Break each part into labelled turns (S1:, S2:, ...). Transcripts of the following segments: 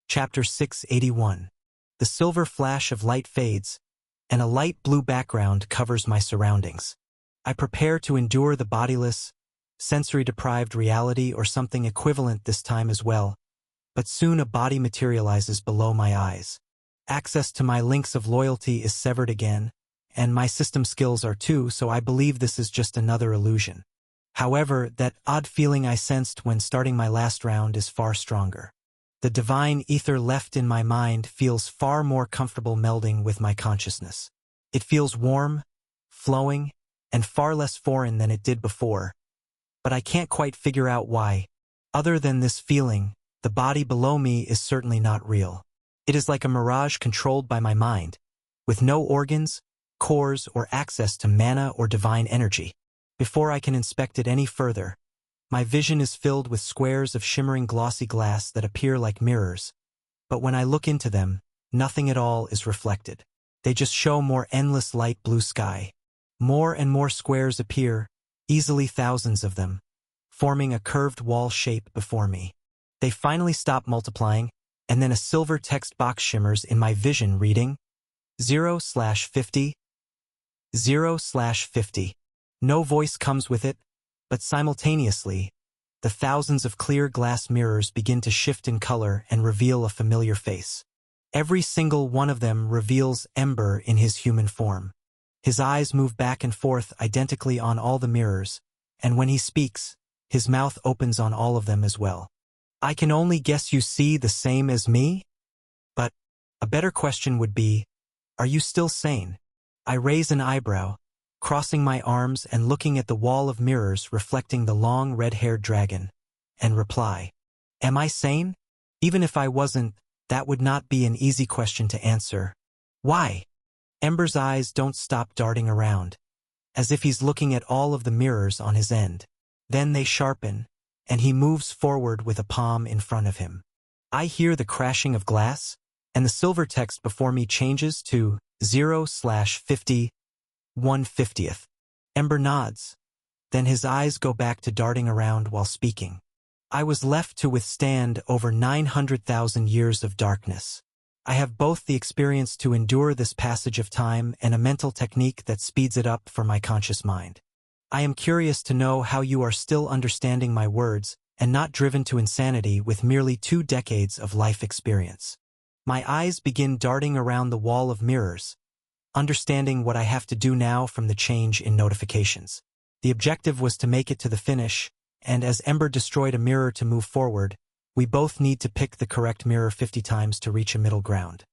S1: Chapter 681. The silver flash of light fades, and a light blue background covers my surroundings. I prepare to endure the bodiless, sensory-deprived reality or something equivalent this time as well, but soon a body materializes below my eyes. Access to my links of loyalty is severed again, and my system skills are too, so I believe this is just another illusion. However, that odd feeling I sensed when starting my last round is far stronger. The divine ether left in my mind feels far more comfortable melding with my consciousness. It feels warm, flowing, and far less foreign than it did before. But I can't quite figure out why. Other than this feeling, the body below me is certainly not real. It is like a mirage controlled by my mind, with no organs, cores, or access to mana or divine energy. Before I can inspect it any further, my vision is filled with squares of shimmering glossy glass that appear like mirrors. But when I look into them, nothing at all is reflected. They just show more endless light blue sky. More and more squares appear, easily thousands of them, forming a curved wall shape before me. They finally stop multiplying, and then a silver text box shimmers in my vision reading 0/50, 0/50. No voice comes with it, but simultaneously, the thousands of clear glass mirrors begin to shift in color and reveal a familiar face. Every single one of them reveals Ember in his human form. His eyes move back and forth identically on all the mirrors, and when he speaks, his mouth opens on all of them as well. I can only guess you see the same as me? But a better question would be, are you still sane? I raise an eyebrow, crossing my arms and looking at the wall of mirrors reflecting the long red-haired dragon, and reply, am I sane? Even if I wasn't, that would not be an easy question to answer. Why? Ember's eyes don't stop darting around, as if he's looking at all of the mirrors on his end. Then they sharpen, and he moves forward with a palm in front of him. I hear the crashing of glass, and the silver text before me changes to 0/50, 1/50th. Ember nods. Then his eyes go back to darting around while speaking. I was left to withstand over 900,000 years of darkness. I have both the experience to endure this passage of time and a mental technique that speeds it up for my conscious mind. I am curious to know how you are still understanding my words and not driven to insanity with merely 2 decades of life experience. My eyes begin darting around the wall of mirrors, understanding what I have to do now from the change in notifications. The objective was to make it to the finish, and as Ember destroyed a mirror to move forward, we both need to pick the correct mirror 50 times to reach a middle ground.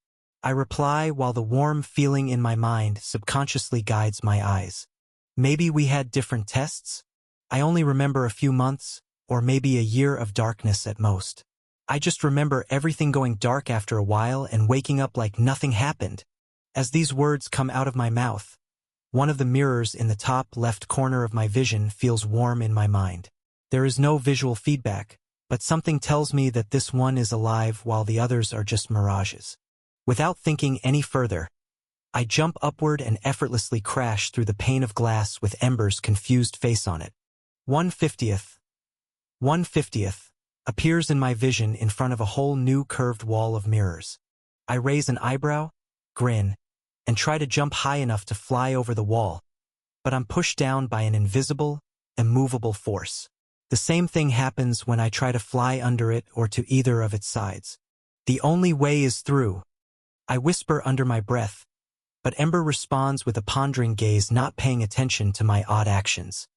S1: I reply while the warm feeling in my mind subconsciously guides my eyes. Maybe we had different tests? I only remember a few months, or maybe a year of darkness at most. I just remember everything going dark after a while and waking up like nothing happened. As these words come out of my mouth, one of the mirrors in the top left corner of my vision feels warm in my mind. There is no visual feedback, but something tells me that this one is alive while the others are just mirages. Without thinking any further, I jump upward and effortlessly crash through the pane of glass with Ember's confused face on it. 1/50th. 1/50th appears in my vision in front of a whole new curved wall of mirrors. I raise an eyebrow, grin, and try to jump high enough to fly over the wall, but I'm pushed down by an invisible, immovable force. The same thing happens when I try to fly under it or to either of its sides. The only way is through. I whisper under my breath, but Ember responds with a pondering gaze, not paying attention to my odd actions.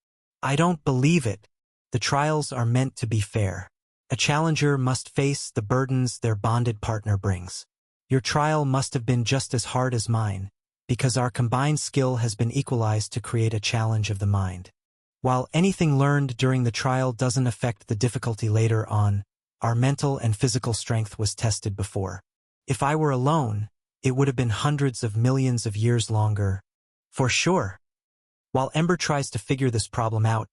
S1: I don't believe it. The trials are meant to be fair. A challenger must face the burdens their bonded partner brings. Your trial must have been just as hard as mine, because our combined skill has been equalized to create a challenge of the mind. While anything learned during the trial doesn't affect the difficulty later on, our mental and physical strength was tested before. If I were alone, it would have been hundreds of millions of years longer. For sure. While Ember tries to figure this problem out,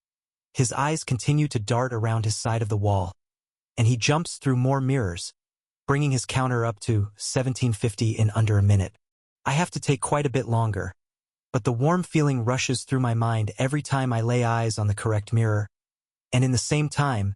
S1: his eyes continue to dart around his side of the wall, and he jumps through more mirrors, bringing his counter up to 1750 in under a minute. I have to take quite a bit longer, but the warm feeling rushes through my mind every time I lay eyes on the correct mirror, and in the same time,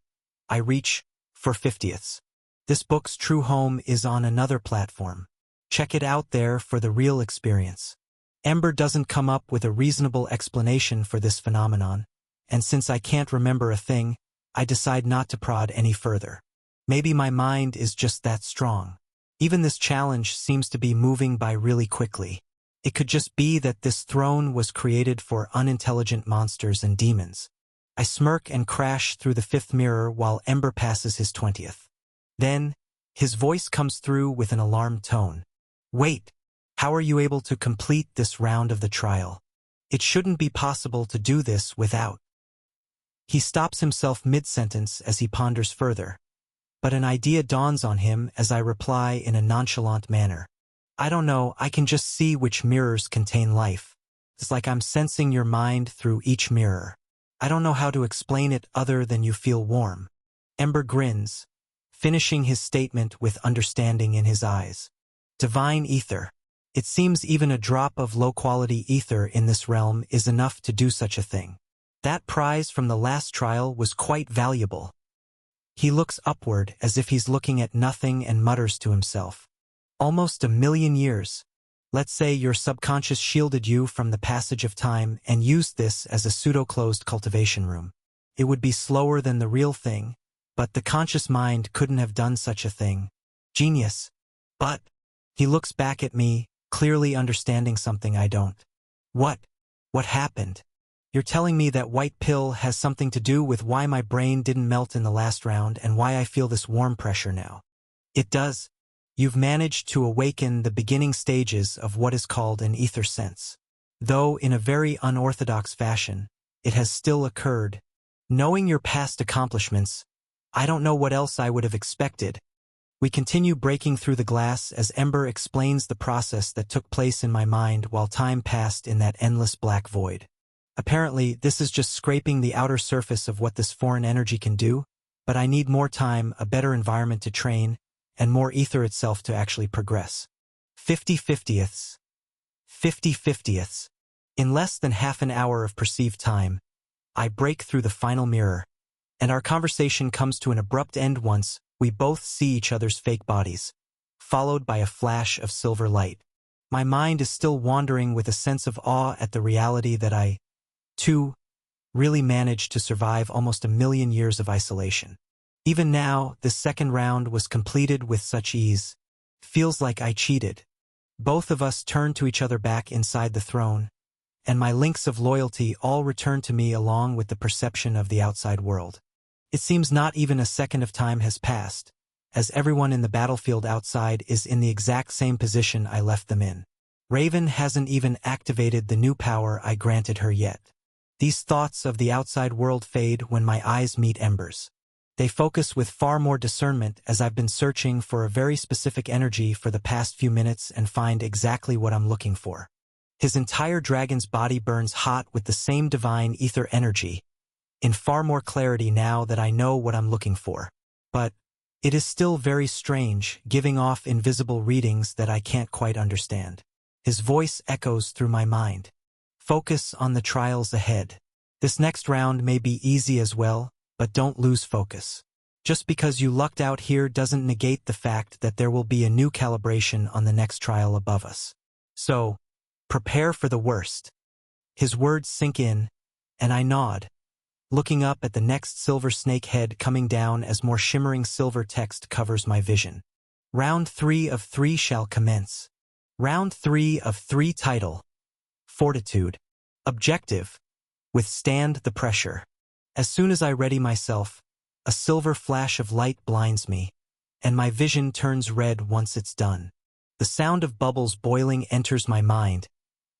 S1: I reach for 50ths. This book's true home is on another platform. Check it out there for the real experience. Ember doesn't come up with a reasonable explanation for this phenomenon, and since I can't remember a thing, I decide not to prod any further. Maybe my mind is just that strong. Even this challenge seems to be moving by really quickly. It could just be that this throne was created for unintelligent monsters and demons. I smirk and crash through the 5th mirror while Ember passes his 20th. Then, his voice comes through with an alarmed tone. Wait, how are you able to complete this round of the trial? It shouldn't be possible to do this without. He stops himself mid-sentence as he ponders further. But an idea dawns on him as I reply in a nonchalant manner. I don't know, I can just see which mirrors contain life. It's like I'm sensing your mind through each mirror. I don't know how to explain it other than you feel warm. Ember grins, finishing his statement with understanding in his eyes. Divine ether. It seems even a drop of low-quality ether in this realm is enough to do such a thing. That prize from the last trial was quite valuable. He looks upward as if he's looking at nothing and mutters to himself. Almost 1,000,000 years. Let's say your subconscious shielded you from the passage of time and used this as a pseudo-closed cultivation room. It would be slower than the real thing, but the conscious mind couldn't have done such a thing. Genius. But he looks back at me, clearly understanding something I don't. What? What happened? You're telling me that white pill has something to do with why my brain didn't melt in the last round and why I feel this warm pressure now. It does. You've managed to awaken the beginning stages of what is called an ether sense. Though in a very unorthodox fashion, it has still occurred. Knowing your past accomplishments, I don't know what else I would have expected. We continue breaking through the glass as Ember explains the process that took place in my mind while time passed in that endless black void. Apparently, this is just scraping the outer surface of what this foreign energy can do, but I need more time, a better environment to train, and more ether itself to actually progress. 50/50ths. 50/50ths. In less than half an hour of perceived time, I break through the final mirror, and our conversation comes to an abrupt end once we both see each other's fake bodies, followed by a flash of silver light. My mind is still wandering with a sense of awe at the reality that I, too, really managed to survive almost 1,000,000 years of isolation. Even now, this second round was completed with such ease. Feels like I cheated. Both of us turn to each other back inside the throne, and my links of loyalty all return to me along with the perception of the outside world. It seems not even a second of time has passed, as everyone in the battlefield outside is in the exact same position I left them in. Raven hasn't even activated the new power I granted her yet. These thoughts of the outside world fade when my eyes meet Ember's. They focus with far more discernment as I've been searching for a very specific energy for the past few minutes and find exactly what I'm looking for. His entire dragon's body burns hot with the same divine ether energy, in far more clarity now that I know what I'm looking for. But it is still very strange, giving off invisible readings that I can't quite understand. His voice echoes through my mind. Focus on the trials ahead. This next round may be easy as well, but don't lose focus. Just because you lucked out here doesn't negate the fact that there will be a new calibration on the next trial above us. So, prepare for the worst. His words sink in, and I nod, looking up at the next silver snake head coming down as more shimmering silver text covers my vision. Round 3 of 3 shall commence. Round 3 of 3 title. Fortitude. Objective. Withstand the pressure. As soon as I ready myself, a silver flash of light blinds me, and my vision turns red once it's done. The sound of bubbles boiling enters my mind,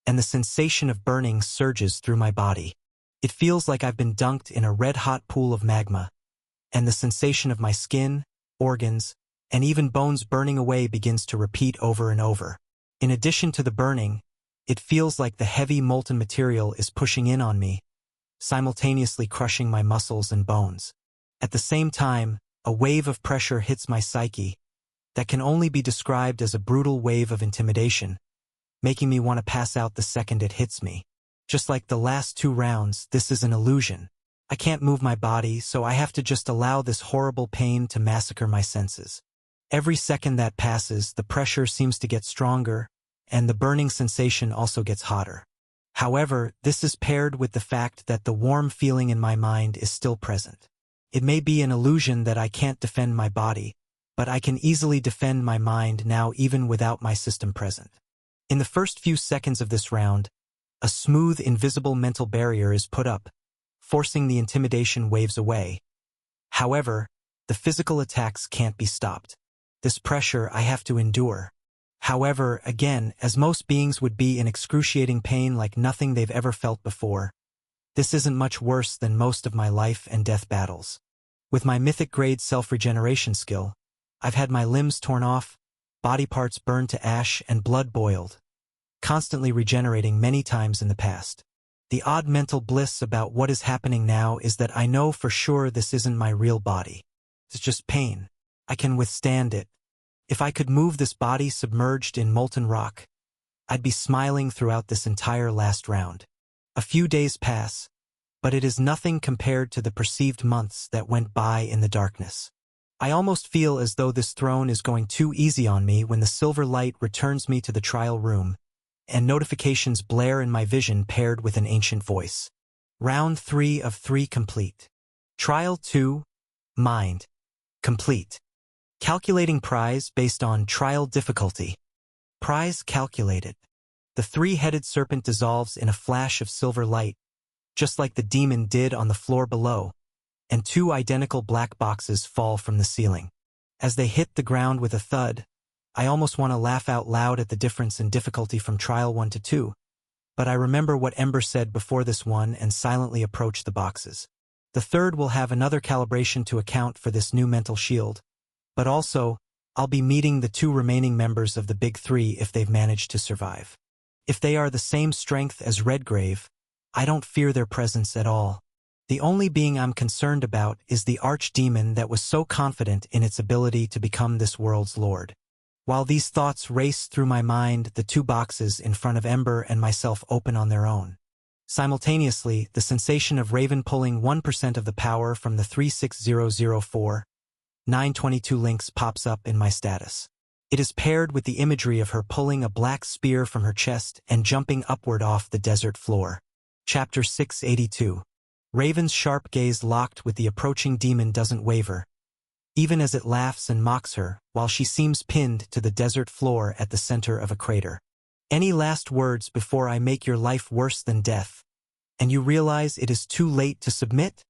S1: and the sensation of burning surges through my body. It feels like I've been dunked in a red-hot pool of magma, and the sensation of my skin, organs, and even bones burning away begins to repeat over and over. In addition to the burning, it feels like the heavy molten material is pushing in on me, simultaneously crushing my muscles and bones. At the same time, a wave of pressure hits my psyche that can only be described as a brutal wave of intimidation, making me want to pass out the second it hits me. Just like the last 2 rounds, this is an illusion. I can't move my body, so I have to just allow this horrible pain to massacre my senses. Every second that passes, the pressure seems to get stronger, and the burning sensation also gets hotter. However, this is paired with the fact that the warm feeling in my mind is still present. It may be an illusion that I can't defend my body, but I can easily defend my mind now even without my system present. In the first few seconds of this round, a smooth, invisible mental barrier is put up, forcing the intimidation waves away. However, the physical attacks can't be stopped. This pressure I have to endure. However, again, as most beings would be in excruciating pain like nothing they've ever felt before, this isn't much worse than most of my life and death battles. With my mythic grade self-regeneration skill, I've had my limbs torn off, body parts burned to ash and blood boiled, constantly regenerating many times in the past. The odd mental bliss about what is happening now is that I know for sure this isn't my real body. It's just pain. I can withstand it. If I could move this body submerged in molten rock, I'd be smiling throughout this entire last round. A few days pass, but it is nothing compared to the perceived months that went by in the darkness. I almost feel as though this throne is going too easy on me when the silver light returns me to the trial room, and notifications blare in my vision paired with an ancient voice. Round 3 of 3 complete. Trial 2, Mind. Complete. Calculating prize based on trial difficulty. Prize calculated. The three-headed serpent dissolves in a flash of silver light, just like the demon did on the floor below, and 2 identical black boxes fall from the ceiling. As they hit the ground with a thud, I almost want to laugh out loud at the difference in difficulty from Trial 1 to 2, but I remember what Ember said before this one and silently approach the boxes. The third will have another calibration to account for this new mental shield, but also, I'll be meeting the 2 remaining members of the Big Three if they've managed to survive. If they are the same strength as Redgrave, I don't fear their presence at all. The only being I'm concerned about is the archdemon that was so confident in its ability to become this world's lord. While these thoughts race through my mind, the 2 boxes in front of Ember and myself open on their own. Simultaneously, the sensation of Raven pulling 1% of the power from the 36004 922 links pops up in my status. It is paired with the imagery of her pulling a black spear from her chest and jumping upward off the desert floor. Chapter 682. Raven's sharp gaze locked with the approaching demon doesn't waver, even as it laughs and mocks her, while she seems pinned to the desert floor at the center of a crater. Any last words before I make your life worse than death, and you realize it is too late to submit?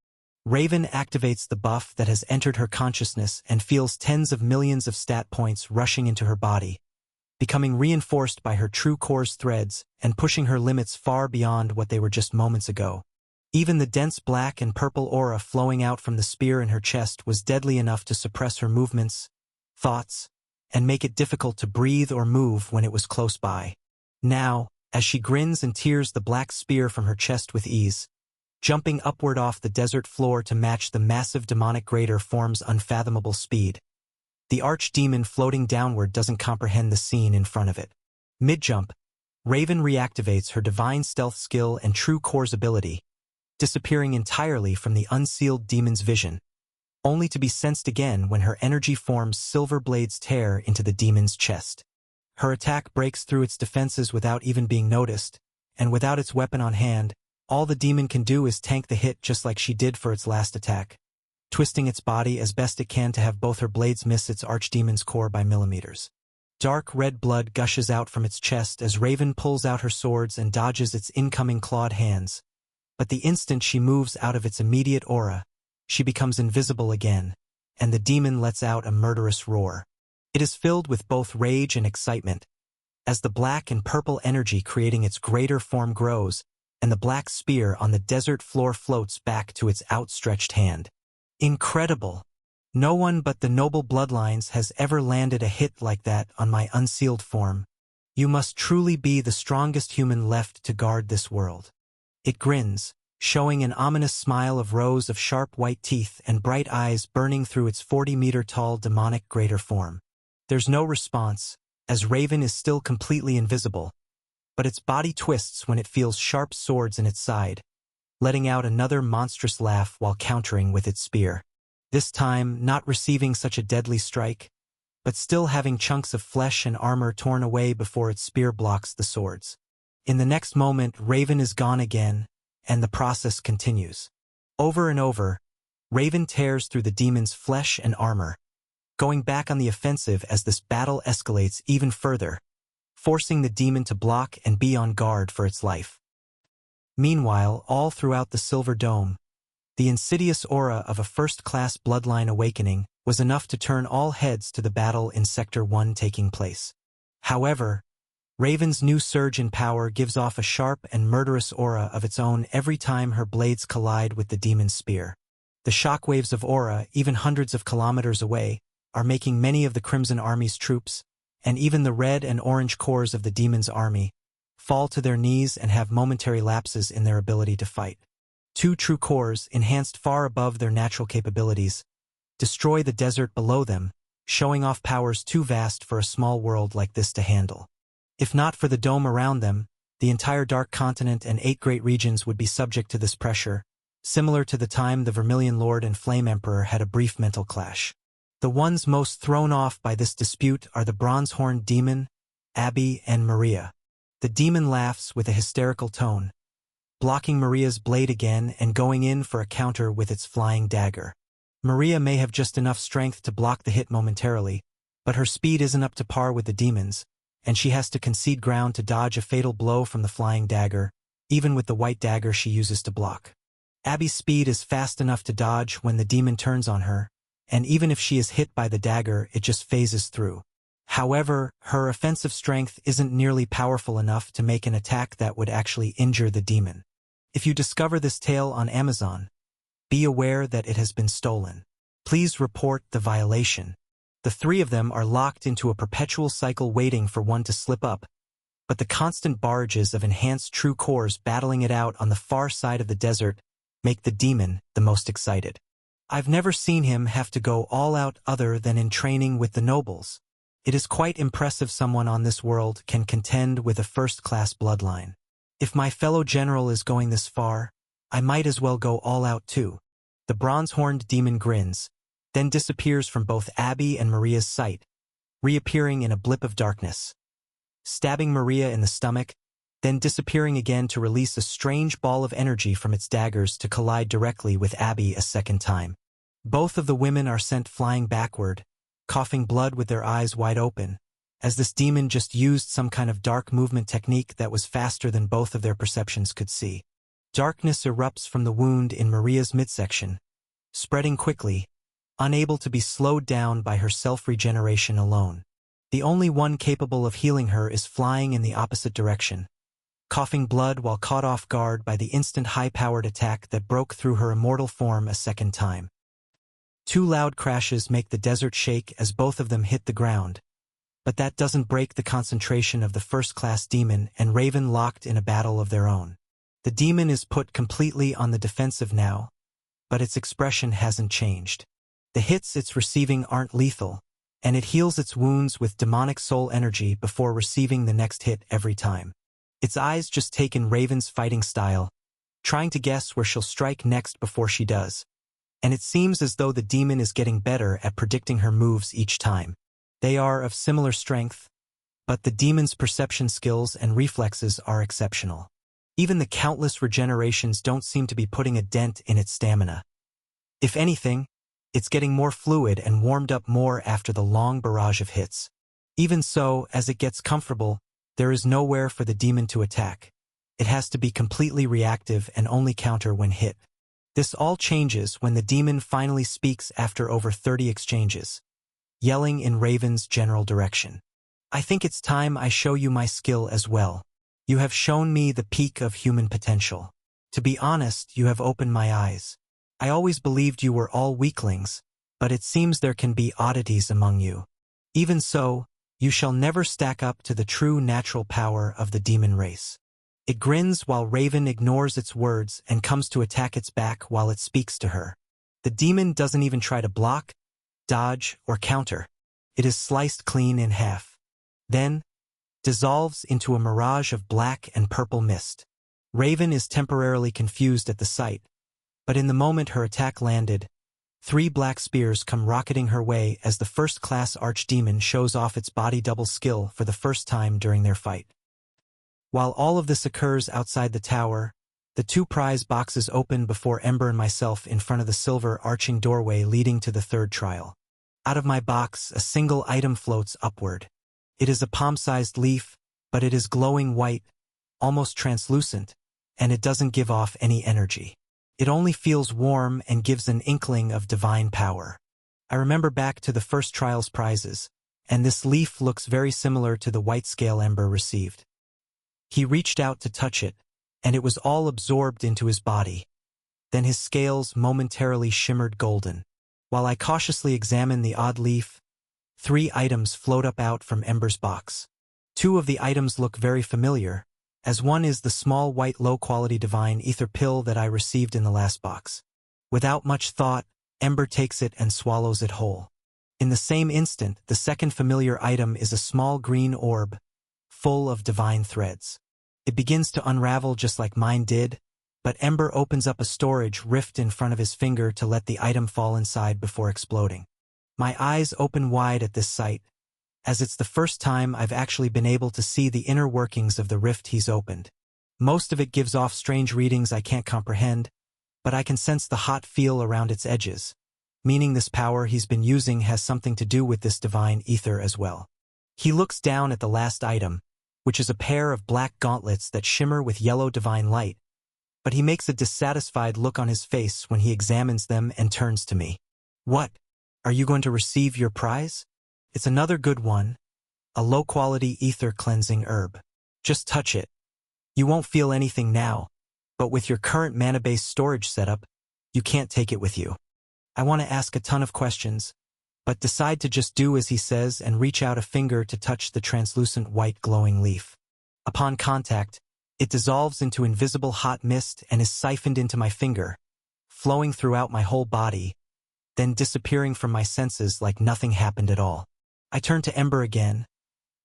S1: Raven activates the buff that has entered her consciousness and feels tens of millions of stat points rushing into her body, becoming reinforced by her true core's threads and pushing her limits far beyond what they were just moments ago. Even the dense black and purple aura flowing out from the spear in her chest was deadly enough to suppress her movements, thoughts, and make it difficult to breathe or move when it was close by. Now, as she grins and tears the black spear from her chest with ease, jumping upward off the desert floor to match the massive demonic greater forms unfathomable speed. The archdemon floating downward doesn't comprehend the scene in front of it. Mid-jump, Raven reactivates her divine stealth skill and true core's ability, disappearing entirely from the unsealed demon's vision, only to be sensed again when her energy forms silver blades tear into the demon's chest. Her attack breaks through its defenses without even being noticed, and without its weapon on hand, all the demon can do is tank the hit just like she did for its last attack, twisting its body as best it can to have both her blades miss its archdemon's core by millimeters. Dark red blood gushes out from its chest as Raven pulls out her swords and dodges its incoming clawed hands, but the instant she moves out of its immediate aura, she becomes invisible again, and the demon lets out a murderous roar. It is filled with both rage and excitement, as the black and purple energy creating its greater form grows, and the black spear on the desert floor floats back to its outstretched hand. Incredible! No one but the noble bloodlines has ever landed a hit like that on my unsealed form. You must truly be the strongest human left to guard this world. It grins, showing an ominous smile of rows of sharp white teeth and bright eyes burning through its 40-meter-tall demonic greater form. There's no response, as Raven is still completely invisible, but its body twists when it feels sharp swords in its side, letting out another monstrous laugh while countering with its spear. This time, not receiving such a deadly strike, but still having chunks of flesh and armor torn away before its spear blocks the swords. In the next moment, Raven is gone again, and the process continues. Over and over, Raven tears through the demon's flesh and armor, going back on the offensive as this battle escalates even further, forcing the demon to block and be on guard for its life. Meanwhile, all throughout the Silver Dome, the insidious aura of a first-class bloodline awakening was enough to turn all heads to the battle in Sector 1 taking place. However, Raven's new surge in power gives off a sharp and murderous aura of its own every time her blades collide with the demon's spear. The shockwaves of aura, even hundreds of kilometers away, are making many of the Crimson Army's troops, and even the red and orange corps of the demon's army, fall to their knees and have momentary lapses in their ability to fight. Two true corps, enhanced far above their natural capabilities, destroy the desert below them, showing off powers too vast for a small world like this to handle. If not for the dome around them, the entire Dark Continent and 8 great regions would be subject to this pressure, similar to the time the Vermilion Lord and Flame Emperor had a brief mental clash. The ones most thrown off by this dispute are the bronze-horned demon, Abby, and Maria. The demon laughs with a hysterical tone, blocking Maria's blade again and going in for a counter with its flying dagger. Maria may have just enough strength to block the hit momentarily, but her speed isn't up to par with the demon's, and she has to concede ground to dodge a fatal blow from the flying dagger, even with the white dagger she uses to block. Abby's speed is fast enough to dodge when the demon turns on her, and even if she is hit by the dagger, it just phases through. However, her offensive strength isn't nearly powerful enough to make an attack that would actually injure the demon. If you discover this tale on Amazon, be aware that it has been stolen. Please report the violation. The 3 of them are locked into a perpetual cycle waiting for one to slip up, but the constant barrages of enhanced true cores battling it out on the far side of the desert make the demon the most excited. I've never seen him have to go all out other than in training with the nobles. It is quite impressive someone on this world can contend with a first-class bloodline. If my fellow general is going this far, I might as well go all out too. The bronze-horned demon grins, then disappears from both Abby and Maria's sight, reappearing in a blip of darkness, stabbing Maria in the stomach, then disappearing again to release a strange ball of energy from its daggers to collide directly with Abby a second time. Both of the women are sent flying backward, coughing blood with their eyes wide open, as this demon just used some kind of dark movement technique that was faster than both of their perceptions could see. Darkness erupts from the wound in Maria's midsection, spreading quickly, unable to be slowed down by her self-regeneration alone. The only one capable of healing her is flying in the opposite direction, coughing blood while caught off guard by the instant high-powered attack that broke through her immortal form a second time. 2 loud crashes make the desert shake as both of them hit the ground, but that doesn't break the concentration of the first-class demon and Raven locked in a battle of their own. The demon is put completely on the defensive now, but its expression hasn't changed. The hits it's receiving aren't lethal, and it heals its wounds with demonic soul energy before receiving the next hit every time. Its eyes just take in Raven's fighting style, trying to guess where she'll strike next before she does. And it seems as though the demon is getting better at predicting her moves each time. They are of similar strength, but the demon's perception skills and reflexes are exceptional. Even the countless regenerations don't seem to be putting a dent in its stamina. If anything, it's getting more fluid and warmed up more after the long barrage of hits. Even so, as it gets comfortable, there is nowhere for the demon to attack. It has to be completely reactive and only counter when hit. This all changes when the demon finally speaks after over 30 exchanges, yelling in Raven's general direction. I think it's time I show you my skill as well. You have shown me the peak of human potential. To be honest, you have opened my eyes. I always believed you were all weaklings, but it seems there can be oddities among you. Even so, you shall never stack up to the true natural power of the demon race. It grins while Raven ignores its words and comes to attack its back while it speaks to her. The demon doesn't even try to block, dodge, or counter. It is sliced clean in half. Then, dissolves into a mirage of black and purple mist. Raven is temporarily confused at the sight, but in the moment her attack landed, 3 black spears come rocketing her way as the first-class archdemon shows off its body double skill for the first time during their fight. While all of this occurs outside the tower, the 2 prize boxes open before Ember and myself in front of the silver arching doorway leading to the third trial. Out of my box, a single item floats upward. It is a palm-sized leaf, but it is glowing white, almost translucent, and it doesn't give off any energy. It only feels warm and gives an inkling of divine power. I remember back to the first trial's prizes, and this leaf looks very similar to the white scale Ember received. He reached out to touch it, and it was all absorbed into his body. Then his scales momentarily shimmered golden. While I cautiously examine the odd leaf, 3 items float up out from Ember's box. 2 of the items look very familiar, as one is the small white low-quality divine ether pill that I received in the last box. Without much thought, Ember takes it and swallows it whole. In the same instant, the second familiar item is a small green orb, full of divine threads. It begins to unravel just like mine did, but Ember opens up a storage rift in front of his finger to let the item fall inside before exploding. My eyes open wide at this sight, as it's the first time I've actually been able to see the inner workings of the rift he's opened. Most of it gives off strange readings I can't comprehend, but I can sense the hot feel around its edges, meaning this power he's been using has something to do with this divine ether as well. He looks down at the last item, which is a pair of black gauntlets that shimmer with yellow divine light, but he makes a dissatisfied look on his face when he examines them and turns to me. "What? Are you going to receive your prize?" "It's another good one, a low-quality ether cleansing herb. Just touch it. You won't feel anything now, but with your current mana-based storage setup, you can't take it with you." I want to ask a ton of questions, but decide to just do as he says and reach out a finger to touch the translucent white glowing leaf. Upon contact, it dissolves into invisible hot mist and is siphoned into my finger, flowing throughout my whole body, then disappearing from my senses like nothing happened at all. I turn to Ember again,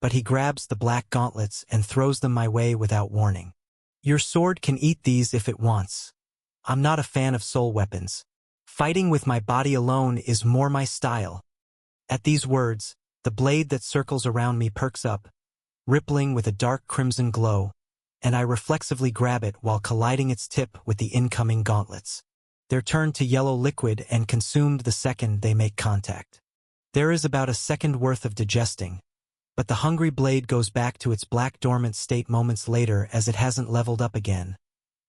S1: but he grabs the black gauntlets and throws them my way without warning. "Your sword can eat these if it wants. I'm not a fan of soul weapons. Fighting with my body alone is more my style." At these words, the blade that circles around me perks up, rippling with a dark crimson glow, and I reflexively grab it while colliding its tip with the incoming gauntlets. They're turned to yellow liquid and consumed the second they make contact. There is about a second worth of digesting, but the hungry blade goes back to its black dormant state moments later as it hasn't leveled up again,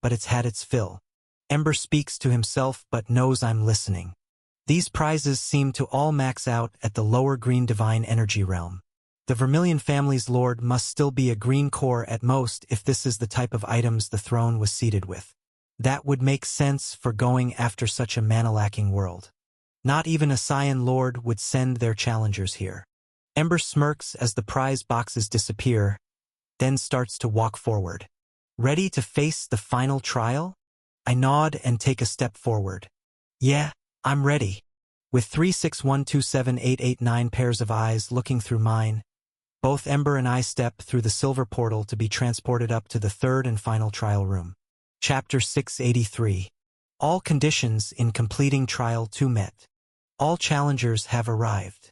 S1: but it's had its fill. Ember speaks to himself but knows I'm listening. These prizes seem to all max out at the lower green divine energy realm. The Vermilion family's lord must still be a green core at most if this is the type of items the throne was seated with. That would make sense for going after such a mana-lacking world. Not even a Scion lord would send their challengers here. Ember smirks as the prize boxes disappear, then starts to walk forward. "Ready to face the final trial?" I nod and take a step forward. "Yeah, I'm ready." With 361278889 pairs of eyes looking through mine, both Ember and I step through the silver portal to be transported up to the third and final trial room. Chapter 683. All conditions in completing Trial 2 met. All challengers have arrived.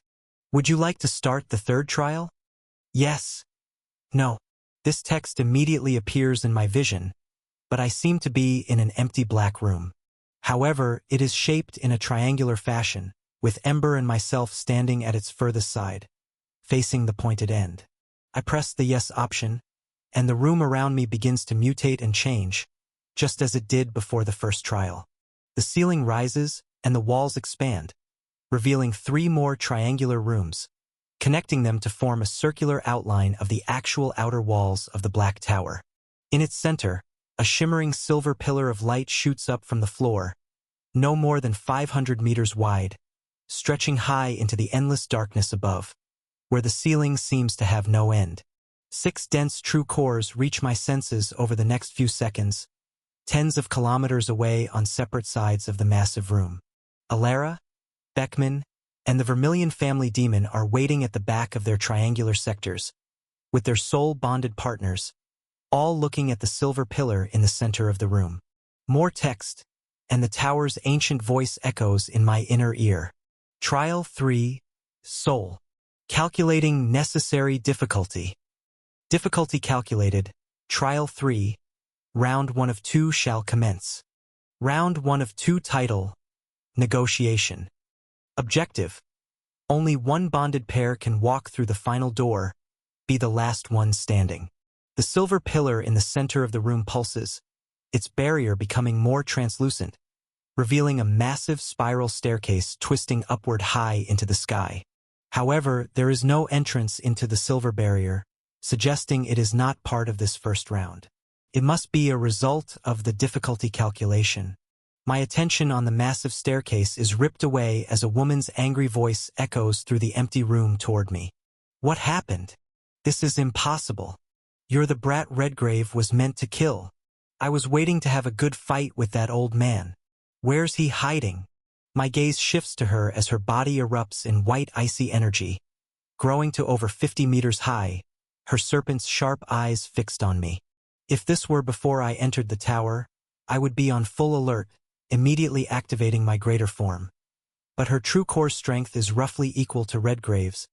S1: Would you like to start the third trial? Yes. No. This text immediately appears in my vision, but I seem to be in an empty black room. However, it is shaped in a triangular fashion, with Ember and myself standing at its furthest side, facing the pointed end. I press the yes option, and the room around me begins to mutate and change, just as it did before the first trial. The ceiling rises, and the walls expand, revealing 3 more triangular rooms, connecting them to form a circular outline of the actual outer walls of the Black Tower. In its center, a shimmering silver pillar of light shoots up from the floor, no more than 500 meters wide, stretching high into the endless darkness above, where the ceiling seems to have no end. 6 dense true cores reach my senses over the next few seconds, tens of kilometers away on separate sides of the massive room. Alara, Beckman, and the Vermilion family demon are waiting at the back of their triangular sectors, with their soul-bonded partners, all looking at the silver pillar in the center of the room. More text, and the tower's ancient voice echoes in my inner ear. Trial 3, Soul. Calculating necessary difficulty. Difficulty calculated. Trial 3, Round 1 of 2 shall commence. Round 1 of 2 title, Negotiation. Objective. Only one bonded pair can walk through the final door, be the last one standing. The silver pillar in the center of the room pulses, its barrier becoming more translucent, revealing a massive spiral staircase twisting upward high into the sky. However, there is no entrance into the silver barrier, suggesting it is not part of this first round. It must be a result of the difficulty calculation. My attention on the massive staircase is ripped away as a woman's angry voice echoes through the empty room toward me. What happened? This is impossible. You're the brat Redgrave was meant to kill. I was waiting to have a good fight with that old man. Where's he hiding? My gaze shifts to her as her body erupts in white icy energy. Growing to over 50 meters high, her serpent's sharp eyes fixed on me. If this were before I entered the tower, I would be on full alert, immediately activating my greater form. But her true core strength is roughly equal to Redgrave's.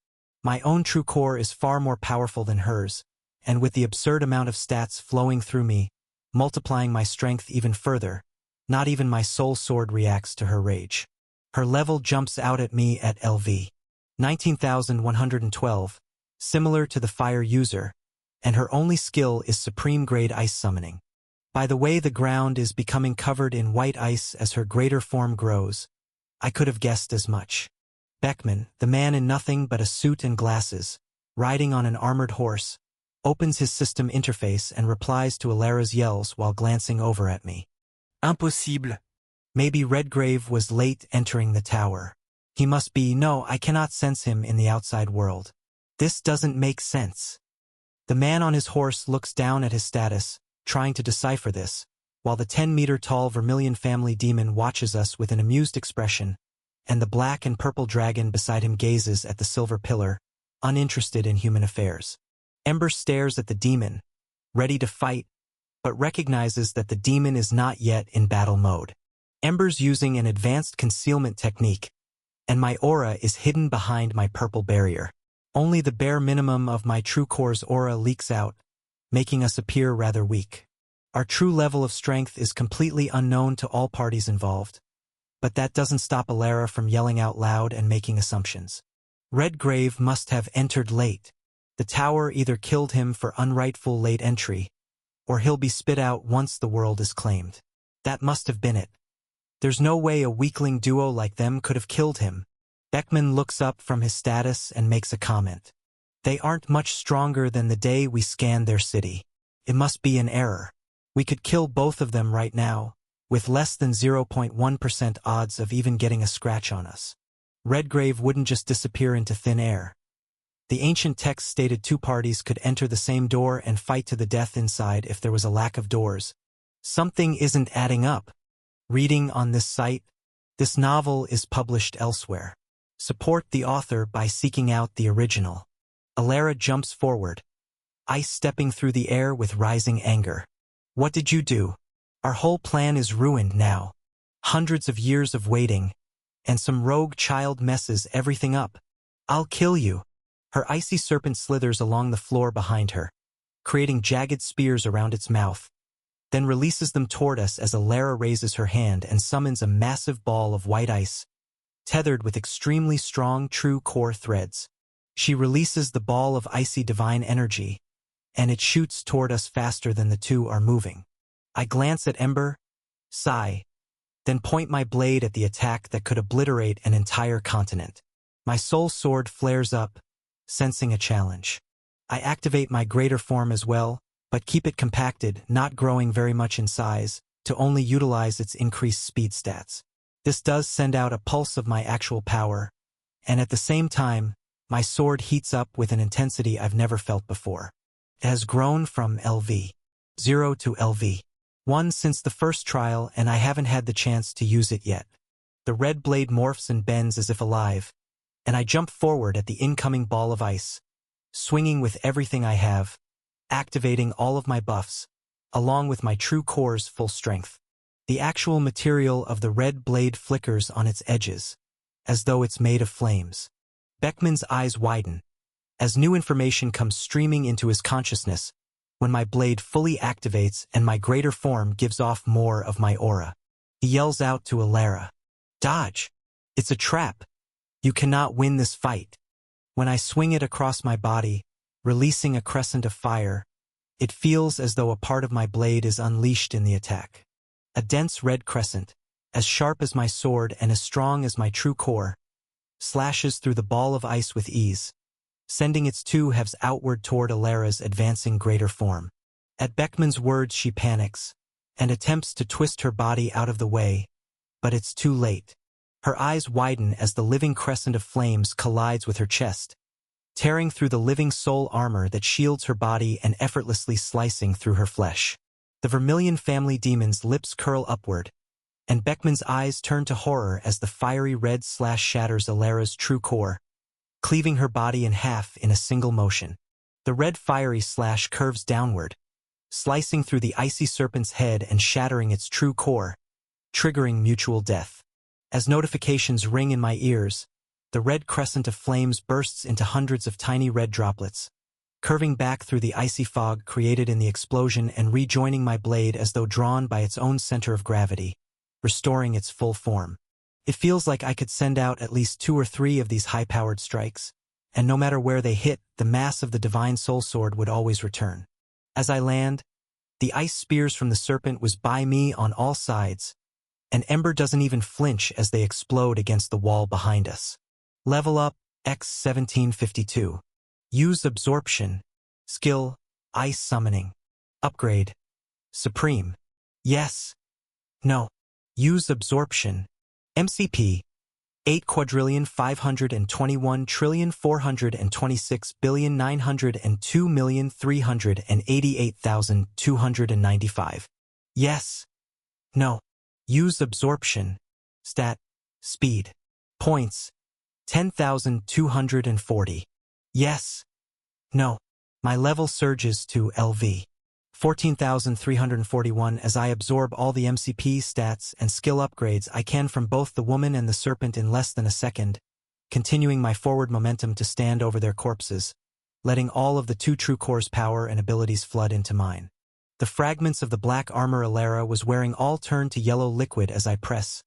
S1: My own true core is far more powerful than hers, and with the absurd amount of stats flowing through me, multiplying my strength even further, not even my soul sword reacts to her rage. Her level jumps out at me at LV 19,112, similar to the fire user, and her only skill is supreme grade ice summoning. By the way the ground is becoming covered in white ice as her greater form grows, I could have guessed as much. Beckman, the man in nothing but a suit and glasses, riding on an armored horse, opens his system interface and replies to Alara's yells while glancing over at me. Impossible. Maybe Redgrave was late entering the tower. He must be. No, I cannot sense him in the outside world. This doesn't make sense. The man on his horse looks down at his status, trying to decipher this, while the 10-meter-tall Vermilion family demon watches us with an amused expression, and the black and purple dragon beside him gazes at the silver pillar, uninterested in human affairs. Ember stares at the demon, ready to fight, but recognizes that the demon is not yet in battle mode. Ember's using an advanced concealment technique, and my aura is hidden behind my purple barrier. Only the bare minimum of my true core's aura leaks out, making us appear rather weak. Our true level of strength is completely unknown to all parties involved, but that doesn't stop Alara from yelling out loud and making assumptions. Redgrave must have entered late. The tower either killed him for unrightful late entry, or he'll be spit out once the world is claimed. That must have been it. There's no way a weakling duo like them could have killed him. Beckman looks up from his status and makes a comment. They aren't much stronger than the day we scanned their city. It must be an error. We could kill both of them right now, with less than 0.1% odds of even getting a scratch on us. Redgrave wouldn't just disappear into thin air. The ancient text stated two parties could enter the same door and fight to the death inside if there was a lack of doors. Something isn't adding up. Reading on this site, this novel is published elsewhere. Support the author by seeking out the original. Alara jumps forward, ice stepping through the air with rising anger. What did you do? Our whole plan is ruined now. Hundreds of years of waiting, and some rogue child messes everything up. I'll kill you. Her icy serpent slithers along the floor behind her, creating jagged spears around its mouth, then releases them toward us as Alara raises her hand and summons a massive ball of white ice, tethered with extremely strong true core threads. She releases the ball of icy divine energy, and it shoots toward us faster than the two are moving. I glance at Ember, sigh, then point my blade at the attack that could obliterate an entire continent. My soul sword flares up, sensing a challenge. I activate my greater form as well, but keep it compacted, not growing very much in size, to only utilize its increased speed stats. This does send out a pulse of my actual power, and at the same time, my sword heats up with an intensity I've never felt before. It has grown from LV 0 to LV 1 since the first trial, and I haven't had the chance to use it yet. The red blade morphs and bends as if alive, and I jump forward at the incoming ball of ice, swinging with everything I have, activating all of my buffs, along with my true core's full strength. The actual material of the red blade flickers on its edges, as though it's made of flames. Beckman's eyes widen, as new information comes streaming into his consciousness, when my blade fully activates and my greater form gives off more of my aura. He yells out to Alara, "Dodge! It's a trap! You cannot win this fight." When I swing it across my body, releasing a crescent of fire, it feels as though a part of my blade is unleashed in the attack. A dense red crescent, as sharp as my sword and as strong as my true core, slashes through the ball of ice with ease, sending its two halves outward toward Alara's advancing greater form. At Beckman's words she panics, and attempts to twist her body out of the way, but it's too late. Her eyes widen as the living crescent of flames collides with her chest, tearing through the living soul armor that shields her body and effortlessly slicing through her flesh. The Vermilion family demon's lips curl upward, and Beckman's eyes turn to horror as the fiery red slash shatters Alara's true core, cleaving her body in half in a single motion. The red fiery slash curves downward, slicing through the icy serpent's head and shattering its true core, triggering mutual death. As notifications ring in my ears, the red crescent of flames bursts into hundreds of tiny red droplets, curving back through the icy fog created in the explosion and rejoining my blade as though drawn by its own center of gravity, restoring its full form. It feels like I could send out at least 2 or 3 of these high-powered strikes, and no matter where they hit, the mass of the divine soul sword would always return. As I land, the ice spears from the serpent whiz by me on all sides, and Ember doesn't even flinch as they explode against the wall behind us. Level up, X1752. Use Absorption. Skill, Ice Summoning. Upgrade. Supreme. Yes. No. Use Absorption. MCP. 8,421,426,902,388,295. Yes. No. Use Absorption. Stat. Speed. Points. 10,240. Yes. No. My level surges to LV. 14,341 as I absorb all the MCP stats and skill upgrades I can from both the woman and the serpent in less than a second, continuing my forward momentum to stand over their corpses, letting all of the 2 true core's power and abilities flood into mine. The fragments of the black armor Alara was wearing all turn to yellow liquid as I press,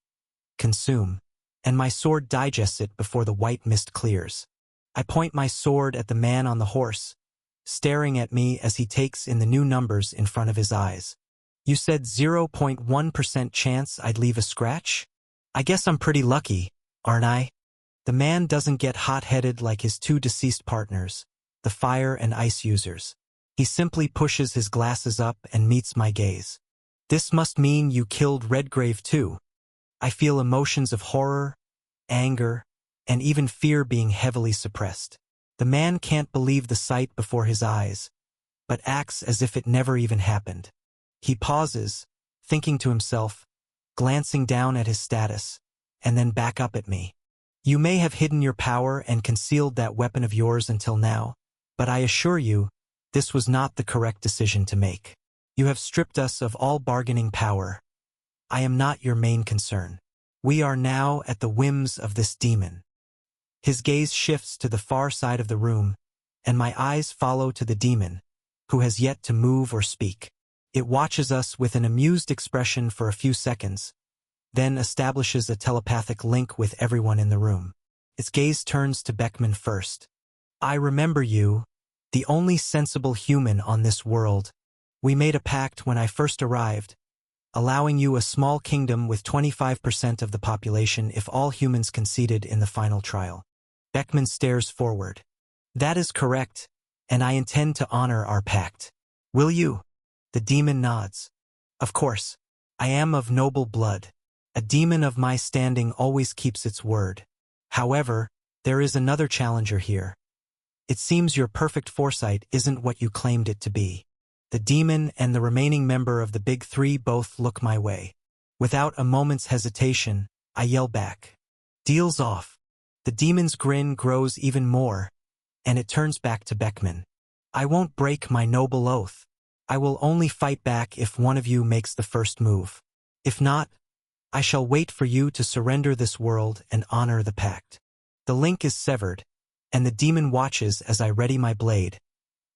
S1: consume, and my sword digests it before the white mist clears. I point my sword at the man on the horse, staring at me as he takes in the new numbers in front of his eyes. You said 0.1% chance I'd leave a scratch? I guess I'm pretty lucky, aren't I? The man doesn't get hot-headed like his 2 deceased partners, the fire and ice users. He simply pushes his glasses up and meets my gaze. This must mean you killed Redgrave too. I feel emotions of horror, anger, and even fear being heavily suppressed. The man can't believe the sight before his eyes, but acts as if it never even happened. He pauses, thinking to himself, glancing down at his status, and then back up at me. You may have hidden your power and concealed that weapon of yours until now, but I assure you, this was not the correct decision to make. You have stripped us of all bargaining power. I am not your main concern. We are now at the whims of this demon. His gaze shifts to the far side of the room, and my eyes follow to the demon, who has yet to move or speak. It watches us with an amused expression for a few seconds, then establishes a telepathic link with everyone in the room. Its gaze turns to Beckman first. I remember you, the only sensible human on this world. We made a pact when I first arrived, allowing you a small kingdom with 25% of the population if all humans conceded in the final trial. Beckman stares forward. That is correct, and I intend to honor our pact. Will you? The demon nods. Of course. I am of noble blood. A demon of my standing always keeps its word. However, there is another challenger here. It seems your perfect foresight isn't what you claimed it to be. The demon and the remaining member of the Big Three both look my way. Without a moment's hesitation, I yell back. Deals off. The demon's grin grows even more, and it turns back to Beckman. I won't break my noble oath. I will only fight back if one of you makes the first move. If not, I shall wait for you to surrender this world and honor the pact. The link is severed, and the demon watches as I ready my blade,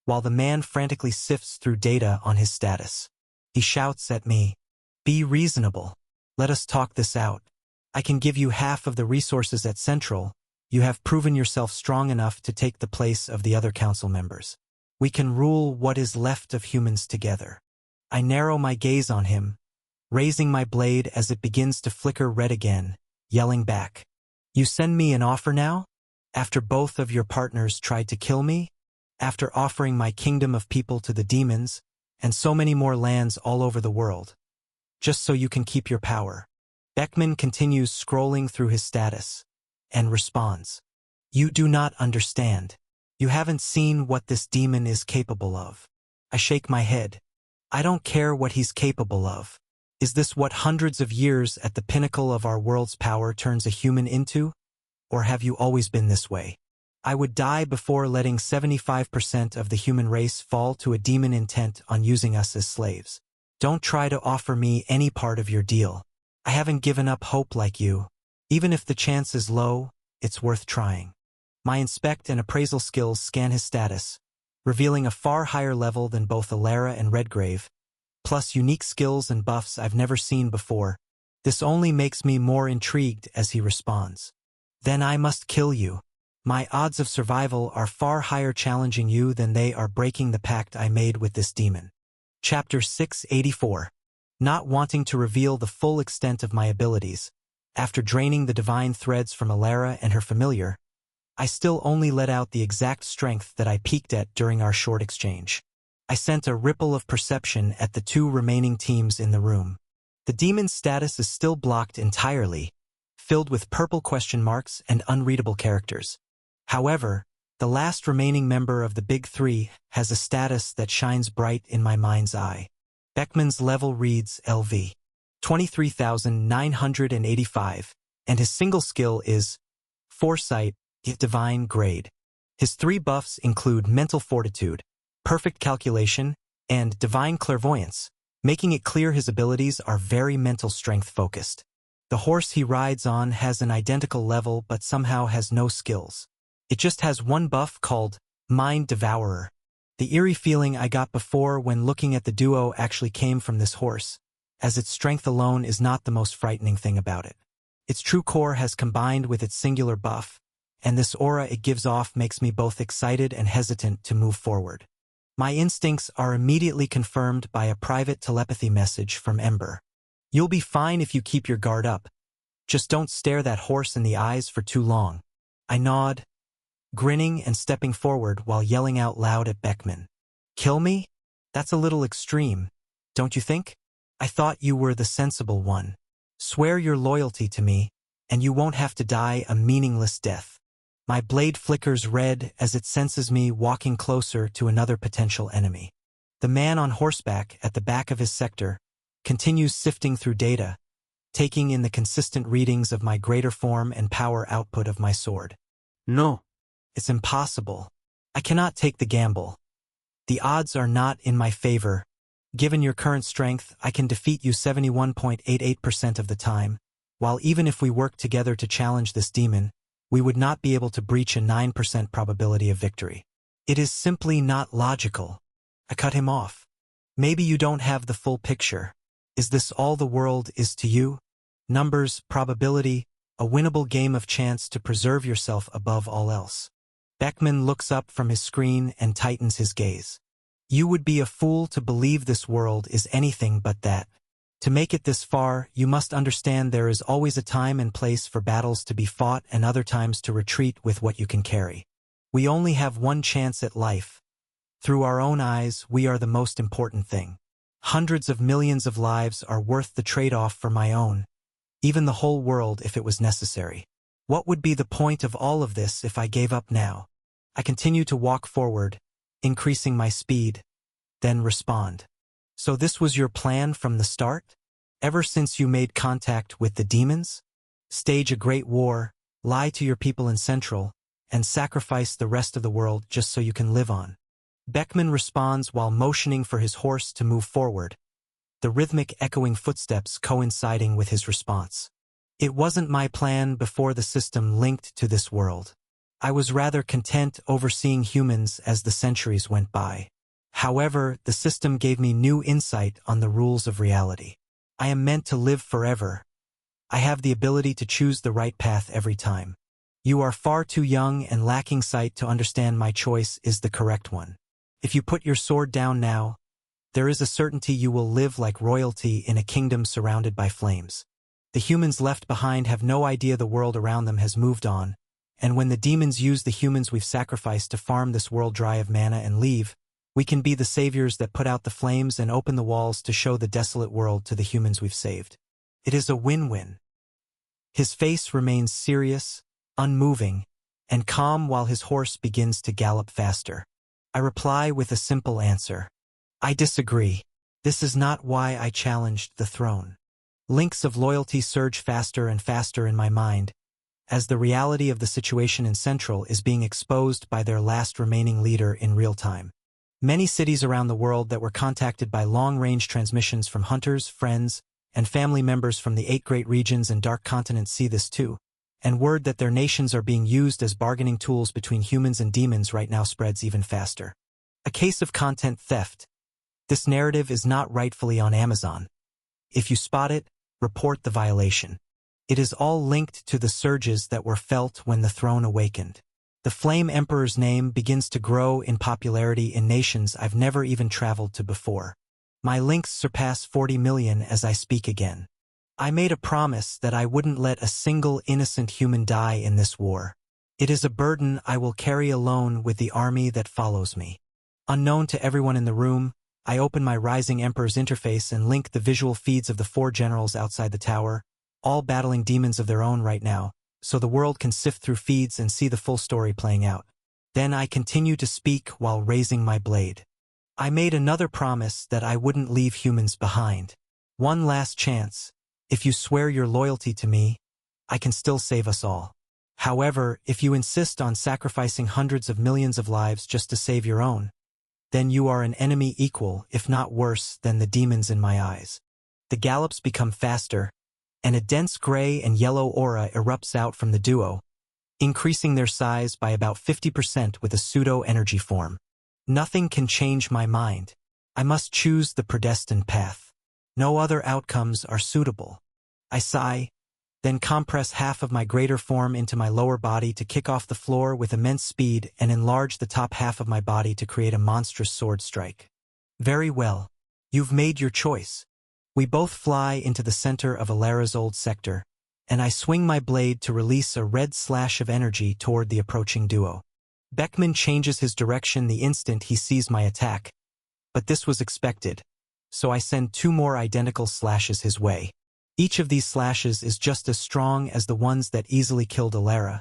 S1: while the man frantically sifts through data on his status. He shouts at me, "Be reasonable. Let us talk this out. I can give you half of the resources at Central. You have proven yourself strong enough to take the place of the other council members. We can rule what is left of humans together." I narrow my gaze on him, raising my blade as it begins to flicker red again, yelling back, "You send me an offer now? After both of your partners tried to kill me? After offering my kingdom of people to the demons, and so many more lands all over the world? Just so you can keep your power?" Beckman continues scrolling through his status, and responds, "You do not understand. You haven't seen what this demon is capable of." I shake my head. I don't care what he's capable of. Is this what hundreds of years at the pinnacle of our world's power turns a human into? Or have you always been this way? I would die before letting 75% of the human race fall to a demon intent on using us as slaves. Don't try to offer me any part of your deal. I haven't given up hope like you. Even if the chance is low, it's worth trying. My inspect and appraisal skills scan his status, revealing a far higher level than both Alara and Redgrave, plus unique skills and buffs I've never seen before. This only makes me more intrigued as he responds, "Then I must kill you. My odds of survival are far higher challenging you than they are breaking the pact I made with this demon." Chapter 684. Not wanting to reveal the full extent of my abilities, after draining the divine threads from Alara and her familiar, I still only let out the exact strength that I peaked at during our short exchange. I sent a ripple of perception at the two remaining teams in the room. The demon's status is still blocked entirely, filled with purple question marks and unreadable characters. However, the last remaining member of the Big Three has a status that shines bright in my mind's eye. Beckman's level reads LV 23,985, and his single skill is Foresight, Divine Grade. His three buffs include Mental Fortitude, Perfect Calculation, and Divine Clairvoyance, making it clear his abilities are very mental strength focused. The horse he rides on has an identical level but somehow has no skills. It just has one buff called Mind Devourer. The eerie feeling I got before when looking at the duo actually came from this horse, as its strength alone is not the most frightening thing about it. Its true core has combined with its singular buff, and this aura it gives off makes me both excited and hesitant to move forward. My instincts are immediately confirmed by a private telepathy message from Ember. "You'll be fine if you keep your guard up. Just don't stare that horse in the eyes for too long." I nod, grinning and stepping forward while yelling out loud at Beckman, "Kill me? That's a little extreme, don't you think? I thought you were the sensible one. Swear your loyalty to me, and you won't have to die a meaningless death." My blade flickers red as it senses me walking closer to another potential enemy. The man on horseback at the back of his sector continues sifting through data, taking in the consistent readings of my greater form and power output of my sword.
S2: "No.
S1: It's impossible. I cannot take the gamble. The odds are not in my favor. Given your current strength, I can defeat you 71.88% of the time, while even if we work together to challenge this demon, we would not be able to breach a 9% probability of victory. It is simply not logical." I cut him off. "Maybe you don't have the full picture. Is this all the world is to you? Numbers, probability, a winnable game of chance to preserve yourself above all else." Beckman looks up from his screen and tightens his gaze. "You would be a fool to believe this world is anything but that. To make it this far, you must understand there is always a time and place for battles to be fought and other times to retreat with what you can carry. We only have one chance at life. Through our own eyes, we are the most important thing. Hundreds of millions of lives are worth the trade-off for my own, even the whole world if it was necessary. What would be the point of all of this if I gave up now?" I continue to walk forward, increasing my speed, then respond. "So this was your plan from the start? Ever since you made contact with the demons? Stage a great war, lie to your people in Central, and sacrifice the rest of the world just so you can live on?" Beckman responds while motioning for his horse to move forward, the rhythmic echoing footsteps coinciding with his response. It wasn't my plan before the system linked to this world. I was rather content overseeing humans as the centuries went by. However, the system gave me new insight on the rules of reality. I am meant to live forever. I have the ability to choose the right path every time. You are far too young and lacking sight to understand my choice is the correct one. If you put your sword down now, there is a certainty you will live like royalty in a kingdom surrounded by flames. The humans left behind have no idea the world around them has moved on, and when the demons use the humans we've sacrificed to farm this world dry of mana and leave, we can be the saviors that put out the flames and open the walls to show the desolate world to the humans we've saved. It is a win-win. His face remains serious, unmoving, and calm while his horse begins to gallop faster. I reply with a simple answer. I disagree. This is not why I challenged the throne. Links of loyalty surge faster and faster in my mind, as the reality of the situation in Central is being exposed by their last remaining leader in real time. Many cities around the world that were contacted by long-range transmissions from hunters, friends, and family members from the 8 great regions and dark continents see this too, and word that their nations are being used as bargaining tools between humans and demons right now spreads even faster. A case of content theft. This narrative is not rightfully on Amazon. If you spot it, report the violation. It is all linked to the surges that were felt when the throne awakened. The Flame Emperor's name begins to grow in popularity in nations I've never even traveled to before. My links surpass 40 million as I speak again. I made a promise that I wouldn't let a single innocent human die in this war. It is a burden I will carry alone with the army that follows me. Unknown to everyone in the room, I open my Rising Emperor's interface and link the visual feeds of the 4 generals outside the tower, all battling demons of their own right now, so the world can sift through feeds and see the full story playing out. Then I continue to speak while raising my blade. I made another promise that I wouldn't leave humans behind. One last chance. If you swear your loyalty to me, I can still save us all. However, if you insist on sacrificing hundreds of millions of lives just to save your own, then you are an enemy equal, if not worse, than the demons in my eyes. The gallops become faster, and a dense gray and yellow aura erupts out from the duo, increasing their size by about 50% with a pseudo-energy form. Nothing can change my mind. I must choose the predestined path. No other outcomes are suitable. I sigh, then compress half of my greater form into my lower body to kick off the floor with immense speed and enlarge the top half of my body to create a monstrous sword strike. Very well. You've made your choice. We both fly into the center of Alara's old sector, and I swing my blade to release a red slash of energy toward the approaching duo. Beckman changes his direction the instant he sees my attack, but this was expected, so I send 2 more identical slashes his way. Each of these slashes is just as strong as the ones that easily killed Alara,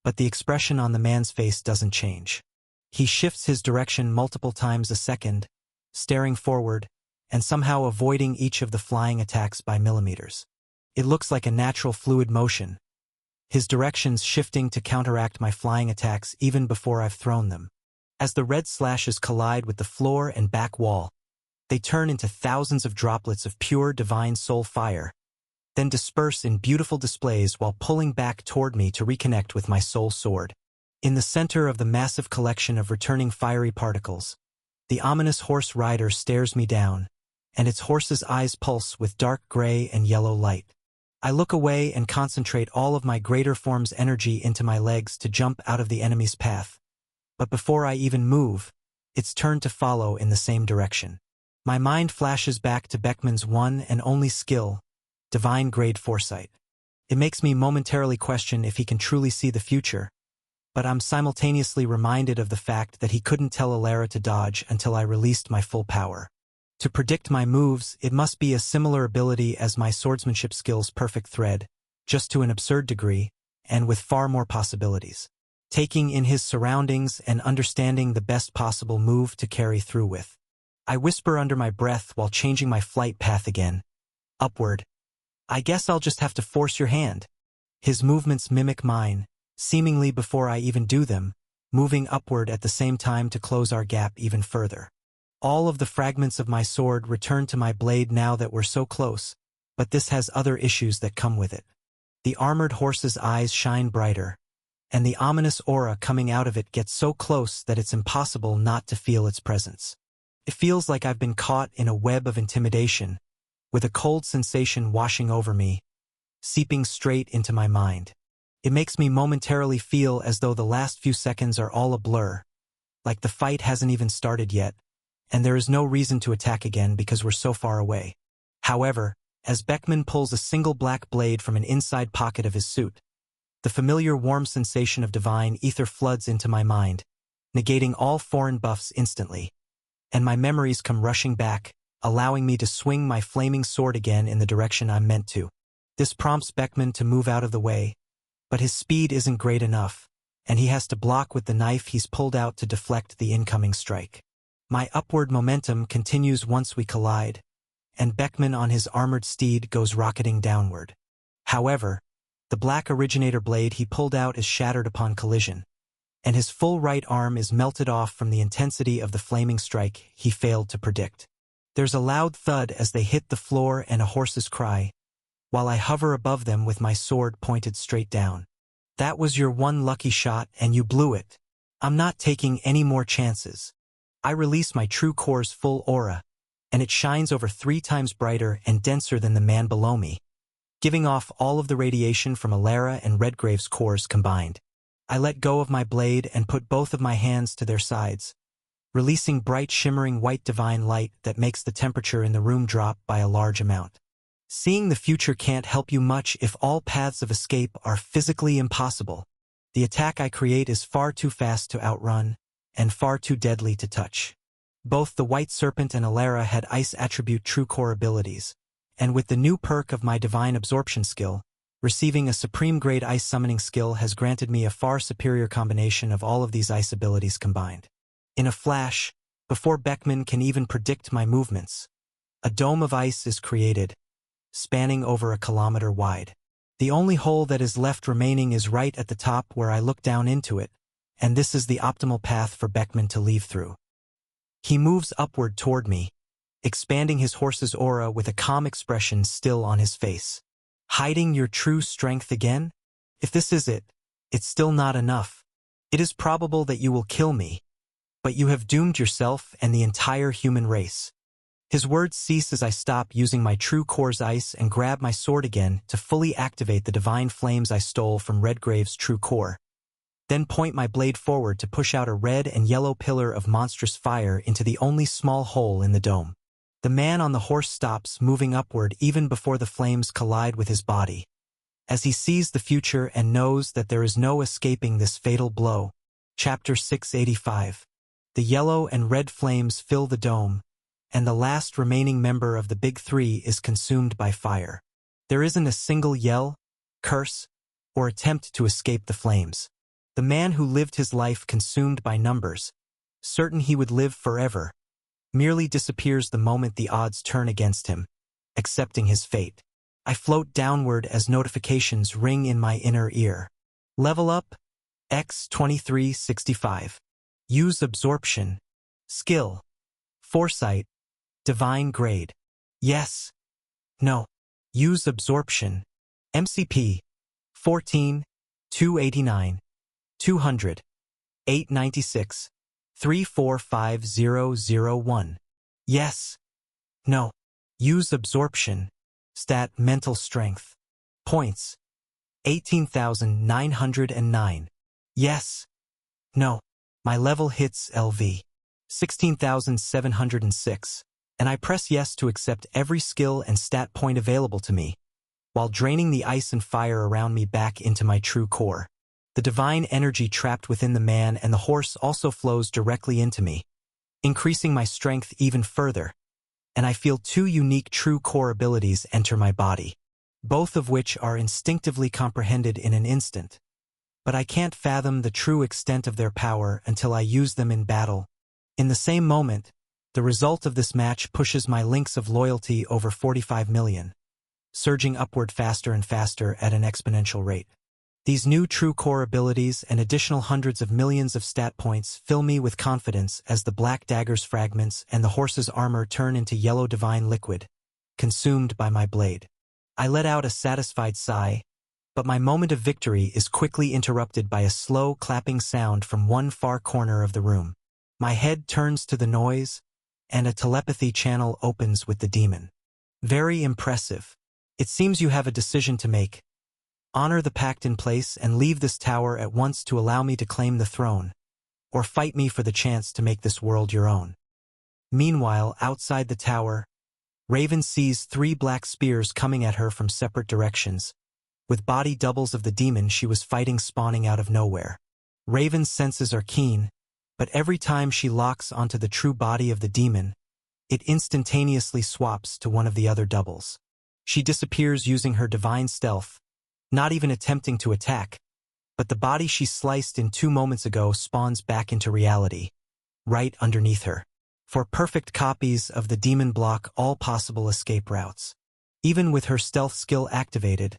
S1: but the expression on the man's face doesn't change. He shifts his direction multiple times a second, staring forward, and somehow avoiding each of the flying attacks by millimeters. It looks like a natural fluid motion, his directions shifting to counteract my flying attacks even before I've thrown them. As the red slashes collide with the floor and back wall, they turn into thousands of droplets of pure divine soul fire, then disperse in beautiful displays while pulling back toward me to reconnect with my soul sword. In the center of the massive collection of returning fiery particles, the ominous horse rider stares me down, and its horse's eyes pulse with dark gray and yellow light. I look away and concentrate all of my greater form's energy into my legs to jump out of the enemy's path. But before I even move, it's turned to follow in the same direction. My mind flashes back to Beckman's one and only skill, divine-grade foresight. It makes me momentarily question if he can truly see the future, but I'm simultaneously reminded of the fact that he couldn't tell Alara to dodge until I released my full power. To predict my moves, it must be a similar ability as my swordsmanship skill's perfect thread, just to an absurd degree, and with far more possibilities. Taking in his surroundings and understanding the best possible move to carry through with. I whisper under my breath while changing my flight path again. Upward. I guess I'll just have to force your hand. His movements mimic mine, seemingly before I even do them, moving upward at the same time to close our gap even further. All of the fragments of my sword return to my blade now that we're so close, but this has other issues that come with it. The armored horse's eyes shine brighter, and the ominous aura coming out of it gets so close that it's impossible not to feel its presence. It feels like I've been caught in a web of intimidation, with a cold sensation washing over me, seeping straight into my mind. It makes me momentarily feel as though the last few seconds are all a blur, like the fight hasn't even started yet, and there is no reason to attack again because we're so far away. However, as Beckman pulls a single black blade from an inside pocket of his suit, the familiar warm sensation of divine ether floods into my mind, negating all foreign buffs instantly, and my memories come rushing back, allowing me to swing my flaming sword again in the direction I'm meant to. This prompts Beckman to move out of the way, but his speed isn't great enough, and he has to block with the knife he's pulled out to deflect the incoming strike. My upward momentum continues once we collide, and Beckman on his armored steed goes rocketing downward. However, the black originator blade he pulled out is shattered upon collision, and his full right arm is melted off from the intensity of the flaming strike he failed to predict. There's a loud thud as they hit the floor and a horse's cry, while I hover above them with my sword pointed straight down. That was your one lucky shot and you blew it. I'm not taking any more chances. I release my true core's full aura, and it shines over 3 times brighter and denser than the man below me, giving off all of the radiation from Alara and Redgrave's cores combined. I let go of my blade and put both of my hands to their sides, releasing bright shimmering white divine light that makes the temperature in the room drop by a large amount. Seeing the future can't help you much if all paths of escape are physically impossible. The attack I create is far too fast to outrun, and far too deadly to touch. Both the White Serpent and Alara had Ice Attribute True Core abilities, and with the new perk of my Divine Absorption skill, receiving a Supreme-grade Ice Summoning skill has granted me a far superior combination of all of these Ice abilities combined. In a flash, before Beckman can even predict my movements, a dome of ice is created, spanning over 1 kilometer wide. The only hole that is left remaining is right at the top where I look down into it, and this is the optimal path for Beckman to leave through. He moves upward toward me, expanding his horse's aura with a calm expression still on his face. Hiding your true strength again? If this is it, it's still not enough. It is probable that you will kill me, but you have doomed yourself and the entire human race. His words cease as I stop using my true core's ice and grab my sword again to fully activate the divine flames I stole from Redgrave's true core. Then point my blade forward to push out a red and yellow pillar of monstrous fire into the only small hole in the dome. The man on the horse stops moving upward even before the flames collide with his body, as he sees the future and knows that there is no escaping this fatal blow. Chapter 685. The yellow and red flames fill the dome, and the last remaining member of the Big Three is consumed by fire. There isn't a single yell, curse, or attempt to escape the flames. The man who lived his life consumed by numbers, certain he would live forever, merely disappears the moment the odds turn against him, accepting his fate. I float downward as notifications ring in my inner ear. Level up, X2365. Use absorption. Skill. Foresight. Divine grade. Yes. No. Use absorption. MCP. 14. 289. 200. 896. 345001. Yes. No. Use absorption. Stat mental strength. Points. 18,909. Yes. No. My level hits LV. 16,706, and I press yes to accept every skill and stat point available to me, while draining the ice and fire around me back into my true core. The divine energy trapped within the man and the horse also flows directly into me, increasing my strength even further, and I feel 2 unique true core abilities enter my body, both of which are instinctively comprehended in an instant. But I can't fathom the true extent of their power until I use them in battle. In the same moment, the result of this match pushes my links of loyalty over 45 million, surging upward faster and faster at an exponential rate. These new true core abilities and additional hundreds of millions of stat points fill me with confidence as the black dagger's fragments and the horse's armor turn into yellow divine liquid, consumed by my blade. I let out a satisfied sigh, but my moment of victory is quickly interrupted by a slow clapping sound from one far corner of the room. My head turns to the noise, and a telepathy channel opens with the demon. Very impressive. It seems you have a decision to make. Honor the pact in place and leave this tower at once to allow me to claim the throne, or fight me for the chance to make this world your own. Meanwhile, outside the tower, Raven sees 3 black spears coming at her from separate directions, with body doubles of the demon she was fighting spawning out of nowhere. Raven's senses are keen, but every time she locks onto the true body of the demon, it instantaneously swaps to one of the other doubles. She disappears using her divine stealth, not even attempting to attack, but the body she sliced in 2 moments ago spawns back into reality, right underneath her. For perfect copies of the demon block all possible escape routes. Even with her stealth skill activated,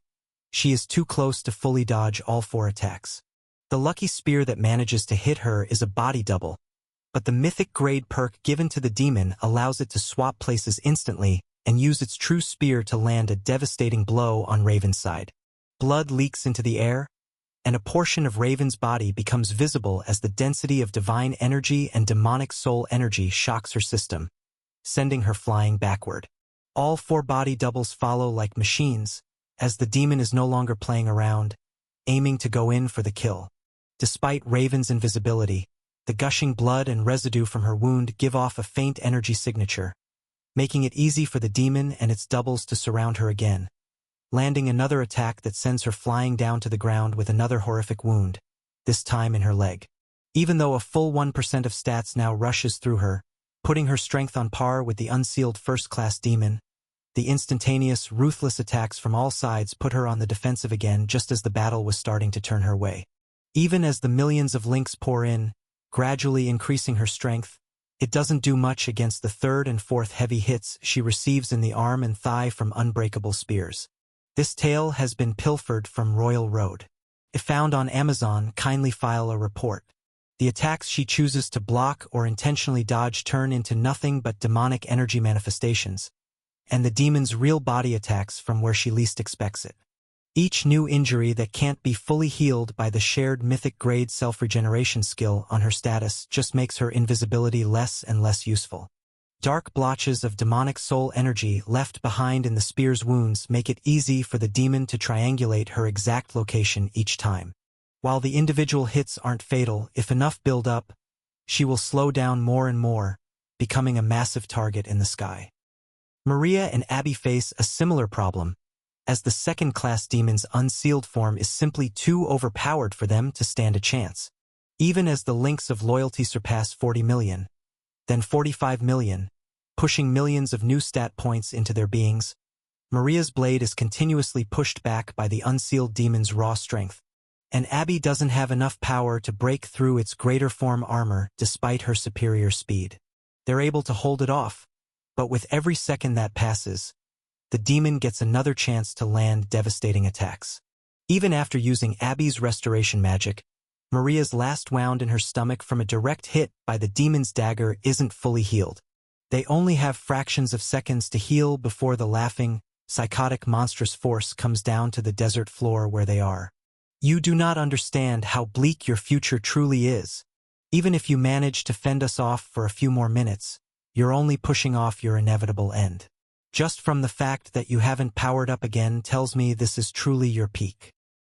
S1: she is too close to fully dodge all 4 attacks. The lucky spear that manages to hit her is a body double, but the mythic grade perk given to the demon allows it to swap places instantly and use its true spear to land a devastating blow on Raven's side. Blood leaks into the air, and a portion of Raven's body becomes visible as the density of divine energy and demonic soul energy shocks her system, sending her flying backward. All 4 body doubles follow like machines, as the demon is no longer playing around, aiming to go in for the kill. Despite Raven's invisibility, the gushing blood and residue from her wound give off a faint energy signature, making it easy for the demon and its doubles to surround her again, landing another attack that sends her flying down to the ground with another horrific wound, this time in her leg. Even though a full 1% of stats now rushes through her, putting her strength on par with the unsealed first-class demon, the instantaneous, ruthless attacks from all sides put her on the defensive again just as the battle was starting to turn her way. Even as the millions of links pour in, gradually increasing her strength, it doesn't do much against the 3rd and 4th heavy hits she receives in the arm and thigh from unbreakable spears. This tale has been pilfered from Royal Road. If found on Amazon, kindly file a report. The attacks she chooses to block or intentionally dodge turn into nothing but demonic energy manifestations, and the demon's real body attacks from where she least expects it. Each new injury that can't be fully healed by the shared mythic grade self-regeneration skill on her status just makes her invisibility less and less useful. Dark blotches of demonic soul energy left behind in the spear's wounds make it easy for the demon to triangulate her exact location each time. While the individual hits aren't fatal, if enough build up, she will slow down more and more, becoming a massive target in the sky. Maria and Abby face a similar problem, as the second-class demon's unsealed form is simply too overpowered for them to stand a chance. Even as the links of loyalty surpass 40 million, then 45 million, pushing millions of new stat points into their beings, Maria's blade is continuously pushed back by the unsealed demon's raw strength, and Abby doesn't have enough power to break through its greater form armor despite her superior speed. They're able to hold it off, but with every second that passes, the demon gets another chance to land devastating attacks. Even after using Abby's restoration magic, Maria's last wound in her stomach from a direct hit by the demon's dagger isn't fully healed. They only have fractions of seconds to heal before the laughing, psychotic monstrous force comes down to the desert floor where they are. You do not understand how bleak your future truly is. Even if you manage to fend us off for a few more minutes, you're only pushing off your inevitable end. Just from the fact that you haven't powered up again tells me this is truly your peak.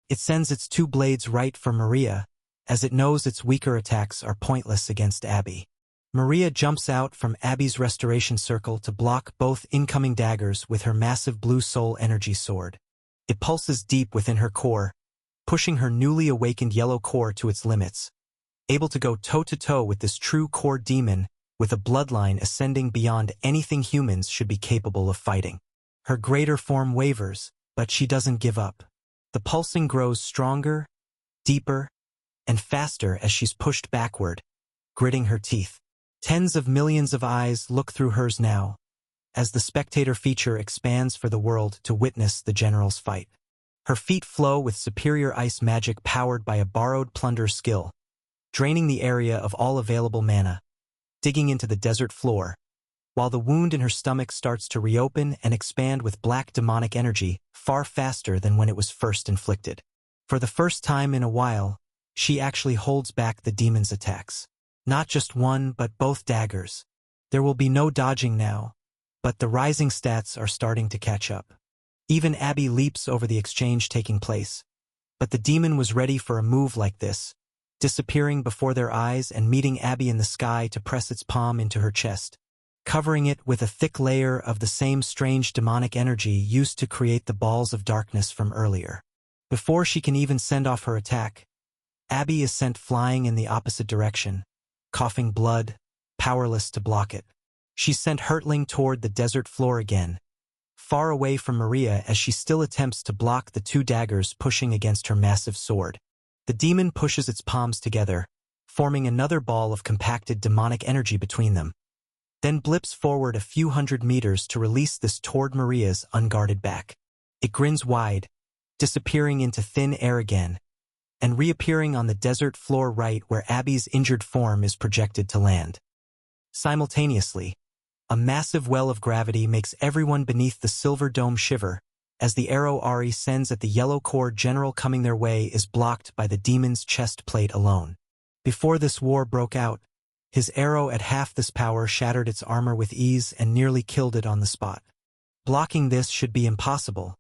S1: It sends its 2 blades right for Maria, as it knows its weaker attacks are pointless against Abby. Maria jumps out from Abby's restoration circle to block both incoming daggers with her massive blue soul energy sword. It pulses deep within her core, pushing her newly awakened yellow core to its limits. Able to go toe-to-toe with this true core demon, with a bloodline ascending beyond anything humans should be capable of fighting. Her greater form wavers, but she doesn't give up. The pulsing grows stronger, deeper, and faster as she's pushed backward, gritting her teeth. Tens of millions of eyes look through hers now, as the spectator feature expands for the world to witness the general's fight. Her feet flow with superior ice magic powered by a borrowed plunder skill, draining the area of all available mana, digging into the desert floor, while the wound in her stomach starts to reopen and expand with black demonic energy far faster than when it was first inflicted. For the first time in a while, she actually holds back the demon's attacks. Not just one, but both daggers. There will be no dodging now, but the rising stats are starting to catch up. Even Abby leaps over the exchange taking place. But the demon was ready for a move like this, disappearing before their eyes and meeting Abby in the sky to press its palm into her chest, covering it with a thick layer of the same strange demonic energy used to create the balls of darkness from earlier. Before she can even send off her attack, Abby is sent flying in the opposite direction, coughing blood, powerless to block it. She's sent hurtling toward the desert floor again, far away from Maria as she still attempts to block the two daggers pushing against her massive sword. The demon pushes its palms together, forming another ball of compacted demonic energy between them, then blips forward a few hundred meters to release this toward Maria's unguarded back. It grins wide, disappearing into thin air again, and reappearing on the desert floor right where Abby's injured form is projected to land. Simultaneously, a massive well of gravity makes everyone beneath the silver dome shiver, as the arrow Ari sends at the yellow core general coming their way is blocked by the demon's chest plate alone. Before this war broke out, his arrow at half this power shattered its armor with ease and nearly killed it on the spot. Blocking this should be impossible,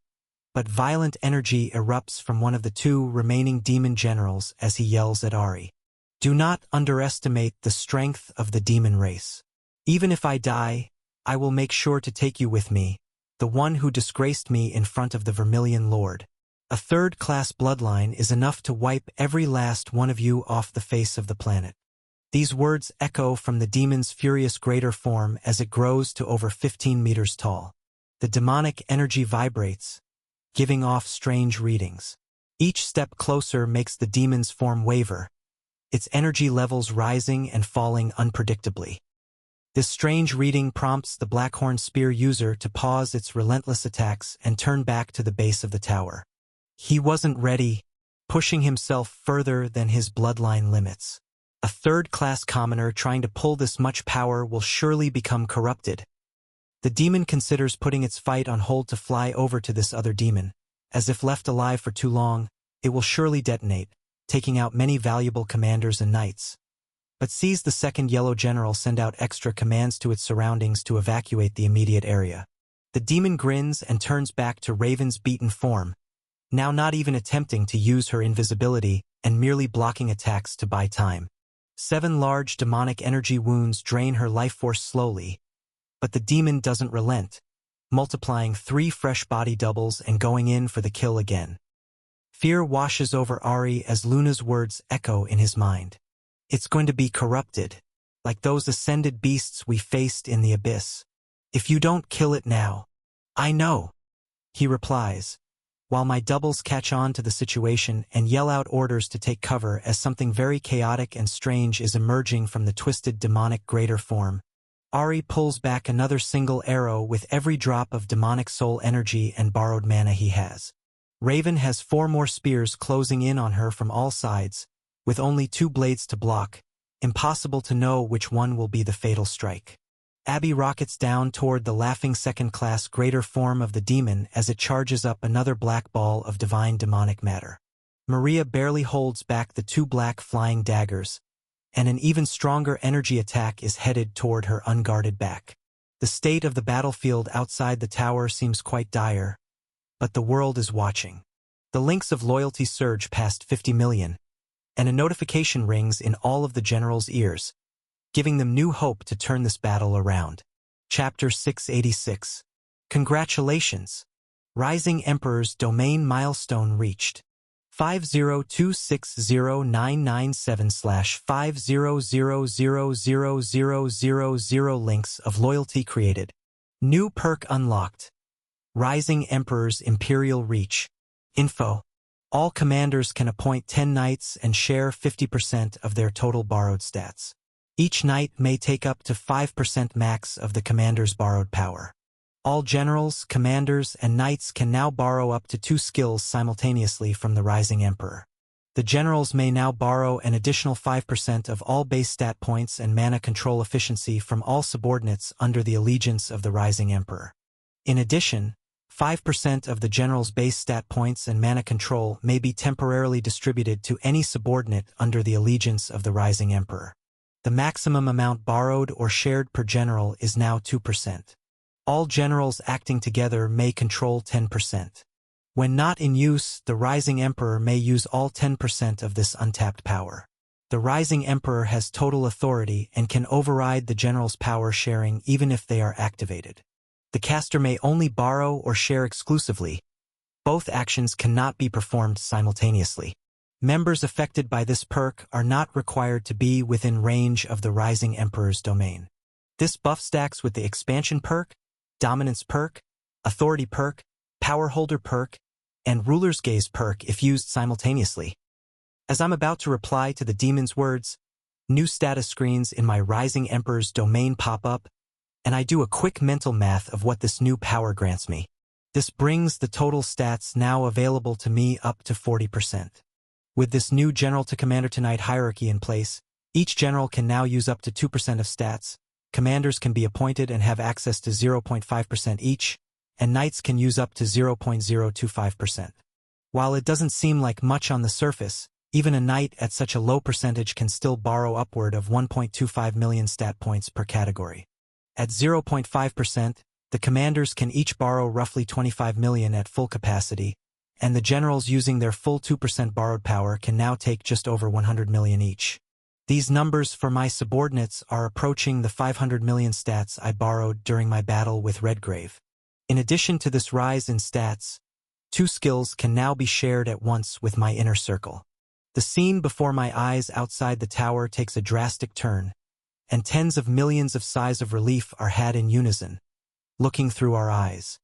S1: but violent energy erupts from one of the two remaining demon generals as he yells at Ari. Do not underestimate the strength of the demon race. Even if I die, I will make sure to take you with me, the one who disgraced me in front of the Vermilion Lord. A third-class bloodline is enough to wipe every last one of you off the face of the planet. These words echo from the demon's furious greater form as it grows to over 15 meters tall. The demonic energy vibrates, giving off strange readings. Each step closer makes the demon's form waver, its energy levels rising and falling unpredictably. This strange reading prompts the Blackhorn Spear user to pause its relentless attacks and turn back to the base of the tower. He wasn't ready, pushing himself further than his bloodline limits. A third-class commoner trying to pull this much power will surely become corrupted. The demon considers putting its fight on hold to fly over to this other demon, as if left alive for too long, it will surely detonate, taking out many valuable commanders and knights. But sees the second yellow general send out extra commands to its surroundings to evacuate the immediate area. The demon grins and turns back to Raven's beaten form, now not even attempting to use her invisibility and merely blocking attacks to buy time. 7 large demonic energy wounds drain her life force slowly, but the demon doesn't relent, multiplying 3 fresh body doubles and going in for the kill again. Fear washes over Ari as Luna's words echo in his mind. It's going to be corrupted, like those ascended beasts we faced in the abyss. If you don't kill it now. I know, he replies, while my doubles catch on to the situation and yell out orders to take cover as something very chaotic and strange is emerging from the twisted demonic greater form. Ari pulls back another single arrow with every drop of demonic soul energy and borrowed mana he has. Raven has 4 more spears closing in on her from all sides, with only 2 blades to block, impossible to know which one will be the fatal strike. Abby rockets down toward the laughing second-class greater form of the demon as it charges up another black ball of divine demonic matter. Maria barely holds back the 2 black flying daggers, and an even stronger energy attack is headed toward her unguarded back. The state of the battlefield outside the tower seems quite dire, but the world is watching. The links of loyalty surge past 50 million, and a notification rings in all of the generals' ears, giving them new hope to turn this battle around. Chapter 686. Congratulations! Rising Emperor's domain milestone reached. 502609997/5000000 links of loyalty created. New perk unlocked. Rising Emperor's Imperial Reach. Info. All commanders can appoint 10 knights and share 50% of their total borrowed stats. Each knight may take up to 5% max of the commander's borrowed power. All generals, commanders, and knights can now borrow up to 2 skills simultaneously from the Rising Emperor. The generals may now borrow an additional 5% of all base stat points and mana control efficiency from all subordinates under the allegiance of the Rising Emperor. In addition, 5% of the general's base stat points and mana control may be temporarily distributed to any subordinate under the allegiance of the Rising Emperor. The maximum amount borrowed or shared per general is now 2%. All generals acting together may control 10%. When not in use, the Rising Emperor may use all 10% of this untapped power. The Rising Emperor has total authority and can override the general's power sharing even if they are activated. The caster may only borrow or share exclusively. Both actions cannot be performed simultaneously. Members affected by this perk are not required to be within range of the Rising Emperor's domain. This buff stacks with the Expansion perk, Dominance perk, Authority perk, Power Holder perk, and Ruler's Gaze perk if used simultaneously. As I'm about to reply to the demon's words, new status screens in my Rising Emperor's domain pop up, and I do a quick mental math of what this new power grants me. This brings the total stats now available to me up to 40%. With this new General to Commander to Knight hierarchy in place, each general can now use up to 2% of stats, commanders can be appointed and have access to 0.5% each, and knights can use up to 0.025%. While it doesn't seem like much on the surface, even a knight at such a low percentage can still borrow upward of 1.25 million stat points per category. At 0.5%, the commanders can each borrow roughly 25 million at full capacity, and the generals using their full 2% borrowed power can now take just over 100 million each. These numbers for my subordinates are approaching the 500 million stats I borrowed during my battle with Redgrave. In addition to this rise in stats, 2 skills can now be shared at once with my inner circle. The scene before my eyes outside the tower takes a drastic turn, and tens of millions of sighs of relief are had in unison, looking through our eyes.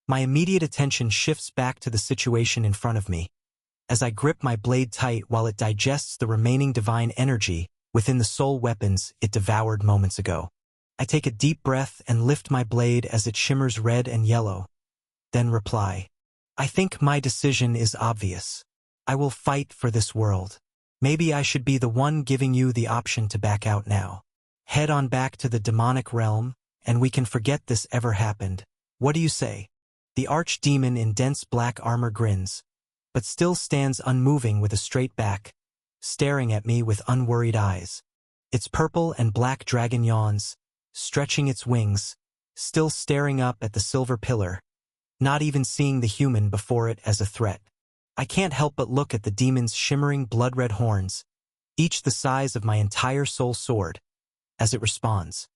S1: My immediate attention shifts back to the situation in front of me, as I grip my blade tight while it digests the remaining divine energy within the soul weapons it devoured moments ago. I take a deep breath and lift my blade as it shimmers red and yellow, then reply. I think my decision is obvious. I will fight for this world. Maybe I should be the one giving you the option to back out now. Head on back to the demonic realm, and we can forget this ever happened. What do you say? The archdemon in dense black armor grins, but still stands unmoving with a straight back, staring at me with unworried eyes. Its purple and black dragon yawns, stretching its wings, still staring up at the silver pillar, not even seeing the human before it as a threat. I can't help but look at the demon's shimmering blood-red horns, each the size of my entire soul sword, as it responds.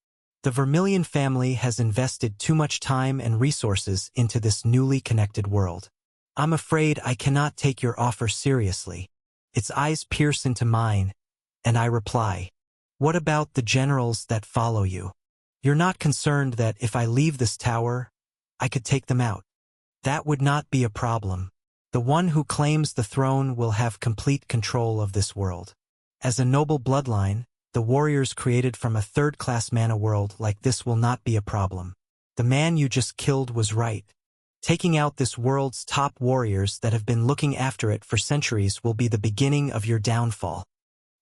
S1: The Vermilion family has invested too much time and resources into this newly connected world. I'm afraid I cannot take your offer seriously. Its eyes pierce into mine, and I reply, what about the generals that follow you? You're not concerned that if I leave this tower, I could take them out. That would not be a problem. The one who claims the throne will have complete control of this world. As a noble bloodline, the warriors created from a third-class mana world like this will not be a problem. The man you just killed was right. Taking out this world's top warriors that have been looking after it for centuries will be the beginning of your downfall.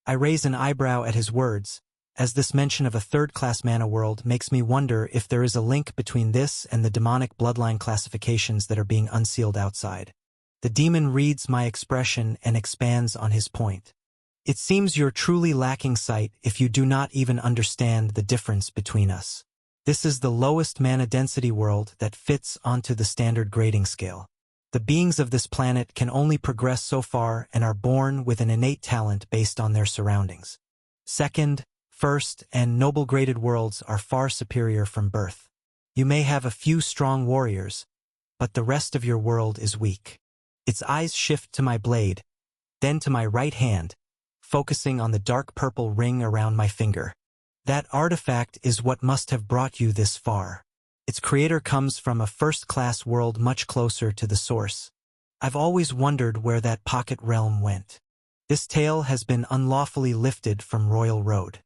S1: I raise an eyebrow at his words, as this mention of a third-class mana world makes me wonder if there is a link between this and the demonic bloodline classifications that are being unsealed outside. The demon reads my expression and expands on his point. It seems you're truly lacking sight if you do not even understand the difference between us. This is the lowest mana density world that fits onto the standard grading scale. The beings of this planet can only progress so far and are born with an innate talent based on their surroundings. Second, first, and noble graded worlds are far superior from birth. You may have a few strong warriors, but the rest of your world is weak. Its eyes shift to my blade, then to my right hand, focusing on the dark purple ring around my finger. That artifact is what must have brought you this far. Its creator comes from a first-class world much closer to the source. I've always wondered where that pocket realm went. This tale has been unlawfully lifted from Royal Road.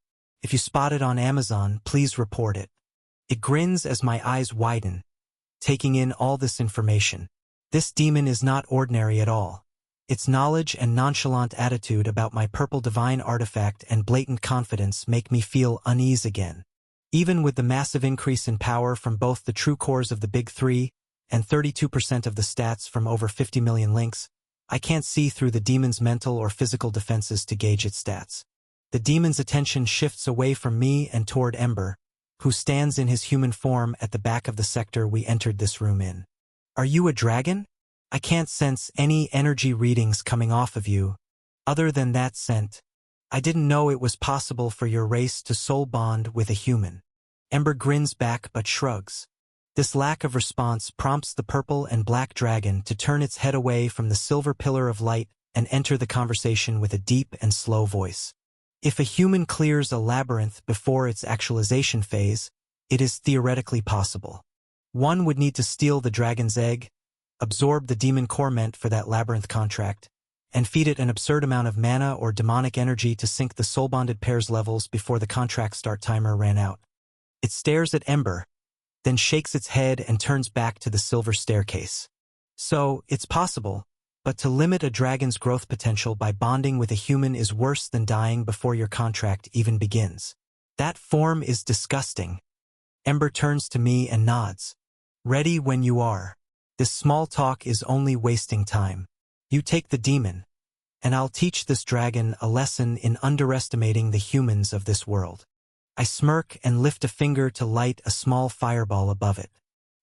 S1: If you spot it on Amazon, please report it. It grins as my eyes widen, taking in all this information. This demon is not ordinary at all. Its knowledge and nonchalant attitude about my purple divine artifact and blatant confidence make me feel unease again. Even with the massive increase in power from both the true cores of the big three and 32% of the stats from over 50 million links, I can't see through the demon's mental or physical defenses to gauge its stats. The demon's attention shifts away from me and toward Ember, who stands in his human form at the back of the sector we entered this room in. Are you a dragon? I can't sense any energy readings coming off of you, other than that scent. I didn't know it was possible for your race to soul bond with a human. Ember grins back but shrugs. This lack of response prompts the purple and black dragon to turn its head away from the silver pillar of light and enter the conversation with a deep and slow voice. If a human clears a labyrinth before its actualization phase, it is theoretically possible. One would need to steal the dragon's egg, absorb the demon core meant for that labyrinth contract, and feed it an absurd amount of mana or demonic energy to sync the soul-bonded pair's levels before the contract start timer ran out. It stares at Ember, then shakes its head and turns back to the silver staircase. So, it's possible, but to limit a dragon's growth potential by bonding with a human is worse than dying before your contract even begins. That form is disgusting. Ember turns to me and nods. Ready when you are. This small talk is only wasting time. You take the demon, and I'll teach this dragon a lesson in underestimating the humans of this world. I smirk and lift a finger to light a small fireball above it.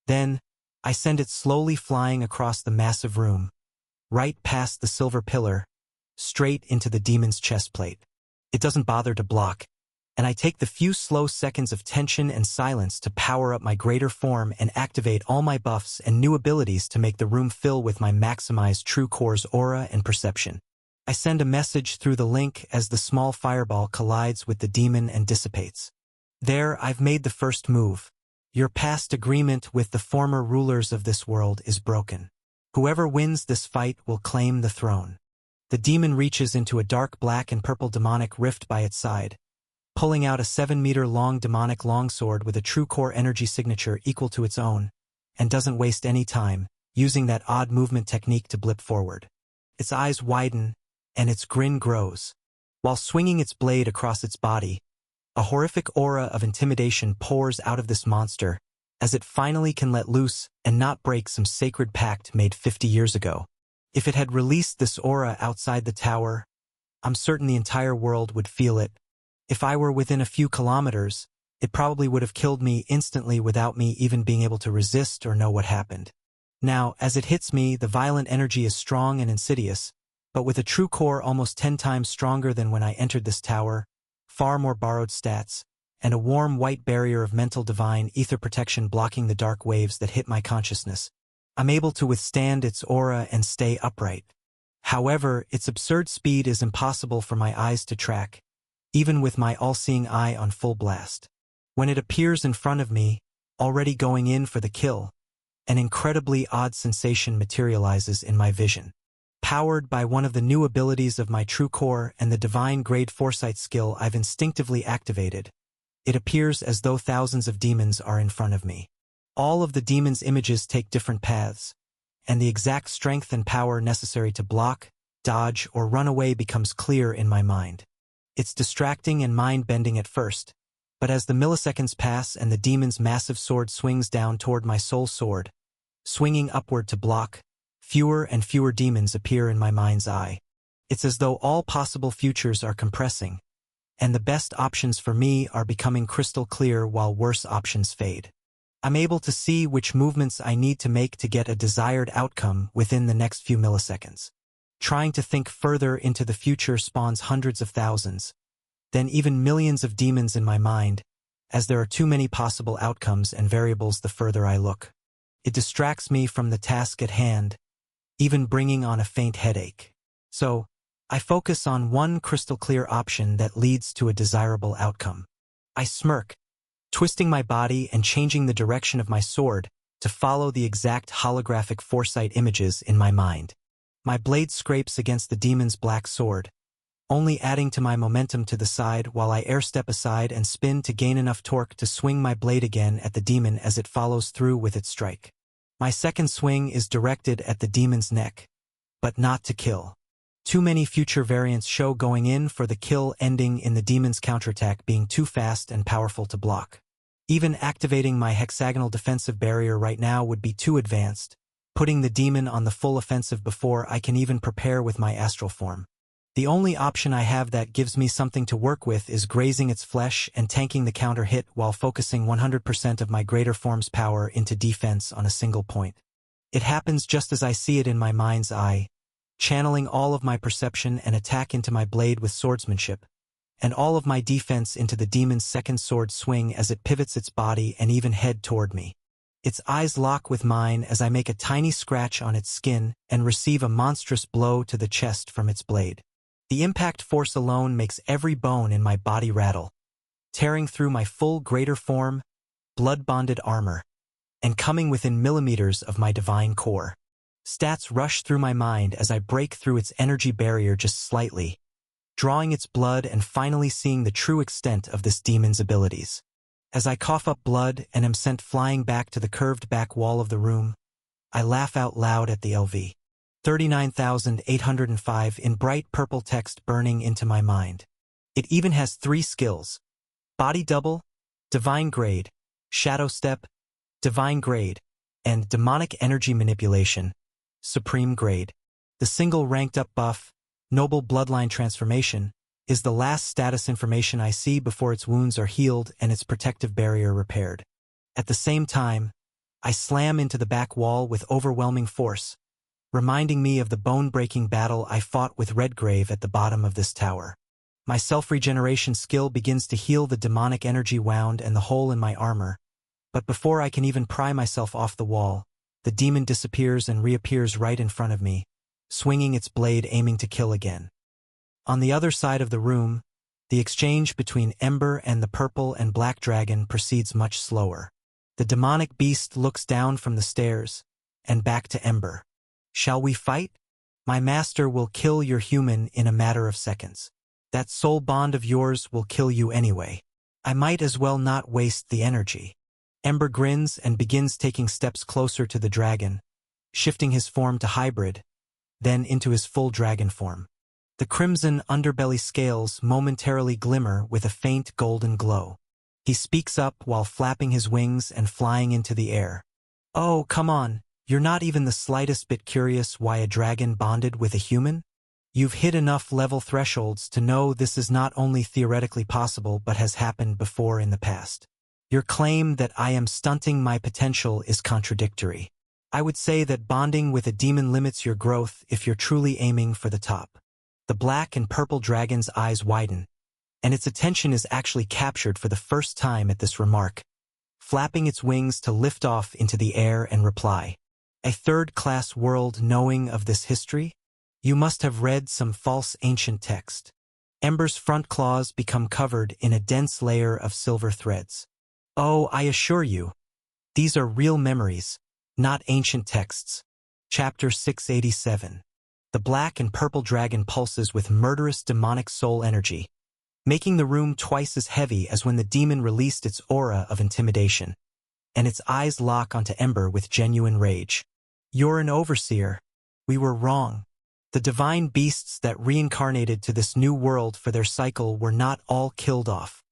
S1: Then, I send it slowly flying across the massive room, right past the silver pillar, straight into the demon's chest plate. It doesn't bother to block, and I take the few slow seconds of tension and silence to power up my greater form and activate all my buffs and new abilities to make the room fill with my maximized True Core's aura and perception. I send a message through the link as the small fireball collides with the demon and dissipates. There, I've made the first move. Your past agreement with the former rulers of this world is broken. Whoever wins this fight will claim the throne. The demon reaches into a dark black and purple demonic rift by its side, pulling out a 7-meter-long demonic longsword with a true core energy signature equal to its own, and doesn't waste any time, using that odd movement technique to blip forward. Its eyes widen, and its grin grows. While swinging its blade across its body, a horrific aura of intimidation pours out of this monster, as it finally can let loose and not break some sacred pact made 50 years ago. If it had released this aura outside the tower, I'm certain the entire world would feel it. If I were within a few kilometers, it probably would have killed me instantly without me even being able to resist or know what happened. Now, as it hits me, the violent energy is strong and insidious, but with a true core almost 10 times stronger than when I entered this tower, far more borrowed stats, and a warm white barrier of mental divine ether protection blocking the dark waves that hit my consciousness, I'm able to withstand its aura and stay upright. However, its absurd speed is impossible for my eyes to track, even with my all-seeing eye on full blast. When it appears in front of me, already going in for the kill, an incredibly odd sensation materializes in my vision. Powered by one of the new abilities of my true core and the divine grade foresight skill I've instinctively activated, it appears as though thousands of demons are in front of me. All of the demons' images take different paths, and the exact strength and power necessary to block, dodge, or run away becomes clear in my mind. It's distracting and mind-bending at first, but as the milliseconds pass and the demon's massive sword swings down toward my soul sword, swinging upward to block, fewer and fewer demons appear in my mind's eye. It's as though all possible futures are compressing, and the best options for me are becoming crystal clear while worse options fade. I'm able to see which movements I need to make to get a desired outcome within the next few milliseconds. Trying to think further into the future spawns hundreds of thousands, then even millions of demons in my mind, as there are too many possible outcomes and variables the further I look. It distracts me from the task at hand, even bringing on a faint headache. So, I focus on one crystal-clear option that leads to a desirable outcome. I smirk, twisting my body and changing the direction of my sword to follow the exact holographic foresight images in my mind. My blade scrapes against the demon's black sword, only adding to my momentum to the side while I air-step aside and spin to gain enough torque to swing my blade again at the demon as it follows through with its strike. My second swing is directed at the demon's neck, but not to kill. Too many future variants show going in for the kill, ending in the demon's counterattack being too fast and powerful to block. Even activating my hexagonal defensive barrier right now would be too advanced, putting the demon on the full offensive before I can even prepare with my astral form. The only option I have that gives me something to work with is grazing its flesh and tanking the counter hit while focusing 100% of my greater form's power into defense on a single point. It happens just as I see it in my mind's eye, channeling all of my perception and attack into my blade with swordsmanship, and all of my defense into the demon's second sword swing as it pivots its body and even head toward me. Its eyes lock with mine as I make a tiny scratch on its skin and receive a monstrous blow to the chest from its blade. The impact force alone makes every bone in my body rattle, tearing through my full greater form, blood-bonded armor, and coming within millimeters of my divine core. Stats rush through my mind as I break through its energy barrier just slightly, drawing its blood and finally seeing the true extent of this demon's abilities. As I cough up blood and am sent flying back to the curved back wall of the room, I laugh out loud at the LV. 39,805 in bright purple text burning into my mind. It even has 3 skills: Body Double, Divine Grade, Shadow Step, Divine Grade, and Demonic Energy Manipulation, Supreme Grade. The single ranked up buff, Noble Bloodline Transformation, is the last status information I see before its wounds are healed and its protective barrier repaired. At the same time, I slam into the back wall with overwhelming force, reminding me of the bone-breaking battle I fought with Redgrave at the bottom of this tower. My self-regeneration skill begins to heal the demonic energy wound and the hole in my armor, but before I can even pry myself off the wall, the demon disappears and reappears right in front of me, swinging its blade aiming to kill again. On the other side of the room, the exchange between Ember and the purple and black dragon proceeds much slower. The demonic beast looks down from the stairs and back to Ember. "Shall we fight? My master will kill your human in a matter of seconds. That soul bond of yours will kill you anyway. I might as well not waste the energy." Ember grins and begins taking steps closer to the dragon, shifting his form to hybrid, then into his full dragon form. The crimson underbelly scales momentarily glimmer with a faint golden glow. He speaks up while flapping his wings and flying into the air. "Oh, come on. You're not even the slightest bit curious why a dragon bonded with a human? You've hit enough level thresholds to know this is not only theoretically possible but has happened before in the past. Your claim that I am stunting my potential is contradictory. I would say that bonding with a demon limits your growth if you're truly aiming for the top." The black and purple dragon's eyes widen, and its attention is actually captured for the first time at this remark, flapping its wings to lift off into the air and reply. "A third-class world knowing of this history? You must have read some false ancient text." Ember's front claws become covered in a dense layer of silver threads. "Oh, I assure you, these are real memories, not ancient texts." Chapter 687. The black and purple dragon pulses with murderous demonic soul energy, making the room twice as heavy as when the demon released its aura of intimidation, and its eyes lock onto Ember with genuine rage. "You're an overseer. We were wrong. The divine beasts that reincarnated to this new world for their cycle were not all killed off.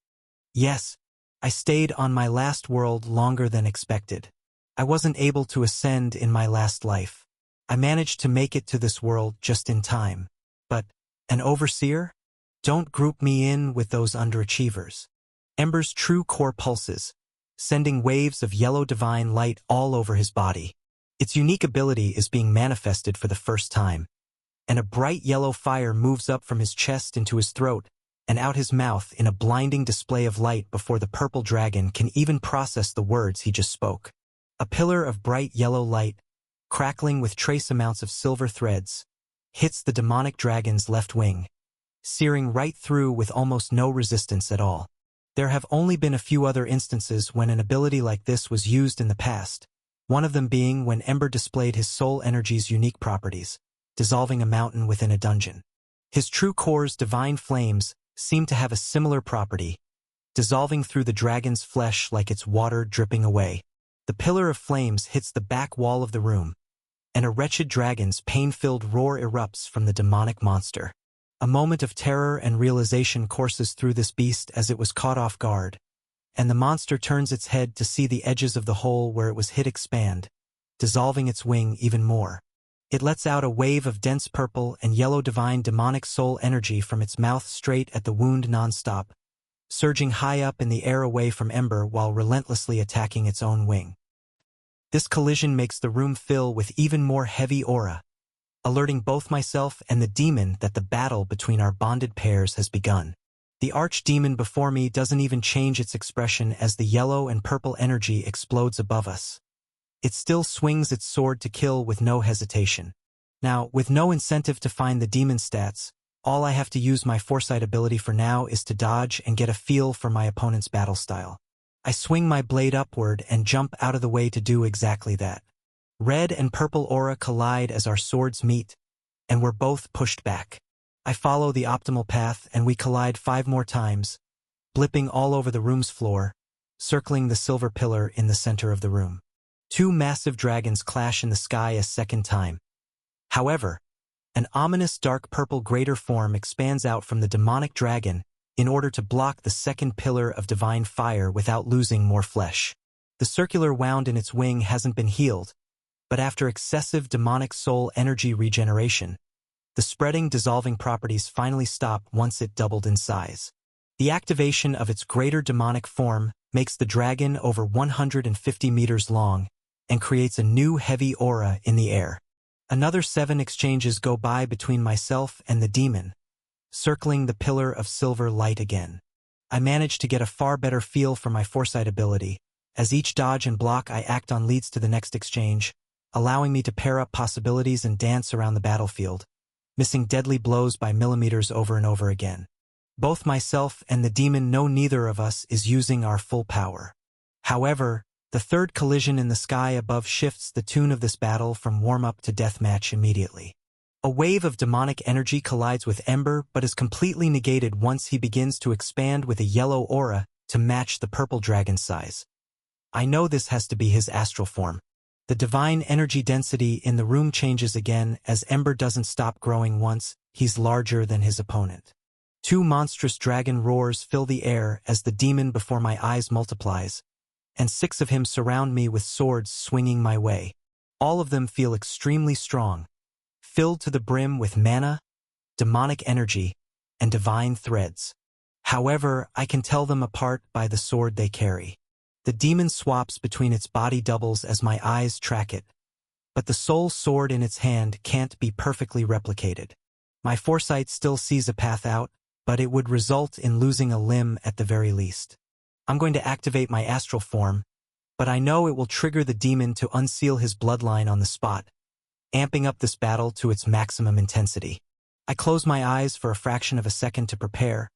S1: Yes, I stayed on my last world longer than expected. I wasn't able to ascend in my last life. I managed to make it to this world just in time. But, an overseer? Don't group me in with those underachievers." Ember's true core pulses, sending waves of yellow divine light all over his body. Its unique ability is being manifested for the first time, and a bright yellow fire moves up from his chest into his throat and out his mouth in a blinding display of light before the purple dragon can even process the words he just spoke. A pillar of bright yellow light, crackling with trace amounts of silver threads, hits the demonic dragon's left wing, searing right through with almost no resistance at all. There have only been a few other instances when an ability like this was used in the past, one of them being when Ember displayed his soul energy's unique properties, dissolving a mountain within a dungeon. His true core's divine flames seem to have a similar property, dissolving through the dragon's flesh like it's water dripping away. The pillar of flames hits the back wall of the room, and a wretched dragon's pain-filled roar erupts from the demonic monster. A moment of terror and realization courses through this beast as it was caught off guard, and the monster turns its head to see the edges of the hole where it was hit expand, dissolving its wing even more. It lets out a wave of dense purple and yellow divine demonic soul energy from its mouth straight at the wound non-stop, surging high up in the air away from Ember while relentlessly attacking its own wing. This collision makes the room fill with even more heavy aura, alerting both myself and the demon that the battle between our bonded pairs has begun. The archdemon before me doesn't even change its expression as the yellow and purple energy explodes above us. It still swings its sword to kill with no hesitation. Now, with no incentive to find the demon stats, all I have to use my foresight ability for now is to dodge and get a feel for my opponent's battle style. I swing my blade upward and jump out of the way to do exactly that. Red and purple aura collide as our swords meet, and we're both pushed back. I follow the optimal path and we collide 5 more times, blipping all over the room's floor, circling the silver pillar in the center of the room. 2 massive dragons clash in the sky a second time. However, an ominous dark purple greater form expands out from the demonic dragon in order to block the second pillar of divine fire without losing more flesh. The circular wound in its wing hasn't been healed, but after excessive demonic soul energy regeneration, the spreading, dissolving properties finally stop once it doubled in size. The activation of its greater demonic form makes the dragon over 150 meters long and creates a new heavy aura in the air. Another 7 exchanges go by between myself and the demon, circling the pillar of silver light again. I manage to get a far better feel for my foresight ability, as each dodge and block I act on leads to the next exchange, allowing me to pair up possibilities and dance around the battlefield, missing deadly blows by millimeters over and over again. Both myself and the demon know neither of us is using our full power. However, the third collision in the sky above shifts the tune of this battle from warm-up to deathmatch immediately. A wave of demonic energy collides with Ember but is completely negated once he begins to expand with a yellow aura to match the purple dragon's size. I know this has to be his astral form. The divine energy density in the room changes again as Ember doesn't stop growing once he's larger than his opponent. 2 monstrous dragon roars fill the air as the demon before my eyes multiplies, and 6 of him surround me with swords swinging my way. All of them feel extremely strong, filled to the brim with mana, demonic energy, and divine threads. However, I can tell them apart by the sword they carry. The demon swaps between its body doubles as my eyes track it, but the soul sword in its hand can't be perfectly replicated. My foresight still sees a path out, but it would result in losing a limb at the very least. I'm going to activate my astral form, but I know it will trigger the demon to unseal his bloodline on the spot, amping up this battle to its maximum intensity. I close my eyes for a fraction of a second to prepare,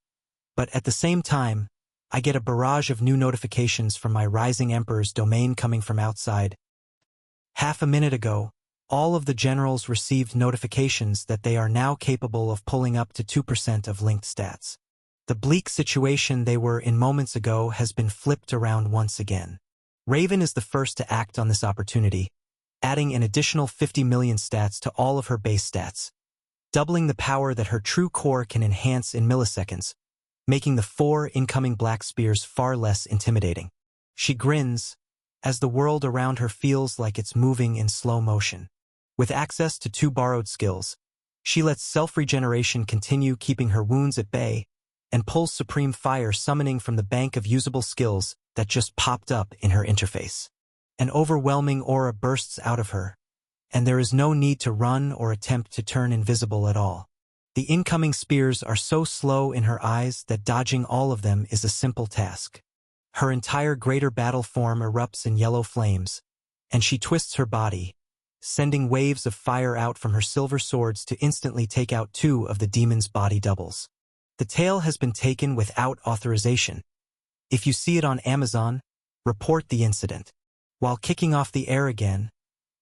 S1: but at the same time, I get a barrage of new notifications from my Rising Emperor's domain coming from outside. Half a minute ago, all of the generals received notifications that they are now capable of pulling up to 2% of linked stats. The bleak situation they were in moments ago has been flipped around once again. Raven is the first to act on this opportunity, adding an additional 50 million stats to all of her base stats, doubling the power that her true core can enhance in milliseconds, making the 4 incoming black spears far less intimidating. She grins, as the world around her feels like it's moving in slow motion. With access to 2 borrowed skills, she lets self-regeneration continue keeping her wounds at bay, and pulls Supreme Fire summoning from the bank of usable skills that just popped up in her interface. An overwhelming aura bursts out of her, and there is no need to run or attempt to turn invisible at all. The incoming spears are so slow in her eyes that dodging all of them is a simple task. Her entire greater battle form erupts in yellow flames, and she twists her body, sending waves of fire out from her silver swords to instantly take out 2 of the demon's body doubles. The tail has been taken without authorization. If you see it on Amazon, report the incident. While kicking off the air again,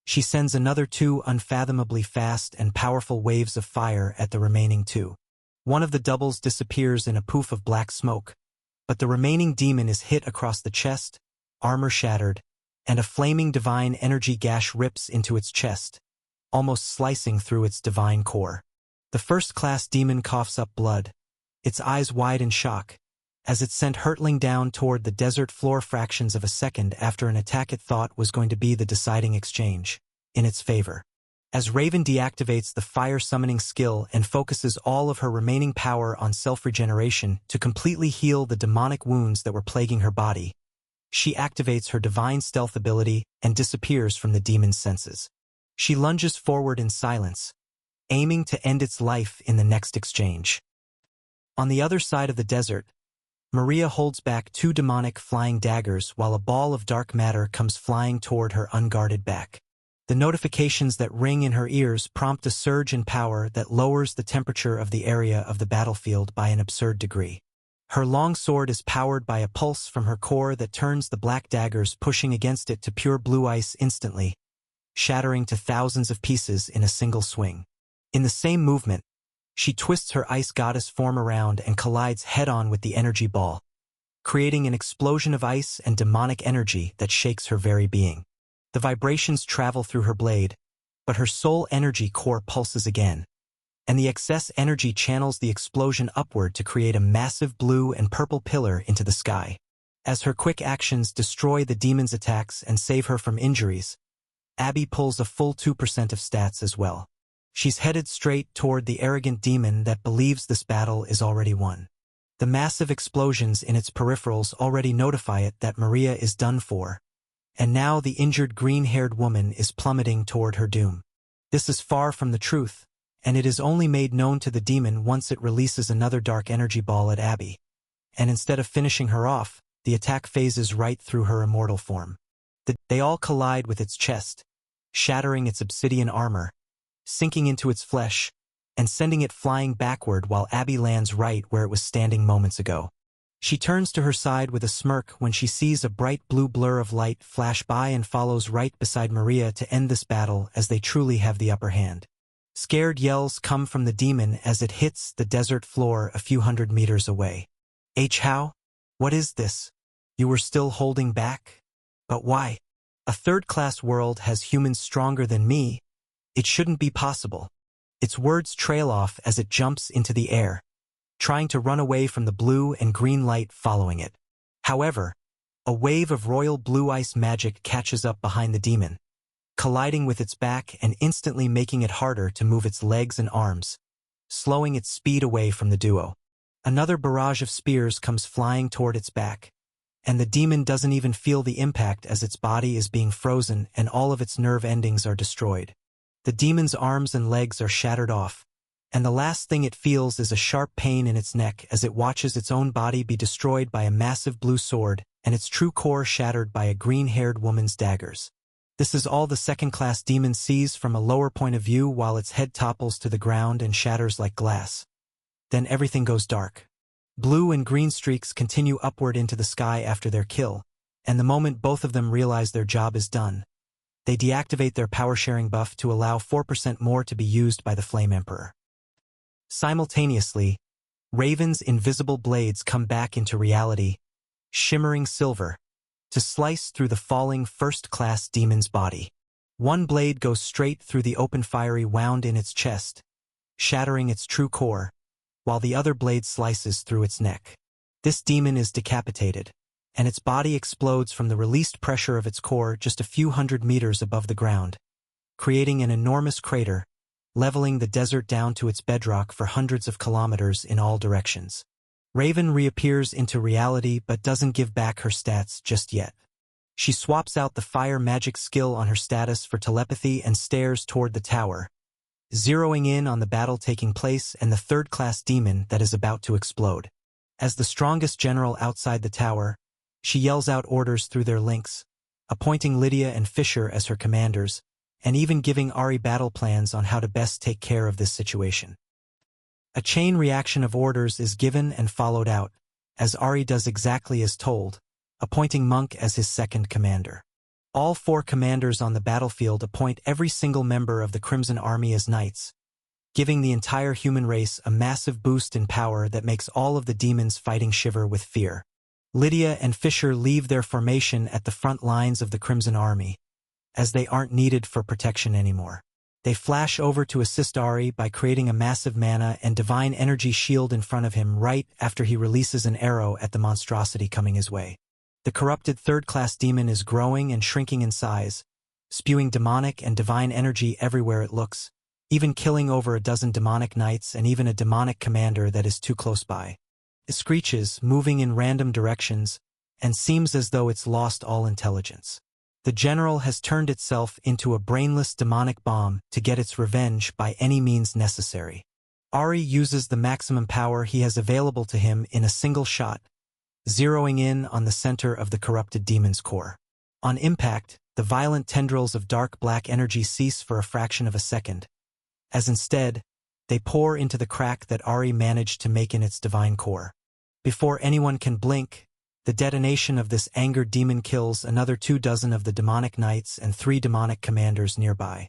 S1: she sends another 2 unfathomably fast and powerful waves of fire at the remaining 2. One of the doubles disappears in a poof of black smoke, but the remaining demon is hit across the chest, armor shattered, and a flaming divine energy gash rips into its chest, almost slicing through its divine core. The first-class demon coughs up blood, its eyes wide in shock, as it's sent hurtling down toward the desert floor fractions of a second after an attack it thought was going to be the deciding exchange, in its favor. As Raven deactivates the fire-summoning skill and focuses all of her remaining power on self-regeneration to completely heal the demonic wounds that were plaguing her body, she activates her divine stealth ability and disappears from the demon's senses. She lunges forward in silence, aiming to end its life in the next exchange. On the other side of the desert, Maria holds back two demonic flying daggers while a ball of dark matter comes flying toward her unguarded back. The notifications that ring in her ears prompt a surge in power that lowers the temperature of the area of the battlefield by an absurd degree. Her long sword is powered by a pulse from her core that turns the black daggers pushing against it to pure blue ice instantly, shattering to thousands of pieces in a single swing. In the same movement, she twists her ice goddess form around and collides head-on with the energy ball, creating an explosion of ice and demonic energy that shakes her very being. The vibrations travel through her blade, but her soul energy core pulses again, and the excess energy channels the explosion upward to create a massive blue and purple pillar into the sky. As her quick actions destroy the demon's attacks and save her from injuries, Abby pulls a full 2% of stats as well. She's headed straight toward the arrogant demon that believes this battle is already won. The massive explosions in its peripherals already notify it that Maria is done for, and now the injured green-haired woman is plummeting toward her doom. This is far from the truth, and it is only made known to the demon once it releases another dark energy ball at Abby. And instead of finishing her off, the attack phases right through her immortal form. They all collide with its chest, shattering its obsidian armor, sinking into its flesh, and sending it flying backward while Abby lands right where it was standing moments ago. She turns to her side with a smirk when she sees a bright blue blur of light flash by and follows right beside Maria to end this battle as they truly have the upper hand. Scared yells come from the demon as it hits the desert floor a few hundred meters away. How? What is this? You were still holding back? But why? A third-class world has humans stronger than me. It shouldn't be possible. Its words trail off as it jumps into the air, trying to run away from the blue and green light following it. However, a wave of royal blue ice magic catches up behind the demon, colliding with its back and instantly making it harder to move its legs and arms, slowing its speed away from the duo. Another barrage of spears comes flying toward its back, and the demon doesn't even feel the impact as its body is being frozen and all of its nerve endings are destroyed. The demon's arms and legs are shattered off, and the last thing it feels is a sharp pain in its neck as it watches its own body be destroyed by a massive blue sword and its true core shattered by a green-haired woman's daggers. This is all the second-class demon sees from a lower point of view while its head topples to the ground and shatters like glass. Then everything goes dark. Blue and green streaks continue upward into the sky after their kill, and the moment both of them realize their job is done, they deactivate their power-sharing buff to allow 4% more to be used by the Flame Emperor. Simultaneously, Raven's invisible blades come back into reality, shimmering silver, to slice through the falling first-class demon's body. One blade goes straight through the open fiery wound in its chest, shattering its true core, while the other blade slices through its neck. This demon is decapitated, and its body explodes from the released pressure of its core just a few hundred meters above the ground, creating an enormous crater, leveling the desert down to its bedrock for hundreds of kilometers in all directions. Raven reappears into reality but doesn't give back her stats just yet. She swaps out the fire magic skill on her status for telepathy and stares toward the tower, zeroing in on the battle taking place and the third-class demon that is about to explode. As the strongest general outside the tower, she yells out orders through their links, appointing Lydia and Fisher as her commanders, and even giving Ari battle plans on how to best take care of this situation. A chain reaction of orders is given and followed out, as Ari does exactly as told, appointing Monk as his second commander. All 4 commanders on the battlefield appoint every single member of the Crimson Army as knights, giving the entire human race a massive boost in power that makes all of the demons fighting shiver with fear. Lydia and Fisher leave their formation at the front lines of the Crimson Army, as they aren't needed for protection anymore. They flash over to assist Ahri by creating a massive mana and divine energy shield in front of him right after he releases an arrow at the monstrosity coming his way. The corrupted third-class demon is growing and shrinking in size, spewing demonic and divine energy everywhere it looks, even killing over a dozen demonic knights and even a demonic commander that is too close by. It screeches, moving in random directions, and seems as though it's lost all intelligence. The general has turned itself into a brainless demonic bomb to get its revenge by any means necessary. Ahri uses the maximum power he has available to him in a single shot, zeroing in on the center of the corrupted demon's core. On impact, the violent tendrils of dark black energy cease for a fraction of a second, as instead, they pour into the crack that Ahri managed to make in its divine core. Before anyone can blink, the detonation of this angered demon kills another 24 of the demonic knights and 3 demonic commanders nearby.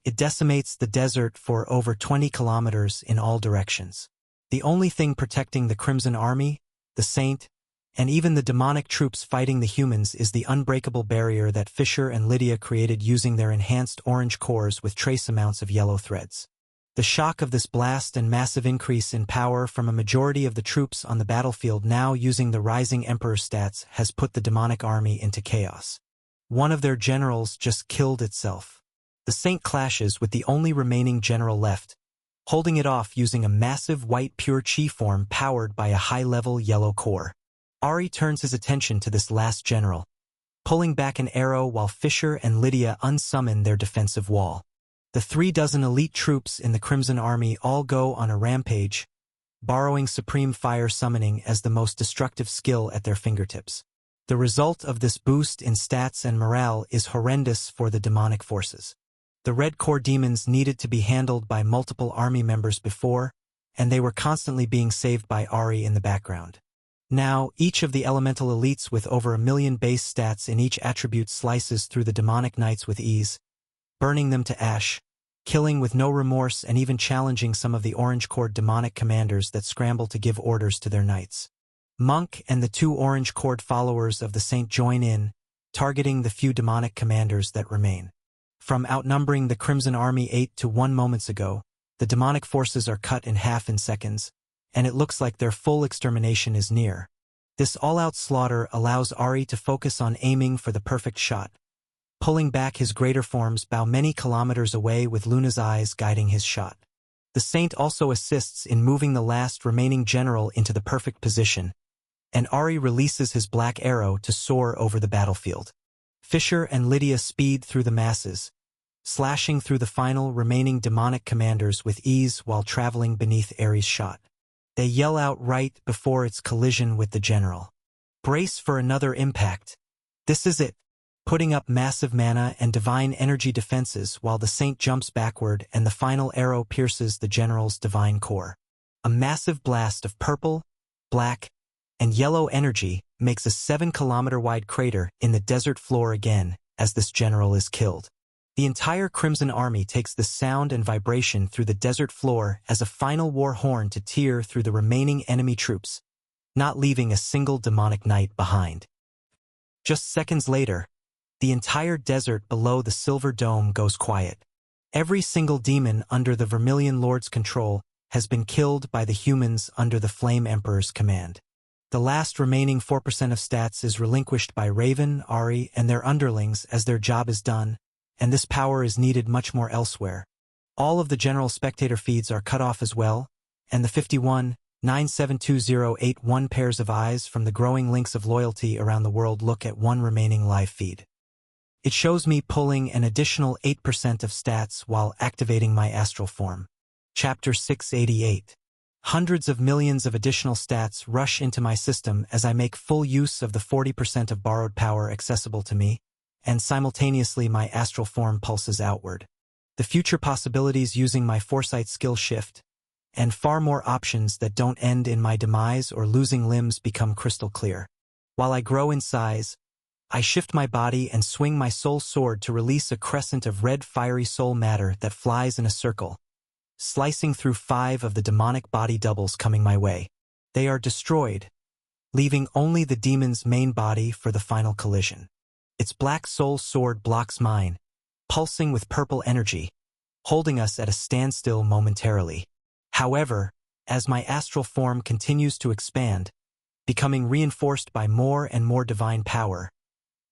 S1: It decimates the desert for over 20 kilometers in all directions. The only thing protecting the Crimson Army, the Saint, and even the demonic troops fighting the humans is the unbreakable barrier that Fisher and Lydia created using their enhanced orange cores with trace amounts of yellow threads. The shock of this blast and massive increase in power from a majority of the troops on the battlefield now using the Rising Emperor stats has put the demonic army into chaos. One of their generals just killed itself. The Saint clashes with the only remaining general left, holding it off using a massive white pure chi form powered by a high-level yellow core. Ahri turns his attention to this last general, pulling back an arrow while Fisher and Lydia unsummon their defensive wall. The 36 elite troops in the Crimson Army all go on a rampage, borrowing Supreme Fire Summoning as the most destructive skill at their fingertips. The result of this boost in stats and morale is horrendous for the demonic forces. The Red Core demons needed to be handled by multiple army members before, and they were constantly being saved by Ahri in the background. Now, each of the elemental elites with over 1 million base stats in each attribute slices through the demonic knights with ease, burning them to ash, killing with no remorse and even challenging some of the orange-cored demonic commanders that scramble to give orders to their knights. Monk and the 2 orange-cored followers of the Saint join in, targeting the few demonic commanders that remain. From outnumbering the Crimson Army 8-1 moments ago, the demonic forces are cut in half in seconds, and it looks like their full extermination is near. This all-out slaughter allows Ahri to focus on aiming for the perfect shot, pulling back his greater forms bow many kilometers away with Luna's eyes guiding his shot. The Saint also assists in moving the last remaining general into the perfect position, and Ahri releases his black arrow to soar over the battlefield. Fisher and Lydia speed through the masses, slashing through the final remaining demonic commanders with ease while traveling beneath Ahri's shot. They yell out right before its collision with the general. Brace for another impact. This is it. Putting up massive mana and divine energy defenses while the Saint jumps backward and the final arrow pierces the general's divine core. A massive blast of purple, black, and yellow energy makes a 7-kilometer-wide crater in the desert floor again as this general is killed. The entire Crimson Army takes the sound and vibration through the desert floor as a final war horn to tear through the remaining enemy troops, not leaving a single demonic knight behind. Just seconds later, the entire desert below the Silver Dome goes quiet. Every single demon under the Vermilion Lord's control has been killed by the humans under the Flame Emperor's command. The last remaining 4% of stats is relinquished by Raven, Ahri, and their underlings as their job is done, and this power is needed much more elsewhere. All of the general spectator feeds are cut off as well, and the 51,972,081 pairs of eyes from the growing links of loyalty around the world look at one remaining live feed. It shows me pulling an additional 8% of stats while activating my astral form. Chapter 688. Hundreds of millions of additional stats rush into my system as I make full use of the 40% of borrowed power accessible to me, and simultaneously my astral form pulses outward. The future possibilities using my foresight skill shift, and far more options that don't end in my demise or losing limbs become crystal clear. While I grow in size, I shift my body and swing my soul sword to release a crescent of red fiery soul matter that flies in a circle, slicing through 5 of the demonic body doubles coming my way. They are destroyed, leaving only the demon's main body for the final collision. Its black soul sword blocks mine, pulsing with purple energy, holding us at a standstill momentarily. However, as my astral form continues to expand, becoming reinforced by more and more divine power,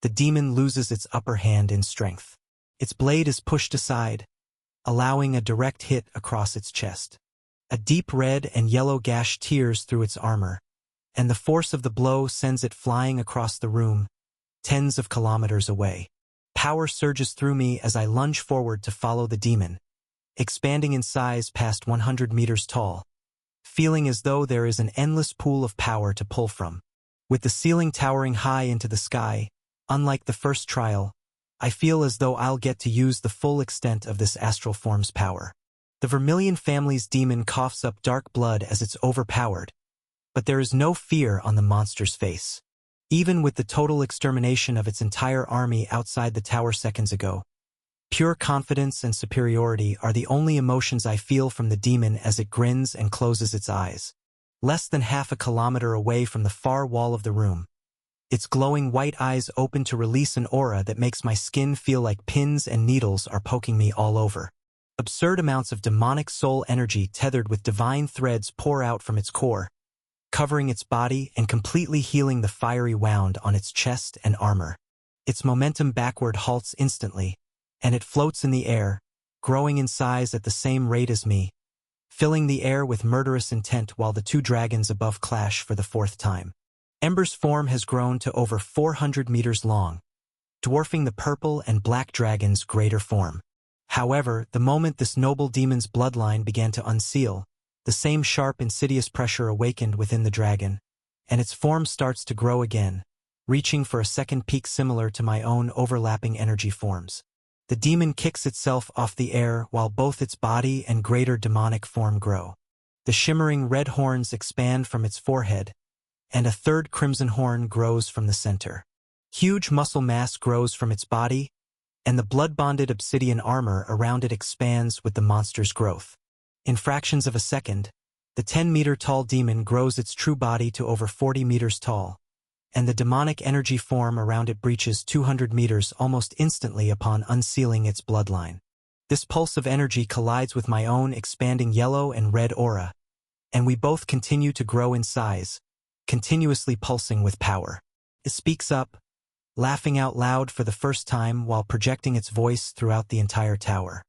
S1: the demon loses its upper hand in strength. Its blade is pushed aside, allowing a direct hit across its chest. A deep red and yellow gash tears through its armor, and the force of the blow sends it flying across the room, tens of kilometers away. Power surges through me as I lunge forward to follow the demon, expanding in size past 100 meters tall, feeling as though there is an endless pool of power to pull from. With the ceiling towering high into the sky, unlike the first trial, I feel as though I'll get to use the full extent of this astral form's power. The Vermilion family's demon coughs up dark blood as it's overpowered, but there is no fear on the monster's face. Even with the total extermination of its entire army outside the tower seconds ago, pure confidence and superiority are the only emotions I feel from the demon as it grins and closes its eyes. Less than half a kilometer away from the far wall of the room, its glowing white eyes open to release an aura that makes my skin feel like pins and needles are poking me all over. Absurd amounts of demonic soul energy tethered with divine threads pour out from its core, covering its body and completely healing the fiery wound on its chest and armor. Its momentum backward halts instantly, and it floats in the air, growing in size at the same rate as me, filling the air with murderous intent while the two dragons above clash for the fourth time. Ember's form has grown to over 400 meters long, dwarfing the purple and black dragon's greater form. However, the moment this noble demon's bloodline began to unseal, the same sharp, insidious pressure awakened within the dragon, and its form starts to grow again, reaching for a second peak similar to my own overlapping energy forms. The demon kicks itself off the air while both its body and greater demonic form grow. The shimmering red horns expand from its forehead, and a third crimson horn grows from the center. Huge muscle mass grows from its body, and the blood-bonded obsidian armor around it expands with the monster's growth. In fractions of a second, the 10-meter-tall demon grows its true body to over 40 meters tall, and the demonic energy form around it breaches 200 meters almost instantly upon unsealing its bloodline. This pulse of energy collides with my own expanding yellow and red aura, and we both continue to grow in size, continuously pulsing with power. It speaks up, laughing out loud for the first time while projecting its voice throughout the entire tower.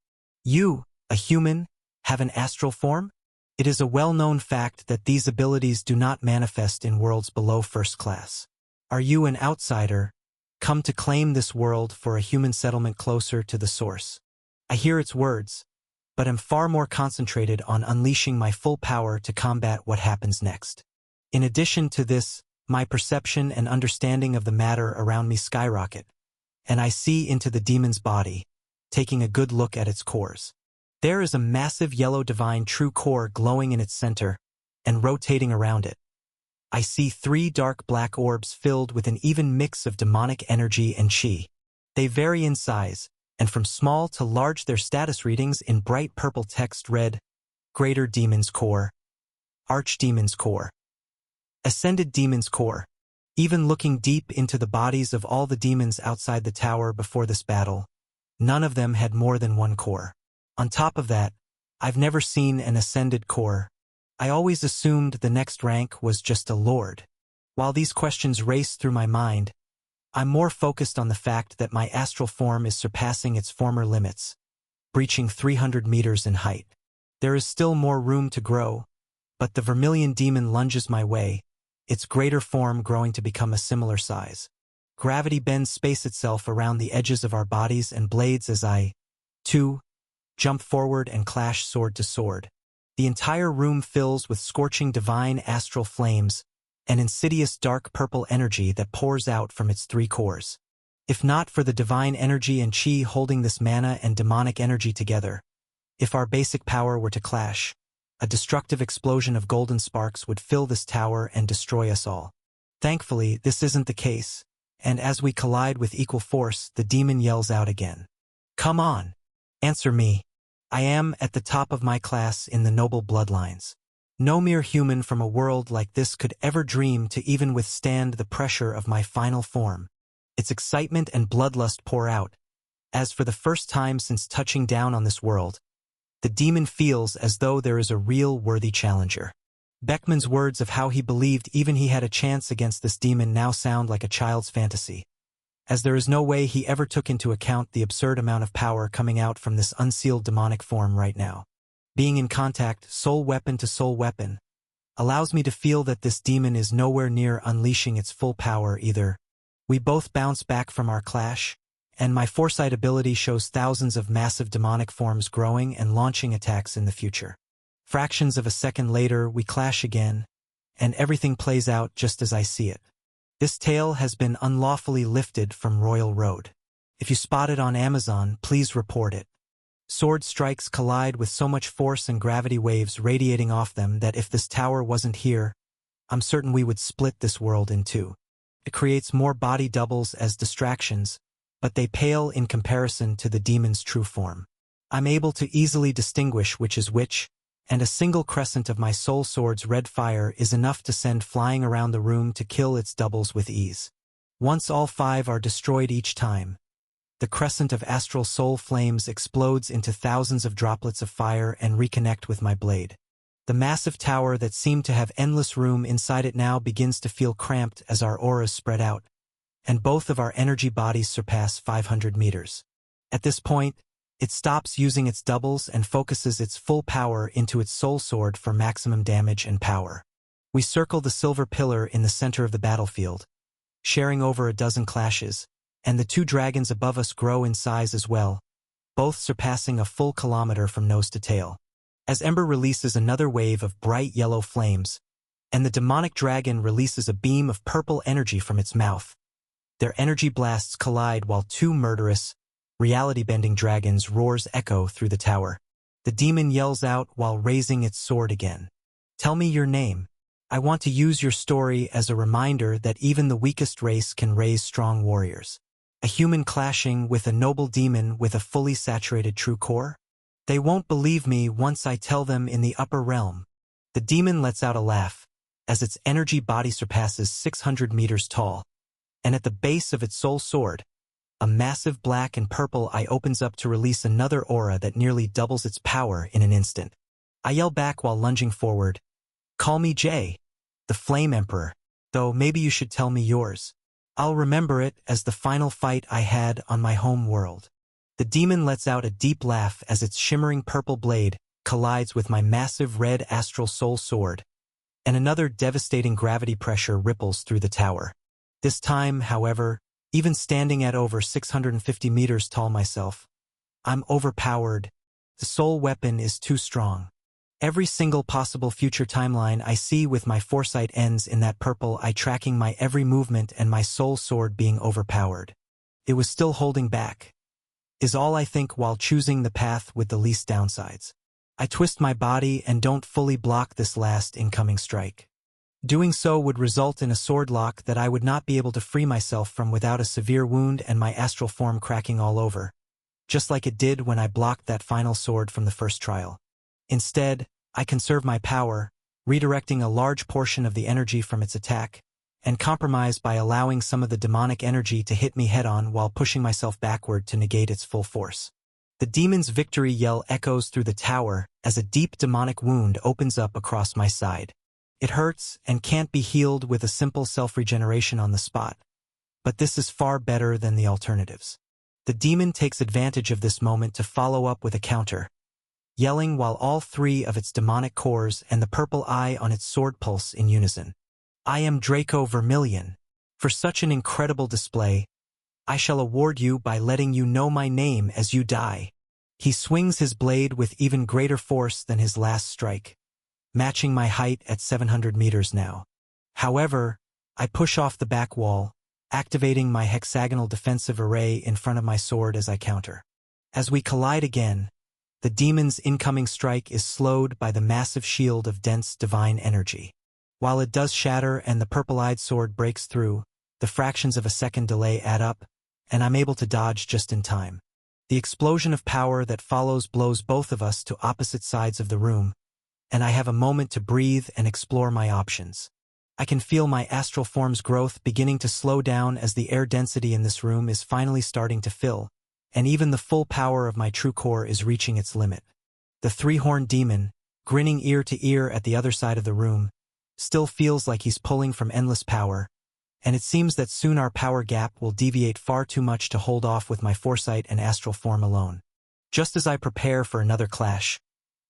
S1: You, a human, have an astral form? It is a well-known fact that these abilities do not manifest in worlds below first class. Are you an outsider, come to claim this world for a human settlement closer to the source? I hear its words, but am far more concentrated on unleashing my full power to combat what happens next. In addition to this, my perception and understanding of the matter around me skyrocket, and I see into the demon's body, taking a good look at its cores. There is a massive yellow divine true core glowing in its center and rotating around it. I see 3 dark black orbs filled with an even mix of demonic energy and chi. They vary in size, and from small to large their status readings in bright purple text read, Greater Demon's Core, Archdemon's Core, Ascended Demon's Core. Even looking deep into the bodies of all the demons outside the tower before this battle, none of them had more than 1 core. On top of that, I've never seen an ascended core. I always assumed the next rank was just a lord. While these questions race through my mind, I'm more focused on the fact that my astral form is surpassing its former limits, breaching 300 meters in height. There is still more room to grow, but the Vermilion demon lunges my way, its greater form growing to become a similar size. Gravity bends space itself around the edges of our bodies and blades as I, too, jump forward and clash sword to sword. The entire room fills with scorching divine astral flames, an insidious dark purple energy that pours out from its 3 cores. If not for the divine energy and chi holding this mana and demonic energy together, if our basic power were to clash, a destructive explosion of golden sparks would fill this tower and destroy us all. Thankfully, this isn't the case, and as we collide with equal force, the demon yells out again. Come on! Answer me. I am at the top of my class in the noble bloodlines. No mere human from a world like this could ever dream to even withstand the pressure of my final form. Its excitement and bloodlust pour out, as for the first time since touching down on this world, the demon feels as though there is a real worthy challenger. Beckman's words of how he believed even he had a chance against this demon now sound like a child's fantasy, as there is no way he ever took into account the absurd amount of power coming out from this unsealed demonic form right now. Being in contact, soul weapon to soul weapon, allows me to feel that this demon is nowhere near unleashing its full power either. We both bounce back from our clash, and my foresight ability shows thousands of massive demonic forms growing and launching attacks in the future. Fractions of a second later, we clash again, and everything plays out just as I see it. This tale has been unlawfully lifted from Royal Road. If you spot it on Amazon, please report it. Sword strikes collide with so much force and gravity waves radiating off them that if this tower wasn't here, I'm certain we would split this world in two. It creates more body doubles as distractions, but they pale in comparison to the demon's true form. I'm able to easily distinguish which is which, and a single crescent of my soul sword's red fire is enough to send flying around the room to kill its doubles with ease. Once all 5 are destroyed each time, the crescent of astral soul flames explodes into thousands of droplets of fire and reconnect with my blade. The massive tower that seemed to have endless room inside it now begins to feel cramped as our auras spread out, and both of our energy bodies surpass 500 meters. At this point, it stops using its doubles and focuses its full power into its soul sword for maximum damage and power. We circle the silver pillar in the center of the battlefield, sharing over a dozen clashes, and the 2 dragons above us grow in size as well, both surpassing a full kilometer from nose to tail. As Ember releases another wave of bright yellow flames, and the demonic dragon releases a beam of purple energy from its mouth, their energy blasts collide while 2 murderous, reality-bending dragons roars echo through the tower. The demon yells out while raising its sword again. Tell me your name. I want to use your story as a reminder that even the weakest race can raise strong warriors. A human clashing with a noble demon with a fully saturated true core? They won't believe me once I tell them in the upper realm. The demon lets out a laugh, as its energy body surpasses 600 meters tall, and at the base of its soul sword, a massive black and purple eye opens up to release another aura that nearly doubles its power in an instant. I yell back while lunging forward, "Call me Jay, the Flame Emperor, though maybe you should tell me yours. I'll remember it as the final fight I had on my home world." The demon lets out a deep laugh as its shimmering purple blade collides with my massive red astral soul sword, and another devastating gravity pressure ripples through the tower. This time, however, even standing at over 650 meters tall myself, I'm overpowered. The soul weapon is too strong. Every single possible future timeline I see with my foresight ends in that purple eye tracking my every movement and my soul sword being overpowered. It was still holding back, is all I think while choosing the path with the least downsides. I twist my body and don't fully block this last incoming strike. Doing so would result in a sword lock that I would not be able to free myself from without a severe wound and my astral form cracking all over, just like it did when I blocked that final sword from the first trial. Instead, I conserve my power, redirecting a large portion of the energy from its attack, and compromise by allowing some of the demonic energy to hit me head-on while pushing myself backward to negate its full force. The demon's victory yell echoes through the tower as a deep demonic wound opens up across my side. It hurts and can't be healed with a simple self-regeneration on the spot, but this is far better than the alternatives. The demon takes advantage of this moment to follow up with a counter, yelling while all 3 of its demonic cores and the purple eye on its sword pulse in unison. "I am Draco Vermilion. For such an incredible display, I shall award you by letting you know my name as you die." He swings his blade with even greater force than his last strike, matching my height at 700 meters now. However, I push off the back wall, activating my hexagonal defensive array in front of my sword as I counter. As we collide again, the demon's incoming strike is slowed by the massive shield of dense divine energy. While it does shatter and the purple-eyed sword breaks through, the fractions of a second delay add up, and I'm able to dodge just in time. The explosion of power that follows blows both of us to opposite sides of the room, and I have a moment to breathe and explore my options. I can feel my astral form's growth beginning to slow down as the air density in this room is finally starting to fill, and even the full power of my true core is reaching its limit. The three-horned demon, grinning ear to ear at the other side of the room, still feels like he's pulling from endless power, and it seems that soon our power gap will deviate far too much to hold off with my foresight and astral form alone. Just as I prepare for another clash,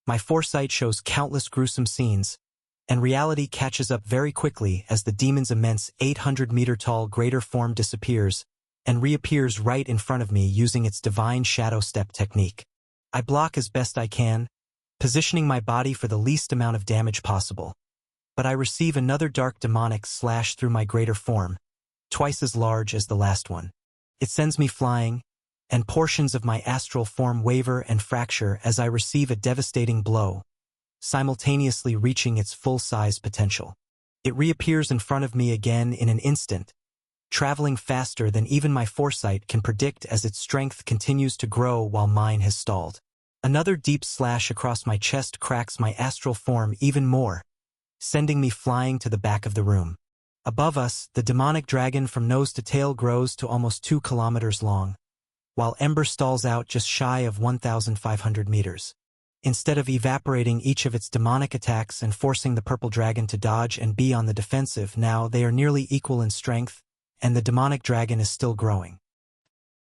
S1: my foresight shows countless gruesome scenes, and reality catches up very quickly as the demon's immense 800-meter-tall greater form disappears and reappears right in front of me using its divine shadow step technique. I block as best I can, positioning my body for the least amount of damage possible. But I receive another dark demonic slash through my greater form, twice as large as the last one. It sends me flying, and portions of my astral form waver and fracture as I receive a devastating blow, simultaneously reaching its full-size potential. It reappears in front of me again in an instant, traveling faster than even my foresight can predict as its strength continues to grow while mine has stalled. Another deep slash across my chest cracks my astral form even more, sending me flying to the back of the room. Above us, the demonic dragon from nose to tail grows to almost 2 kilometers long, while Ember stalls out just shy of 1,500 meters. Instead of evaporating each of its demonic attacks and forcing the purple dragon to dodge and be on the defensive, now they are nearly equal in strength, and the demonic dragon is still growing.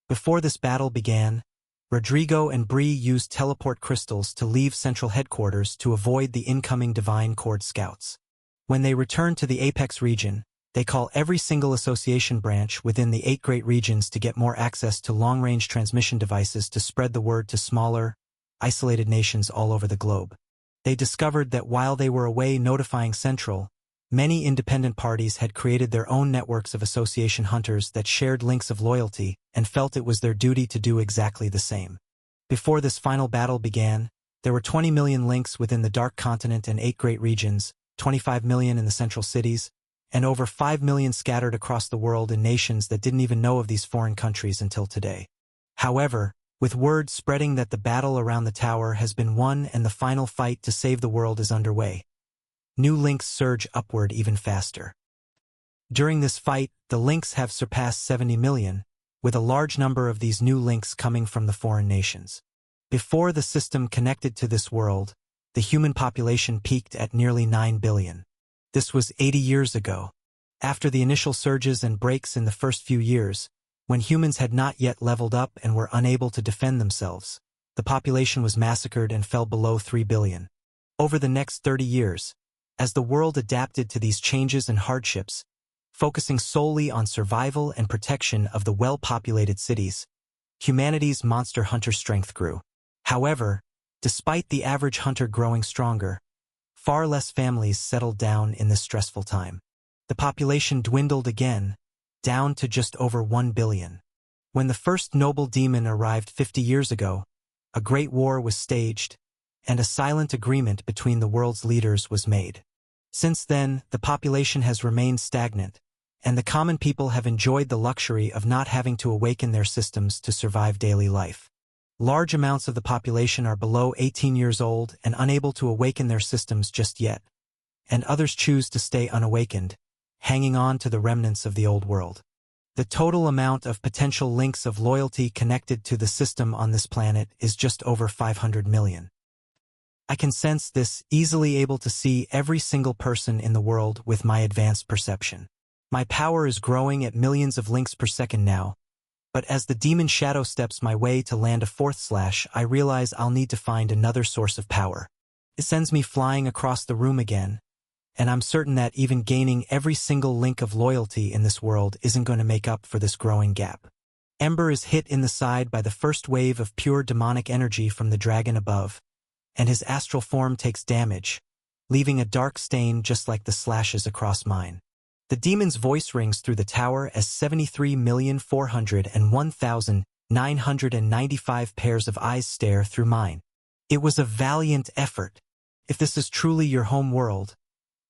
S1: Before this battle began, Rodrigo and Bree used teleport crystals to leave central headquarters to avoid the incoming Divine Chord scouts. When they return to the Apex region, they call every single association branch within the 8 great regions to get more access to long-range transmission devices to spread the word to smaller, isolated nations all over the globe. They discovered that while they were away notifying Central, many independent parties had created their own networks of association hunters that shared links of loyalty and felt it was their duty to do exactly the same. Before this final battle began, there were 20 million links within the Dark Continent and 8 great regions, 25 million in the central cities, and over 5 million scattered across the world in nations that didn't even know of these foreign countries until today. However, with word spreading that the battle around the tower has been won and the final fight to save the world is underway, new links surge upward even faster. During this fight, the links have surpassed 70 million, with a large number of these new links coming from the foreign nations. Before the system connected to this world, the human population peaked at nearly 9 billion. This was 80 years ago. After the initial surges and breaks in the first few years, when humans had not yet leveled up and were unable to defend themselves, the population was massacred and fell below 3 billion. Over the next 30 years, as the world adapted to these changes and hardships, focusing solely on survival and protection of the well-populated cities, humanity's monster hunter strength grew. However, despite the average hunter growing stronger, far less families settled down in this stressful time. The population dwindled again, down to just over 1 billion. When the first noble demon arrived 50 years ago, a great war was staged, and a silent agreement between the world's leaders was made. Since then, the population has remained stagnant, and the common people have enjoyed the luxury of not having to awaken their systems to survive daily life. Large amounts of the population are below 18 years old and unable to awaken their systems just yet, and others choose to stay unawakened, hanging on to the remnants of the old world. The total amount of potential links of loyalty connected to the system on this planet is just over 500 million. I can sense this, easily able to see every single person in the world with my advanced perception. My power is growing at millions of links per second now, but as the demon shadow steps my way to land a 4th slash, I realize I'll need to find another source of power. It sends me flying across the room again, and I'm certain that even gaining every single link of loyalty in this world isn't going to make up for this growing gap. Ember is hit in the side by the first wave of pure demonic energy from the dragon above, and his astral form takes damage, leaving a dark stain just like the slashes across mine. The demon's voice rings through the tower as 73,401,995 pairs of eyes stare through mine. It was a valiant effort. If this is truly your home world,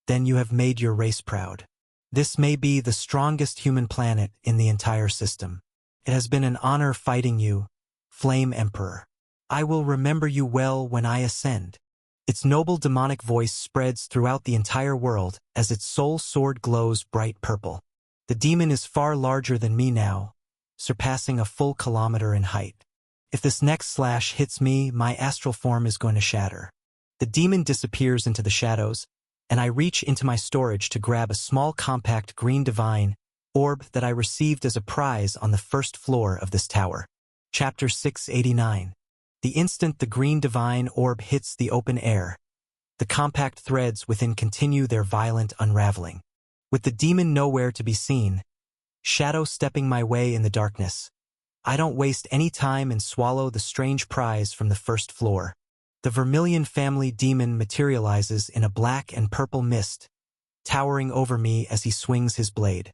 S1: then you have made your race proud. This may be the strongest human planet in the entire system. It has been an honor fighting you, Flame Emperor. I will remember you well when I ascend. Its noble demonic voice spreads throughout the entire world as its soul sword glows bright purple. The demon is far larger than me now, surpassing a full kilometer in height. If this next slash hits me, my astral form is going to shatter. The demon disappears into the shadows, and I reach into my storage to grab a small compact green divine orb that I received as a prize on the first floor of this tower. Chapter 689. The instant the green divine orb hits the open air, the compact threads within continue their violent unraveling. With the demon nowhere to be seen, shadow stepping my way in the darkness, I don't waste any time and swallow the strange prize from the first floor. The Vermilion family demon materializes in a black and purple mist, towering over me as he swings his blade.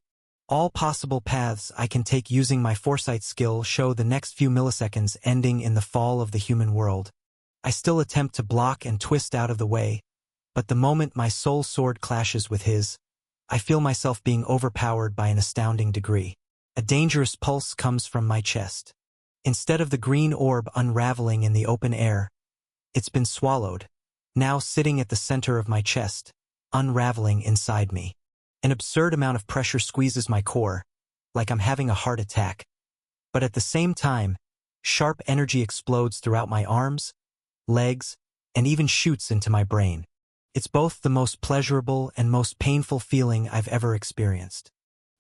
S1: All possible paths I can take using my foresight skill show the next few milliseconds ending in the fall of the human world. I still attempt to block and twist out of the way, but the moment my soul sword clashes with his, I feel myself being overpowered by an astounding degree. A dangerous pulse comes from my chest. Instead of the green orb unraveling in the open air, it's been swallowed, now sitting at the center of my chest, unraveling inside me. An absurd amount of pressure squeezes my core, like I'm having a heart attack. But at the same time, sharp energy explodes throughout my arms, legs, and even shoots into my brain. It's both the most pleasurable and most painful feeling I've ever experienced.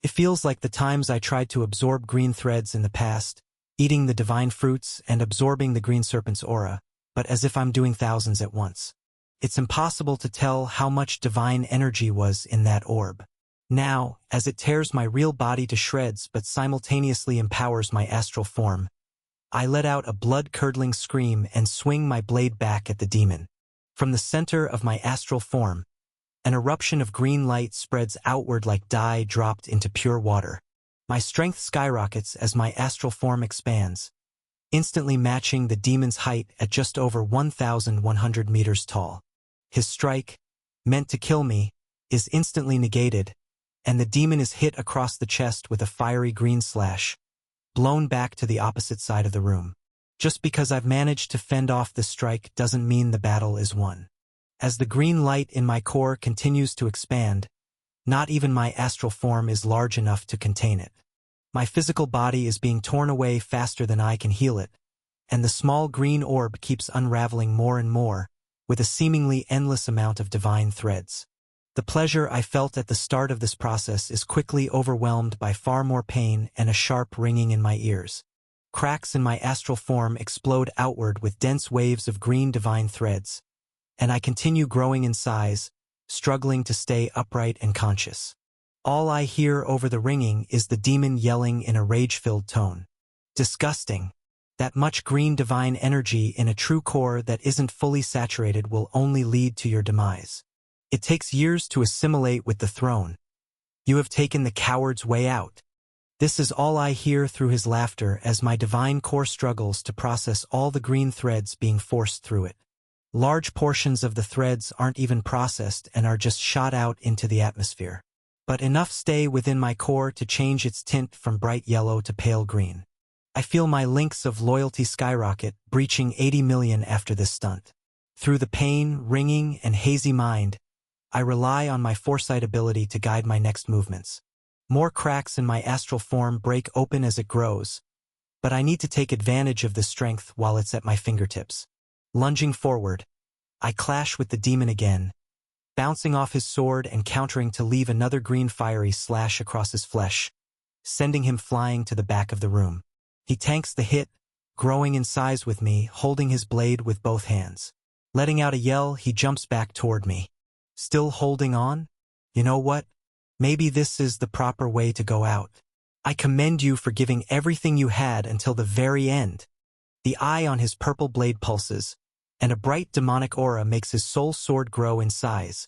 S1: It feels like the times I tried to absorb green threads in the past, eating the divine fruits and absorbing the green serpent's aura, but as if I'm doing thousands at once. It's impossible to tell how much divine energy was in that orb. Now, as it tears my real body to shreds but simultaneously empowers my astral form, I let out a blood-curdling scream and swing my blade back at the demon. From the center of my astral form, an eruption of green light spreads outward like dye dropped into pure water. My strength skyrockets as my astral form expands, instantly matching the demon's height at just over 1,100 meters tall. His strike, meant to kill me, is instantly negated, and the demon is hit across the chest with a fiery green slash, blown back to the opposite side of the room. Just because I've managed to fend off the strike doesn't mean the battle is won. As the green light in my core continues to expand, not even my astral form is large enough to contain it. My physical body is being torn away faster than I can heal it, and the small green orb keeps unraveling more and more, with a seemingly endless amount of divine threads. The pleasure I felt at the start of this process is quickly overwhelmed by far more pain and a sharp ringing in my ears. Cracks in my astral form explode outward with dense waves of green divine threads, and I continue growing in size, struggling to stay upright and conscious. All I hear over the ringing is the demon yelling in a rage-filled tone. Disgusting. That much green divine energy in a true core that isn't fully saturated will only lead to your demise. It takes years to assimilate with the throne. You have taken the coward's way out. This is all I hear through his laughter as my divine core struggles to process all the green threads being forced through it. Large portions of the threads aren't even processed and are just shot out into the atmosphere. But enough stay within my core to change its tint from bright yellow to pale green. I feel my links of loyalty skyrocket, breaching 80 million after this stunt. Through the pain, ringing, and hazy mind, I rely on my foresight ability to guide my next movements. More cracks in my astral form break open as it grows, but I need to take advantage of the strength while it's at my fingertips. Lunging forward, I clash with the demon again, bouncing off his sword and countering to leave another green fiery slash across his flesh, sending him flying to the back of the room. He tanks the hit, growing in size with me, holding his blade with both hands. Letting out a yell, he jumps back toward me. Still holding on? You know what? Maybe this is the proper way to go out. I commend you for giving everything you had until the very end. The eye on his purple blade pulses, and a bright demonic aura makes his soul sword grow in size,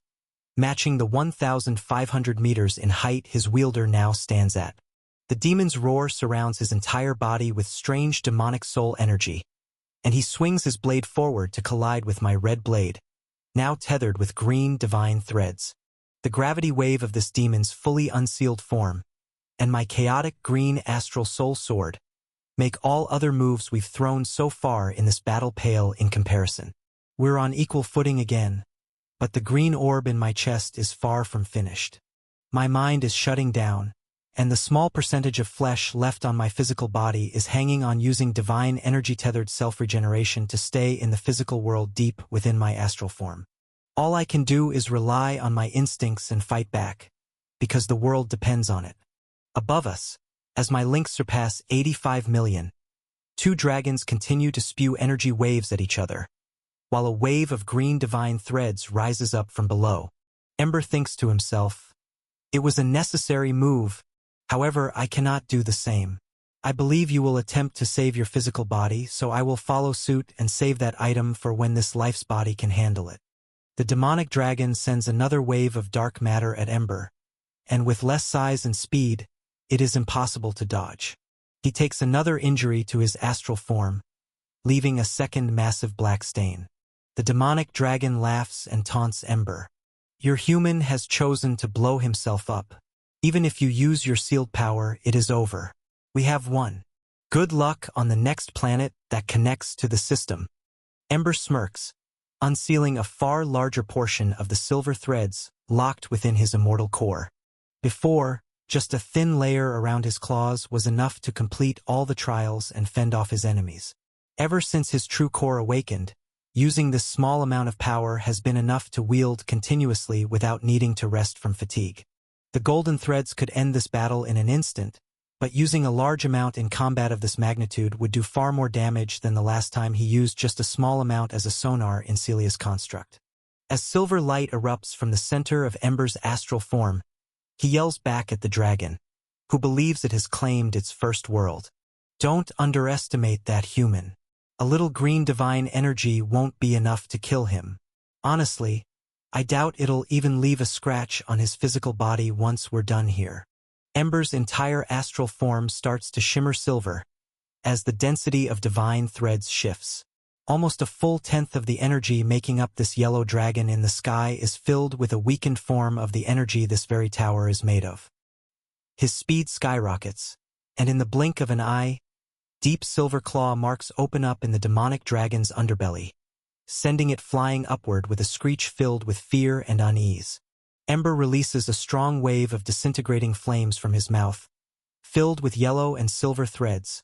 S1: matching the 1,500 meters in height his wielder now stands at. The demon's roar surrounds his entire body with strange demonic soul energy, and he swings his blade forward to collide with my red blade, now tethered with green divine threads. The gravity wave of this demon's fully unsealed form, and my chaotic green astral soul sword, make all other moves we've thrown so far in this battle pale in comparison. We're on equal footing again, but the green orb in my chest is far from finished. My mind is shutting down, and the small percentage of flesh left on my physical body is hanging on using divine energy-tethered self-regeneration to stay in the physical world deep within my astral form. All I can do is rely on my instincts and fight back, because the world depends on it. Above us, as my links surpass 85 million, two dragons continue to spew energy waves at each other, while a wave of green divine threads rises up from below. Ember thinks to himself, "It was a necessary move, however I cannot do the same. I believe you will attempt to save your physical body, so I will follow suit and save that item for when this life's body can handle it." The demonic dragon sends another wave of dark matter at Ember, and with less size and speed, it is impossible to dodge. He takes another injury to his astral form, leaving a second massive black stain. The demonic dragon laughs and taunts Ember. "Your human has chosen to blow himself up. Even if you use your sealed power, it is over. We have won. Good luck on the next planet that connects to the system." Ember smirks, unsealing a far larger portion of the silver threads locked within his immortal core. Before, just a thin layer around his claws was enough to complete all the trials and fend off his enemies. Ever since his true core awakened, using this small amount of power has been enough to wield continuously without needing to rest from fatigue. The golden threads could end this battle in an instant, but using a large amount in combat of this magnitude would do far more damage than the last time he used just a small amount as a sonar in Celia's construct. As silver light erupts from the center of Ember's astral form, he yells back at the dragon, who believes it has claimed its first world. "Don't underestimate that human. A little green divine energy won't be enough to kill him. Honestly, I doubt it'll even leave a scratch on his physical body once we're done here." Ember's entire astral form starts to shimmer silver as the density of divine threads shifts. Almost a full tenth of the energy making up this yellow dragon in the sky is filled with a weakened form of the energy this very tower is made of. His speed skyrockets, and in the blink of an eye, deep silver claw marks open up in the demonic dragon's underbelly, sending it flying upward with a screech filled with fear and unease. Ember releases a strong wave of disintegrating flames from his mouth, filled with yellow and silver threads,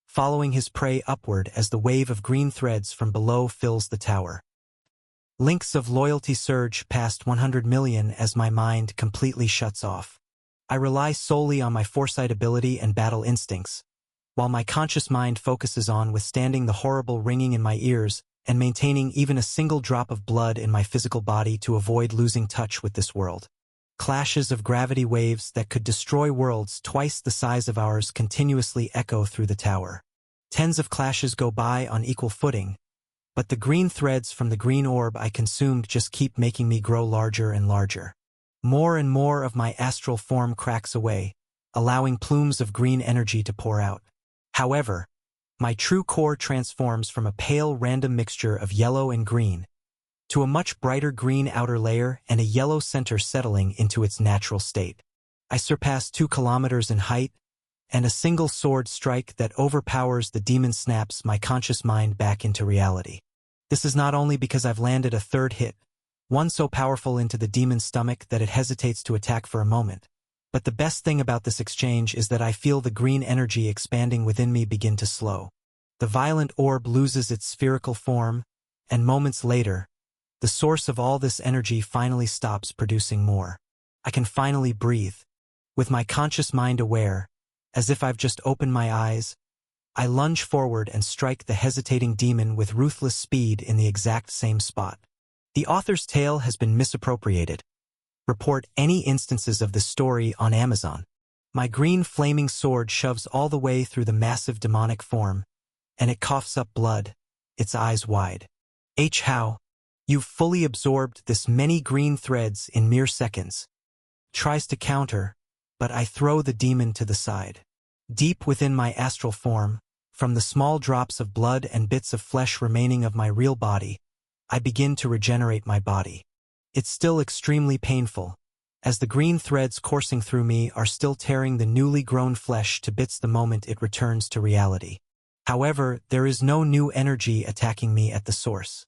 S1: following his prey upward as the wave of green threads from below fills the tower. Links of loyalty surge past 100 million as my mind completely shuts off. I rely solely on my foresight ability and battle instincts, while my conscious mind focuses on withstanding the horrible ringing in my ears and maintaining even a single drop of blood in my physical body to avoid losing touch with this world. Clashes of gravity waves that could destroy worlds twice the size of ours continuously echo through the tower. Tens of clashes go by on equal footing, but the green threads from the green orb I consumed just keep making me grow larger and larger. More and more of my astral form cracks away, allowing plumes of green energy to pour out. However, my true core transforms from a pale random mixture of yellow and green to a much brighter green outer layer and a yellow center settling into its natural state. I surpass 2 kilometers in height, and a single sword strike that overpowers the demon snaps my conscious mind back into reality. This is not only because I've landed a third hit, one so powerful into the demon's stomach that it hesitates to attack for a moment, but the best thing about this exchange is that I feel the green energy expanding within me begin to slow. The violent orb loses its spherical form, and moments later, the source of all this energy finally stops producing more. I can finally breathe. With my conscious mind aware, as if I've just opened my eyes, I lunge forward and strike the hesitating demon with ruthless speed in the exact same spot. The author's tale has been misappropriated. Report any instances of this story on Amazon. My green flaming sword shoves all the way through the massive demonic form, and it coughs up blood, its eyes wide. How? You've fully absorbed this many green threads in mere seconds. Tries to counter, but I throw the demon to the side. Deep within my astral form, from the small drops of blood and bits of flesh remaining of my real body, I begin to regenerate my body. It's still extremely painful, as the green threads coursing through me are still tearing the newly grown flesh to bits the moment it returns to reality. However, there is no new energy attacking me at the source.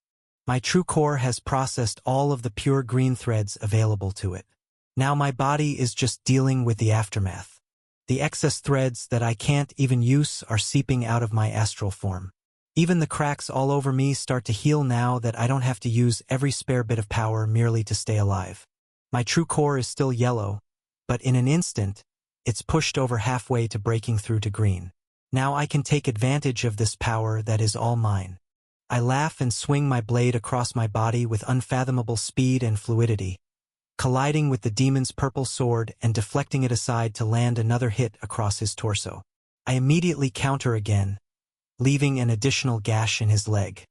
S1: My true core has processed all of the pure green threads available to it. Now my body is just dealing with the aftermath. The excess threads that I can't even use are seeping out of my astral form. Even the cracks all over me start to heal now that I don't have to use every spare bit of power merely to stay alive. My true core is still yellow, but in an instant, it's pushed over halfway to breaking through to green. Now I can take advantage of this power that is all mine. I laugh and swing my blade across my body with unfathomable speed and fluidity, colliding with the demon's purple sword and deflecting it aside to land another hit across his torso. I immediately counter again, leaving an additional gash in his leg.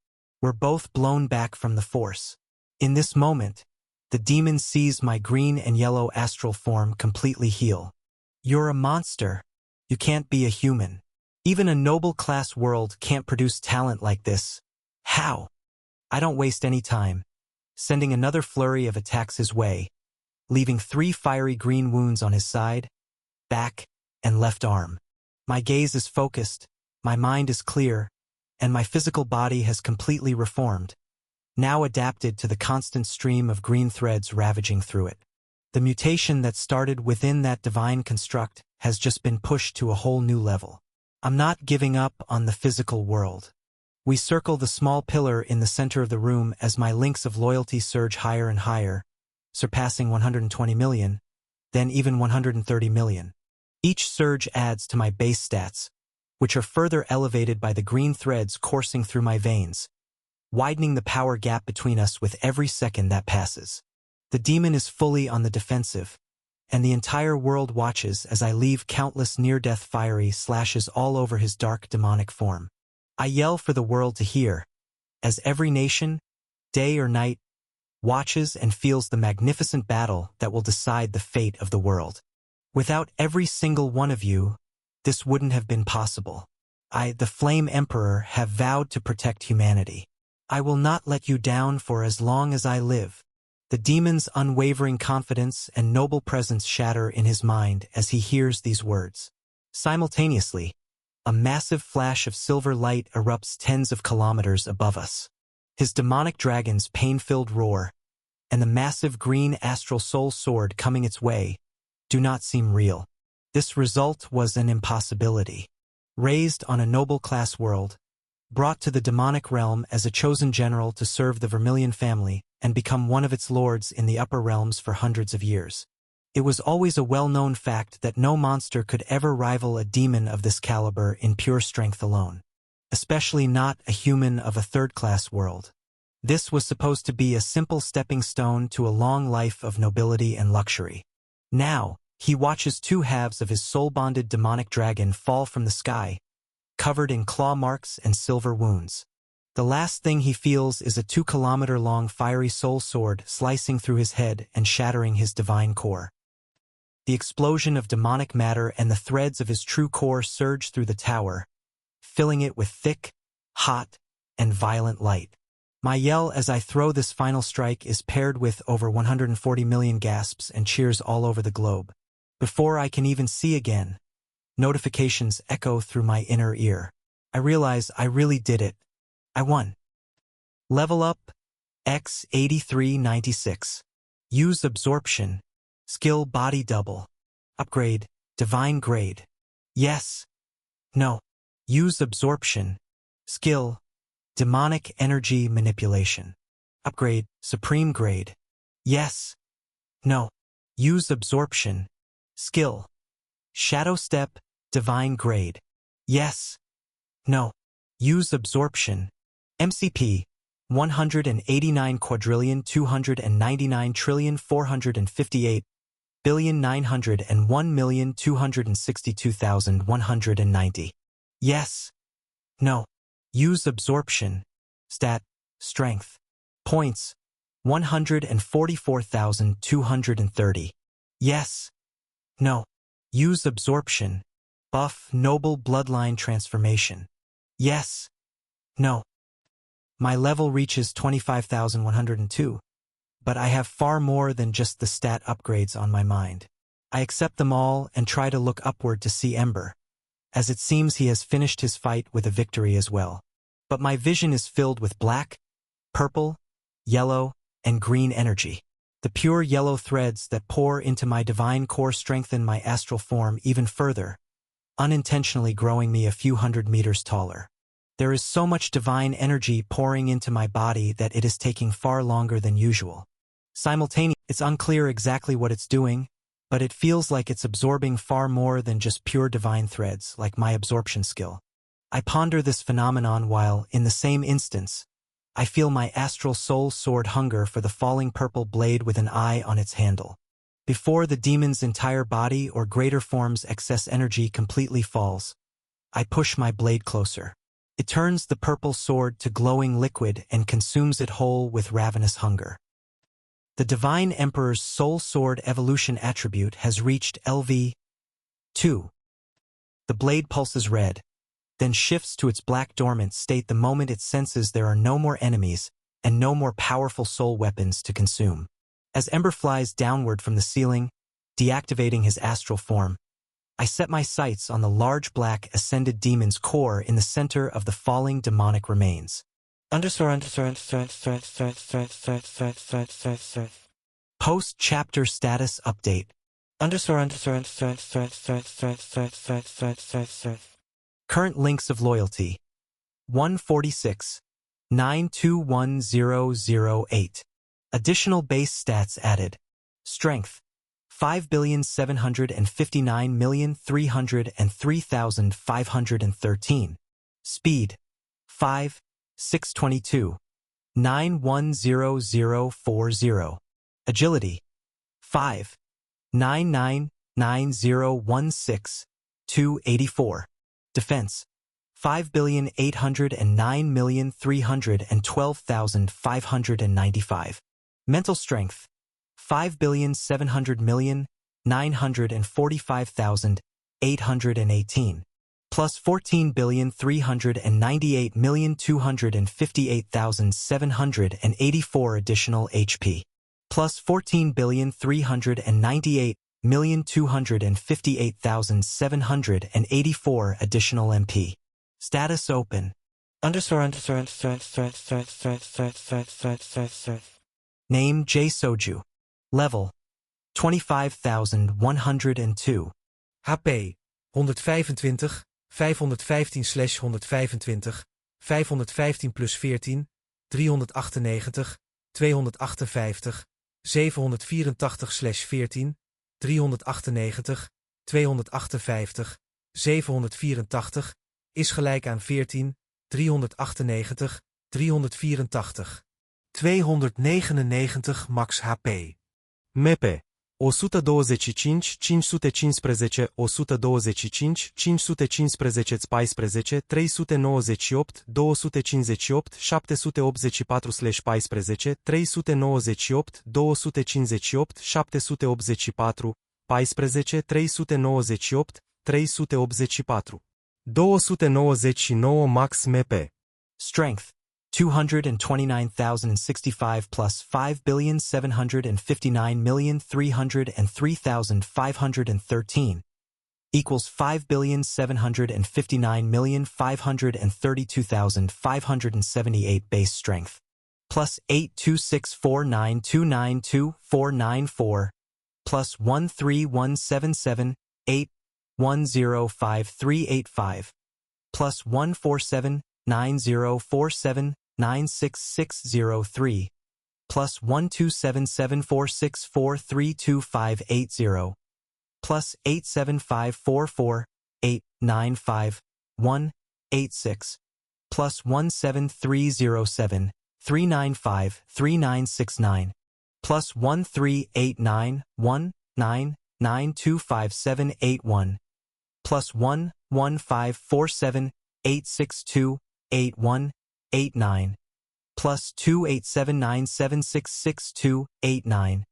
S1: We're both blown back from the force. In this moment, the demon sees my green and yellow astral form completely heal. You're a monster. You can't be a human. Even a noble-class world can't produce talent like this. How? I don't waste any time, sending another flurry of attacks his way, leaving 3 fiery green wounds on his side, back, and left arm. My gaze is focused, my mind is clear, and my physical body has completely reformed, now adapted to the constant stream of green threads ravaging through it. The mutation that started within that divine construct has just been pushed to a whole new level. I'm not giving up on the physical world. We circle the small pillar in the center of the room as my links of loyalty surge higher and higher, surpassing 120 million, then even 130 million. Each surge adds to my base stats, which are further elevated by the green threads coursing through my veins, widening the power gap between us with every second that passes. The demon is fully on the defensive, and the entire world watches as I leave countless near-death fiery slashes all over his dark demonic form. I yell for the world to hear, as every nation, day or night, watches and feels the magnificent battle that will decide the fate of the world. Without every single one of you, this wouldn't have been possible. I, the Flame Emperor, have vowed to protect humanity. I will not let you down for as long as I live. The demon's unwavering confidence and noble presence shatter in his mind as he hears these words. Simultaneously, a massive flash of silver light erupts tens of kilometers above us. His demonic dragon's pain-filled roar, and the massive green astral soul sword coming its way, do not seem real. This result was an impossibility. Raised on a noble-class world, brought to the demonic realm as a chosen general to serve the Vermilion family and become one of its lords in the upper realms for hundreds of years. It was always a well-known fact that no monster could ever rival a demon of this caliber in pure strength alone, especially not a human of a third-class world. This was supposed to be a simple stepping stone to a long life of nobility and luxury. Now, he watches 2 halves of his soul-bonded demonic dragon fall from the sky, covered in claw marks and silver wounds. The last thing he feels is a 2-kilometer-long fiery soul sword slicing through his head and shattering his divine core. The explosion of demonic matter and the threads of his true core surge through the tower, filling it with thick, hot, and violent light. My yell as I throw this final strike is paired with over 140 million gasps and cheers all over the globe. Before I can even see again, notifications echo through my inner ear. I realize I really did it. I won. Level up, X8396. Use absorption. Skill body double. Upgrade, divine grade. Yes. No. Use absorption. Skill, demonic energy manipulation. Upgrade, supreme grade. Yes. No. Use absorption. Skill, shadow step, divine grade. Yes. No. Use absorption. MCP, 189,298,458,901,262,190. Yes. No. Use absorption. Stat, strength. Points, 144,230. Yes. No. Use absorption. Buff, noble bloodline transformation. Yes. No. My level reaches 25,102, but I have far more than just the stat upgrades on my mind. I accept them all and try to look upward to see Ember, as it seems he has finished his fight with a victory as well. But my vision is filled with black, purple, yellow, and green energy. The pure yellow threads that pour into my divine core strengthen my astral form even further, unintentionally growing me a few hundred meters taller. There is so much divine energy pouring into my body that it is taking far longer than usual. Simultaneously, it's unclear exactly what it's doing, but it feels like it's absorbing far more than just pure divine threads, like my absorption skill. I ponder this phenomenon while, in the same instance, I feel my astral soul sword hunger for the falling purple blade with an eye on its handle. Before the demon's entire body or greater form's excess energy completely falls, I push my blade closer. It turns the purple sword to glowing liquid and consumes it whole with ravenous hunger. The Divine Emperor's soul sword evolution attribute has reached LV 2. The blade pulses red, then shifts to its black dormant state the moment it senses there are no more enemies and no more powerful soul weapons to consume. As Ember flies downward from the ceiling, deactivating his astral form, I set my sights on the large black ascended demon's core in the center of the falling demonic remains. Post-chapter status update. Current links of loyalty. 146. 921008. Additional base stats added. Strength. 5,759,303,513. Speed. 5, 622. 910040. Agility. 5, 999016. 284. Defense. 5,809,312,595. Mental strength. 5,700,945,818. Plus 14,398,258,784 additional HP. Plus 14,398,258,784 additional MP. Status open. Name J Soju. Level 25,102.
S2: HP 125, 515/125, 515 plus 14, 398, 258, 784/14, 398, 258, 784, is gelijk aan 14, 398, 384. 299 max HP. MP 125, 515, 125, 515, 14, 398, 258, 784/14, 398, 258, 784, 14, 398, 384. 299 max MP.
S1: Strength. 229,065 plus 5,759,303,513 equals 5,759,532,578 base strength. Plus 82649292494 plus 13177810535 plus 1479047966603 plus 12774643258 plus 87544895186 plus 17307395369 plus 13891992578 plus 1154786281889 plus 28797666289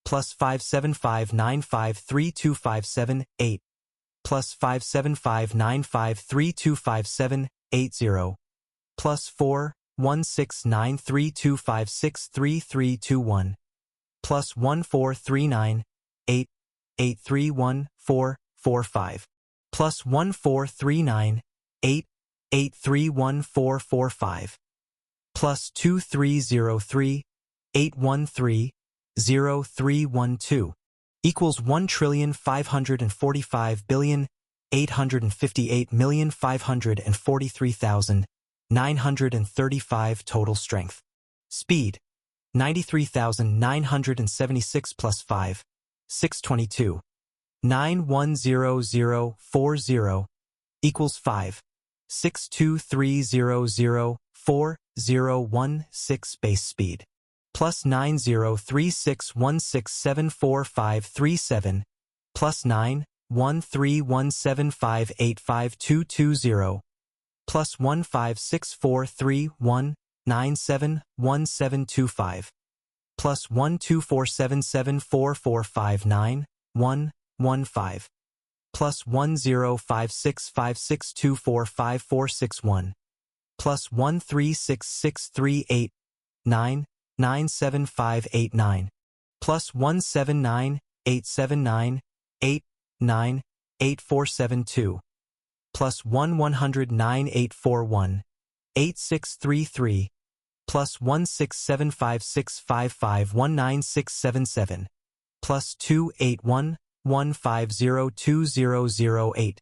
S1: plus 575953257 plus 57595325780 plus 4169325633321 plus 14398831445 plus 14398831445 plus 2303 813,0312 equals 1,545,858,543,935 total strength. Speed, 93,976 plus 5, 622. 910040 equals 5, 623004016 base speed. Plus 903616745537 plus 91317585220 plus 1564319711725 plus 124774459 115 plus 105656245461 plus 1366389 97589 plus 17987989847 plus 1098418 8633 plus 16756551967 plus 28115020008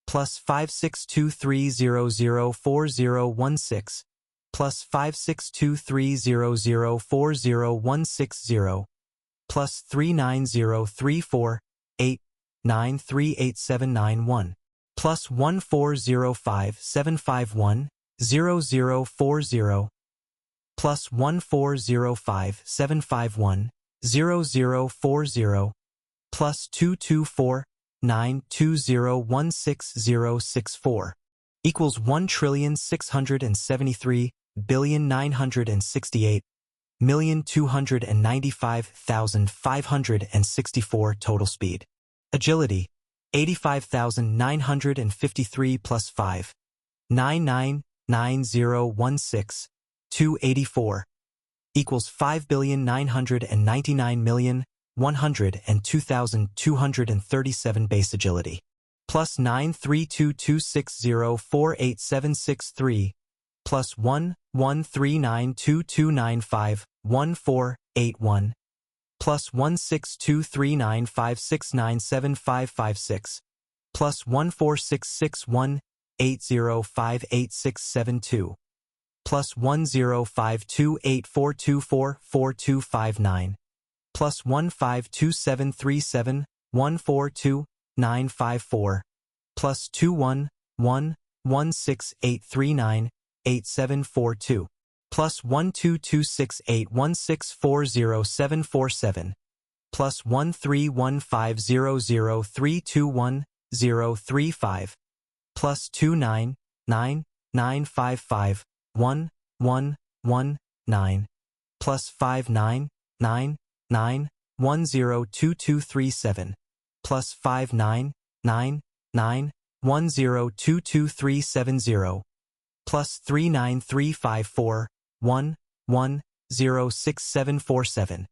S1: plus 5623004016 plus 5623004016 plus 390348938791 plus 14057510040 plus 14057510040 plus 22492016064 equals 1,673,968,295,564 total speed. Agility, 85,953 plus 5, 999016, equals 5,999,102,237 base agility. Plus 93226048763 plus 11392295141 plus 1623956975556 plus 14661805867 plus 105284244259 plus 152737142 plus 2111683988742 plus 1226816404747 plus 131500321 plus 299955119 plus 59991022237 plus 59991022370 plus 39354110647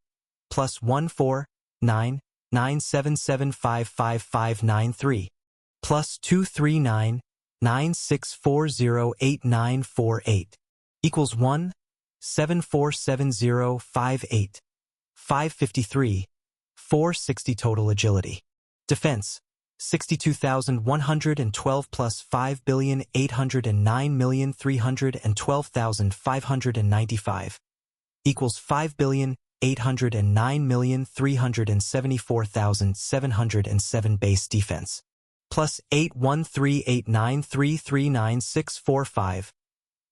S1: plus 14997755593 plus 23996408948 equals 1747058 553 460 total agility. Defense, 62,112 plus 5,809,312,595 equals 5,809,374,707 base defense. Plus 813893396445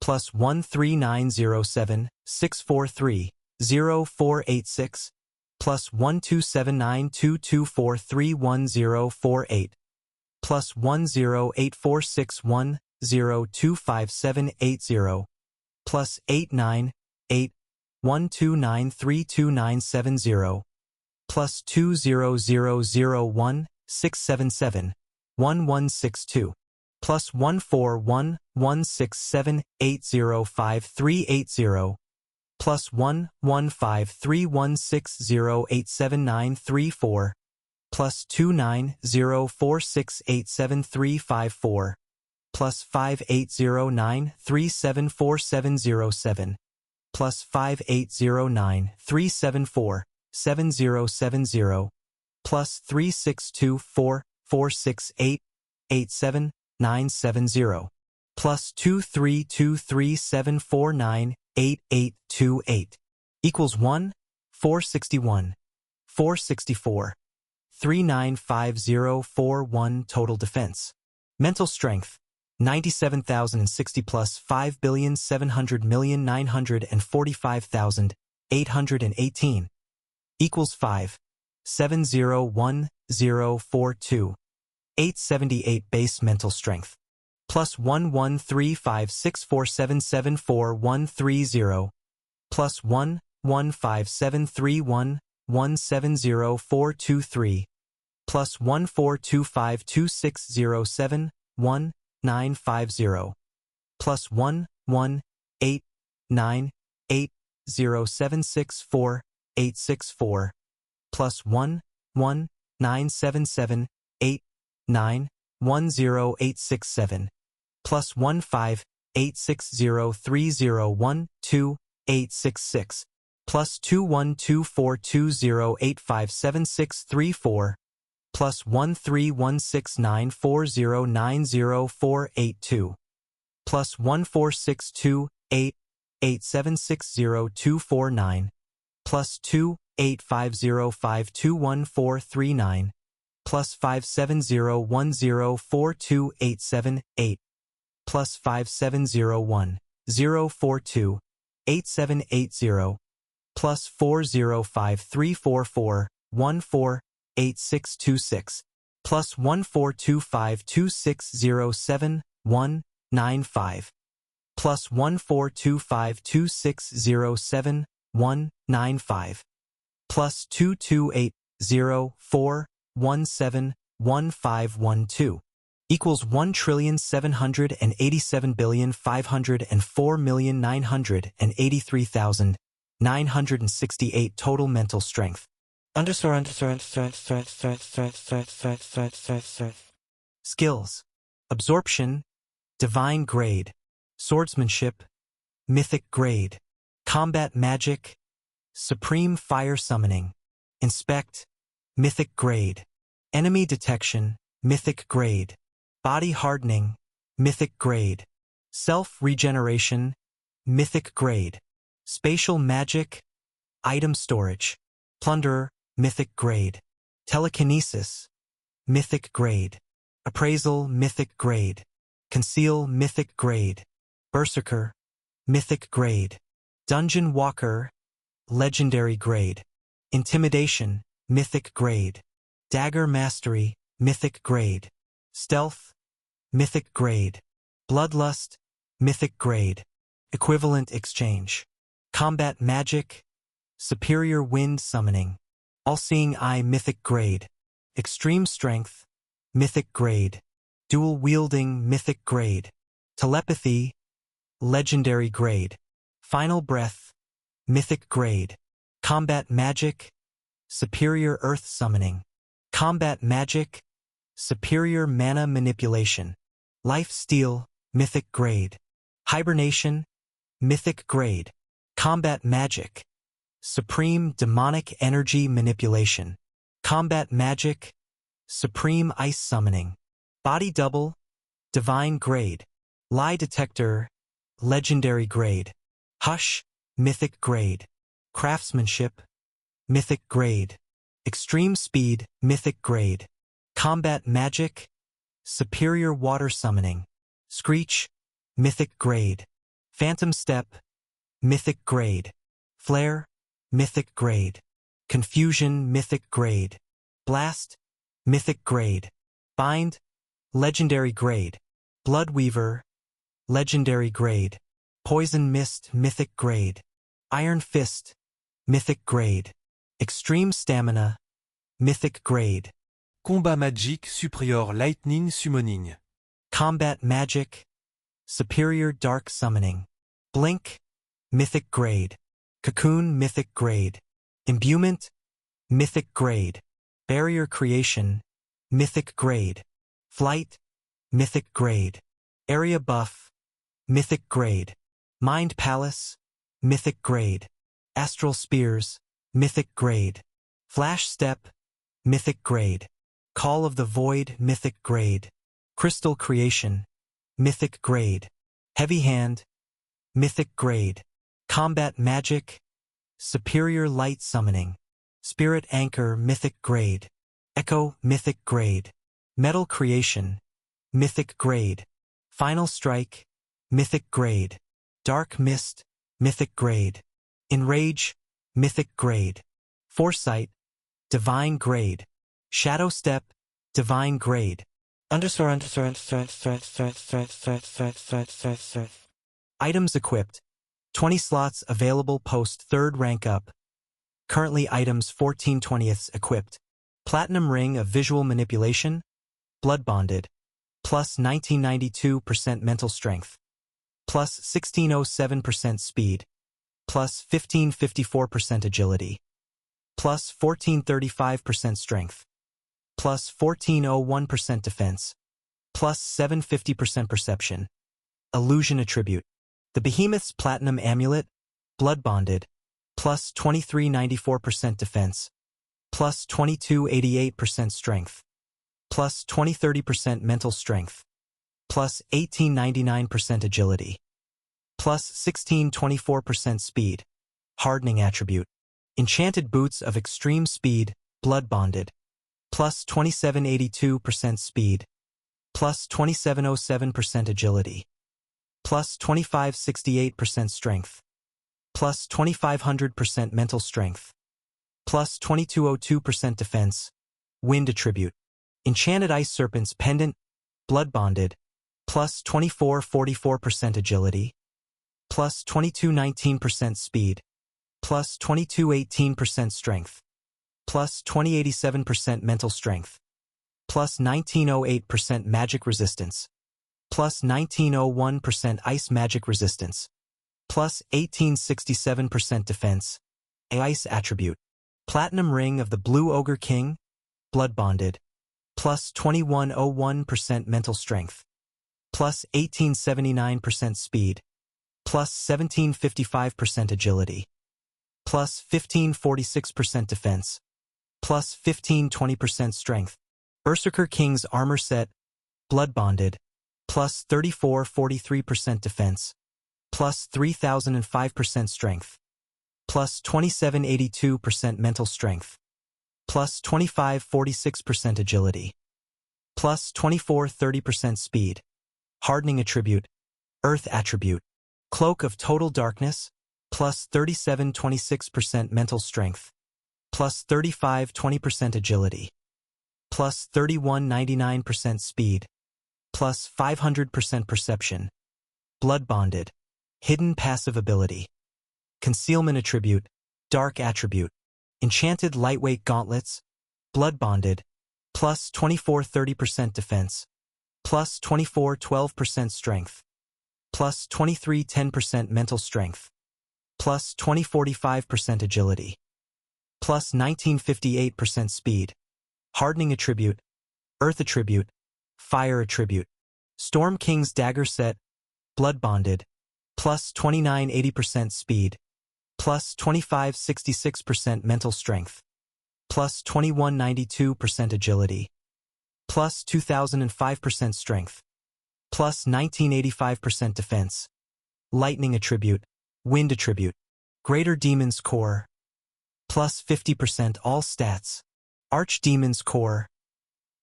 S1: plus 1390764300486 plus 1279224311048 plus 10846102570 plus 89812932970 plus 2000167711162 plus 14116780530 plus 11531608794 plus 29046873554 plus 5809374707 plus 5809-374-7070, plus 3624-468-87970, plus 232374988828, equals 1, 461, 464, 395041 total defense. Mental strength, 97,060 plus 5,700,945,818, equals 5, 701042, 878 base mental strength, plus 113564774130, plus 1157311704223, plus 142526071, plus 118980764, plus 11977891087, plus 15860301286, plus 212420857634, plus 1316940908482, plus 1462887602449, plus 2850521439, plus 5701042878, plus 5701042878, plus 405344148626, plus 14252607195, plus 14252607195, plus 228041711512, equals 1,787,504,983,968 total mental strength. Skills: absorption, divine grade, swordsmanship, mythic grade, combat magic, supreme fire summoning, inspect, mythic grade, enemy detection, mythic grade, body hardening, mythic grade, self-regeneration, mythic grade, spatial magic, item storage, plunderer, mythic grade, telekinesis, mythic grade, appraisal, mythic grade, conceal, mythic grade, berserker, mythic grade, dungeon walker, legendary grade, intimidation, mythic grade, dagger mastery, mythic grade, stealth, mythic grade, bloodlust, mythic grade, equivalent exchange, combat magic, superior wind summoning, all-seeing eye, mythic grade, extreme strength, mythic grade, dual wielding, mythic grade, telepathy, legendary grade, final breath, mythic grade, combat magic, superior earth summoning, combat magic, superior mana manipulation, life steal, mythic grade, hibernation, mythic grade, combat magic, supreme demonic energy manipulation, combat magic, supreme ice summoning, body double, divine grade, lie detector, legendary grade, hush, mythic grade, craftsmanship, mythic grade, extreme speed, mythic grade, combat magic, superior water summoning, screech, mythic grade, phantom step, mythic grade, flare, mythic grade, confusion, mythic grade, blast, mythic grade, bind, legendary grade, bloodweaver, legendary grade, poison mist, mythic grade, iron fist, mythic grade, extreme stamina, mythic grade,
S2: Combat magique supérieur lightning summoning.
S1: combat magic, superior dark summoning, blink, mythic grade, cocoon, mythic grade, imbuement, mythic grade, barrier creation, mythic grade, flight, mythic grade, area buff, mythic grade, mind palace, Mythic Grade. Astral Spears, Mythic Grade. Flash Step, Mythic Grade. Call of the Void, Mythic Grade. Crystal Creation, Mythic Grade. Heavy Hand, Mythic Grade. Combat Magic, Superior Light Summoning. Spirit Anchor, Mythic Grade. Echo, Mythic Grade. Metal Creation, Mythic Grade. Final Strike, Mythic Grade. Dark Mist, Mythic Grade. Enrage, Mythic Grade. Foresight, Divine Grade. Shadow Step, Divine Grade. Items equipped. 20 slots available post 3rd rank up. Currently items 14/20 equipped. Platinum Ring of Visual Manipulation, Blood Bonded, plus 1992% mental strength, plus 1607% speed, plus 1554% agility, plus 1435% strength, plus 1401% defense, plus 750% perception. Illusion Attribute. The Behemoth's Platinum Amulet, Blood Bonded, plus 2394% defense, plus 2288% strength, plus 2030% mental strength, plus 1899% agility, plus 1624% speed. Hardening Attribute. Enchanted Boots of Extreme Speed, Blood Bonded, plus 2782% speed, plus 2707% agility, plus 2568% strength, plus 2500% mental strength, plus 2202% defense. Wind Attribute. Enchanted Ice Serpent's Pendant, Blood Bonded, plus 2444% agility, plus 2219% speed, plus 2218% strength, plus 2087% mental strength, plus 1908% magic resistance, plus 1901% ice magic resistance, plus 1867% defense. Ice Attribute. Platinum Ring of the Blue Ogre King, Blood Bonded, plus 2101% mental strength, plus 1879% speed, plus 1755% agility, plus 1546% defense, plus 1520% strength. Berserker King's Armor Set, Blood Bonded, plus 3443% defense, plus 3005% strength, plus 2782% mental strength, plus 2546% agility, plus 2430% speed. Hardening Attribute. Earth Attribute. Cloak of Total Darkness, plus 3726% mental strength, plus 3520% agility, plus 3199% speed, plus 500% perception. Blood Bonded. Hidden Passive Ability. Concealment Attribute. Dark Attribute. Enchanted Lightweight Gauntlets, Blood Bonded, plus 2430% defense, plus 2412% strength, plus 2310% mental strength, plus 2045% agility, plus 1958% speed. Hardening Attribute. Earth Attribute. Fire Attribute. Storm King's Dagger Set, Blood Bonded, plus 2980% speed, plus 2566% mental strength, plus 2192% agility, plus 2005% strength, plus 1985% defense. Lightning Attribute. Wind Attribute. Greater Demon's Core, plus 50% all stats. Archdemon's Core,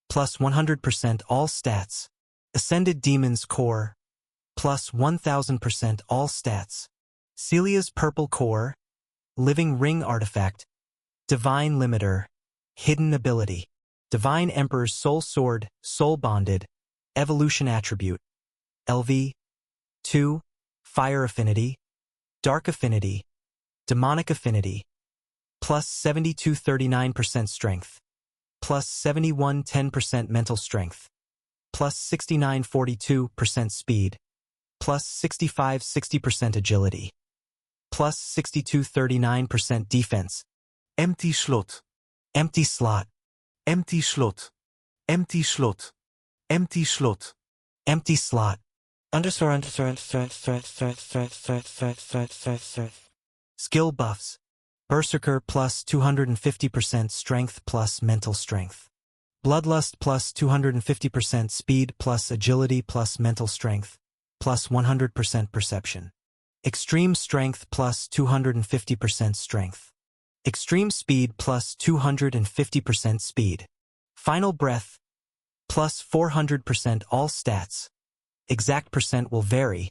S1: plus 100% all stats. Ascended Demon's Core, plus 1000% all stats. Celia's Purple Core, Living Ring Artifact, Divine Limiter, Hidden Ability. Divine Emperor's Soul Sword, Soul Bonded, Evolution Attribute. LV. 2. Fire Affinity, Dark Affinity, Demonic Affinity, plus 7239% strength, plus 7110% mental strength, plus 6942% speed, plus 6560% agility, plus 6239% defense.
S2: Empty Slot.
S1: Empty Slot.
S2: Empty Slot. Empty Slot. Empty Slot.
S1: Empty Slot. Skill buffs. Berserker plus 250% strength plus mental strength. Bloodlust plus 250% speed plus agility plus mental strength, plus 100% perception. Extreme strength plus 250% strength. Extreme speed plus 250% speed. Final breath plus 400% all stats. Exact percent will vary.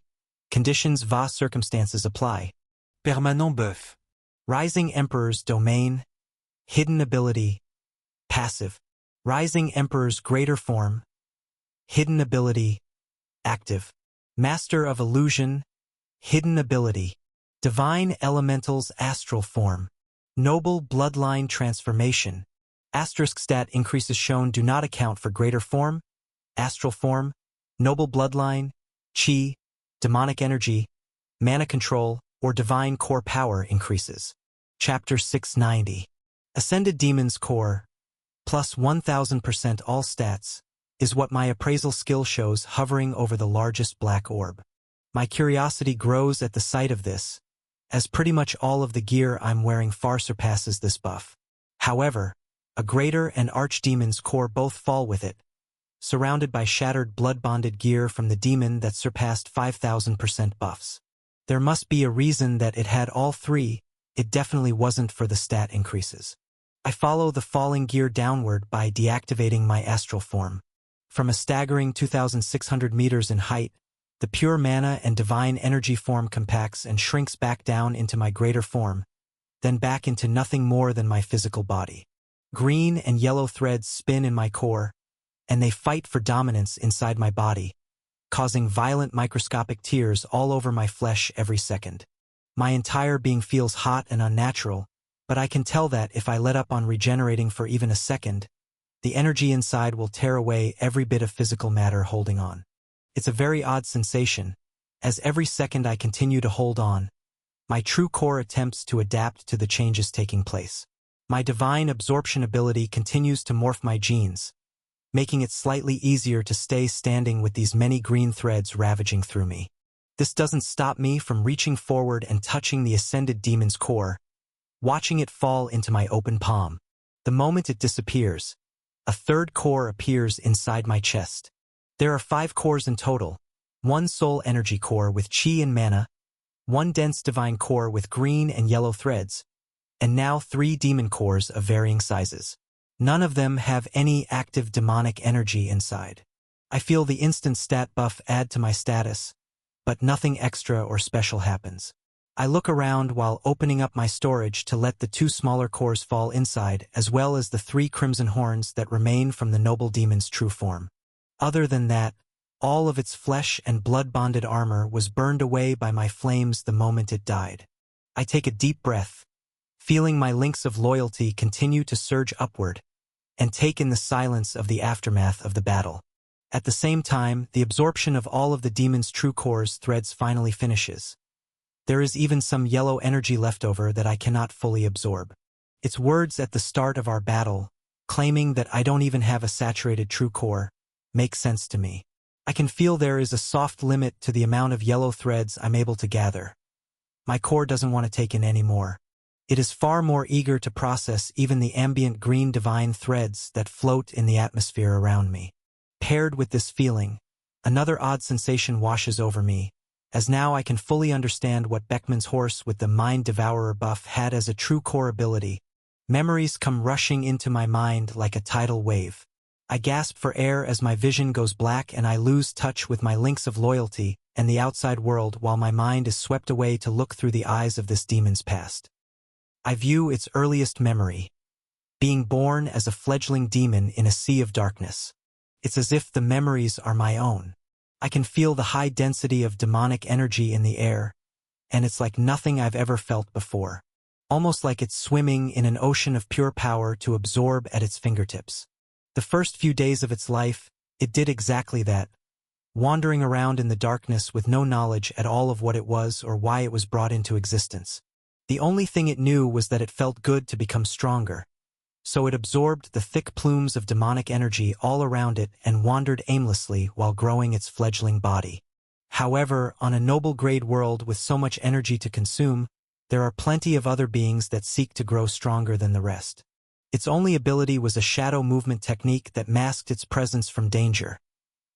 S1: Conditions va circumstances apply.
S2: Permanent buff.
S1: Rising Emperor's domain. Hidden ability. Passive. Rising Emperor's greater form. Hidden ability. Active. Master of Illusion. Hidden ability. Divine Elemental's astral form. Noble bloodline transformation. Asterisk stat increases shown do not account for greater form, astral form, noble bloodline, chi, demonic energy, mana control, or divine core power increases. Chapter 690. Ascended Demon's Core, plus 1000% all stats, is what my appraisal skill shows hovering over the largest black orb. My curiosity grows at the sight of this, as pretty much all of the gear I'm wearing far surpasses this buff. However, a greater and archdemon's core both fall with it, surrounded by shattered blood-bonded gear from the demon that surpassed 5000% buffs. There must be a reason that it had all three. It definitely wasn't for the stat increases. I follow the falling gear downward by deactivating my astral form. From a staggering 2,600 meters in height, the pure mana and divine energy form compacts and shrinks back down into my greater form, then back into nothing more than my physical body. Green and yellow threads spin in my core, and they fight for dominance inside my body, causing violent microscopic tears all over my flesh every second. My entire being feels hot and unnatural, but I can tell that if I let up on regenerating for even a second, the energy inside will tear away every bit of physical matter holding on. It's a very odd sensation, as every second I continue to hold on, my true core attempts to adapt to the changes taking place. My divine absorption ability continues to morph my genes, making it slightly easier to stay standing with these many green threads ravaging through me. This doesn't stop me from reaching forward and touching the ascended demon's core, watching it fall into my open palm. The moment it disappears, a third core appears inside my chest. There are 5 cores in total, 1 soul energy core with chi and mana, 1 dense divine core with green and yellow threads, and now 3 demon cores of varying sizes. None of them have any active demonic energy inside. I feel the instant stat buff add to my status, but nothing extra or special happens. I look around while opening up my storage to let the 2 smaller cores fall inside, as well as the 3 crimson horns that remain from the noble demon's true form. Other than that, all of its flesh and blood-bonded armor was burned away by my flames the moment it died. I take a deep breath, feeling my links of loyalty continue to surge upward, and take in the silence of the aftermath of the battle. At the same time, the absorption of all of the demon's true core's threads finally finishes. There is even some yellow energy left over that I cannot fully absorb. Its words at the start of our battle, claiming that I don't even have a saturated true core, make sense to me. I can feel there is a soft limit to the amount of yellow threads I'm able to gather. My core doesn't want to take in any more. It is far more eager to process even the ambient green divine threads that float in the atmosphere around me. Paired with this feeling, another odd sensation washes over me, as now I can fully understand what Beckman's horse with the Mind Devourer buff had as a true core ability. Memories come rushing into my mind like a tidal wave. I gasp for air as my vision goes black and I lose touch with my links of loyalty and the outside world while my mind is swept away to look through the eyes of this demon's past. I view its earliest memory, being born as a fledgling demon in a sea of darkness. It's as if the memories are my own. I can feel the high density of demonic energy in the air, and it's like nothing I've ever felt before. Almost like it's swimming in an ocean of pure power to absorb at its fingertips. The first few days of its life, it did exactly that, wandering around in the darkness with no knowledge at all of what it was or why it was brought into existence. The only thing it knew was that it felt good to become stronger, so it absorbed the thick plumes of demonic energy all around it and wandered aimlessly while growing its fledgling body. However, on a noble-grade world with so much energy to consume, There are plenty of other beings that seek to grow stronger than the rest. Its only ability was a shadow movement technique that masked its presence from danger,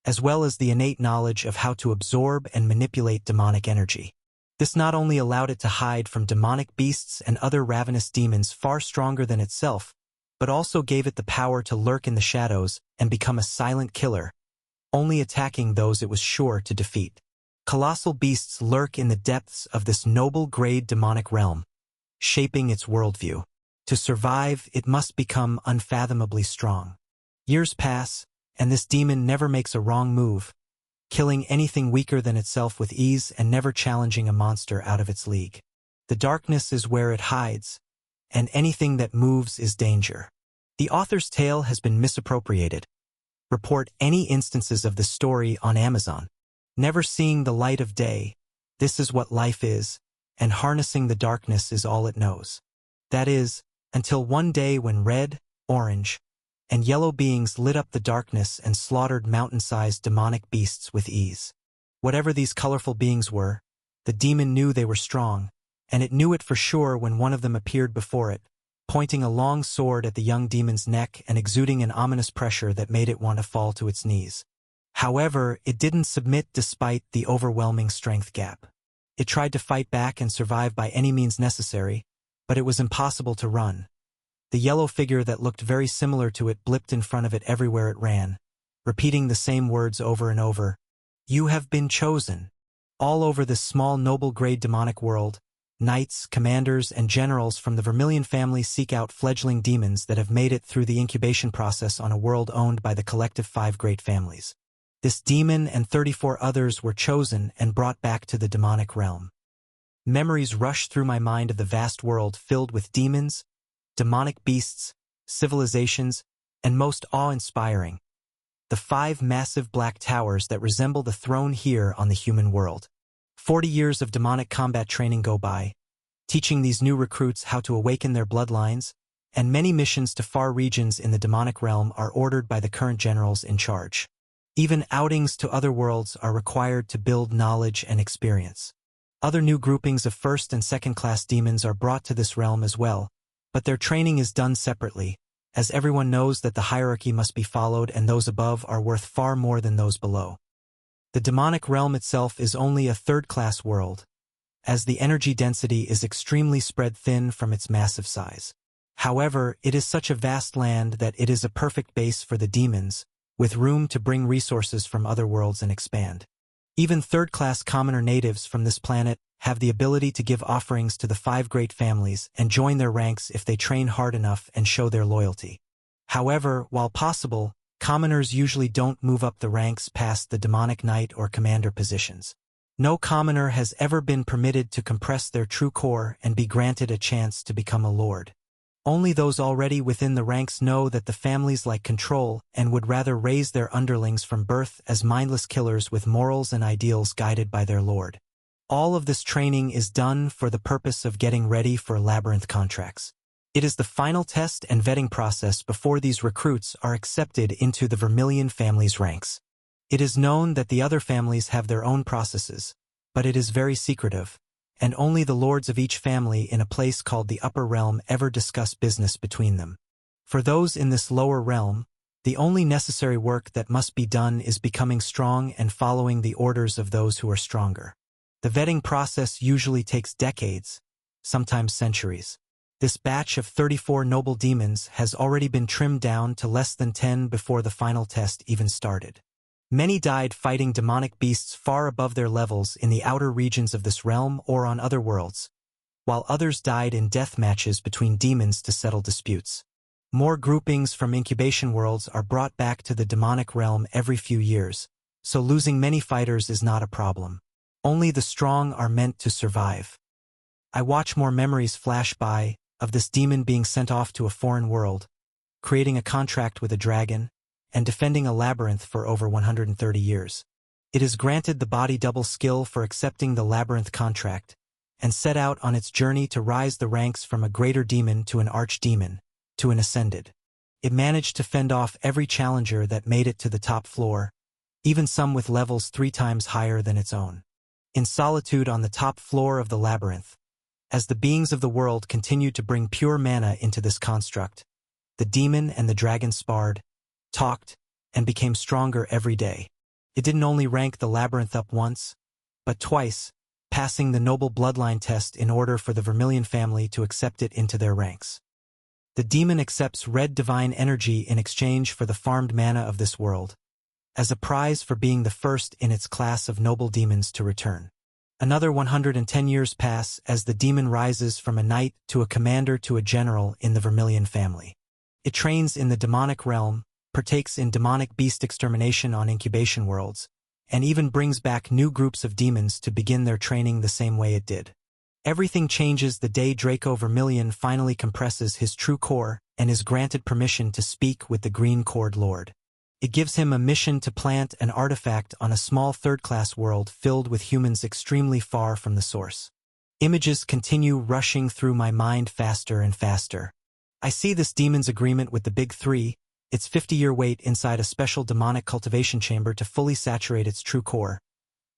S1: as well as the innate knowledge of how to absorb and manipulate demonic energy. This not only allowed it to hide from demonic beasts and other ravenous demons far stronger than itself, but also gave it the power to lurk in the shadows and become a silent killer, only attacking those it was sure to defeat. Colossal beasts lurk in the depths of this noble-grade demonic realm, shaping its worldview. To survive, it must become unfathomably strong. Years pass, and this demon never makes a wrong move, killing anything weaker than itself with ease and never challenging a monster out of its league. The darkness is where it hides, and anything that moves is danger. The author's tale has been misappropriated. Report any instances of this story on Amazon. Never seeing the light of day, this is what life is, and harnessing the darkness is all it knows. That is, until one day when red, orange, and yellow beings lit up the darkness and slaughtered mountain-sized demonic beasts with ease. Whatever these colorful beings were, the demon knew they were strong, and it knew it for sure when one of them appeared before it, pointing a long sword at the young demon's neck and exuding an ominous pressure that made it want to fall to its knees. However, it didn't submit despite the overwhelming strength gap. It tried to fight back and survive by any means necessary, but it was impossible to run. The yellow figure that looked very similar to it blipped in front of it everywhere it ran, repeating the same words over and over. "You have been chosen." All over this small noble-grade demonic world, knights, commanders, and generals from the Vermilion family seek out fledgling demons that have made it through the incubation process on a world owned by the collective 5 great families. This demon and 34 others were chosen and brought back to the demonic realm. Memories rush through my mind of the vast world filled with demons, demonic beasts, civilizations, and most awe-inspiring, the 5 massive black towers that resemble the throne here on the human world. 40 years of demonic combat training go by, teaching these new recruits how to awaken their bloodlines, and many missions to far regions in the demonic realm are ordered by the current generals in charge. Even outings to other worlds are required to build knowledge and experience. Other new groupings of first- and second-class demons are brought to this realm as well, but their training is done separately, as everyone knows that the hierarchy must be followed and those above are worth far more than those below. The demonic realm itself is only a third-class world, as the energy density is extremely spread thin from its massive size. However, it is such a vast land that it is a perfect base for the demons, with room to bring resources from other worlds and expand. Even third-class commoner natives from this planet have the ability to give offerings to the 5 great families and join their ranks if they train hard enough and show their loyalty. However, while possible, commoners usually don't move up the ranks past the demonic knight or commander positions. No commoner has ever been permitted to compress their true core and be granted a chance to become a lord. Only those already within the ranks know that the families like control and would rather raise their underlings from birth as mindless killers with morals and ideals guided by their lord. All of this training is done for the purpose of getting ready for labyrinth contracts. It is the final test and vetting process before these recruits are accepted into the Vermilion family's ranks. It is known that the other families have their own processes, but it is very secretive, and only the lords of each family in a place called the Upper Realm ever discuss business between them. For those in this lower realm, the only necessary work that must be done is becoming strong and following the orders of those who are stronger. The vetting process usually takes decades, sometimes centuries. This batch of 34 noble demons has already been trimmed down to less than 10 before the final test even started. Many died fighting demonic beasts far above their levels in the outer regions of this realm or on other worlds, while others died in death matches between demons to settle disputes. More groupings from incubation worlds are brought back to the demonic realm every few years, so losing many fighters is not a problem. Only the strong are meant to survive. I watch more memories flash by of this demon being sent off to a foreign world, creating a contract with a dragon, and defending a labyrinth for over 130 years. It is granted the body double skill for accepting the labyrinth contract, and set out on its journey to rise the ranks from a greater demon to an archdemon, to an ascended. It managed to fend off every challenger that made it to the top floor, even some with levels 3 times higher than its own. In solitude on the top floor of the labyrinth, As the beings of the world continued to bring pure mana into this construct, the demon and the dragon sparred, talked, and became stronger every day. It didn't only rank the labyrinth up once, but twice, passing the noble bloodline test in order for the Vermilion family to accept it into their ranks. The demon accepts red divine energy in exchange for the farmed mana of this world, as a prize for being the first in its class of noble demons to return. Another 110 years pass as the demon rises from a knight to a commander to a general in the Vermilion family. It trains in the demonic realm, partakes in demonic beast extermination on incubation worlds, and even brings back new groups of demons to begin their training the same way it did. Everything changes the day Draco Vermilion finally compresses his true core and is granted permission to speak with the Green Cord Lord. It gives him a mission to plant an artifact on a small third-class world filled with humans extremely far from the source. Images continue rushing through my mind faster and faster. I see this demon's agreement with the Big Three, its 50-year wait inside a special demonic cultivation chamber to fully saturate its true core,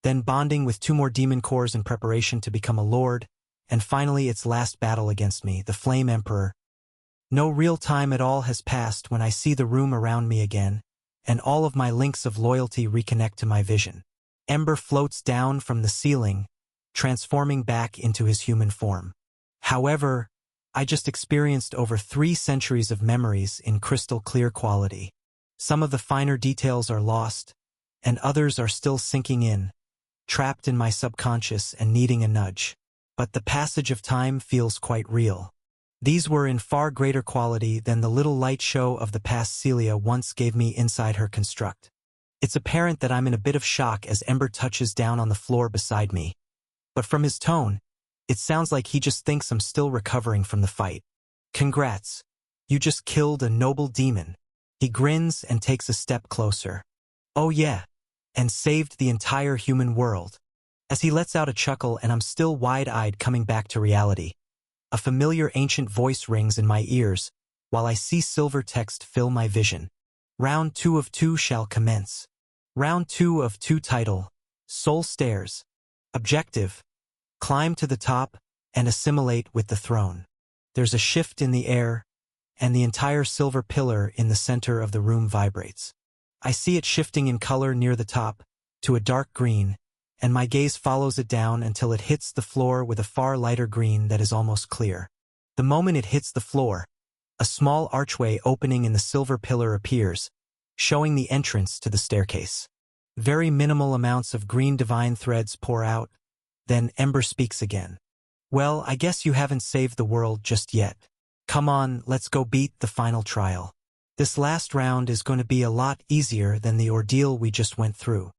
S1: then bonding with 2 more demon cores in preparation to become a lord, and finally its last battle against me, the Flame Emperor. No real time at all has passed when I see the room around me again, and all of my links of loyalty reconnect to my vision. Ember floats down from the ceiling, transforming back into his human form. However, I just experienced over 3 centuries of memories in crystal clear quality. Some of the finer details are lost, and others are still sinking in, trapped in my subconscious and needing a nudge. But the passage of time feels quite real. These were in far greater quality than the little light show of the past Celia once gave me inside her construct. It's apparent that I'm in a bit of shock as Ember touches down on the floor beside me. But from his tone, it sounds like he just thinks I'm still recovering from the fight. Congrats. You just killed a noble demon. He grins and takes a step closer. Oh yeah, and saved the entire human world. As he lets out a chuckle and I'm still wide-eyed coming back to reality. A familiar ancient voice rings in my ears, while I see silver text fill my vision. Round 2 of 2 shall commence. Round 2 of 2 title, Soul Stairs. Objective, climb to the top and assimilate with the throne. There's a shift in the air, and the entire silver pillar in the center of the room vibrates. I see it shifting in color near the top, to a dark green, and my gaze follows it down until it hits the floor with a far lighter green that is almost clear. The moment it hits the floor, a small archway opening in the silver pillar appears, showing the entrance to the staircase. Very minimal amounts of green divine threads pour out, then Ember speaks again. Well, I guess you haven't saved the world just yet. Come on, let's go beat the final trial. This last round is going to be a lot easier than the ordeal we just went through.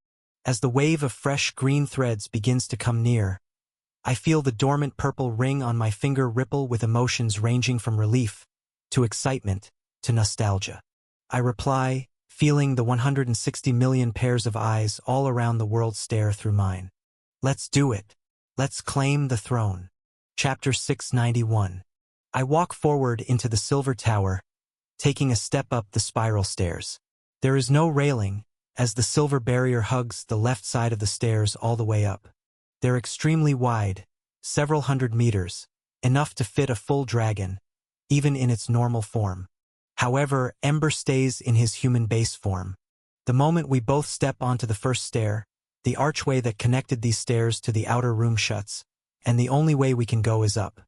S1: As the wave of fresh green threads begins to come near, I feel the dormant purple ring on my finger ripple with emotions ranging from relief to excitement to nostalgia. I reply, feeling the 160 million pairs of eyes all around the world stare through mine. Let's do it. Let's claim the throne. Chapter 691. I walk forward into the silver tower, taking a step up the spiral stairs. There is no railing, as the silver barrier hugs the left side of the stairs all the way up. They're extremely wide, several hundred meters, enough to fit a full dragon, even in its normal form. However, Ember stays in his human base form. The moment we both step onto the first stair, the archway that connected these stairs to the outer room shuts, and the only way we can go is up.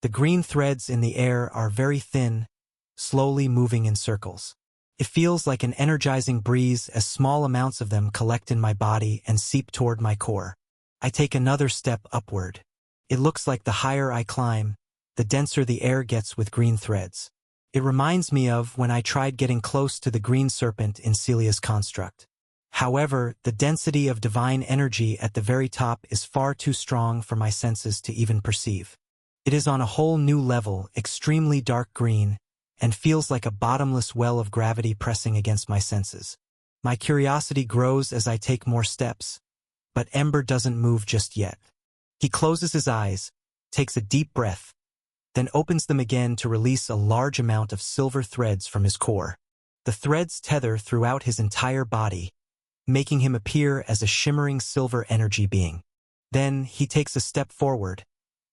S1: The green threads in the air are very thin, slowly moving in circles. It feels like an energizing breeze as small amounts of them collect in my body and seep toward my core. I take another step upward. It looks like the higher I climb, the denser the air gets with green threads. It reminds me of when I tried getting close to the green serpent in Celia's construct. However, the density of divine energy at the very top is far too strong for my senses to even perceive. It is on a whole new level, extremely dark green, and feels like a bottomless well of gravity pressing against my senses. My curiosity grows as I take more steps, but Ember doesn't move just yet. He closes his eyes, takes a deep breath, then opens them again to release a large amount of silver threads from his core. The threads tether throughout his entire body, making him appear as a shimmering silver energy being. Then he takes a step forward,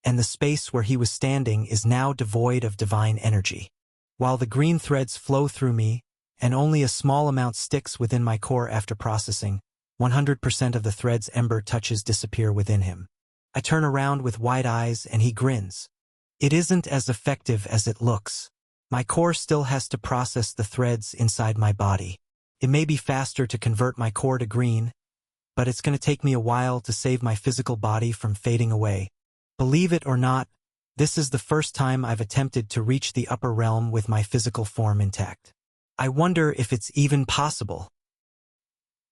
S1: and the space where he was standing is now devoid of divine energy. While the green threads flow through me, and only a small amount sticks within my core after processing, 100% of the thread's ember touches disappear within him. I turn around with wide eyes and he grins. It isn't as effective as it looks. My core still has to process the threads inside my body. It may be faster to convert my core to green, but it's going to take me a while to save my physical body from fading away. Believe it or not, this is the first time I've attempted to reach the upper realm with my physical form intact. I wonder if it's even possible.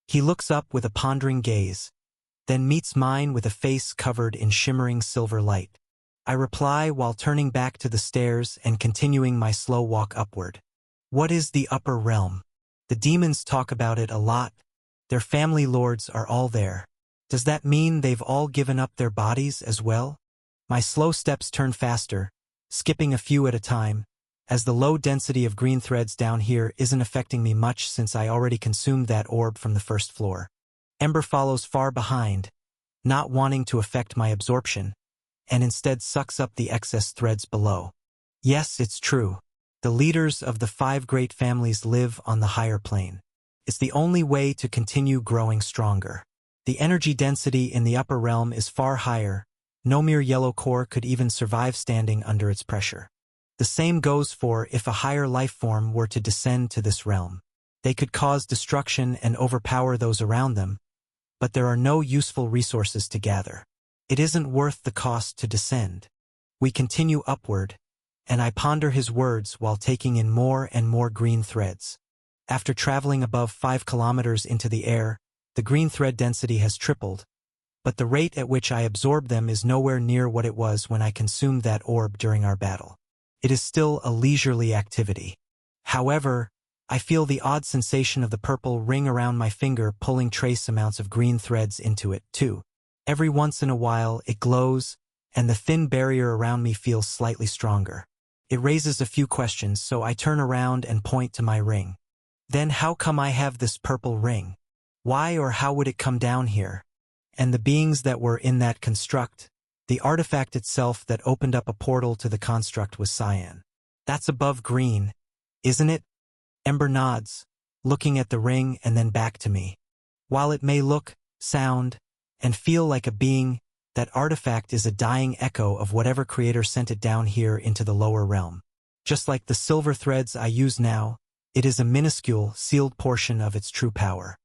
S1: He looks up with a pondering gaze, then meets mine with a face covered in shimmering silver light. I reply while turning back to the stairs and continuing my slow walk upward. What is the upper realm? The demons talk about it a lot. Their family lords are all there. Does that mean they've all given up their bodies as well? My slow steps turn faster, skipping a few at a time, as the low density of green threads down here isn't affecting me much since I already consumed that orb from the first floor. Ember follows far behind, not wanting to affect my absorption, and instead sucks up the excess threads below. Yes, it's true. The leaders of the 5 great families live on the higher plane. It's the only way to continue growing stronger. The energy density in the upper realm is far higher. No mere yellow core could even survive standing under its pressure. The same goes for if a higher life form were to descend to this realm. They could cause destruction and overpower those around them, but there are no useful resources to gather. It isn't worth the cost to descend. We continue upward, and I ponder his words while taking in more and more green threads. After traveling above 5 kilometers into the air, the green thread density has tripled, but the rate at which I absorb them is nowhere near what it was when I consumed that orb during our battle. It is still a leisurely activity. However, I feel the odd sensation of the purple ring around my finger pulling trace amounts of green threads into it, too. Every once in a while, it glows, and the thin barrier around me feels slightly stronger. It raises a few questions, so I turn around and point to my ring. Then how come I have this purple ring? Why or how would it come down here? And the beings that were in that construct, the artifact itself that opened up a portal to the construct was cyan. That's above green, isn't it? Ember nods, looking at the ring and then back to me. While it may look, sound, and feel like a being, that artifact is a dying echo of whatever creator sent it down here into the lower realm. Just like the silver threads I use now, it is a minuscule, sealed portion of its true power.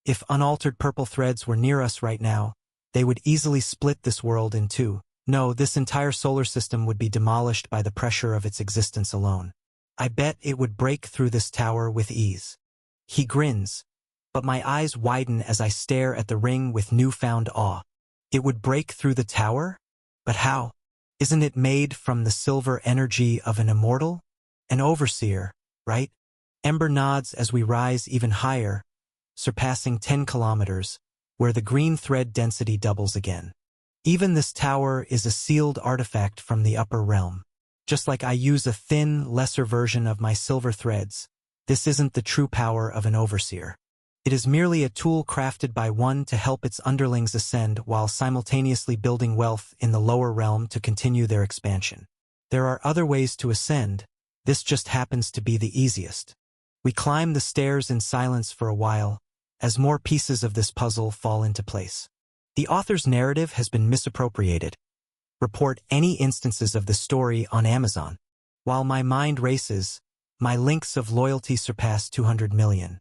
S1: If unaltered purple threads were near us right now, they would easily split this world in two. No, this entire solar system would be demolished by the pressure of its existence alone. I bet it would break through this tower with ease. He grins, but my eyes widen as I stare at the ring with newfound awe. It would break through the tower? But how? Isn't it made from the silver energy of an immortal? An overseer, right? Ember nods as we rise even higher, surpassing 10 kilometers, where the green thread density doubles again. Even this tower is a sealed artifact from the upper realm. Just like I use a thin, lesser version of my silver threads, this isn't the true power of an overseer. It is merely a tool crafted by one to help its underlings ascend while simultaneously building wealth in the lower realm to continue their expansion. There are other ways to ascend, this just happens to be the easiest. We climb the stairs in silence for a while, as more pieces of this puzzle fall into place. The author's narrative has been misappropriated. Report any instances of this story on Amazon. While my mind races, my links of loyalty surpass 200 million.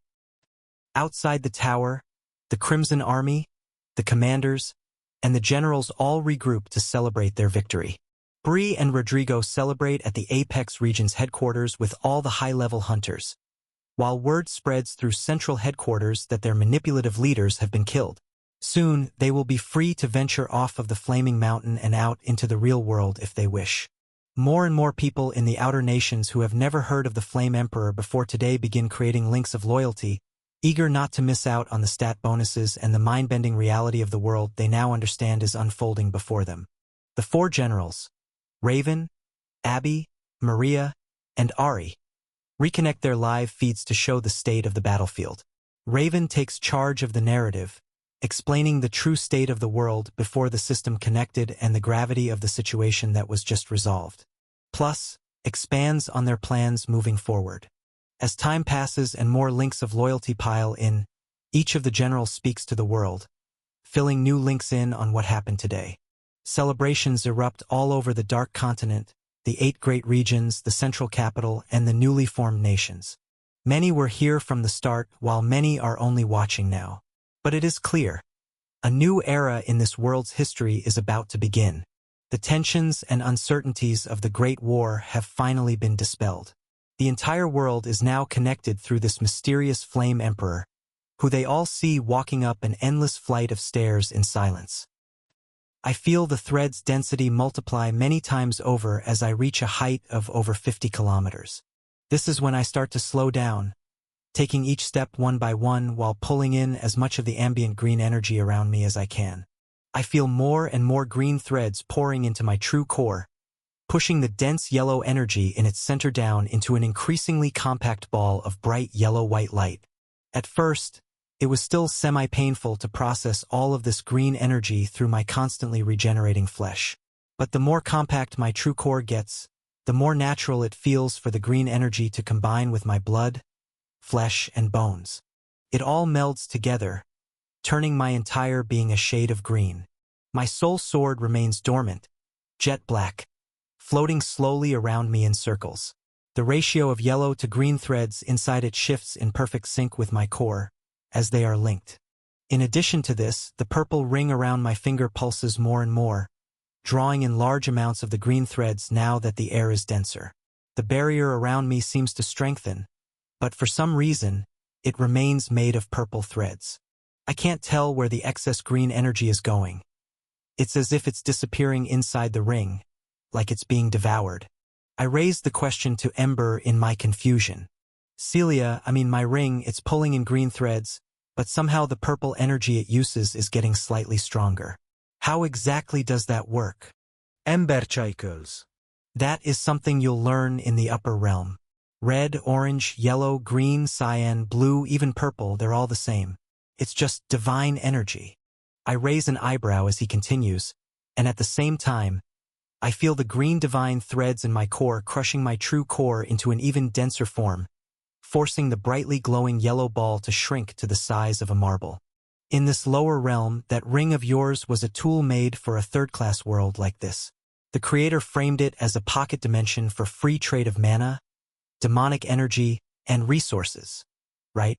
S1: Outside the tower, the Crimson Army, the commanders, and the generals all regroup to celebrate their victory. Bree and Rodrigo celebrate at the Apex Region's headquarters with all the high-level hunters, while word spreads through central headquarters that their manipulative leaders have been killed. Soon, they will be free to venture off of the Flaming Mountain and out into the real world if they wish. More and more people in the outer nations who have never heard of the Flame Emperor before today begin creating links of loyalty, eager not to miss out on the stat bonuses and the mind-bending reality of the world they now understand is unfolding before them. The 4 generals, Raven, Abby, Maria, and Ari, reconnect their live feeds to show the state of the battlefield. Raven takes charge of the narrative, explaining the true state of the world before the system connected and the gravity of the situation that was just resolved. Plus, expands on their plans moving forward. As time passes and more links of loyalty pile in, each of the generals speaks to the world, filling new links in on what happened today. Celebrations erupt all over the Dark Continent, the 8 great regions, the central capital, and the newly formed nations. Many were here from the start, while many are only watching now. But it is clear, a new era in this world's history is about to begin. The tensions and uncertainties of the Great War have finally been dispelled. The entire world is now connected through this mysterious flame emperor, who they all see walking up an endless flight of stairs in silence. I feel the thread's density multiply many times over as I reach a height of over 50 kilometers. This is when I start to slow down, taking each step one by one while pulling in as much of the ambient green energy around me as I can. I feel more and more green threads pouring into my true core, pushing the dense yellow energy in its center down into an increasingly compact ball of bright yellow-white light. At first, it was still semi-painful to process all of this green energy through my constantly regenerating flesh. But the more compact my true core gets, the more natural it feels for the green energy to combine with my blood, flesh, and bones. It all melds together, turning my entire being a shade of green. My soul sword remains dormant, jet black, floating slowly around me in circles. The ratio of yellow to green threads inside it shifts in perfect sync with my core, as they are linked. In addition to this, the purple ring around my finger pulses more and more, drawing in large amounts of the green threads now that the air is denser. The barrier around me seems to strengthen, but for some reason, it remains made of purple threads. I can't tell where the excess green energy is going. It's as if it's disappearing inside the ring, like it's being devoured. I raised the question to Ember in my confusion. Celia, my ring, it's pulling in green threads, but somehow the purple energy it uses is getting slightly stronger. How exactly does that work?
S2: Ember chuckles.
S1: That is something you'll learn in the upper realm. Red, orange, yellow, green, cyan, blue, even purple, they're all the same. It's just divine energy. I raise an eyebrow as he continues, and at the same time, I feel the green divine threads in my core crushing my true core into an even denser form, forcing the brightly glowing yellow ball to shrink to the size of a marble. In this lower realm, that ring of yours was a tool made for a third-class world like this. The creator framed it as a pocket dimension for free trade of mana, demonic energy, and resources. Right?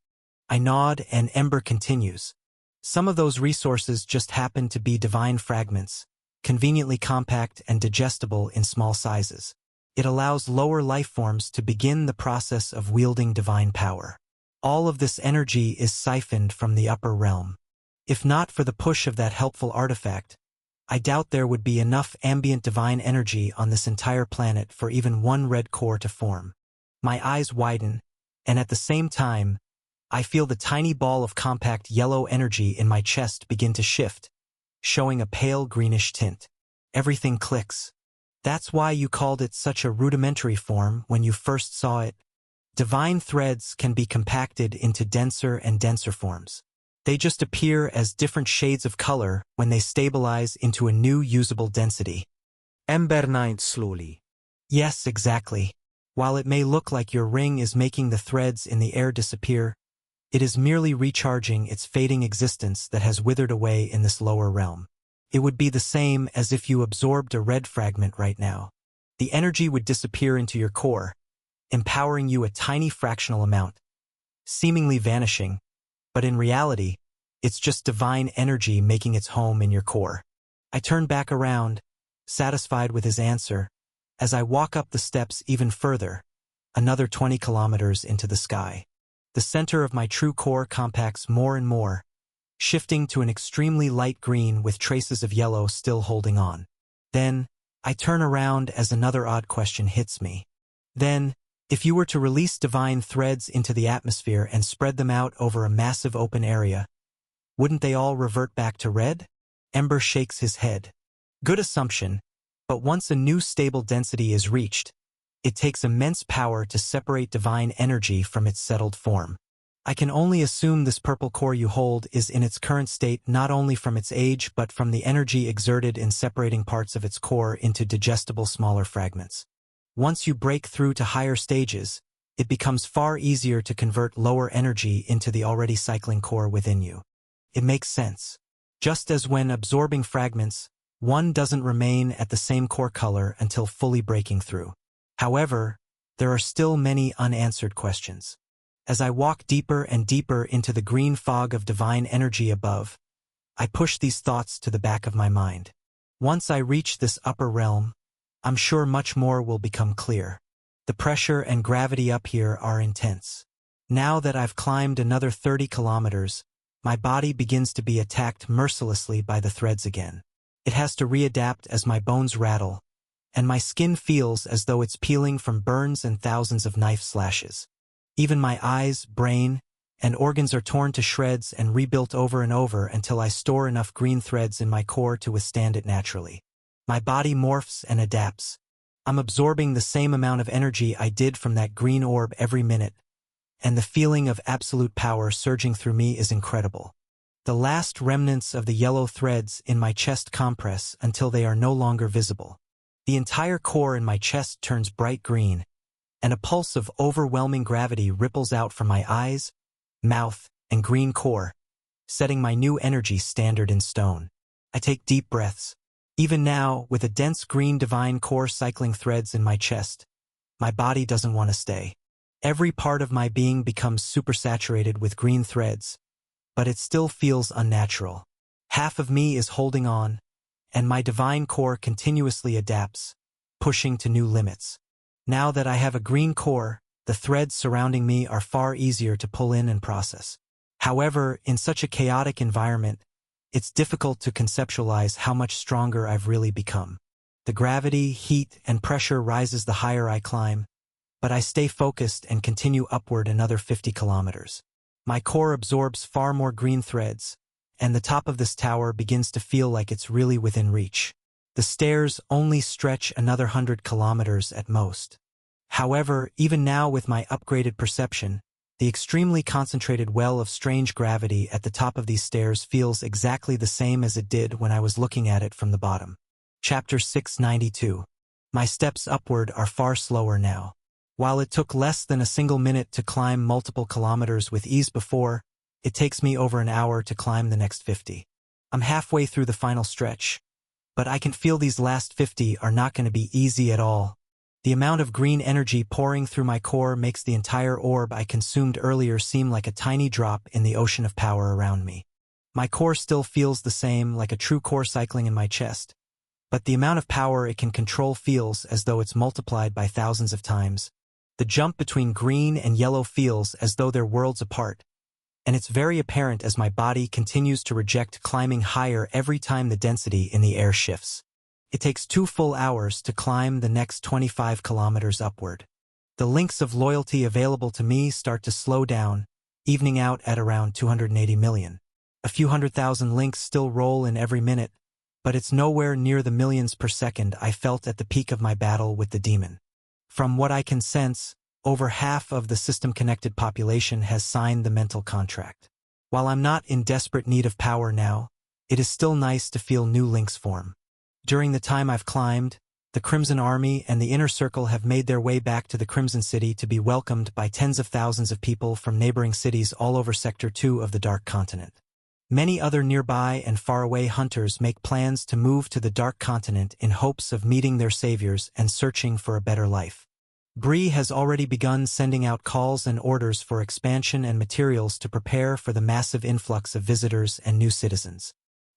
S1: I nod and Ember continues. Some of those resources just happen to be divine fragments, conveniently compact and digestible in small sizes. It allows lower life forms to begin the process of wielding divine power. All of this energy is siphoned from the upper realm. If not for the push of that helpful artifact, I doubt there would be enough ambient divine energy on this entire planet for even one red core to form. My eyes widen, and at the same time, I feel the tiny ball of compact yellow energy in my chest begin to shift, showing a pale greenish tint. Everything clicks. That's why you called it such a rudimentary form when you first saw it. Divine threads can be compacted into denser and denser forms. They just appear as different shades of color when they stabilize into a new usable density.
S2: Ember nods slowly.
S1: Yes, exactly. While it may look like your ring is making the threads in the air disappear, it is merely recharging its fading existence that has withered away in this lower realm. It would be the same as if you absorbed a red fragment right now. The energy would disappear into your core, empowering you a tiny fractional amount, seemingly vanishing, but in reality, it's just divine energy making its home in your core. I turn back around, satisfied with his answer, as I walk up the steps even further, another 20 kilometers into the sky. The center of my true core compacts more and more, shifting to an extremely light green with traces of yellow still holding on. Then, I turn around as another odd question hits me. Then, if you were to release divine threads into the atmosphere and spread them out over a massive open area, wouldn't they all revert back to red? Ember shakes his head. Good assumption, but once a new stable density is reached, it takes immense power to separate divine energy from its settled form. I can only assume this purple core you hold is in its current state not only from its age but from the energy exerted in separating parts of its core into digestible smaller fragments. Once you break through to higher stages, it becomes far easier to convert lower energy into the already cycling core within you. It makes sense. Just as when absorbing fragments, one doesn't remain at the same core color until fully breaking through. However, there are still many unanswered questions. As I walk deeper and deeper into the green fog of divine energy above, I push these thoughts to the back of my mind. Once I reach this upper realm, I'm sure much more will become clear. The pressure and gravity up here are intense. Now that I've climbed another 30 kilometers, my body begins to be attacked mercilessly by the threads again. It has to readapt as my bones rattle, and my skin feels as though it's peeling from burns and thousands of knife slashes. Even my eyes, brain, and organs are torn to shreds and rebuilt over and over until I store enough green threads in my core to withstand it naturally. My body morphs and adapts. I'm absorbing the same amount of energy I did from that green orb every minute, and the feeling of absolute power surging through me is incredible. The last remnants of the yellow threads in my chest compress until they are no longer visible. The entire core in my chest turns bright green, and a pulse of overwhelming gravity ripples out from my eyes, mouth, and green core, setting my new energy standard in stone. I take deep breaths. Even now, with a dense green divine core cycling threads in my chest, my body doesn't want to stay. Every part of my being becomes supersaturated with green threads, but it still feels unnatural. Half of me is holding on, and my divine core continuously adapts, pushing to new limits. Now that I have a green core, the threads surrounding me are far easier to pull in and process. However, in such a chaotic environment, it's difficult to conceptualize how much stronger I've really become. The gravity, heat, and pressure rises the higher I climb, but I stay focused and continue upward another 50 kilometers. My core absorbs far more green threads, and the top of this tower begins to feel like it's really within reach. The stairs only stretch another 100 kilometers at most. However, even now with my upgraded perception, the extremely concentrated well of strange gravity at the top of these stairs feels exactly the same as it did when I was looking at it from the bottom. Chapter 692. My steps upward are far slower now. While it took less than a single minute to climb multiple kilometers with ease before, it takes me over an hour to climb the next 50. I'm halfway through the final stretch, but I can feel these last 50 are not going to be easy at all. The amount of green energy pouring through my core makes the entire orb I consumed earlier seem like a tiny drop in the ocean of power around me. My core still feels the same, like a true core cycling in my chest, but the amount of power it can control feels as though it's multiplied by thousands of times. The jump between green and yellow feels as though they're worlds apart, and it's very apparent as my body continues to reject climbing higher every time the density in the air shifts. It takes 2 full hours to climb the next 25 kilometers upward. The links of loyalty available to me start to slow down, evening out at around 280 million. A few 100,000 links still roll in every minute, but it's nowhere near the millions per second I felt at the peak of my battle with the demon. From what I can sense, over half of the system-connected population has signed the mental contract. While I'm not in desperate need of power now, it is still nice to feel new links form. During the time I've climbed, the Crimson Army and the Inner Circle have made their way back to the Crimson City to be welcomed by tens of thousands of people from neighboring cities all over Sector 2 of the Dark Continent. Many other nearby and faraway hunters make plans to move to the Dark Continent in hopes of meeting their saviors and searching for a better life. Bree has already begun sending out calls and orders for expansion and materials to prepare for the massive influx of visitors and new citizens.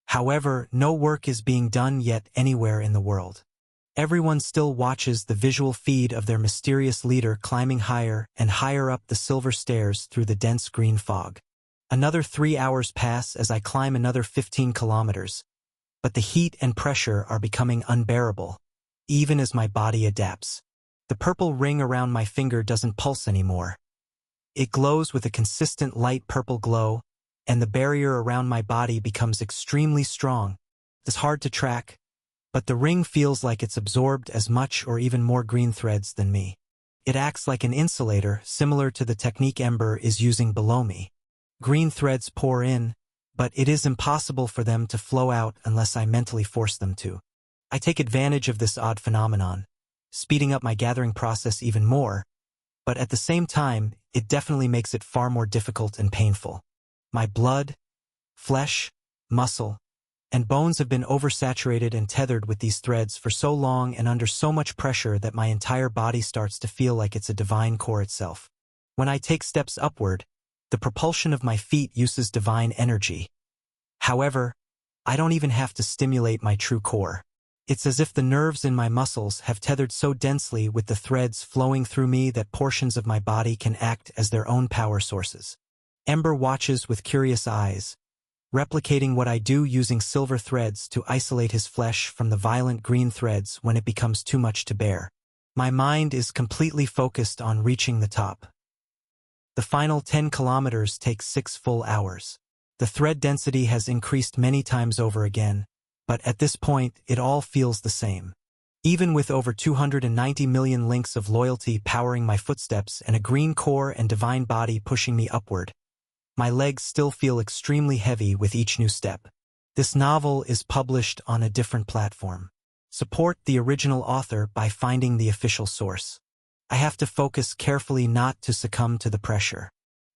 S1: However, no work is being done yet anywhere in the world. Everyone still watches the visual feed of their mysterious leader climbing higher and higher up the silver stairs through the dense green fog. Another 3 hours pass as I climb another 15 kilometers, but the heat and pressure are becoming unbearable, even as my body adapts. The purple ring around my finger doesn't pulse anymore. It glows with a consistent light purple glow, and the barrier around my body becomes extremely strong. It's hard to track, but the ring feels like it's absorbed as much or even more green threads than me. It acts like an insulator, similar to the technique Ember is using below me. Green threads pour in, but it is impossible for them to flow out unless I mentally force them to. I take advantage of this odd phenomenon, speeding up my gathering process even more, but at the same time, it definitely makes it far more difficult and painful. My blood, flesh, muscle, and bones have been oversaturated and tethered with these threads for so long and under so much pressure that my entire body starts to feel like it's a divine core itself. When I take steps upward, the propulsion of my feet uses divine energy. However, I don't even have to stimulate my true core. It's as if the nerves in my muscles have tethered so densely with the threads flowing through me that portions of my body can act as their own power sources. Ember watches with curious eyes, replicating what I do using silver threads to isolate his flesh from the violent green threads when it becomes too much to bear. My mind is completely focused on reaching the top. The final 10 kilometers takes 6 full hours. The thread density has increased many times over again, but at this point, it all feels the same. Even with over 290 million links of loyalty powering my footsteps and a green core and divine body pushing me upward, my legs still feel extremely heavy with each new step. This novel is published on a different platform. Support the original author by finding the official source. I have to focus carefully not to succumb to the pressure.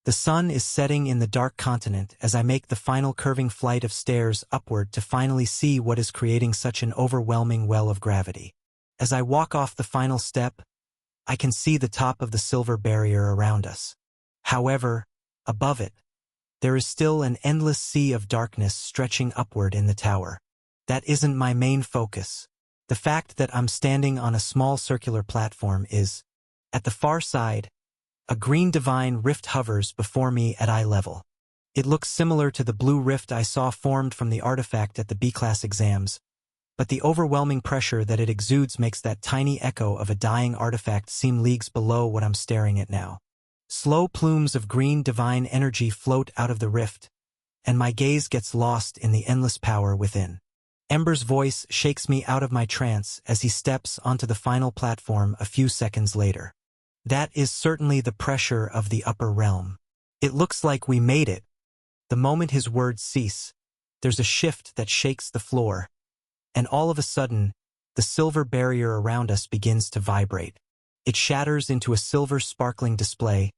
S1: The sun is setting in the dark continent as I make the final curving flight of stairs upward to finally see what is creating such an overwhelming well of gravity. As I walk off the final step, I can see the top of the silver barrier around us. However, above it, there is still an endless sea of darkness stretching upward in the tower. That isn't my main focus. The fact that I'm standing on a small circular platform is, at the far side, a green divine rift hovers before me at eye level. It looks similar to the blue rift I saw formed from the artifact at the B-class exams, but the overwhelming pressure that it exudes makes that tiny echo of a dying artifact seem leagues below what I'm staring at now. Slow plumes of green divine energy float out of the rift, and my gaze gets lost in the endless power within. Ember's voice shakes me out of my trance as he steps onto the final platform a few seconds later. That is certainly the pressure of the upper realm. It looks like we made it. The moment his words cease, there's a shift that shakes the floor, and all of a sudden, the silver barrier around us begins to vibrate. It shatters into a silver sparkling display,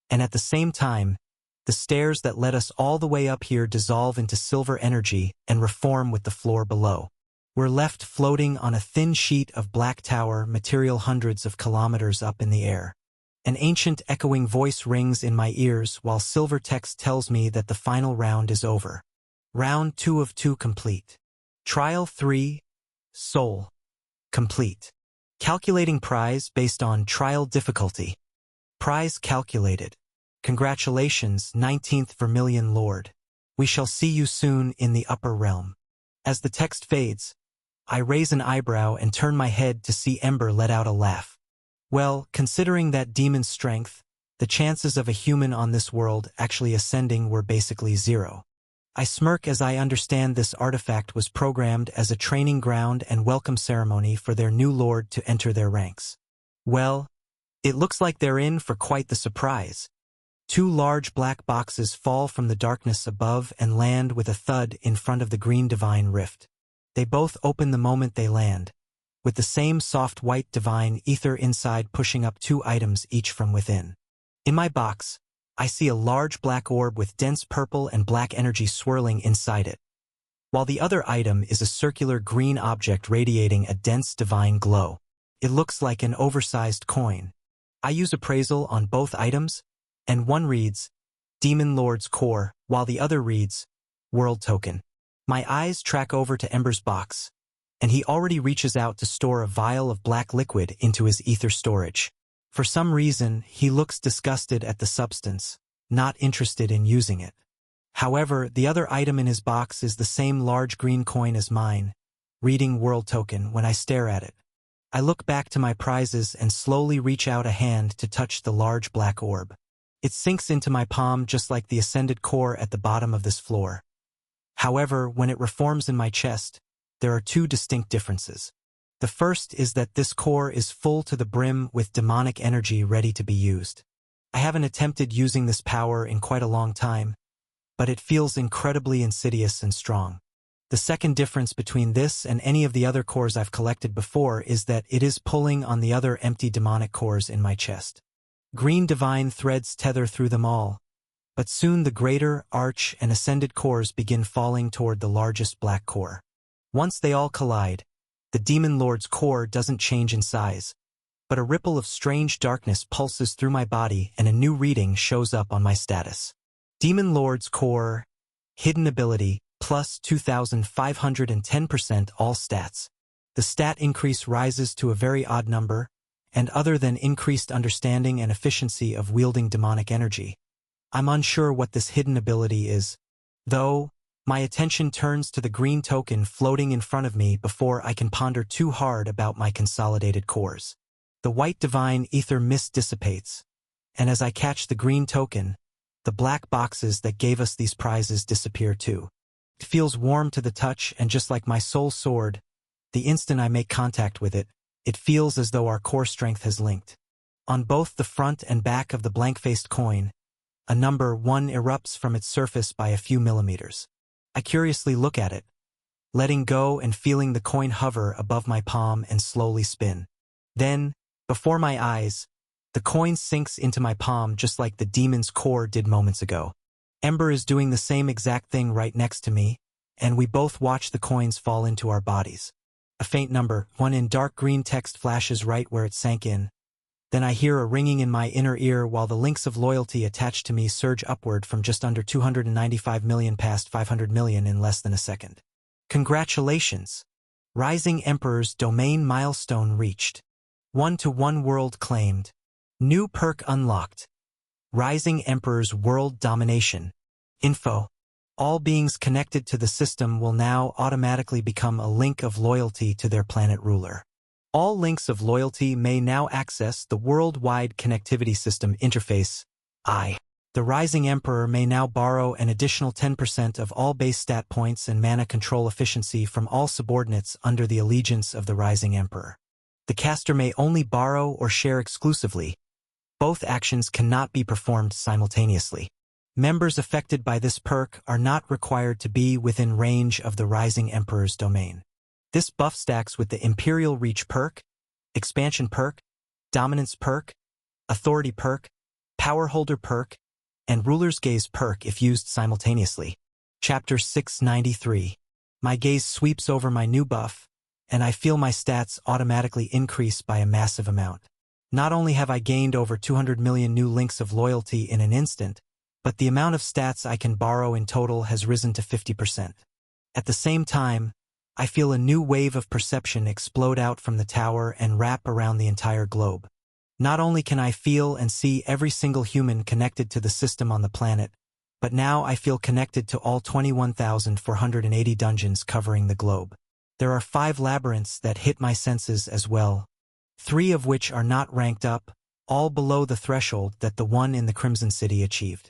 S1: and at the same time, the stairs that led us all the way up here dissolve into silver energy and reform with the floor below. We're left floating on a thin sheet of black tower material hundreds of kilometers up in the air. An ancient echoing voice rings in my ears while silver text tells me that the final round is over. Round 2 of 2 complete. Trial 3, Soul. Complete. Calculating prize based on trial difficulty. Prize calculated. Congratulations, 19th Vermilion Lord. We shall see you soon in the upper realm. As the text fades, I raise an eyebrow and turn my head to see Ember let out a laugh. Well, considering that demon's strength, the chances of a human on this world actually ascending were basically 0. I smirk as I understand this artifact was programmed as a training ground and welcome ceremony for their new lord to enter their ranks. Well, it looks like they're in for quite the surprise. 2 large black boxes fall from the darkness above and land with a thud in front of the green divine rift. They both open the moment they land, with the same soft white divine ether inside pushing up 2 items each from within. In my box, I see a large black orb with dense purple and black energy swirling inside it, while the other item is a circular green object radiating a dense divine glow. It looks like an oversized coin. I use appraisal on both items, and one reads, Demon Lord's Core, while the other reads, World Token. My eyes track over to Ember's box, and he already reaches out to store a vial of black liquid into his ether storage. For some reason, he looks disgusted at the substance, not interested in using it. However, the other item in his box is the same large green coin as mine, reading World Token when I stare at it. I look back to my prizes and slowly reach out a hand to touch the large black orb. It sinks into my palm just like the ascended core at the bottom of this floor. However, when it reforms in my chest, there are 2 distinct differences. The first is that this core is full to the brim with demonic energy ready to be used. I haven't attempted using this power in quite a long time, but it feels incredibly insidious and strong. The second difference between this and any of the other cores I've collected before is that it is pulling on the other empty demonic cores in my chest. Green divine threads tether through them all, but soon the greater, arch, and ascended cores begin falling toward the largest black core. Once they all collide, the Demon Lord's core doesn't change in size, but a ripple of strange darkness pulses through my body and a new reading shows up on my status. Demon Lord's core, hidden ability, plus 2,510% all stats. The stat increase rises to a very odd number, and other than increased understanding and efficiency of wielding demonic energy, I'm unsure what this hidden ability is, though my attention turns to the green token floating in front of me before I can ponder too hard about my consolidated cores. The white divine ether mist dissipates, and as I catch the green token, the black boxes that gave us these prizes disappear too. It feels warm to the touch, and just like my soul sword, the instant I make contact with it, it feels as though our core strength has linked. On both the front and back of the blank-faced coin, a number 1 erupts from its surface by a few millimeters. I curiously look at it, letting go and feeling the coin hover above my palm and slowly spin. Then, before my eyes, the coin sinks into my palm just like the demon's core did moments ago. Ember is doing the same exact thing right next to me, and we both watch the coins fall into our bodies. A faint number 1 in dark green text flashes right where it sank in. Then I hear a ringing in my inner ear while the links of loyalty attached to me surge upward from just under 295 million past 500 million in less than a second. Congratulations! Rising Emperor's domain milestone reached. 1-to-1 world claimed. New perk unlocked. Rising Emperor's world domination. Info. All beings connected to the system will now automatically become a link of loyalty to their planet ruler. All links of loyalty may now access the Worldwide Connectivity System interface, I. The Rising Emperor may now borrow an additional 10% of all base stat points and mana control efficiency from all subordinates under the allegiance of the Rising Emperor. The caster may only borrow or share exclusively. Both actions cannot be performed simultaneously. Members affected by this perk are not required to be within range of the Rising Emperor's domain. This buff stacks with the Imperial Reach perk, Expansion perk, Dominance perk, Authority perk, Power Holder perk, and Ruler's Gaze perk if used simultaneously. Chapter 693. My gaze sweeps over my new buff, and I feel my stats automatically increase by a massive amount. Not only have I gained over 200 million new links of loyalty in an instant, but the amount of stats I can borrow in total has risen to 50%. At the same time, I feel a new wave of perception explode out from the tower and wrap around the entire globe. Not only can I feel and see every single human connected to the system on the planet, but now I feel connected to all 21,480 dungeons covering the globe. There are 5 labyrinths that hit my senses as well, 3 of which are not ranked up, all below the threshold that the one in the Crimson City achieved.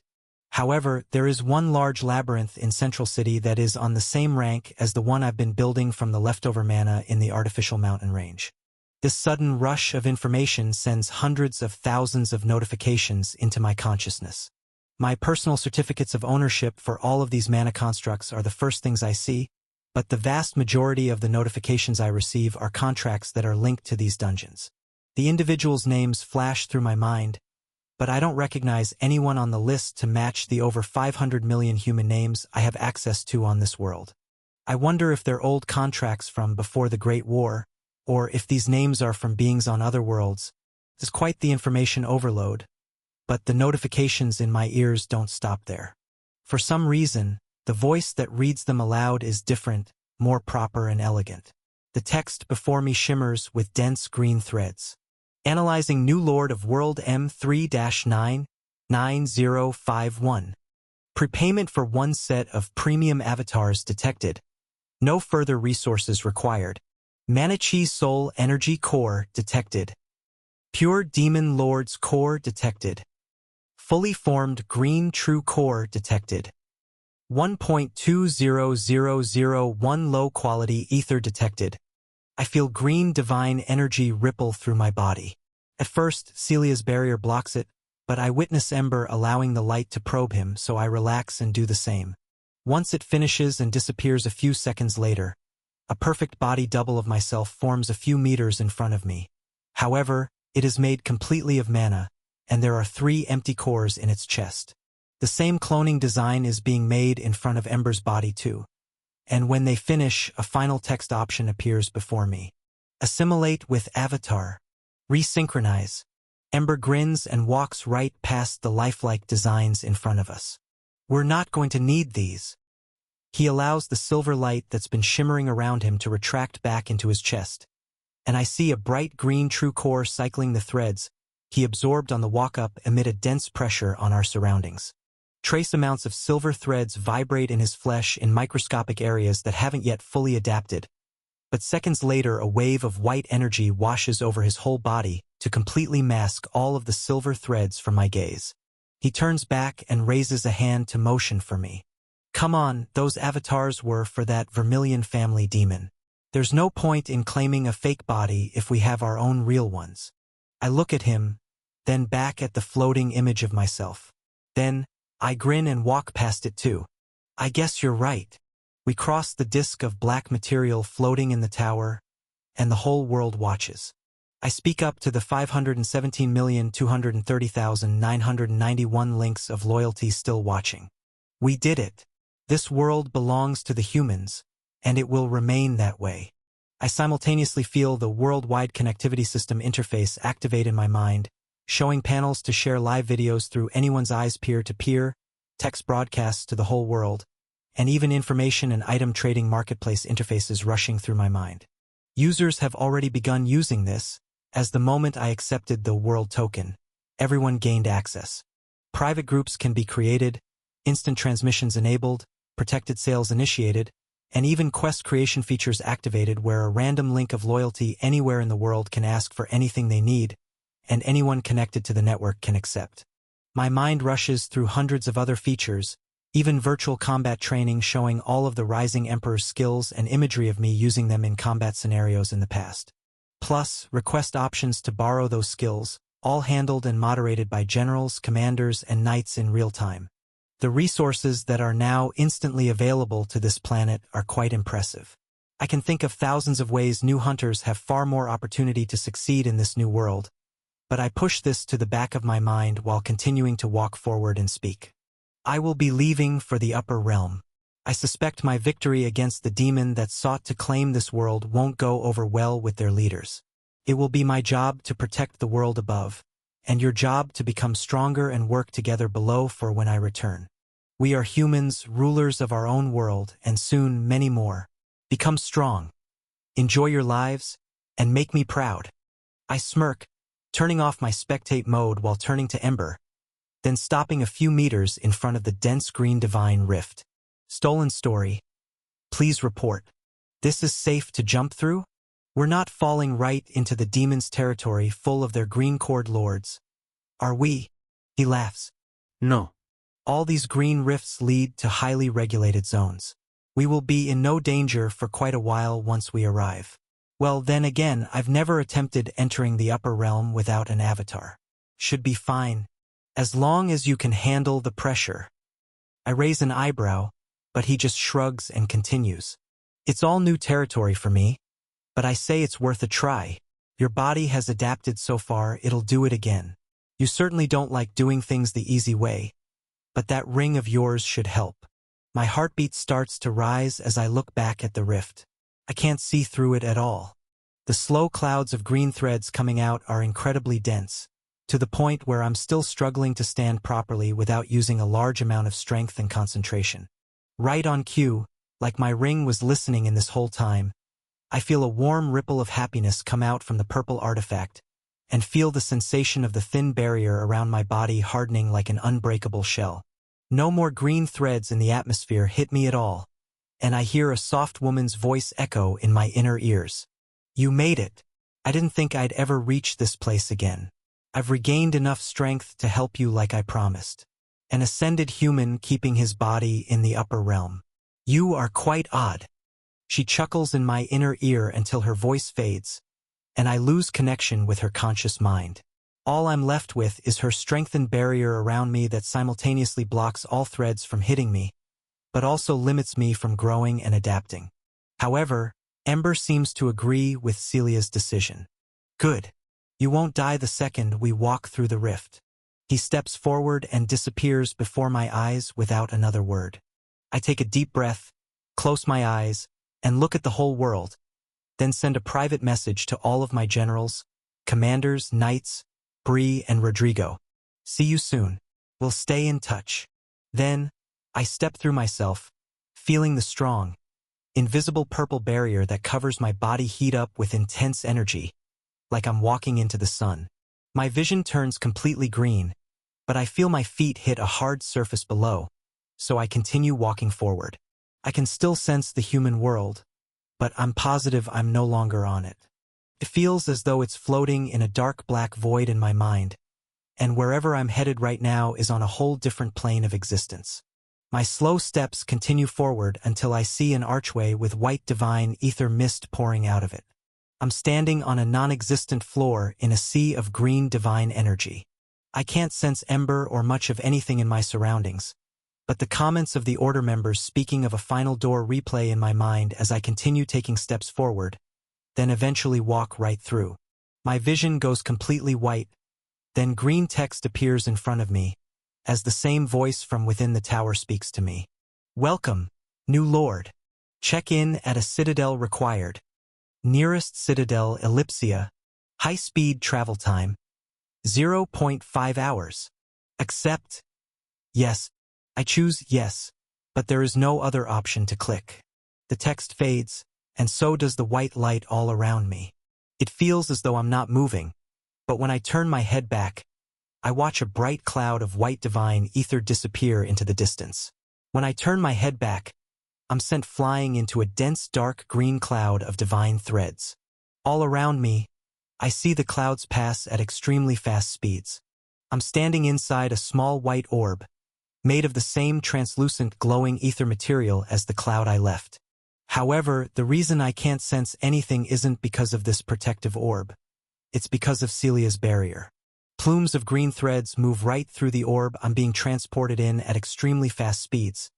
S1: However, there is one large labyrinth in Central City that is on the same rank as the one I've been building from the leftover mana in the artificial mountain range. This sudden rush of information sends hundreds of thousands of notifications into my consciousness. My personal certificates of ownership for all of these mana constructs are the first things I see, but the vast majority of the notifications I receive are contracts that are linked to these dungeons. The individuals' names flash through my mind, but I don't recognize anyone on the list to match the over 500 million human names I have access to on this world. I wonder if they're old contracts from before the Great War, or if these names are from beings on other worlds. It's quite the information overload, but the notifications in my ears don't stop there. For some reason, the voice that reads them aloud is different, more proper and elegant. The text before me shimmers with dense green threads. Analyzing new Lord of World M3-99051. Prepayment for 1 set of premium avatars detected. No further resources required. Manichi Soul Energy Core detected. Pure Demon Lord's Core detected. Fully formed Green True Core detected. 1.20001 Low Quality Ether detected. I feel green divine energy ripple through my body. At first, Celia's barrier blocks it, but I witness Ember allowing the light to probe him, so I relax and do the same. Once it finishes and disappears a few seconds later, a perfect body double of myself forms a few meters in front of me. However, it is made completely of mana, and there are 3 empty cores in its chest. The same cloning design is being made in front of Ember's body too. And when they finish, a final text option appears before me. Assimilate with avatar. Resynchronize. Ember grins and walks right past the lifelike designs in front of us. We're not going to need these. He allows the silver light that's been shimmering around him to retract back into his chest. And I see a bright green true core cycling the threads he absorbed on the walk-up amid a dense pressure on our surroundings. Trace amounts of silver threads vibrate in his flesh in microscopic areas that haven't yet fully adapted. But seconds later, a wave of white energy washes over his whole body to completely mask all of the silver threads from my gaze. He turns back and raises a hand to motion for me. Come on, those avatars were for that Vermilion family demon. There's no point in claiming a fake body if we have our own real ones. I look at him, then back at the floating image of myself. Then, I grin and walk past it too. I guess you're right. We cross the disk of black material floating in the tower, and the whole world watches. I speak up to the 517,230,991 links of loyalty still watching. We did it. This world belongs to the humans, and it will remain that way. I simultaneously feel the worldwide connectivity system interface activate in my mind, showing panels to share live videos through anyone's eyes peer-to-peer, text broadcasts to the whole world, and even information and item trading marketplace interfaces rushing through my mind. Users have already begun using this, as the moment I accepted the world token, everyone gained access. Private groups can be created, instant transmissions enabled, protected sales initiated, and even quest creation features activated where a random link of loyalty anywhere in the world can ask for anything they need, and anyone connected to the network can accept. My mind rushes through hundreds of other features, even virtual combat training showing all of the Rising Emperor's skills and imagery of me using them in combat scenarios in the past. Plus, request options to borrow those skills, all handled and moderated by generals, commanders, and knights in real time. The resources that are now instantly available to this planet are quite impressive. I can think of thousands of ways new hunters have far more opportunity to succeed in this new world, but I push this to the back of my mind while continuing to walk forward and speak. I will be leaving for the upper realm. I suspect my victory against the demon that sought to claim this world won't go over well with their leaders. It will be my job to protect the world above, and your job to become stronger and work together below for when I return. We are humans, rulers of our own world, and soon many more. Become strong. Enjoy your lives, and make me proud. I smirk, turning off my spectate mode while turning to Ember, then stopping a few meters in front of the dense green divine rift. Stolen story. Please report. This is safe to jump through? We're not falling right into the demon's territory full of their green cord lords, are we? He laughs.
S2: No.
S1: All these green rifts lead to highly regulated zones. We will be in no danger for quite a while once we arrive. Well, then again, I've never attempted entering the upper realm without an avatar. Should be fine, as long as you can handle the pressure. I raise an eyebrow, but he just shrugs and continues. It's all new territory for me, but I say it's worth a try. Your body has adapted so far, it'll do it again. You certainly don't like doing things the easy way, but that ring of yours should help. My heartbeat starts to rise as I look back at the rift. I can't see through it at all. The slow clouds of green threads coming out are incredibly dense, to the point where I'm still struggling to stand properly without using a large amount of strength and concentration. Right on cue, like my ring was listening in this whole time, I feel a warm ripple of happiness come out from the purple artifact, and feel the sensation of the thin barrier around my body hardening like an unbreakable shell. No more green threads in the atmosphere hit me at all, and I hear a soft woman's voice echo in my inner ears. You made it. I didn't think I'd ever reach this place again. I've regained enough strength to help you like I promised. An ascended human keeping his body in the upper realm. You are quite odd. She chuckles in my inner ear until her voice fades, and I lose connection with her conscious mind. All I'm left with is her strengthened barrier around me that simultaneously blocks all threads from hitting me, but also limits me from growing and adapting. However, Ember seems to agree with Celia's decision. Good. You won't die the second we walk through the rift. He steps forward and disappears before my eyes without another word. I take a deep breath, close my eyes, and look at the whole world, then send a private message to all of my generals, commanders, knights, Bree and Rodrigo. See you soon. We'll stay in touch. Then, I step through myself, feeling the strong, invisible purple barrier that covers my body heat up with intense energy, like I'm walking into the sun. My vision turns completely green, but I feel my feet hit a hard surface below, so I continue walking forward. I can still sense the human world, but I'm positive I'm no longer on it. It feels as though it's floating in a dark black void in my mind, and wherever I'm headed right now is on a whole different plane of existence. My slow steps continue forward until I see an archway with white divine ether mist pouring out of it. I'm standing on a non-existent floor in a sea of green divine energy. I can't sense Ember or much of anything in my surroundings, but the comments of the Order members speaking of a final door replay in my mind as I continue taking steps forward, then eventually walk right through. My vision goes completely white, then green text appears in front of me, as the same voice from within the tower speaks to me. Welcome, new lord. Check in at a citadel required. Nearest citadel Ellipsia. High-speed travel time. 0.5 hours. Accept. Yes. I choose yes, but there is no other option to click. The text fades, and so does the white light all around me. It feels as though I'm not moving, but when I turn my head back, I watch a bright cloud of white divine ether disappear into the distance. When I turn my head back, I'm sent flying into a dense dark green cloud of divine threads. All around me, I see the clouds pass at extremely fast speeds. I'm standing inside a small white orb, made of the same translucent glowing ether material as the cloud I left. However, the reason I can't sense anything isn't because of this protective orb. It's because of Celia's barrier. Plumes of green threads move right through the orb I'm being transported in at extremely fast speeds,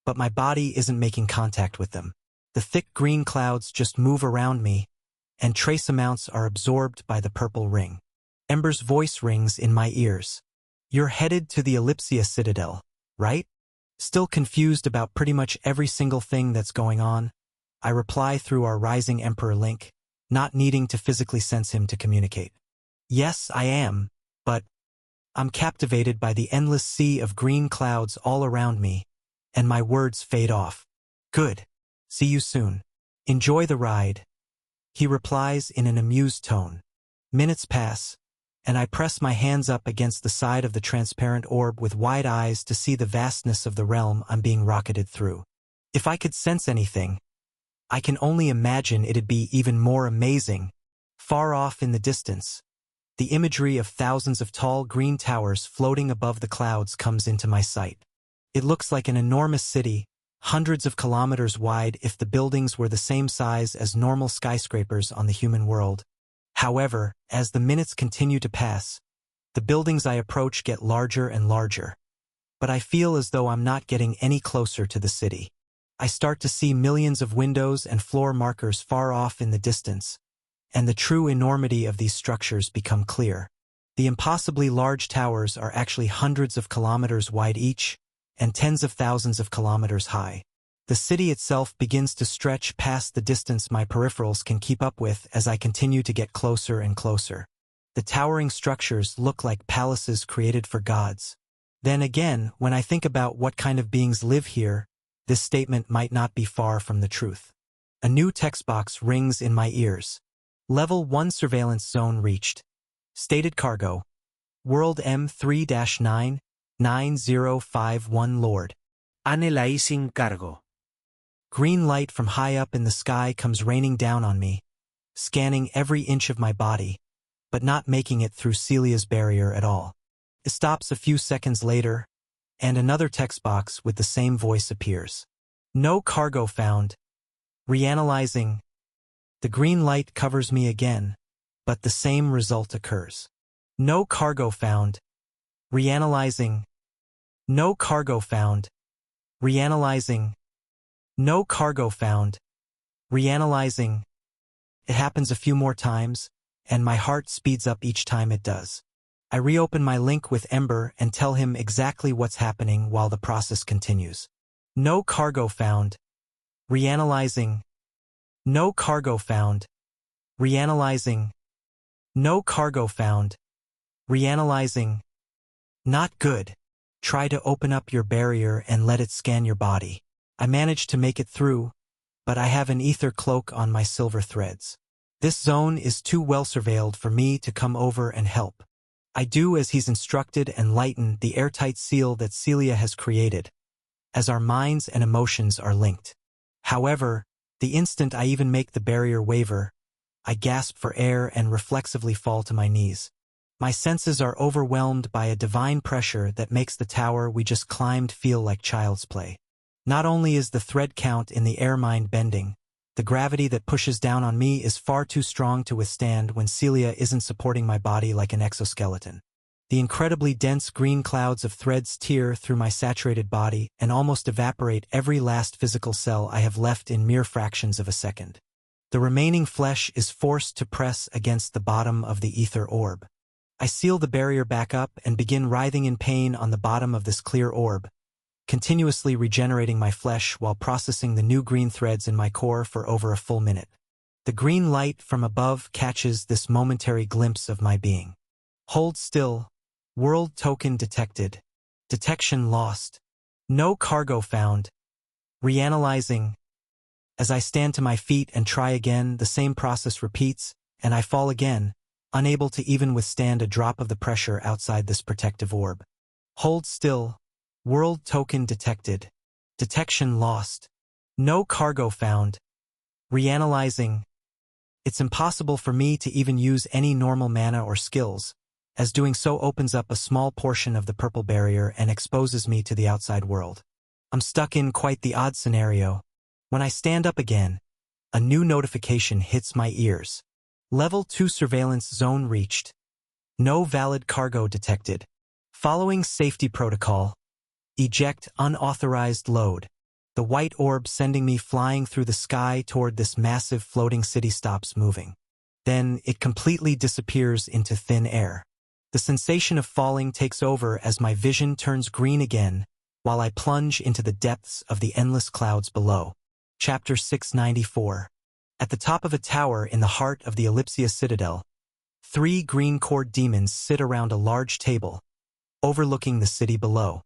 S1: but my body isn't making contact with them. The thick green clouds just move around me, and trace amounts are absorbed by the purple ring. Ember's voice rings in my ears. You're headed to the Ellipsia Citadel, right? Still confused about pretty much every single thing that's going on, I reply through our Rising Emperor link, not needing to physically sense him to communicate. Yes, I am, but I'm captivated by the endless sea of green clouds all around me, and my words fade off. Good. See you soon. Enjoy the ride. He replies in an amused tone. Minutes pass, and I press my hands up against the side of the transparent orb with wide eyes to see the vastness of the realm I'm being rocketed through. If I could sense anything, I can only imagine it'd be even more amazing. Far off in the distance, the imagery of thousands of tall green towers floating above the clouds comes into my sight. It looks like an enormous city, hundreds of kilometers wide if the buildings were the same size as normal skyscrapers on the human world. However, as the minutes continue to pass, the buildings I approach get larger and larger. But I feel as though I'm not getting any closer to the city. I start to see millions of windows and floor markers far off in the distance, and the true enormity of these structures become clear. The impossibly large towers are actually hundreds of kilometers wide each, and tens of thousands of kilometers high. The city itself begins to stretch past the distance my peripherals can keep up with as I continue to get closer and closer. The towering structures look like palaces created for gods. Then again, when I think about what kind of beings live here, this statement might not be far from the truth. A new text box rings in my ears. Level 1 surveillance zone reached. Stated cargo. World M3-9, 9051 Lord.
S3: Analyzing cargo.
S1: Green light from high up in the sky comes raining down on me, scanning every inch of my body, but not making it through Celia's barrier at all. It stops a few seconds later, and another text box with the same voice appears. No cargo found. Reanalyzing. The green light covers me again, but the same result occurs. No cargo found. Reanalyzing. No cargo found. Reanalyzing. No cargo found. Reanalyzing. It happens a few more times, and my heart speeds up each time it does. I reopen my link with Ember and tell him exactly what's happening while the process continues. No cargo found. Reanalyzing. No cargo found. Reanalyzing. No cargo found. Reanalyzing. Not good. Try to open up your barrier and let it scan your body. I managed to make it through, but I have an ether cloak on my silver threads. This zone is too well surveilled for me to come over and help. I do as he's instructed and lighten the airtight seal that Celia has created, as our minds and emotions are linked. However, the instant I even make the barrier waver, I gasp for air and reflexively fall to my knees. My senses are overwhelmed by a divine pressure that makes the tower we just climbed feel like child's play. Not only is the thread count in the air mine bending, the gravity that pushes down on me is far too strong to withstand when Celia isn't supporting my body like an exoskeleton. The incredibly dense green clouds of threads tear through my saturated body and almost evaporate every last physical cell I have left in mere fractions of a second. The remaining flesh is forced to press against the bottom of the ether orb. I seal the barrier back up and begin writhing in pain on the bottom of this clear orb, continuously regenerating my flesh while processing the new green threads in my core for over a full minute. The green light from above catches this momentary glimpse of my being. Hold still. World token detected. Detection lost. No cargo found. Reanalyzing. As I stand to my feet and try again, the same process repeats, and I fall again, unable to even withstand a drop of the pressure outside this protective orb. Hold still. World token detected. Detection lost. No cargo found. Reanalyzing. It's impossible for me to even use any normal mana or skills, as doing so opens up a small portion of the purple barrier and exposes me to the outside world. I'm stuck in quite the odd scenario. When I stand up again, a new notification hits my ears. Level 2 surveillance zone reached. No valid cargo detected. Following safety protocol. Eject unauthorized load. The white orb sending me flying through the sky toward this massive floating city stops moving. Then it completely disappears into thin air. The sensation of falling takes over as my vision turns green again, while I plunge into the depths of the endless clouds below. Chapter 694. At the top of a tower in the heart of the Ellipsia Citadel, 3 green-cored demons sit around a large table, overlooking the city below.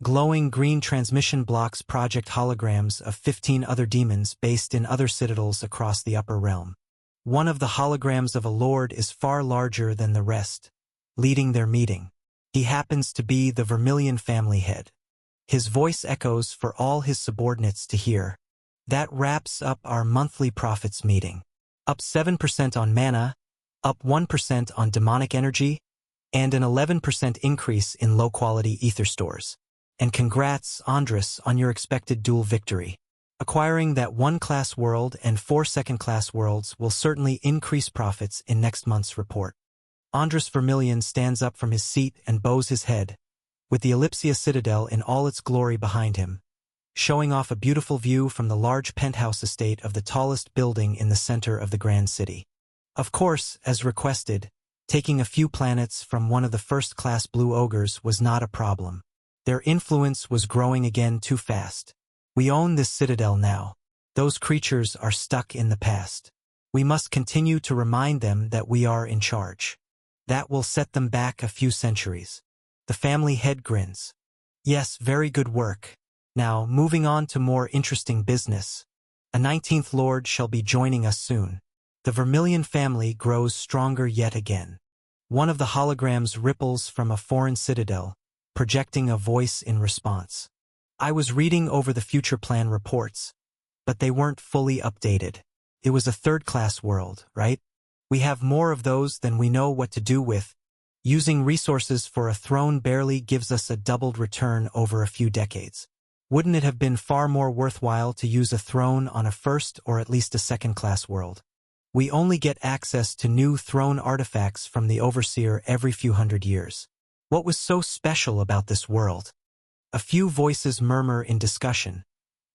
S1: Glowing green transmission blocks project holograms of 15 other demons based in other citadels across the upper realm. One of the holograms of a lord is far larger than the rest, leading their meeting. He happens to be the Vermilion family head. His voice echoes for all his subordinates to hear. That wraps up our monthly profits meeting. Up 7% on mana, up 1% on demonic energy, and an 11% increase in low-quality ether stores. And congrats, Andres, on your expected dual victory. Acquiring that 1-class world and 4 second-class worlds will certainly increase profits in next month's report. Andres Vermilion stands up from his seat and bows his head, with the Ellipsia Citadel in all its glory behind him, showing off a beautiful view from the large penthouse estate of the tallest building in the center of the Grand City. Of course, as requested, taking a few planets from one of the first-class blue ogres was not a problem. Their influence was growing again too fast. We own this citadel now. Those creatures are stuck in the past. We must continue to remind them that we are in charge. That will set them back a few centuries. The family head grins. Yes, very good work. Now, moving on to more interesting business. A 19th Lord shall be joining us soon. The Vermilion family grows stronger yet again. One of the holograms ripples from a foreign citadel, projecting a voice in response. I was reading over the future plan reports, but they weren't fully updated. It was a 3rd-class world, right? We have more of those than we know what to do with. Using resources for a throne barely gives us a doubled return over a few decades. Wouldn't it have been far more worthwhile to use a throne on a first or at least a second-class world? We only get access to new throne artifacts from the Overseer every few hundred years. What was so special about this world? A few voices murmur in discussion,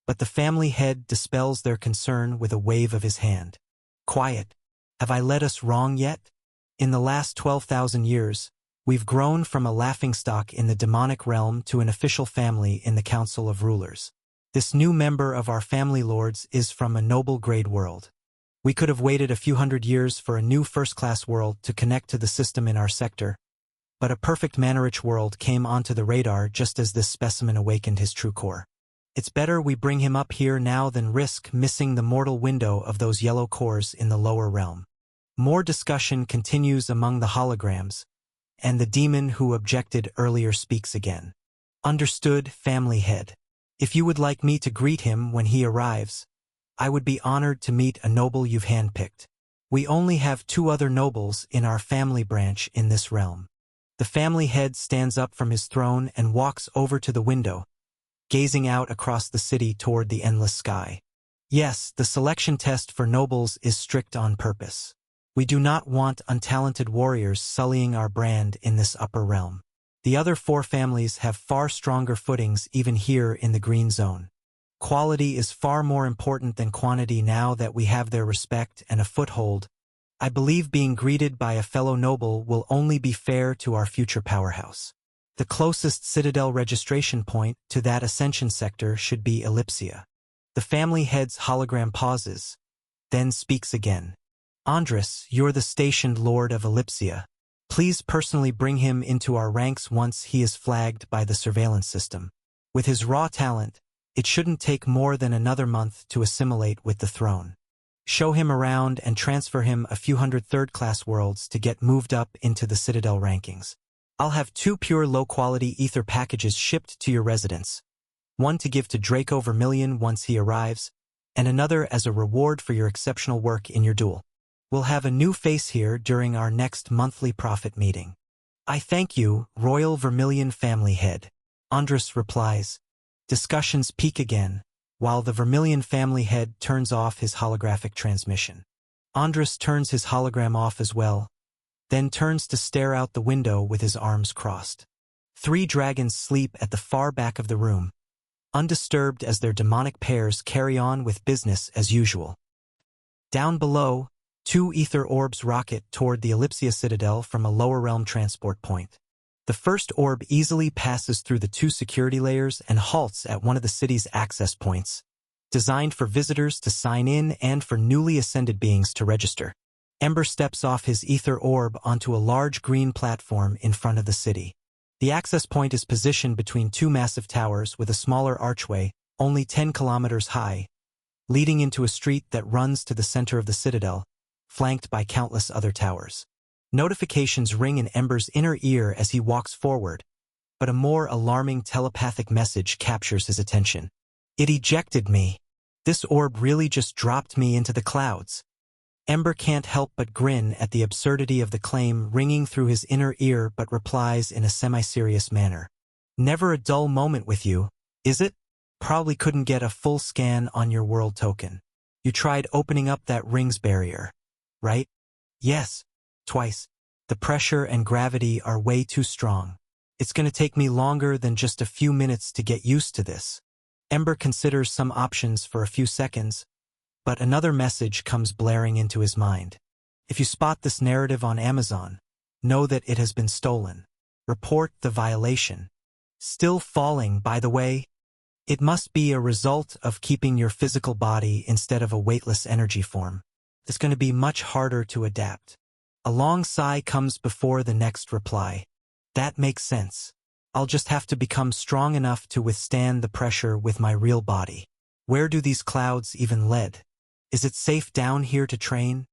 S1: but the family head dispels their concern with a wave of his hand. Quiet. Have I led us wrong yet? In the last 12,000 years, we've grown from a laughingstock in the demonic realm to an official family in the Council of Rulers. This new member of our family lords is from a noble-grade world. We could have waited a few hundred years for a new first-class world to connect to the system in our sector, but a perfect mana-rich world came onto the radar just as this specimen awakened his true core. It's better we bring him up here now than risk missing the mortal window of those yellow cores in the lower realm. More discussion continues among the holograms, and the demon who objected earlier speaks again. Understood, family head. If you would like me to greet him when he arrives, I would be honored to meet a noble you've handpicked. We only have 2 other nobles in our family branch in this realm. The family head stands up from his throne and walks over to the window, gazing out across the city toward the endless sky. Yes, the selection test for nobles is strict on purpose. We do not want untalented warriors sullying our brand in this upper realm. The other 4 families have far stronger footings even here in the green zone. Quality is far more important than quantity now that we have their respect and a foothold. I believe being greeted by a fellow noble will only be fair to our future powerhouse. The closest Citadel registration point to that ascension sector should be Ellipsia. The family head's hologram pauses, then speaks again. Andres, you're the stationed lord of Ellipsia. Please personally bring him into our ranks once he is flagged by the surveillance system. With his raw talent, it shouldn't take more than another month to assimilate with the throne. Show him around and transfer him a few hundred third-class worlds to get moved up into the Citadel rankings. I'll have 2 pure low-quality ether packages shipped to your residence. One to give to Draco Vermilion once he arrives, and another as a reward for your exceptional work in your duel. We'll have a new face here during our next monthly profit meeting. I thank you, Royal Vermilion family head. Andres replies. Discussions peak again, while the Vermilion family head turns off his holographic transmission. Andres turns his hologram off as well, then turns to stare out the window with his arms crossed. 3 dragons sleep at the far back of the room, undisturbed as their demonic pairs carry on with business as usual. Down below, 2 ether orbs rocket toward the Ellipsia Citadel from a lower realm transport point. The first orb easily passes through the 2 security layers and halts at one of the city's access points, designed for visitors to sign in and for newly ascended beings to register. Ember steps off his ether orb onto a large green platform in front of the city. The access point is positioned between 2 massive towers with a smaller archway, only 10 kilometers high, leading into a street that runs to the center of the citadel, flanked by countless other towers. Notifications ring in Ember's inner ear as he walks forward, but a more alarming telepathic message captures his attention. It ejected me. This orb really just dropped me into the clouds. Ember can't help but grin at the absurdity of the claim ringing through his inner ear but replies in a semi-serious manner. Never a dull moment with you, is it? Probably couldn't get a full scan on your world token. You tried opening up that rings barrier, right? Yes. Twice. The pressure and gravity are way too strong. It's going to take me longer than just a few minutes to get used to this. Ember considers some options for a few seconds, but another message comes blaring into his mind. If you spot this narrative on Amazon, know that it has been stolen. Report the violation. Still falling, by the way. It must be a result of keeping your physical body instead of a weightless energy form. It's going to be much harder to adapt. A long sigh comes before the next reply. That makes sense. I'll just have to become strong enough to withstand the pressure with my real body. Where do these clouds even lead? Is it safe down here to train?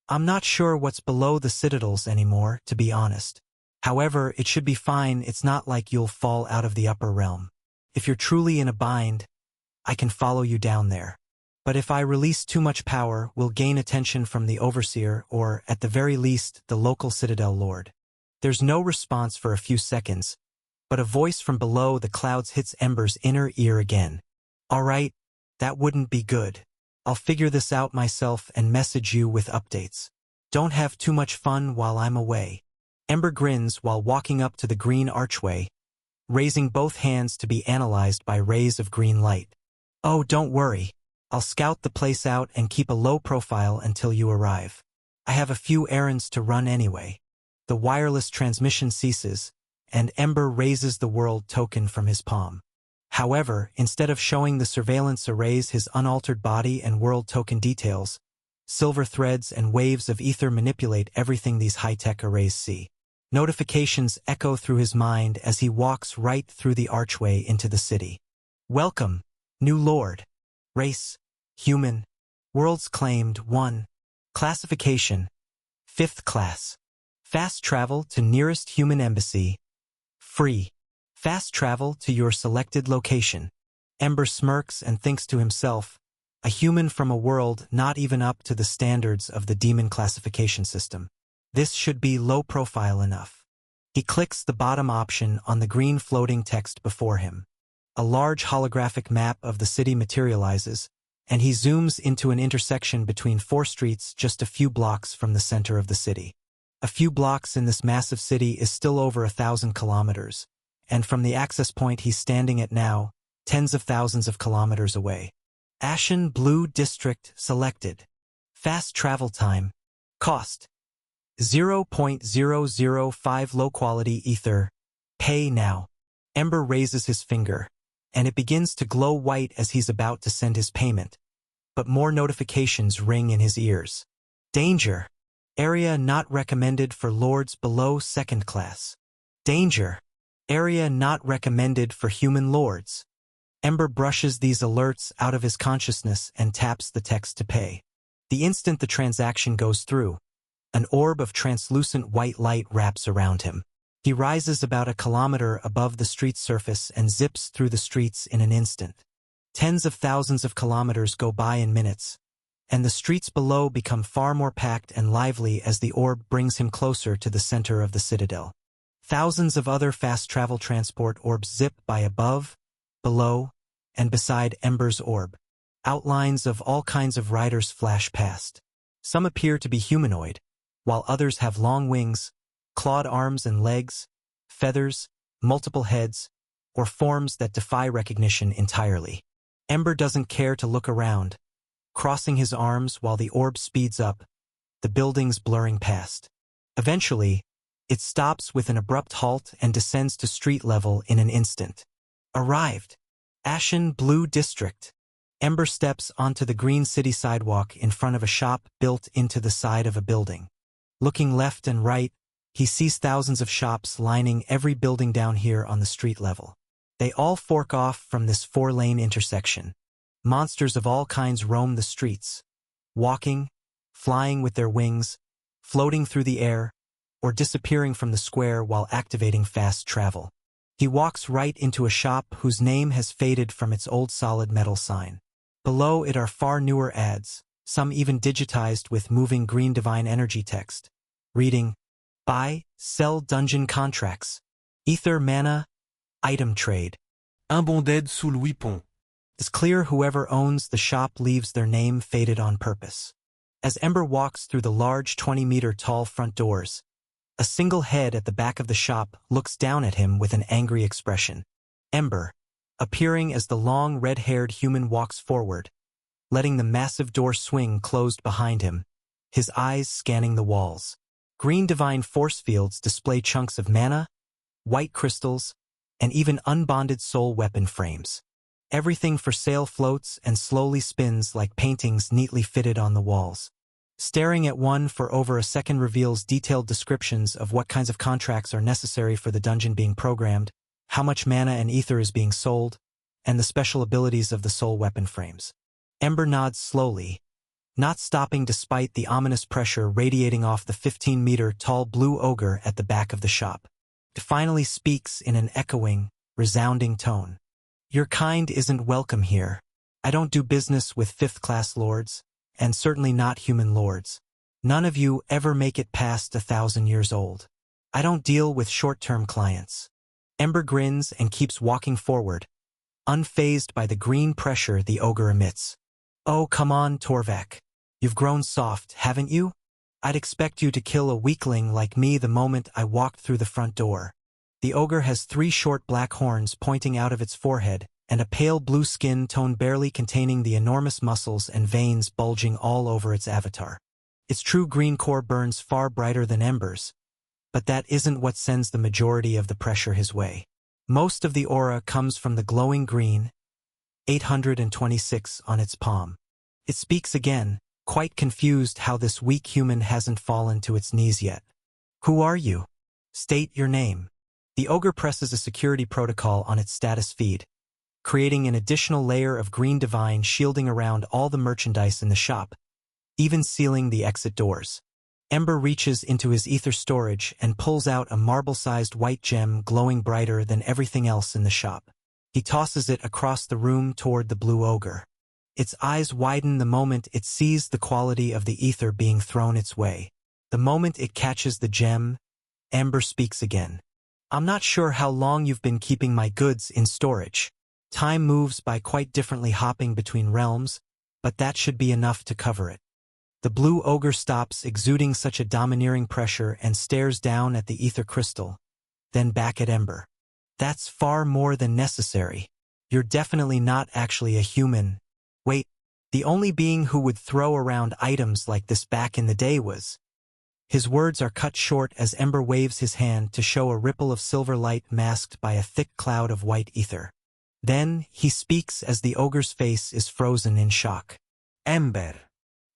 S1: I'm not sure what's below the citadels anymore, to be honest. However, it should be fine. It's not like you'll fall out of the upper realm. If you're truly in a bind, I can follow you down there. But if I release too much power, we'll gain attention from the Overseer or, at the very least, the local Citadel Lord. There's no response for a few seconds, But a voice from below the clouds hits Ember's inner ear again. All right, that wouldn't be good. I'll figure this out myself and message you with updates. Don't have too much fun while I'm away. Ember grins while walking up to the green archway, raising both hands to be analyzed by rays of green light. Oh, don't worry. I'll scout the place out and keep a low profile until you arrive. I have a few errands to run anyway. The wireless transmission ceases, and Ember raises the world token from his palm. However, instead of showing the surveillance arrays his unaltered body and world token details, silver threads and waves of ether manipulate everything these high-tech arrays see. Notifications echo through his mind as he walks right through the archway into the city. Welcome, new lord. Race, human. Worlds claimed 1. Classification, 5th class. Fast travel to nearest human embassy. Free. Fast travel to your selected location. Ember smirks and thinks to himself, a human from a world not even up to the standards of the demon classification system. This should be low profile enough. He clicks the bottom option on the green floating text before him. A large holographic map of the city materializes, and he zooms into an intersection between 4 streets just a few blocks from the center of the city. A few blocks in this massive city is still over 1,000 kilometers, and from the access point he's standing at now, tens of thousands of kilometers away. Ashen Blue District selected. Fast travel time. Cost 0.005 low-quality ether. Pay now. Ember raises his finger, and it begins to glow white as he's about to send his payment. But more notifications ring in his ears. Danger. Area not recommended for lords below 2nd class. Danger. Area not recommended for human lords. Ember brushes these alerts out of his consciousness and taps the text to pay. The instant the transaction goes through, an orb of translucent white light wraps around him. He rises about a kilometer above the street's surface and zips through the streets in an instant. Tens of thousands of kilometers go by in minutes, and the streets below become far more packed and lively as the orb brings him closer to the center of the citadel. Thousands of other fast travel transport orbs zip by above, below, and beside Ember's orb. Outlines of all kinds of riders flash past. Some appear to be humanoid, while others have long wings, clawed arms and legs, feathers, multiple heads, or forms that defy recognition entirely. Ember doesn't care to look around, crossing his arms while the orb speeds up, the buildings blurring past. Eventually, it stops with an abrupt halt and descends to street level in an instant. Arrived. Ashen Blue District. Ember steps onto the green city sidewalk in front of a shop built into the side of a building. Looking left and right, he sees thousands of shops lining every building down here on the street level. They all fork off from this 4-lane intersection. Monsters of all kinds roam the streets, walking, flying with their wings, floating through the air, or disappearing from the square while activating fast travel. He walks right into a shop whose name has faded from its old solid metal sign. Below it are far newer ads, some even digitized with moving green divine energy text, reading, Buy, sell dungeon contracts, ether mana, item trade.
S2: Un bon d'aide sous Louis Pont.
S1: It's clear whoever owns the shop leaves their name faded on purpose. As Ember walks through the large 20-meter-tall front doors, a single head at the back of the shop looks down at him with an angry expression. Ember, appearing as the long red-haired human walks forward, letting the massive door swing closed behind him, his eyes scanning the walls. Green divine force fields display chunks of mana, white crystals, and even unbonded soul weapon frames. Everything for sale floats and slowly spins like paintings neatly fitted on the walls. Staring at one for over a second reveals detailed descriptions of what kinds of contracts are necessary for the dungeon being programmed, how much mana and ether is being sold, and the special abilities of the soul weapon frames. Ember nods slowly, not stopping despite the ominous pressure radiating off the 15-meter-tall blue ogre at the back of the shop. It finally speaks in an echoing, resounding tone. Your kind isn't welcome here. I don't do business with 5th-class lords, and certainly not human lords. None of you ever make it past 1,000 years old. I don't deal with short-term clients. Ember grins and keeps walking forward, unfazed by the green pressure the ogre emits. Oh, come on, Torvak. You've grown soft, haven't you? I'd expect you to kill a weakling like me the moment I walked through the front door. The ogre has 3 short black horns pointing out of its forehead, and a pale blue skin tone barely containing the enormous muscles and veins bulging all over its avatar. Its true green core burns far brighter than Ember's, but that isn't what sends the majority of the pressure his way. Most of the aura comes from the glowing green, 826 on its palm. It speaks again, quite confused how this weak human hasn't fallen to its knees yet. Who are you? State your name. The ogre presses a security protocol on its status feed, creating an additional layer of green divine shielding around all the merchandise in the shop, even sealing the exit doors. Ember reaches into his ether storage and pulls out a marble-sized white gem glowing brighter than everything else in the shop. He tosses it across the room toward the blue ogre. Its eyes widen the moment it sees the quality of the ether being thrown its way. The moment it catches the gem, Ember speaks again. I'm not sure how long you've been keeping my goods in storage. Time moves by quite differently hopping between realms, but that should be enough to cover it. The blue ogre stops exuding such a domineering pressure and stares down at the ether crystal, then back at Ember. That's far more than necessary. You're definitely not actually a human. Wait, the only being who would throw around items like this back in the day was... His words are cut short as Ember waves his hand to show a ripple of silver light masked by a thick cloud of white ether. Then, he speaks as the ogre's face is frozen in shock. Ember.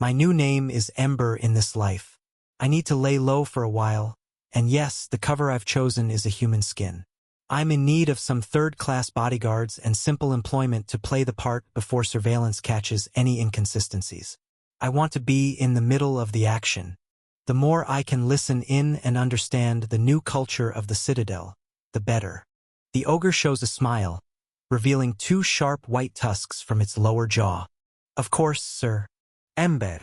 S1: My new name is Ember in this life. I need to lay low for a while, and yes, the cover I've chosen is a human skin. I'm in need of some third-class bodyguards and simple employment to play the part before surveillance catches any inconsistencies. I want to be in the middle of the action. The more I can listen in and understand the new culture of the Citadel, the better. The ogre shows a smile, revealing 2 sharp white tusks from its lower jaw. Of course, sir. Ember.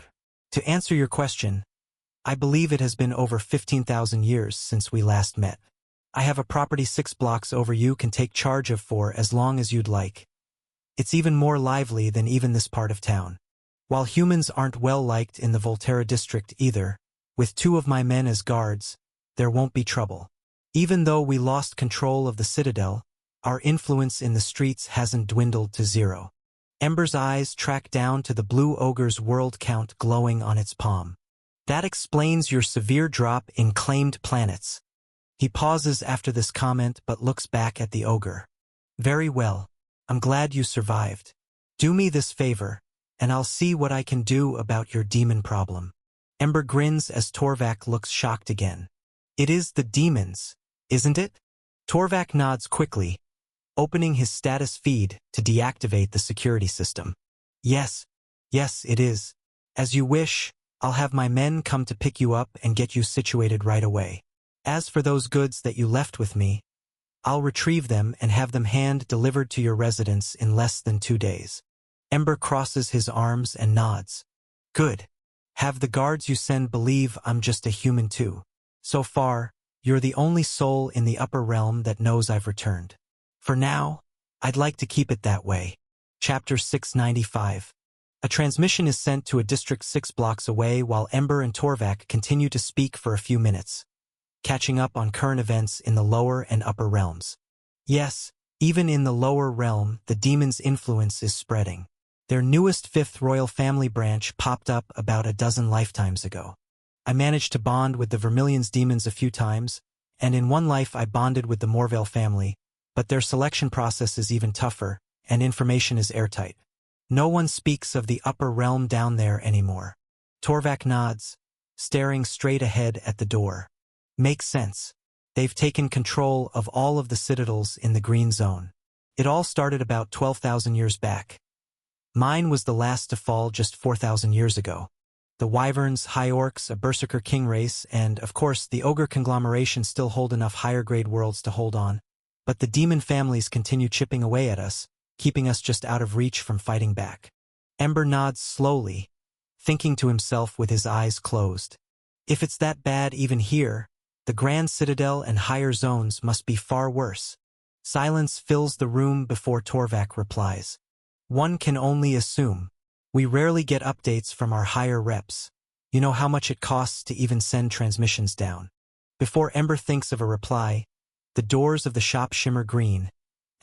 S1: To answer your question, I believe it has been over 15,000 years since we last met. I have a property 6 blocks over you can take charge of for as long as you'd like. It's even more lively than even this part of town. While humans aren't well liked in the Volterra district either, with 2 of my men as guards, there won't be trouble. Even though we lost control of the Citadel, our influence in the streets hasn't dwindled to 0. Ember's eyes track down to the blue ogre's world count glowing on its palm. That explains your severe drop in claimed planets. He pauses after this comment but looks back at the ogre. Very well. I'm glad you survived. Do me this favor, and I'll see what I can do about your demon problem. Ember grins as Torvak looks shocked again. It is the demons, isn't it? Torvak nods quickly, opening his status feed to deactivate the security system. Yes, it is. As you wish, I'll have my men come to pick you up and get you situated right away. As for those goods that you left with me, I'll retrieve them and have them hand-delivered to your residence in less than 2 days. Ember crosses his arms and nods. Good. Have the guards you send believe I'm just a human too. So far, you're the only soul in the upper realm that knows I've returned. For now, I'd like to keep it that way. Chapter 695. A transmission is sent to a district 6 blocks away while Ember and Torvak continue to speak for a few minutes, catching up on current events in the lower and upper realms. Yes, even in the lower realm, the demon's influence is spreading. Their newest 5th royal family branch popped up about a dozen lifetimes ago. I managed to bond with the Vermilion's demons a few times, and in one life I bonded with the Morvale family, but their selection process is even tougher, and information is airtight. No one speaks of the upper realm down there anymore. Torvak nods, staring straight ahead at the door. Makes sense. They've taken control of all of the citadels in the Green Zone. It all started about 12,000 years back. Mine was the last to fall just 4,000 years ago. The Wyverns, High Orcs, a Berserker King race, and, of course, the Ogre conglomeration still hold enough higher-grade worlds to hold on. But the demon families continue chipping away at us, keeping us just out of reach from fighting back. Ember nods slowly, thinking to himself with his eyes closed. If it's that bad even here, the Grand Citadel and higher zones must be far worse. Silence fills the room before Torvak replies. One can only assume. We rarely get updates from our higher reps. You know how much it costs to even send transmissions down. Before Ember thinks of a reply, the doors of the shop shimmer green,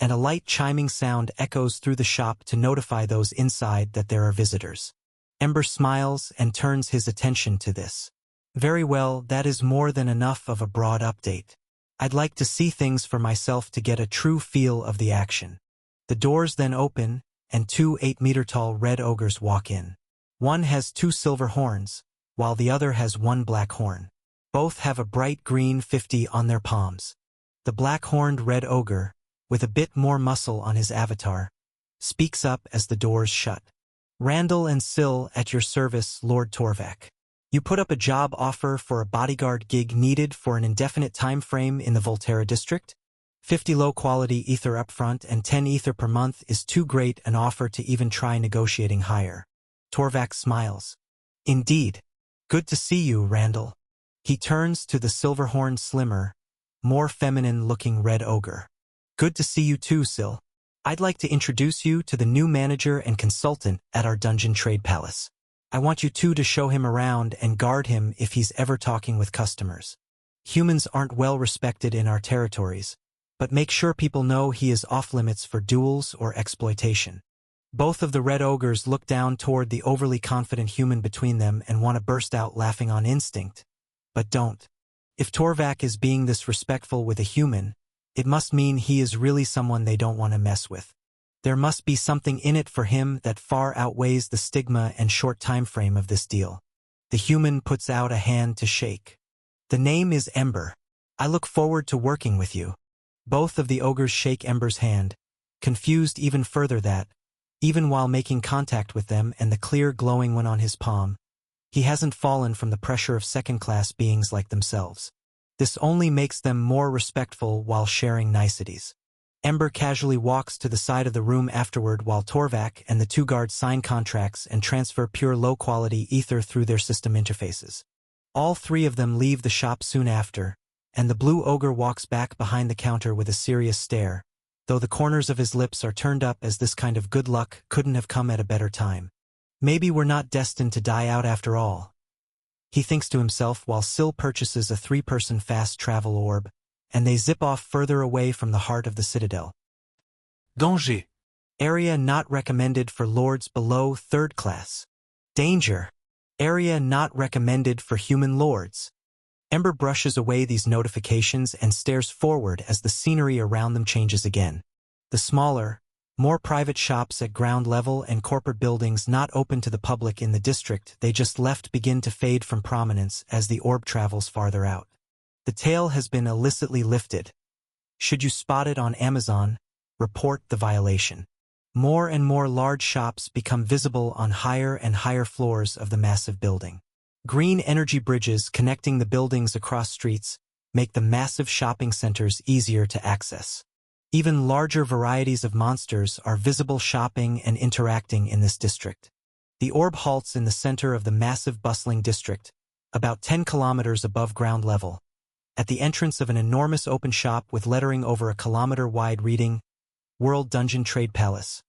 S1: and a light chiming sound echoes through the shop to notify those inside that there are visitors. Ember smiles and turns his attention to this. Very well, that is more than enough of a broad update. I'd like to see things for myself to get a true feel of the action. The doors then open, and 2 8-meter-tall red ogres walk in. One has 2 silver horns, while the other has 1 black horn. Both have a bright green 50 on their palms. The black-horned red ogre, with a bit more muscle on his avatar, speaks up as the doors shut. Randall and Syl at your service, Lord Torvak. You put up a job offer for a bodyguard gig needed for an indefinite time frame in the Volterra district? 50 low-quality ether upfront and 10 ether per month is too great an offer to even try negotiating higher. Torvak smiles. Indeed. Good to see you, Randall. He turns to the silver-horned slimmer, more feminine-looking red ogre. Good to see you too, Syl. I'd like to introduce you to the new manager and consultant at our dungeon trade palace. I want you two to show him around and guard him if he's ever talking with customers. Humans aren't well respected in our territories, but make sure people know he is off-limits for duels or exploitation. Both of the red ogres look down toward the overly confident human between them and want to burst out laughing on instinct, but don't. If Torvak is being this respectful with a human, it must mean he is really someone they don't want to mess with. There must be something in it for him that far outweighs the stigma and short time frame of this deal. The human puts out a hand to shake. The name is Ember. I look forward to working with you. Both of the ogres shake Ember's hand, confused even further that, even while making contact with them and the clear glowing one on his palm, he hasn't fallen from the pressure of second-class beings like themselves. This only makes them more respectful while sharing niceties. Ember casually walks to the side of the room afterward while Torvak and the 2 guards sign contracts and transfer pure low-quality ether through their system interfaces. All 3 of them leave the shop soon after, and the blue ogre walks back behind the counter with a serious stare, though the corners of his lips are turned up as this kind of good luck couldn't have come at a better time. Maybe we're not destined to die out after all. He thinks to himself while Syl purchases a 3-person fast travel orb, and they zip off further away from the heart of the citadel.
S2: Danger.
S1: Area not recommended for lords below 3rd class. Danger. Area not recommended for human lords. Ember brushes away these notifications and stares forward as the scenery around them changes again. The smaller, more private shops at ground level and corporate buildings not open to the public in the district they just left begin to fade from prominence as the orb travels farther out. The tail has been illicitly lifted. Should you spot it on Amazon, report the violation. More and more large shops become visible on higher and higher floors of the massive building. Green energy bridges connecting the buildings across streets make the massive shopping centers easier to access. Even larger varieties of monsters are visible shopping and interacting in this district. The orb halts in the center of the massive bustling district, about 10 kilometers above ground level, at the entrance of an enormous open shop with lettering over a kilometer-wide reading, World Dungeon Trade Palace.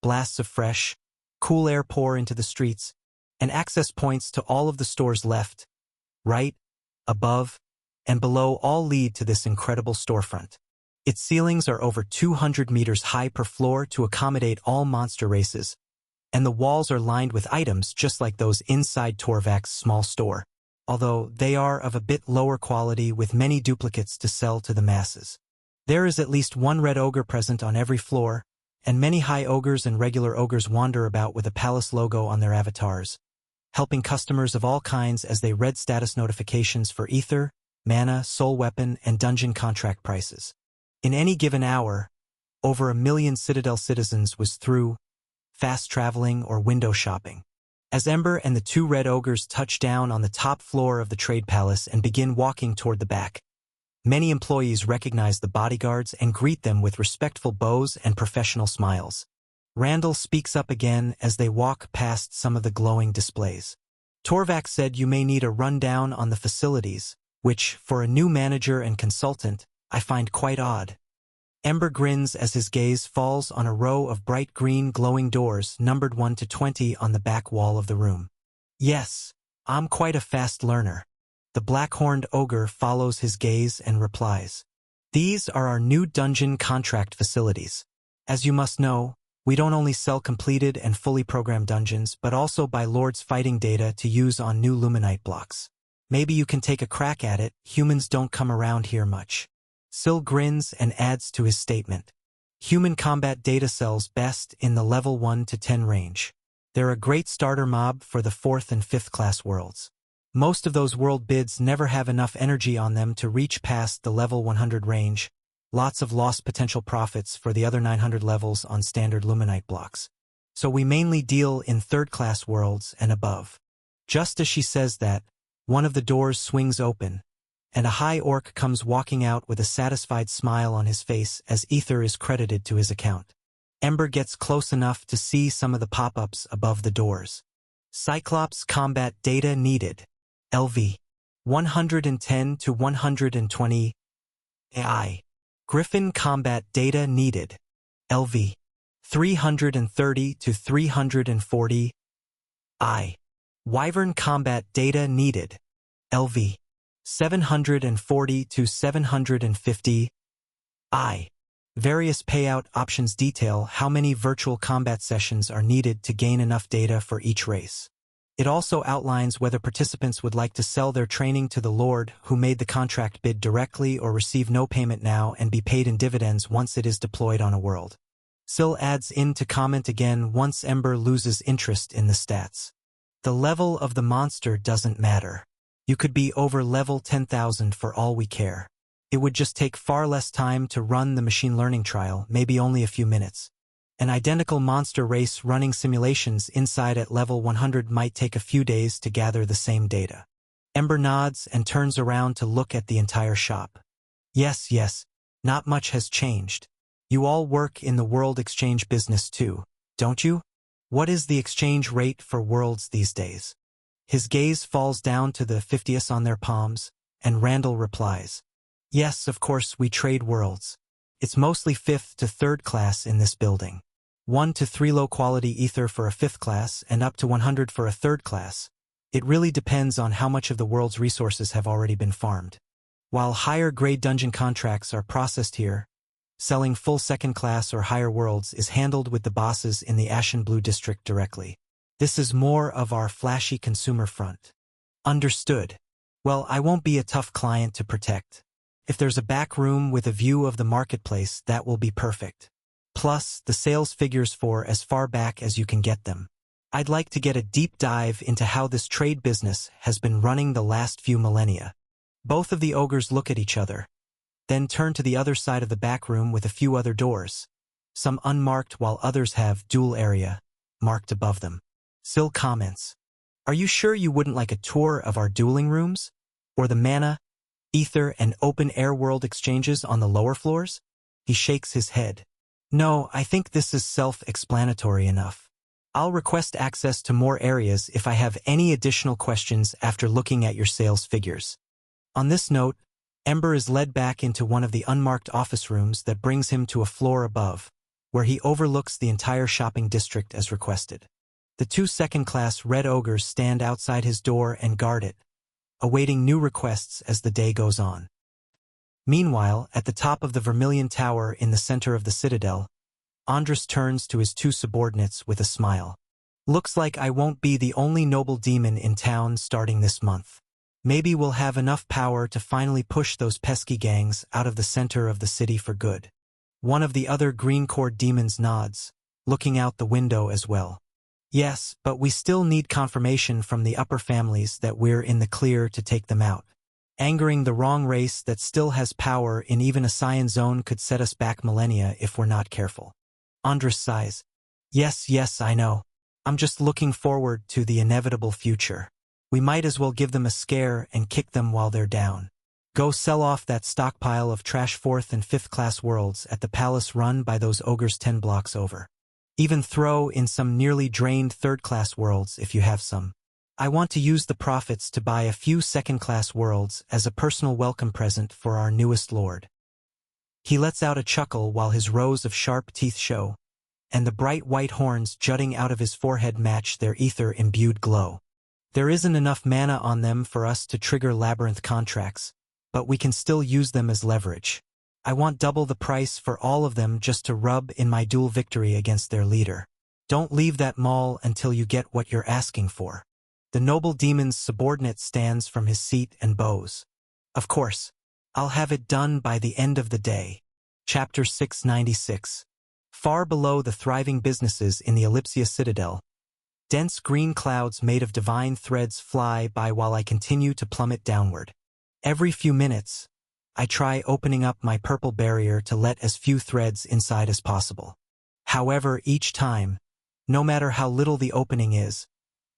S1: Blasts of fresh, cool air pour into the streets, and access points to all of the stores left, right, above, and below all lead to this incredible storefront. Its ceilings are over 200 meters high per floor to accommodate all monster races, and the walls are lined with items just like those inside Torvak's small store, although they are of a bit lower quality with many duplicates to sell to the masses. There is at least 1 red ogre present on every floor, and many high ogres and regular ogres wander about with a palace logo on their avatars, helping customers of all kinds as they read status notifications for ether, mana, soul weapon, and dungeon contract prices. In any given hour, over 1 million Citadel citizens was through, fast traveling or window shopping. As Ember and the 2 red ogres touch down on the top floor of the trade palace and begin walking toward the back, many employees recognize the bodyguards and greet them with respectful bows and professional smiles. Randall speaks up again as they walk past some of the glowing displays. Torvak said you may need a rundown on the facilities, which, for a new manager and consultant, I find quite odd. Ember grins as his gaze falls on a row of bright green glowing doors numbered 1 to 20 on the back wall of the room. Yes, I'm quite a fast learner. The black-horned ogre follows his gaze and replies. These are our new dungeon contract facilities. As you must know, we don't only sell completed and fully programmed dungeons, but also buy Lord's fighting data to use on new Luminite blocks. Maybe you can take a crack at it, humans don't come around here much. Syl grins and adds to his statement. Human combat data sells best in the level 1 to 10 range. They're a great starter mob for the 4th and 5th class worlds. Most of those world bids never have enough energy on them to reach past the level 100 range. Lots of lost potential profits for the other 900 levels on standard Luminite blocks. So we mainly deal in 3rd class worlds and above. Just as she says that, one of the doors swings open, and a high orc comes walking out with a satisfied smile on his face as ether is credited to his account. Ember gets close enough to see some of the pop-ups above the doors. Cyclops combat data needed. LV. 110 to 120. AI. Griffin combat data needed. LV. 330 to 340. I. Wyvern combat data needed. LV. 740 to 750. I. Various payout options detail how many virtual combat sessions are needed to gain enough data for each race. It also outlines whether participants would like to sell their training to the Lord who made the contract bid directly or receive no payment now and be paid in dividends once it is deployed on a world. Syl adds in to comment again once Ember loses interest in the stats. The level of the monster doesn't matter. You could be over level 10,000 for all we care. It would just take far less time to run the machine learning trial, maybe only a few minutes. An identical monster race running simulations inside at level 100 might take a few days to gather the same data. Ember nods and turns around to look at the entire shop. Yes, not much has changed. You all work in the world exchange business too, don't you? What is the exchange rate for worlds these days? His gaze falls down to the 50s on their palms, and Randall replies. Yes, of course we trade worlds. It's mostly 5th to 3rd class in this building. 1 to 3 low-quality ether for a 5th class and up to 100 for a 3rd class. It really depends on how much of the world's resources have already been farmed. While higher-grade dungeon contracts are processed here, selling full 2nd class or higher worlds is handled with the bosses in the Ashen Blue District directly. This is more of our flashy consumer front. Understood. Well, I won't be a tough client to protect. If there's a back room with a view of the marketplace, that will be perfect. Plus, the sales figures for as far back as you can get them. I'd like to get a deep dive into how this trade business has been running the last few millennia. Both of the ogres look at each other, then turn to the other side of the back room with a few other doors, some unmarked while others have dual area marked above them. Syl comments, Are you sure you wouldn't like a tour of our dueling rooms? Or the mana, ether, and open-air world exchanges on the lower floors? He shakes his head. No, I think this is self-explanatory enough. I'll request access to more areas if I have any additional questions after looking at your sales figures. On this note, Ember is led back into one of the unmarked office rooms that brings him to a floor above, where he overlooks the entire shopping district as requested. The 2 second-class red ogres stand outside his door and guard it, awaiting new requests as the day goes on. Meanwhile, at the top of the Vermilion Tower in the center of the citadel, Andras turns to his 2 subordinates with a smile. Looks like I won't be the only noble demon in town starting this month. Maybe we'll have enough power to finally push those pesky gangs out of the center of the city for good. One of the other Green Cord demons nods, looking out the window as well. Yes, but we still need confirmation from the upper families that we're in the clear to take them out. Angering the wrong race that still has power in even a Scion zone could set us back millennia if we're not careful. Andras sighs. Yes, I know. I'm just looking forward to the inevitable future. We might as well give them a scare and kick them while they're down. Go sell off that stockpile of trash 4th and 5th class worlds at the palace run by those ogres 10 blocks over. Even throw in some nearly drained 3rd class worlds if you have some. I want to use the profits to buy a few 2nd class worlds as a personal welcome present for our newest lord. He lets out a chuckle while his rows of sharp teeth show, and the bright white horns jutting out of his forehead match their ether-imbued glow. There isn't enough mana on them for us to trigger labyrinth contracts, but we can still use them as leverage. I want double the price for all of them just to rub in my dual victory against their leader. Don't leave that mall until you get what you're asking for. The noble demon's subordinate stands from his seat and bows. Of course, I'll have it done by the end of the day. Chapter 696. Far below the thriving businesses in the Ellipsia Citadel, dense green clouds made of divine threads fly by while I continue to plummet downward. Every few minutes, I try opening up my purple barrier to let as few threads inside as possible. However, each time, no matter how little the opening is,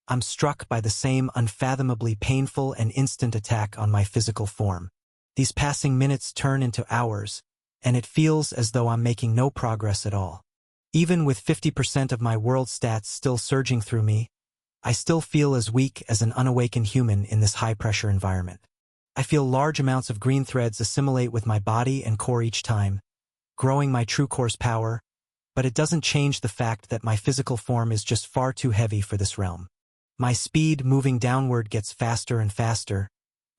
S1: I'm struck by the same unfathomably painful and instant attack on my physical form. These passing minutes turn into hours, and it feels as though I'm making no progress at all. Even with 50% of my world stats still surging through me, I still feel as weak as an unawakened human in this high-pressure environment. I feel large amounts of green threads assimilate with my body and core each time, growing my true core's power, but it doesn't change the fact that my physical form is just far too heavy for this realm. My speed moving downward gets faster and faster,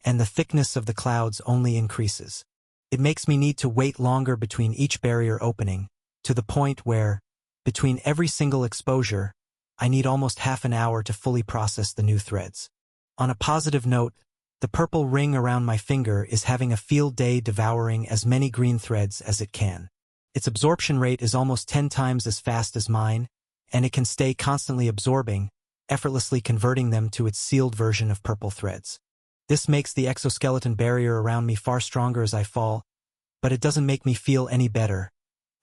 S1: and the thickness of the clouds only increases. It makes me need to wait longer between each barrier opening, to the point where, between every single exposure, I need almost half an hour to fully process the new threads. On a positive note, the purple ring around my finger is having a field day devouring as many green threads as it can. Its absorption rate is almost 10 times as fast as mine, and it can stay constantly absorbing, effortlessly converting them to its sealed version of purple threads. This makes the exoskeleton barrier around me far stronger as I fall, but it doesn't make me feel any better,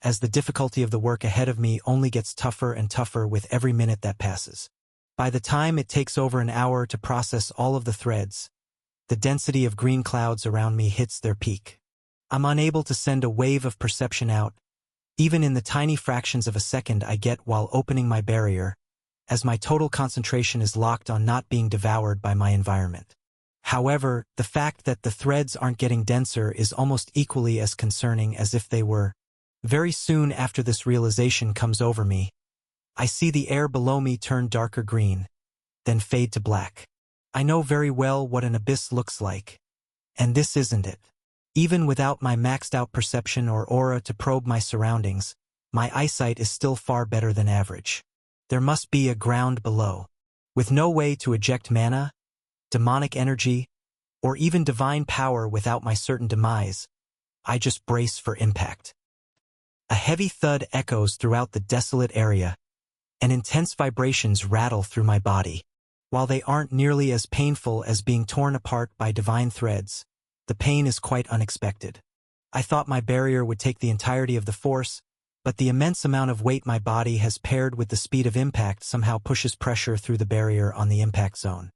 S1: as the difficulty of the work ahead of me only gets tougher and tougher with every minute that passes. By the time it takes over an hour to process all of the threads, the density of green clouds around me hits their peak. I'm unable to send a wave of perception out, even in the tiny fractions of a second I get while opening my barrier, as my total concentration is locked on not being devoured by my environment. However, the fact that the threads aren't getting denser is almost equally as concerning as if they were. Very soon after this realization comes over me, I see the air below me turn darker green, then fade to black. I know very well what an abyss looks like, and this isn't it. Even without my maxed-out perception or aura to probe my surroundings, my eyesight is still far better than average. There must be a ground below. With no way to eject mana, demonic energy, or even divine power without my certain demise, I just brace for impact. A heavy thud echoes throughout the desolate area, and intense vibrations rattle through my body. While they aren't nearly as painful as being torn apart by divine threads, the pain is quite unexpected. I thought my barrier would take the entirety of the force, but the immense amount of weight my body has paired with the speed of impact somehow pushes pressure through the barrier on the impact zone.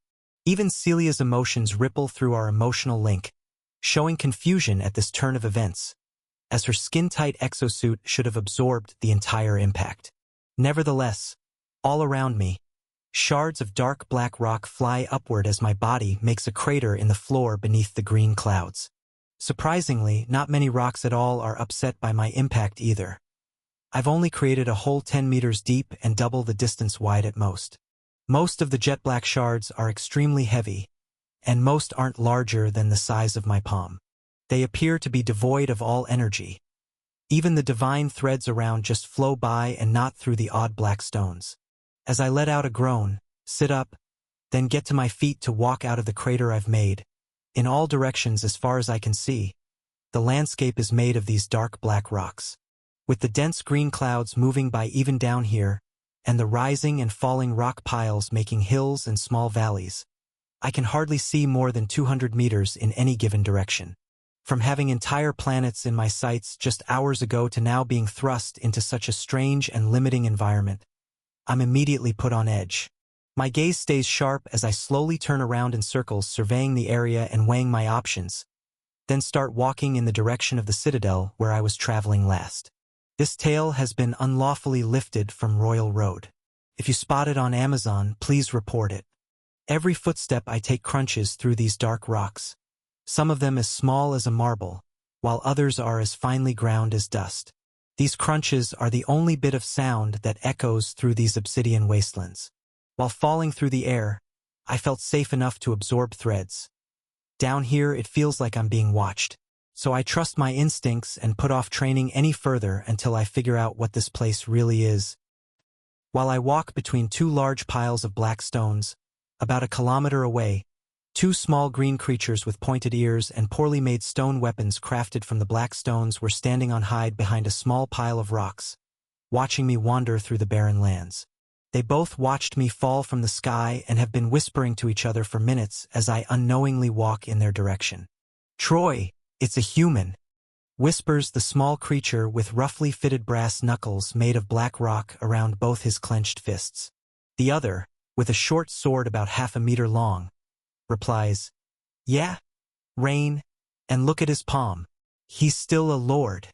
S1: Even Celia's emotions ripple through our emotional link, showing confusion at this turn of events, as her skin-tight exosuit should have absorbed the entire impact. Nevertheless, all around me, shards of dark black rock fly upward as my body makes a crater in the floor beneath the green clouds. Surprisingly, not many rocks at all are upset by my impact either. I've only created a hole 10 meters deep and double the distance wide at most. Most of the jet black shards are extremely heavy, and most aren't larger than the size of my palm. They appear to be devoid of all energy. Even the divine threads around just flow by and not through the odd black stones. As I let out a groan, sit up, then get to my feet to walk out of the crater I've made, in all directions as far as I can see, the landscape is made of these dark black rocks. With the dense green clouds moving by even down here, and the rising and falling rock piles making hills and small valleys, I can hardly see more than 200 meters in any given direction. From having entire planets in my sights just hours ago to now being thrust into such a strange and limiting environment, I'm immediately put on edge. My gaze stays sharp as I slowly turn around in circles, surveying the area and weighing my options, then start walking in the direction of the Citadel where I was traveling last. This tale has been unlawfully lifted from Royal Road. If you spot it on Amazon, please report it. Every footstep I take crunches through these dark rocks, some of them as small as a marble, while others are as finely ground as dust. These crunches are the only bit of sound that echoes through these obsidian wastelands. While falling through the air, I felt safe enough to absorb threads. Down here, it feels like I'm being watched, so I trust my instincts and put off training any further until I figure out what this place really is. While I walk between two large piles of black stones, about a kilometer away, two small green creatures with pointed ears and poorly made stone weapons crafted from the black stones were standing on hide behind a small pile of rocks, watching me wander through the barren lands. They both watched me fall from the sky and have been whispering to each other for minutes as I unknowingly walk in their direction. "Troy, it's a human," whispers the small creature with roughly fitted brass knuckles made of black rock around both his clenched fists. The other, with a short sword about 1/2 meter long, replies, "Yeah, Rain, and look at his palm. He's still a lord."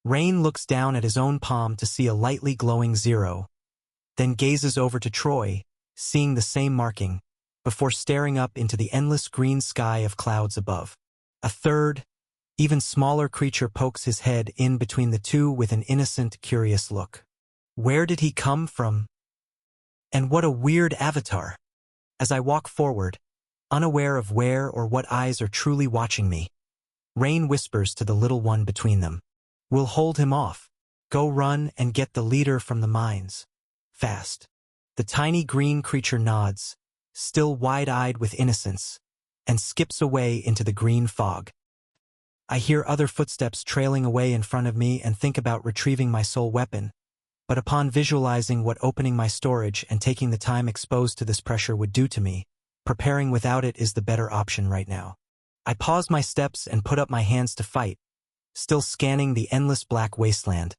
S1: Rain looks down at his own palm to see a lightly glowing 0, then gazes over to Troy, seeing the same marking, before staring up into the endless green sky of clouds above. A third, even smaller creature pokes his head in between the two with an innocent, curious look. Where did he come from? And what a weird avatar. As I walk forward, unaware of where or what eyes are truly watching me, Rain whispers to the little one between them, "We'll hold him off. Go run and get the leader from the mines. Fast." The tiny green creature nods, still wide-eyed with innocence, and skips away into the green fog. I hear other footsteps trailing away in front of me and think about retrieving my soul weapon, but upon visualizing what opening my storage and taking the time exposed to this pressure would do to me, preparing without it is the better option right now. I pause my steps and put up my hands to fight, still scanning the endless black wasteland,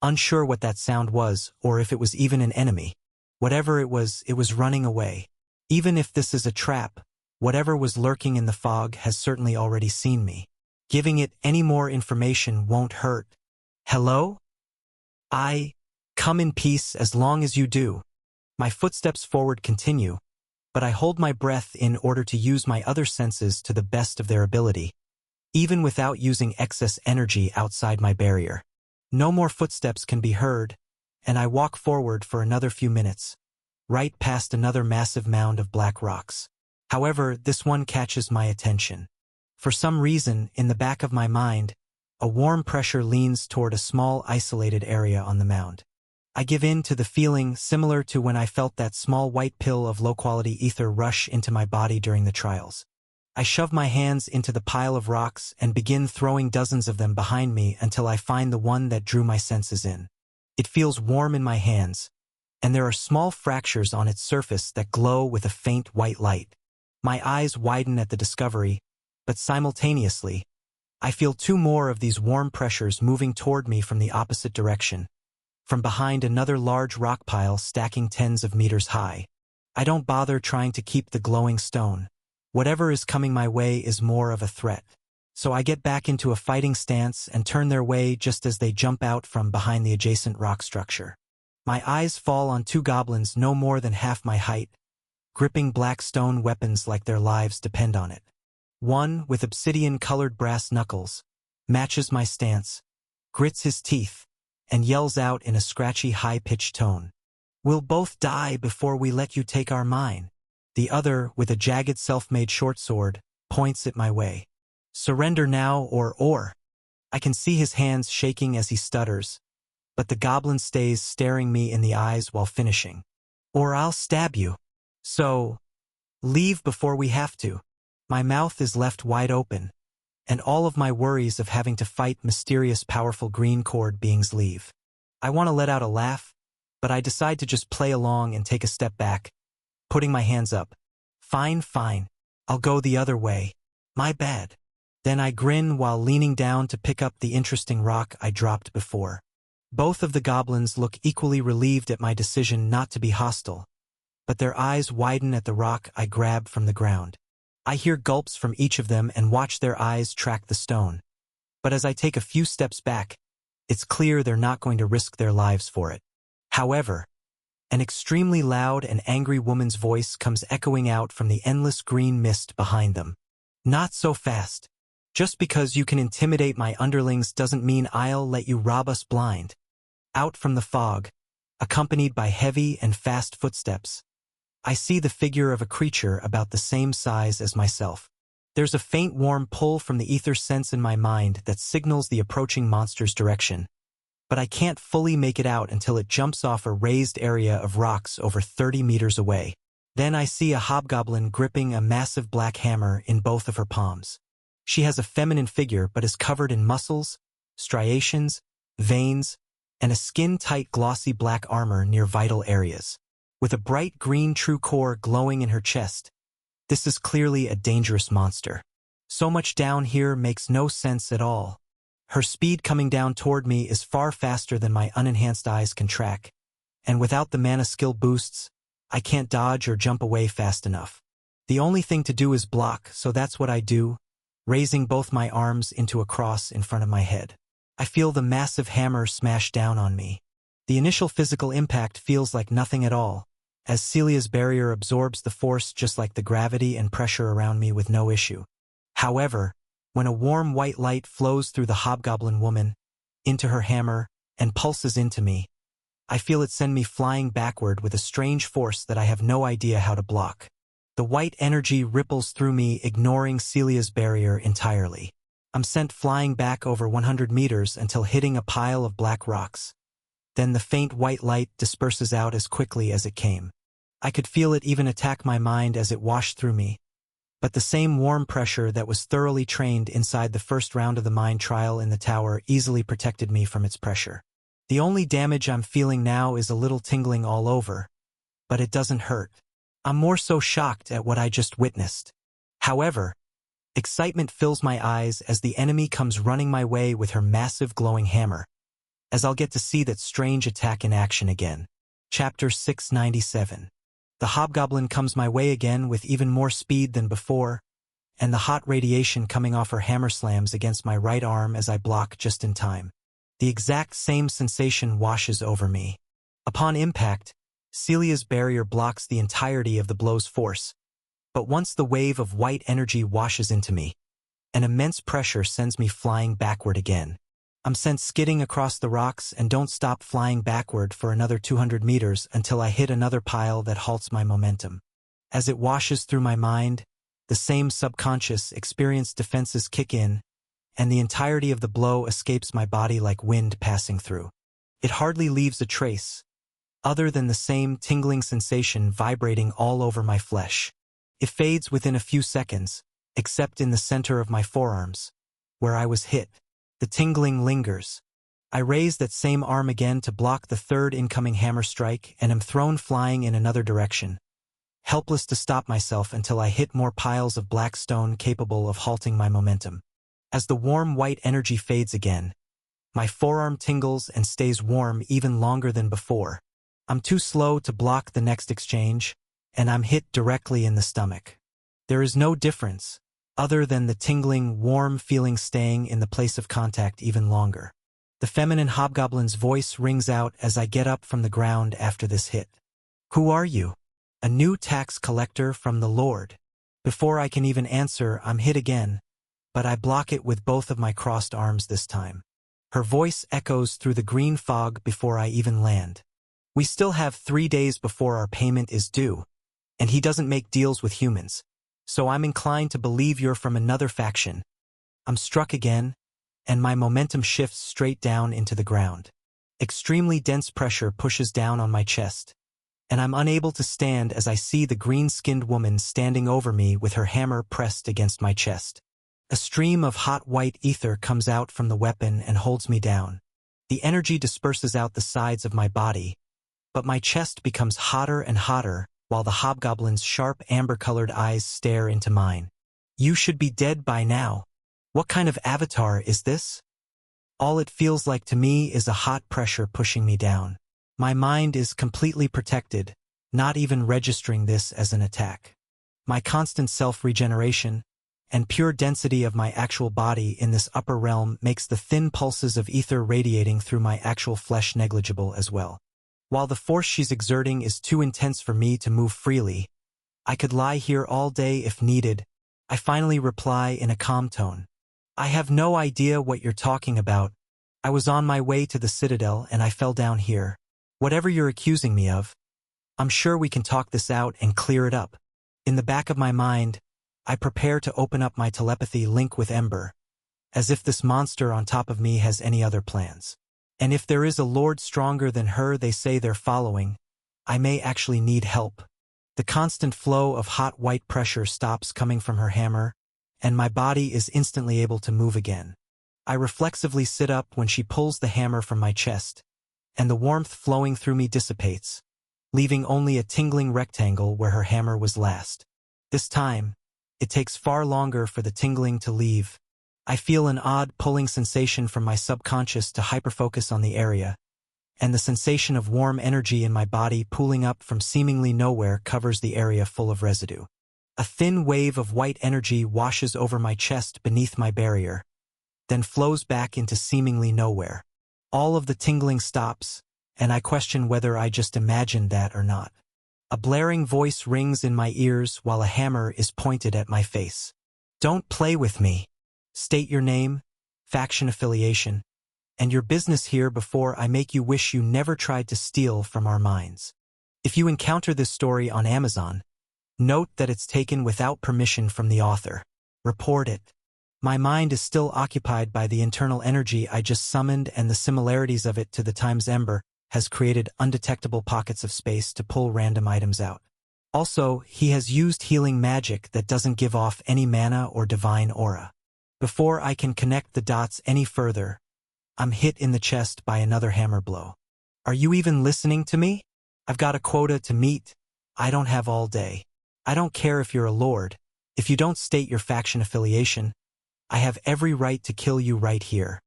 S1: unsure what that sound was or if it was even an enemy. Whatever it was running away. Even if this is a trap, whatever was lurking in the fog has certainly already seen me. Giving it any more information won't hurt. "Hello? Come in peace as long as you do." My footsteps forward continue, but I hold my breath in order to use my other senses to the best of their ability, even without using excess energy outside my barrier. No more footsteps can be heard, and I walk forward for another few minutes, right past another massive mound of black rocks. However, this one catches my attention. For some reason, in the back of my mind, a warm pressure leans toward a small isolated area on the mound. I give in to the feeling similar to when I felt that small white pill of low-quality ether rush into my body during the trials. I shove my hands into the pile of rocks and begin throwing dozens of them behind me until I find the one that drew my senses in. It feels warm in my hands, and there are small fractures on its surface that glow with a faint white light. My eyes widen at the discovery, but simultaneously, I feel two more of these warm pressures moving toward me from the opposite direction, from behind another large rock pile stacking tens of meters high. I don't bother trying to keep the glowing stone. Whatever is coming my way is more of a threat. So I get back into a fighting stance and turn their way just as they jump out from behind the adjacent rock structure. My eyes fall on two goblins no more than half my height, gripping black stone weapons like their lives depend on it. One, with obsidian-colored brass knuckles, matches my stance, grits his teeth, and yells out in a scratchy, high-pitched tone, "We'll both die before we let you take our mine." The other, with a jagged self-made short sword, points it my way. "Surrender now or." I can see his hands shaking as he stutters, but the goblin stays staring me in the eyes while finishing. "Or I'll stab you. So, leave before we have to." My mouth is left wide open, and all of my worries of having to fight mysterious powerful green cord beings leave. I want to let out a laugh, but I decide to just play along and take a step back, putting my hands up. Fine, I'll go the other way. My bad." Then I grin while leaning down to pick up the interesting rock I dropped before. Both of the goblins look equally relieved at my decision not to be hostile, but their eyes widen at the rock I grab from the ground. I hear gulps from each of them and watch their eyes track the stone. But as I take a few steps back, it's clear they're not going to risk their lives for it. However, an extremely loud and angry woman's voice comes echoing out from the endless green mist behind them. "Not so fast. Just because you can intimidate my underlings doesn't mean I'll let you rob us blind. Out from the fog, accompanied by heavy and fast footsteps, I see the figure of a creature about the same size as myself. There's a faint warm pull from the ether sense in my mind that signals the approaching monster's direction, but I can't fully make it out until it jumps off a raised area of rocks over 30 meters away. Then I see a hobgoblin gripping a massive black hammer in both of her palms. She has a feminine figure but is covered in muscles, striations, veins, and a skin-tight glossy black armor near vital areas. With a bright green true core glowing in her chest, this is clearly a dangerous monster. So much down here makes no sense at all. Her speed coming down toward me is far faster than my unenhanced eyes can track, and without the mana skill boosts, I can't dodge or jump away fast enough. The only thing to do is block, so that's what I do, raising both my arms into a cross in front of my head. I feel the massive hammer smash down on me. The initial physical impact feels like nothing at all, as Celia's barrier absorbs the force just like the gravity and pressure around me with no issue. However, when a warm white light flows through the hobgoblin woman, into her hammer, and pulses into me, I feel it send me flying backward with a strange force that I have no idea how to block. The white energy ripples through me, ignoring Celia's barrier entirely. I'm sent flying back over 100 meters until hitting a pile of black rocks. Then the faint white light disperses out as quickly as it came. I could feel it even attack my mind as it washed through me. But the same warm pressure that was thoroughly trained inside the first round of the mind trial in the tower easily protected me from its pressure. The only damage I'm feeling now is a little tingling all over, but it doesn't hurt. I'm more so shocked at what I just witnessed. However, excitement fills my eyes as the enemy comes running my way with her massive glowing hammer, as I'll get to see that strange attack in action again. Chapter 697. The hobgoblin comes my way again with even more speed than before, and the hot radiation coming off her hammer slams against my right arm as I block just in time. The exact same sensation washes over me. Upon impact, Celia's barrier blocks the entirety of the blow's force, but once the wave of white energy washes into me, an immense pressure sends me flying backward again. I'm sent skidding across the rocks and don't stop flying backward for another 200 meters until I hit another pile that halts my momentum. As it washes through my mind, the same subconscious experienced defenses kick in, and the entirety of the blow escapes my body like wind passing through. It hardly leaves a trace, other than the same tingling sensation vibrating all over my flesh. It fades within a few seconds, except in the center of my forearms, where I was hit. The tingling lingers. I raise that same arm again to block the third incoming hammer strike and am thrown flying in another direction, helpless to stop myself until I hit more piles of black stone capable of halting my momentum. As the warm white energy fades again, my forearm tingles and stays warm even longer than before. I'm too slow to block the next exchange, and I'm hit directly in the stomach. There is no difference, other than the tingling, warm feeling staying in the place of contact even longer. The feminine hobgoblin's voice rings out as I get up from the ground after this hit. "Who are you?" "A new tax collector from the Lord." Before I can even answer, I'm hit again, but I block it with both of my crossed arms this time. Her voice echoes through the green fog before I even land. "We still have 3 days before our payment is due, and he doesn't make deals with humans, so I'm inclined to believe you're from another faction." I'm struck again, and my momentum shifts straight down into the ground. Extremely dense pressure pushes down on my chest, and I'm unable to stand as I see the green-skinned woman standing over me with her hammer pressed against my chest. A stream of hot white ether comes out from the weapon and holds me down. The energy disperses out the sides of my body, but my chest becomes hotter and hotter while the hobgoblin's sharp amber-colored eyes stare into mine. "You should be dead by now. What kind of avatar is this?" All it feels like to me is a hot pressure pushing me down. My mind is completely protected, not even registering this as an attack. My constant self-regeneration and pure density of my actual body in this upper realm makes the thin pulses of ether radiating through my actual flesh negligible as well. While the force she's exerting is too intense for me to move freely, I could lie here all day if needed. I finally reply in a calm tone. I have no idea what you're talking about. I was on my way to the Citadel and I fell down here. Whatever you're accusing me of, I'm sure we can talk this out and clear it up. In the back of my mind, I prepare to open up my telepathy link with Ember, as if this monster on top of me has any other plans. And if there is a lord stronger than her they say they're following, I may actually need help. The constant flow of hot white pressure stops coming from her hammer, and my body is instantly able to move again. I reflexively sit up when she pulls the hammer from my chest, and the warmth flowing through me dissipates, leaving only a tingling rectangle where her hammer was last. This time, it takes far longer for the tingling to leave. I feel an odd pulling sensation from my subconscious to hyperfocus on the area, and the sensation of warm energy in my body pooling up from seemingly nowhere covers the area full of residue. A thin wave of white energy washes over my chest beneath my barrier, then flows back into seemingly nowhere. All of the tingling stops, and I question whether I just imagined that or not. A blaring voice rings in my ears while a hammer is pointed at my face. Don't play with me. State your name, faction affiliation, and your business here before I make you wish you never tried to steal from our minds. If you encounter this story on Amazon, note that it's taken without permission from the author. Report it. My mind is still occupied by the internal energy I just summoned, and the similarities of it to the times Ember has created undetectable pockets of space to pull random items out. Also, he has used healing magic that doesn't give off any mana or divine aura. Before I can connect the dots any further, I'm hit in the chest by another hammer blow. Are you even listening to me? I've got a quota to meet. I don't have all day. I don't care if you're a lord. If you don't state your faction affiliation, I have every right to kill you right here.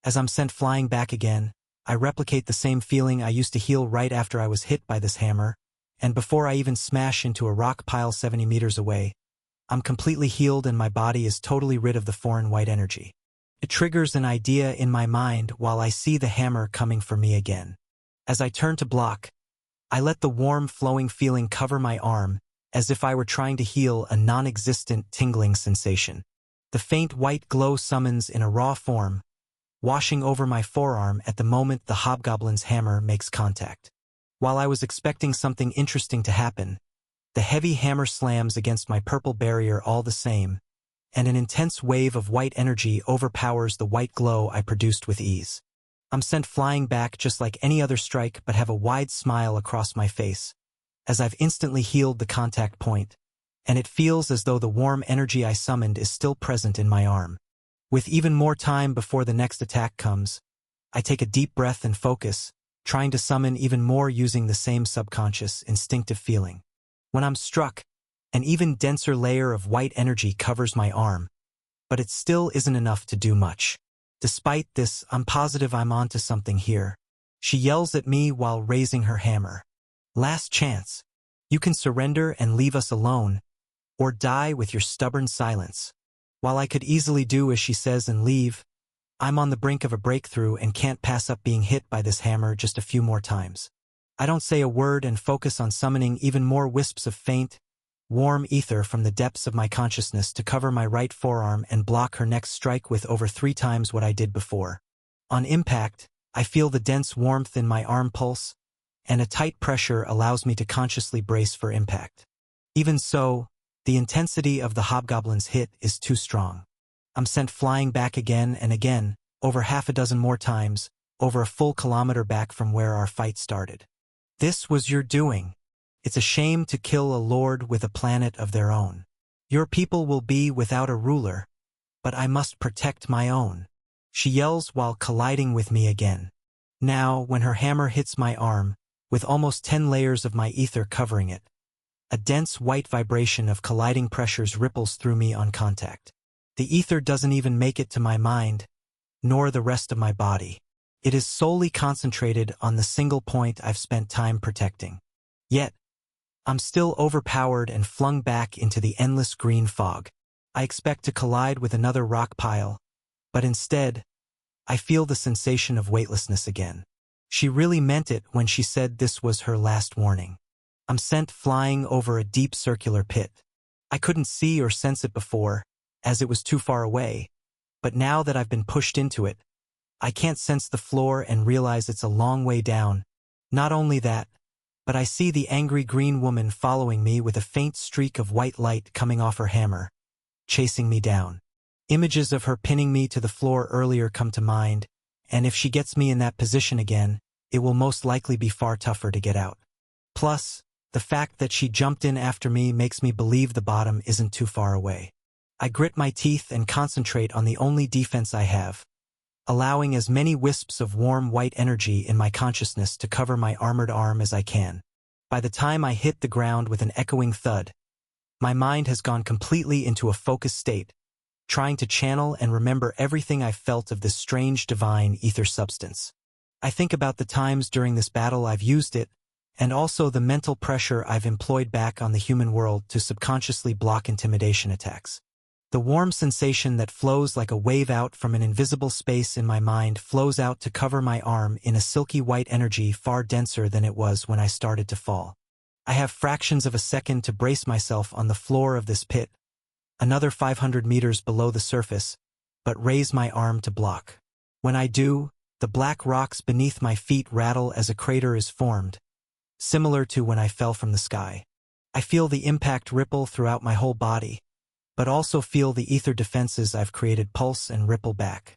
S1: As I'm sent flying back again, I replicate the same feeling I used to feel right after I was hit by this hammer, and before I even smash into a rock pile 70 meters away, I'm completely healed and my body is totally rid of the foreign white energy. It triggers an idea in my mind while I see the hammer coming for me again. As I turn to block, I let the warm flowing feeling cover my arm, as if I were trying to heal a non-existent tingling sensation. The faint white glow summons in a raw form, washing over my forearm at the moment the hobgoblin's hammer makes contact. While I was expecting something interesting to happen, the heavy hammer slams against my purple barrier all the same, and an intense wave of white energy overpowers the white glow I produced with ease. I'm sent flying back just like any other strike, but have a wide smile across my face, as I've instantly healed the contact point, and it feels as though the warm energy I summoned is still present in my arm. With even more time before the next attack comes, I take a deep breath and focus, trying to summon even more using the same subconscious, instinctive feeling. When I'm struck, an even denser layer of white energy covers my arm, but it still isn't enough to do much. Despite this, I'm positive I'm onto something here. She yells at me while raising her hammer. Last chance. You can surrender and leave us alone, or die with your stubborn silence. While I could easily do as she says and leave, I'm on the brink of a breakthrough and can't pass up being hit by this hammer just a few more times. I don't say a word and focus on summoning even more wisps of faint, warm ether from the depths of my consciousness to cover my right forearm and block her next strike with over 3 times what I did before. On impact, I feel the dense warmth in my arm pulse, and a tight pressure allows me to consciously brace for impact. Even so, the intensity of the hobgoblin's hit is too strong. I'm sent flying back again and again, over half a dozen more times, over a full kilometer back from where our fight started. This was your doing. It's a shame to kill a lord with a planet of their own. Your people will be without a ruler, but I must protect my own. She yells while colliding with me again. Now, when her hammer hits my arm, with almost 10 layers of my ether covering it, a dense white vibration of colliding pressures ripples through me on contact. The ether doesn't even make it to my mind, nor the rest of my body. It is solely concentrated on the single point I've spent time protecting. Yet, I'm still overpowered and flung back into the endless green fog. I expect to collide with another rock pile, but instead, I feel the sensation of weightlessness again. She really meant it when she said this was her last warning. I'm sent flying over a deep circular pit. I couldn't see or sense it before, as it was too far away, But now that I've been pushed into it, I can't sense the floor and realize it's a long way down. Not only that, but I see the angry green woman following me with a faint streak of white light coming off her hammer, chasing me down. Images of her pinning me to the floor earlier come to mind, and if she gets me in that position again, it will most likely be far tougher to get out. Plus, the fact that she jumped in after me makes me believe the bottom isn't too far away. I grit my teeth and concentrate on the only defense I have, allowing as many wisps of warm white energy in my consciousness to cover my armored arm as I can. By the time I hit the ground with an echoing thud, my mind has gone completely into a focused state, trying to channel and remember everything I felt of this strange divine ether substance. I think about the times during this battle I've used it, and also the mental pressure I've employed back on the human world to subconsciously block intimidation attacks. The warm sensation that flows like a wave out from an invisible space in my mind flows out to cover my arm in a silky white energy far denser than it was when I started to fall. I have fractions of a second to brace myself on the floor of this pit, another 500 meters below the surface, but raise my arm to block. When I do, the black rocks beneath my feet rattle as a crater is formed, similar to when I fell from the sky. I feel the impact ripple throughout my whole body, but also feel the ether defenses I've created pulse and ripple back.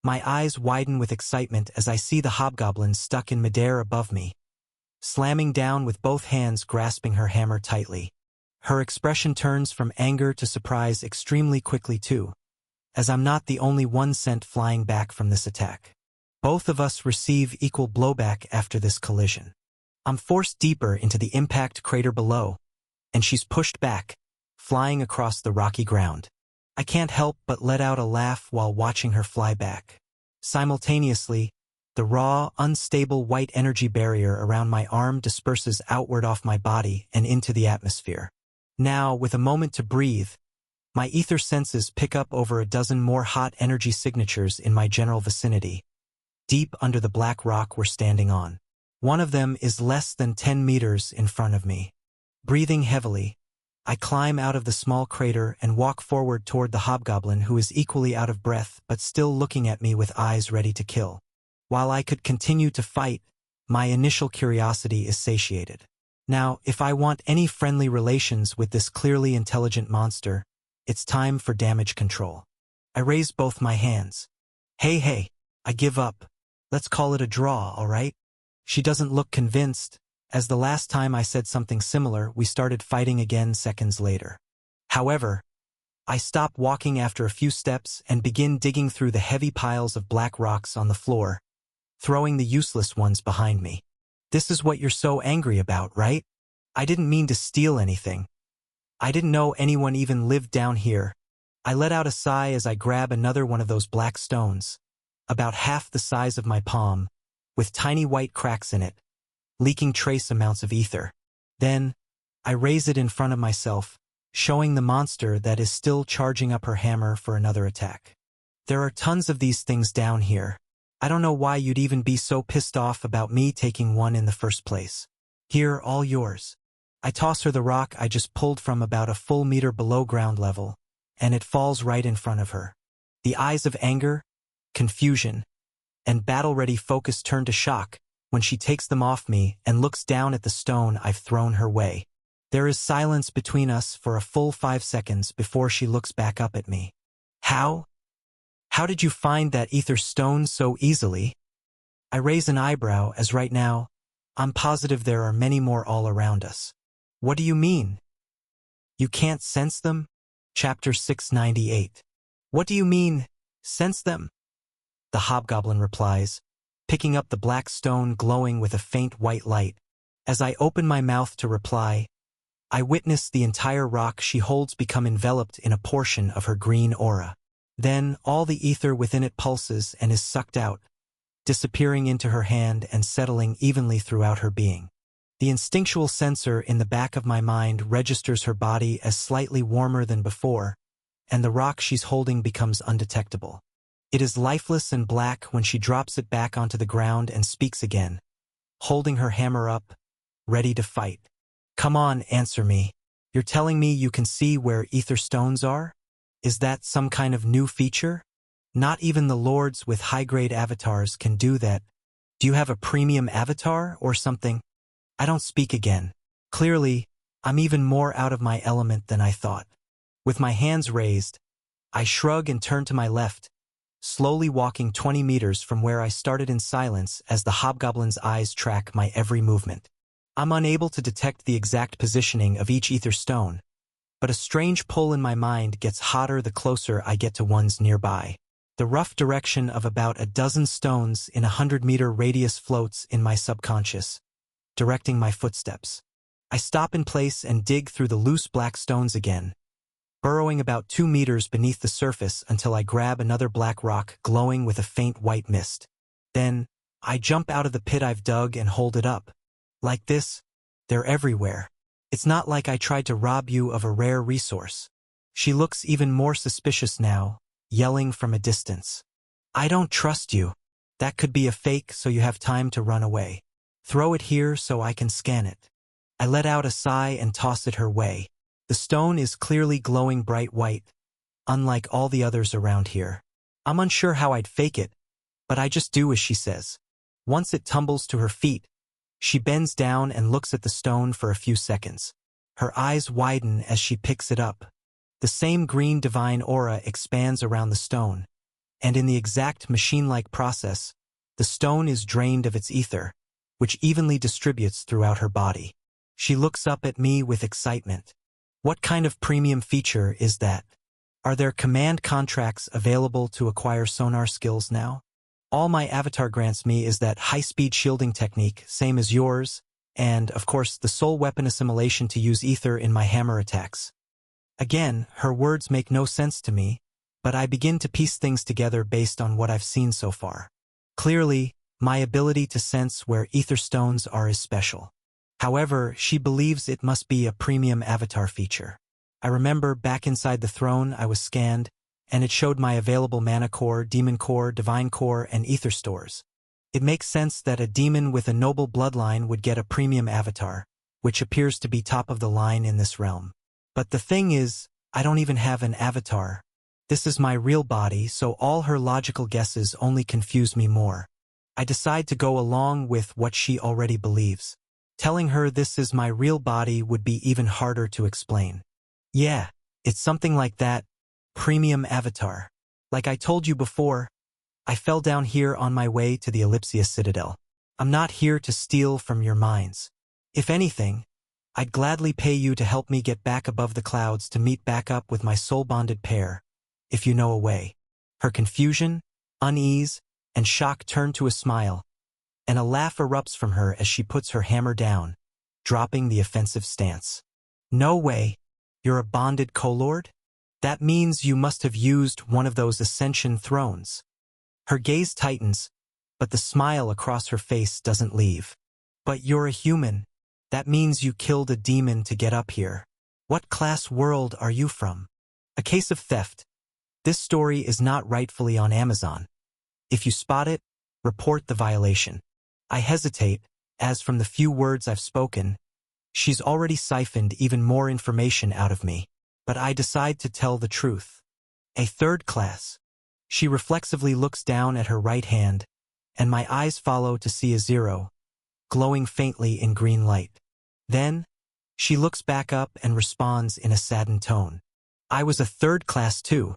S1: My eyes widen with excitement as I see the hobgoblin stuck in midair above me, slamming down with both hands grasping her hammer tightly. Her expression turns from anger to surprise extremely quickly too, as I'm not the only one sent flying back from this attack. Both of us receive equal blowback after this collision. I'm forced deeper into the impact crater below, and she's pushed back, flying across the rocky ground. I can't help but let out a laugh while watching her fly back. Simultaneously, the raw, unstable white energy barrier around my arm disperses outward off my body and into the atmosphere. Now, with a moment to breathe, my ether senses pick up over a dozen more hot energy signatures in my general vicinity, deep under the black rock we're standing on. One of them is less than 10 meters in front of me. Breathing heavily, I climb out of the small crater and walk forward toward the hobgoblin, who is equally out of breath but still looking at me with eyes ready to kill. While I could continue to fight, my initial curiosity is satiated. Now, if I want any friendly relations with this clearly intelligent monster, it's time for damage control. I raise both my hands. Hey, I give up. Let's call it a draw, all right? She doesn't look convinced, as the last time I said something similar, we started fighting again seconds later. However, I stop walking after a few steps and begin digging through the heavy piles of black rocks on the floor, throwing the useless ones behind me. This is what you're so angry about, right? I didn't mean to steal anything. I didn't know anyone even lived down here. I let out a sigh as I grab another one of those black stones, about half the size of my palm, with tiny white cracks in it, leaking trace amounts of ether. Then, I raise it in front of myself, showing the monster that is still charging up her hammer for another attack. There are tons of these things down here. I don't know why you'd even be so pissed off about me taking one in the first place. Here, all yours. I toss her the rock I just pulled from about a full meter below ground level, and it falls right in front of her. The eyes of anger, confusion, and battle-ready focus turn to shock when she takes them off me and looks down at the stone I've thrown her way. There is silence between us for a full 5 seconds before she looks back up at me. How? How did you find that ether stone so easily? I raise an eyebrow as right now, I'm positive there are many more all around us. What do you mean? You can't sense them? Chapter 698. What do you mean, sense them? The hobgoblin replies, picking up the black stone glowing with a faint white light. As I open my mouth to reply, I witness the entire rock she holds become enveloped in a portion of her green aura. Then all the ether within it pulses and is sucked out, disappearing into her hand and settling evenly throughout her being. The instinctual sensor in the back of my mind registers her body as slightly warmer than before, and the rock she's holding becomes undetectable. It is lifeless and black when she drops it back onto the ground and speaks again, holding her hammer up, ready to fight. Come on, answer me. You're telling me you can see where ether stones are? Is that some kind of new feature? Not even the lords with high-grade avatars can do that. Do you have a premium avatar or something? I don't speak again. Clearly, I'm even more out of my element than I thought. With my hands raised, I shrug and turn to my left, slowly walking 20 meters from where I started in silence as the hobgoblin's eyes track my every movement. I'm unable to detect the exact positioning of each ether stone, but a strange pull in my mind gets hotter the closer I get to ones nearby. The rough direction of about a dozen stones in a 100-meter radius floats in my subconscious, directing my footsteps. I stop in place and dig through the loose black stones again, burrowing about 2 meters beneath the surface until I grab another black rock glowing with a faint white mist. Then, I jump out of the pit I've dug and hold it up. Like this, they're everywhere. It's not like I tried to rob you of a rare resource. She looks even more suspicious now, yelling from a distance. I don't trust you. That could be a fake so you have time to run away. Throw it here so I can scan it. I let out a sigh and toss it her way. The stone is clearly glowing bright white, unlike all the others around here. I'm unsure how I'd fake it, but I just do as she says. Once it tumbles to her feet, she bends down and looks at the stone for a few seconds. Her eyes widen as she picks it up. The same green divine aura expands around the stone, and in the exact machine-like process, the stone is drained of its ether, which evenly distributes throughout her body. She looks up at me with excitement. What kind of premium feature is that? Are there command contracts available to acquire sonar skills now? All my avatar grants me is that high-speed shielding technique, same as yours, and, of course, the soul weapon assimilation to use ether in my hammer attacks. Again, her words make no sense to me, but I begin to piece things together based on what I've seen so far. Clearly, my ability to sense where ether stones are is special. However, she believes it must be a premium avatar feature. I remember back inside the throne I was scanned, and it showed my available mana core, demon core, divine core, and ether stores. It makes sense that a demon with a noble bloodline would get a premium avatar, which appears to be top of the line in this realm. But the thing is, I don't even have an avatar. This is my real body, so all her logical guesses only confuse me more. I decide to go along with what she already believes. Telling her this is my real body would be even harder to explain. Yeah, it's something like that. Premium avatar. Like I told you before, I fell down here on my way to the Ellipsia Citadel. I'm not here to steal from your minds. If anything, I'd gladly pay you to help me get back above the clouds to meet back up with my soul-bonded pair, if you know a way. Her confusion, unease, and shock turn to a smile, and a laugh erupts from her as she puts her hammer down, dropping the offensive stance. No way. You're a bonded co-lord? That means you must have used one of those ascension thrones. Her gaze tightens, but the smile across her face doesn't leave. But you're a human. That means you killed a demon to get up here. What class world are you from? A case of theft. This story is not rightfully on Amazon. If you spot it, report the violation. I hesitate, as from the few words I've spoken, she's already siphoned even more information out of me. But I decide to tell the truth. A third class. She reflexively looks down at her right hand, and my eyes follow to see a 0, glowing faintly in green light. Then, she looks back up and responds in a saddened tone. I was a third class too.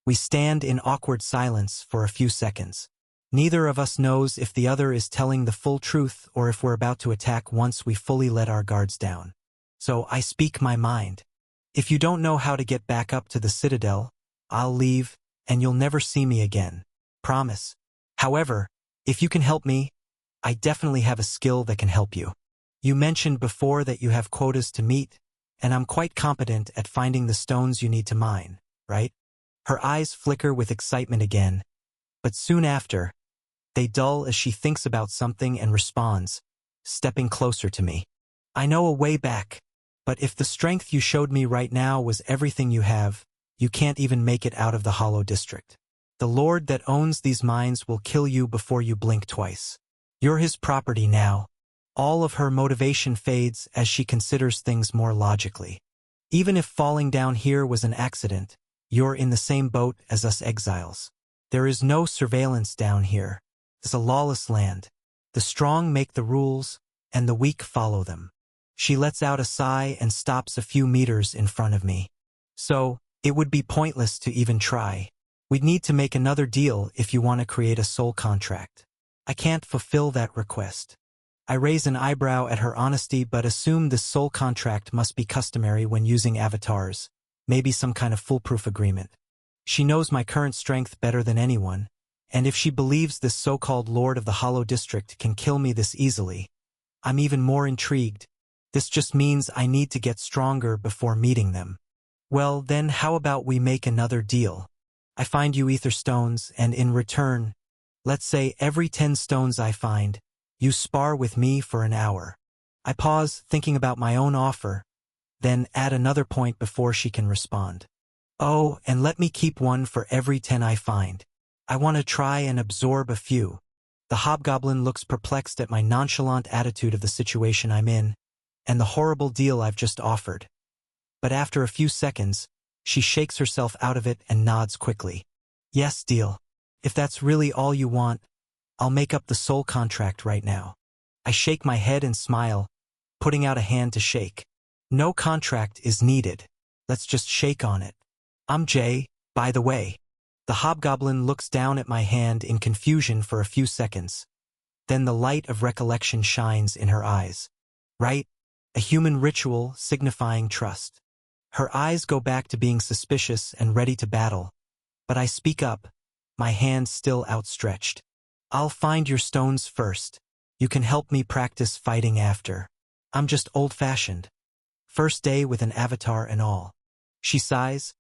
S1: We stand in awkward silence for a few seconds. Neither of us knows if the other is telling the full truth or if we're about to attack once we fully let our guards down. So I speak my mind. If you don't know how to get back up to the Citadel, I'll leave, and you'll never see me again. Promise. However, if you can help me, I definitely have a skill that can help you. You mentioned before that you have quotas to meet, and I'm quite competent at finding the stones you need to mine, right? Her eyes flicker with excitement again, but soon after, they dull as she thinks about something and responds, stepping closer to me. I know a way back, but if the strength you showed me right now was everything you have, you can't even make it out of the Hollow District. The Lord that owns these mines will kill you before you blink twice. You're his property now. All of her motivation fades as she considers things more logically. Even if falling down here was an accident, you're in the same boat as us exiles. There is no surveillance down here. It's a lawless land. The strong make the rules, and the weak follow them. She lets out a sigh and stops a few meters in front of me. So, it would be pointless to even try. We'd need to make another deal if you want to create a soul contract. I can't fulfill that request. I raise an eyebrow at her honesty but assume this soul contract must be customary when using avatars, maybe some kind of foolproof agreement. She knows my current strength better than anyone, and if she believes this so-called Lord of the Hollow District can kill me this easily, I'm even more intrigued. This just means I need to get stronger before meeting them. Well, then how about we make another deal? I find you ether stones, and in return, let's say every 10 stones I find, you spar with me for an hour. I pause, thinking about my own offer, then add another point before she can respond. Oh, and let me keep one for every 10 I find. I want to try and absorb a few. The hobgoblin looks perplexed at my nonchalant attitude of the situation I'm in, and the horrible deal I've just offered. But after a few seconds, she shakes herself out of it and nods quickly. Yes, deal. If that's really all you want, I'll make up the soul contract right now. I shake my head and smile, putting out a hand to shake. No contract is needed. Let's just shake on it. I'm Jay, by the way. The hobgoblin looks down at my hand in confusion for a few seconds. Then the light of recollection shines in her eyes. Right? A human ritual signifying trust. Her eyes go back to being suspicious and ready to battle. But I speak up, my hand still outstretched. I'll find your stones first. You can help me practice fighting after. I'm just old-fashioned. First day with an avatar and all. She sighs,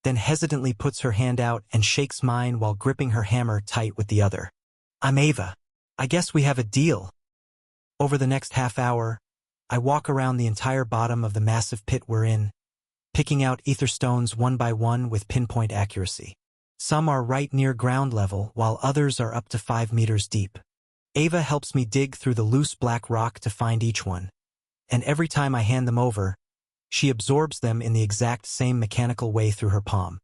S1: then hesitantly puts her hand out and shakes mine while gripping her hammer tight with the other. I'm Ava. I guess we have a deal. Over the next half hour, I walk around the entire bottom of the massive pit we're in, picking out ether stones one by one with pinpoint accuracy. Some are right near ground level, while others are up to 5 meters deep. Ava helps me dig through the loose black rock to find each one, and every time I hand them over, she absorbs them in the exact same mechanical way through her palm.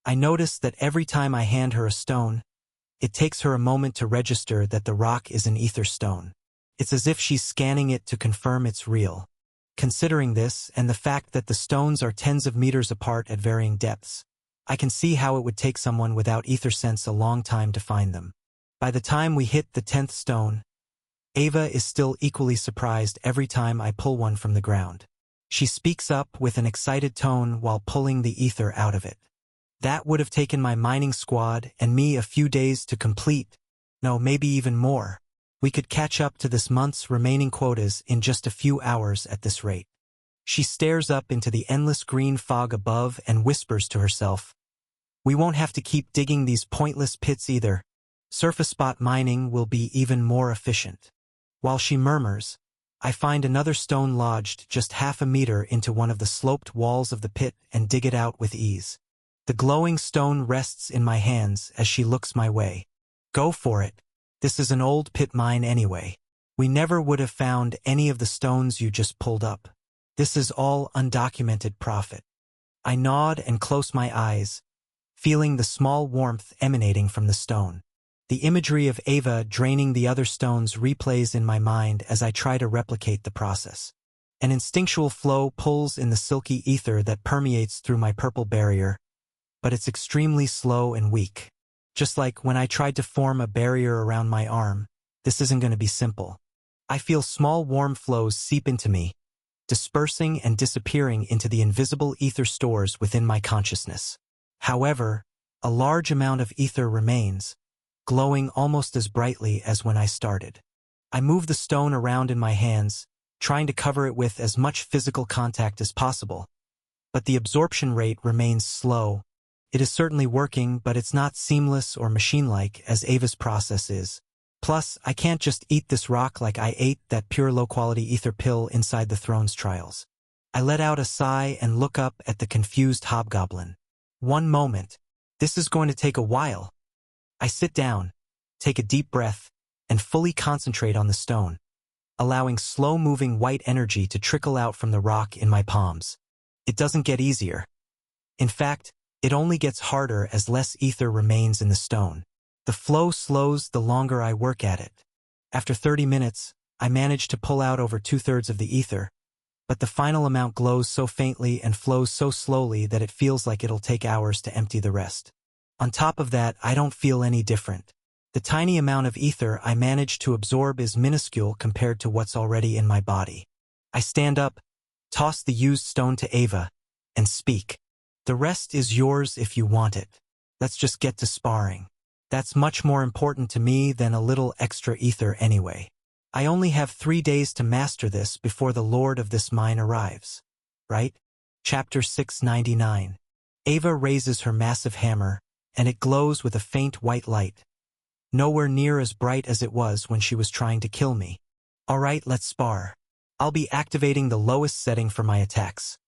S1: I notice that every time I hand her a stone, it takes her a moment to register that the rock is an ether stone. It's as if she's scanning it to confirm it's real. Considering this, and the fact that the stones are tens of meters apart at varying depths, I can see how it would take someone without ether sense a long time to find them. By the time we hit the 10th stone, Ava is still equally surprised every time I pull one from the ground. She speaks up with an excited tone while pulling the ether out of it. That would have taken my mining squad and me a few days to complete. No, maybe even more. We could catch up to this month's remaining quotas in just a few hours at this rate. She stares up into the endless green fog above and whispers to herself, "We won't have to keep digging these pointless pits either. Surface spot mining will be even more efficient." While she murmurs, I find another stone lodged just half a meter into one of the sloped walls of the pit and dig it out with ease. The glowing stone rests in my hands as she looks my way. Go for it. This is an old pit mine anyway. We never would have found any of the stones you just pulled up. This is all undocumented profit. I nod and close my eyes, feeling the small warmth emanating from the stone. The imagery of Ava draining the other stones replays in my mind as I try to replicate the process. An instinctual flow pulls in the silky ether that permeates through my purple barrier, but it's extremely slow and weak. Just like when I tried to form a barrier around my arm, this isn't going to be simple. I feel small warm flows seep into me, dispersing and disappearing into the invisible ether stores within my consciousness. However, a large amount of ether remains, glowing almost as brightly as when I started. I move the stone around in my hands, trying to cover it with as much physical contact as possible. But the absorption rate remains slow. It is certainly working, but it's not seamless or machine-like as Ava's process is. Plus, I can't just eat this rock like I ate that pure low-quality ether pill inside the Thrones Trials. I let out a sigh and look up at the confused hobgoblin. One moment. This is going to take a while. I sit down, take a deep breath, and fully concentrate on the stone, allowing slow-moving white energy to trickle out from the rock in my palms. It doesn't get easier. In fact, it only gets harder as less ether remains in the stone. The flow slows the longer I work at it. After 30 minutes, I manage to pull out over 2/3 of the ether, but the final amount glows so faintly and flows so slowly that it feels like it'll take hours to empty the rest. On top of that, I don't feel any different. The tiny amount of ether I manage to absorb is minuscule compared to what's already in my body. I stand up, toss the used stone to Ava, and speak. The rest is yours if you want it. Let's just get to sparring. That's much more important to me than a little extra ether anyway. I only have 3 days to master this before the lord of this mine arrives. Right? Chapter 699. Ava raises her massive hammer, and it glows with a faint white light. Nowhere near as bright as it was when she was trying to kill me. Alright, let's spar. I'll be activating the lowest setting for my attacks.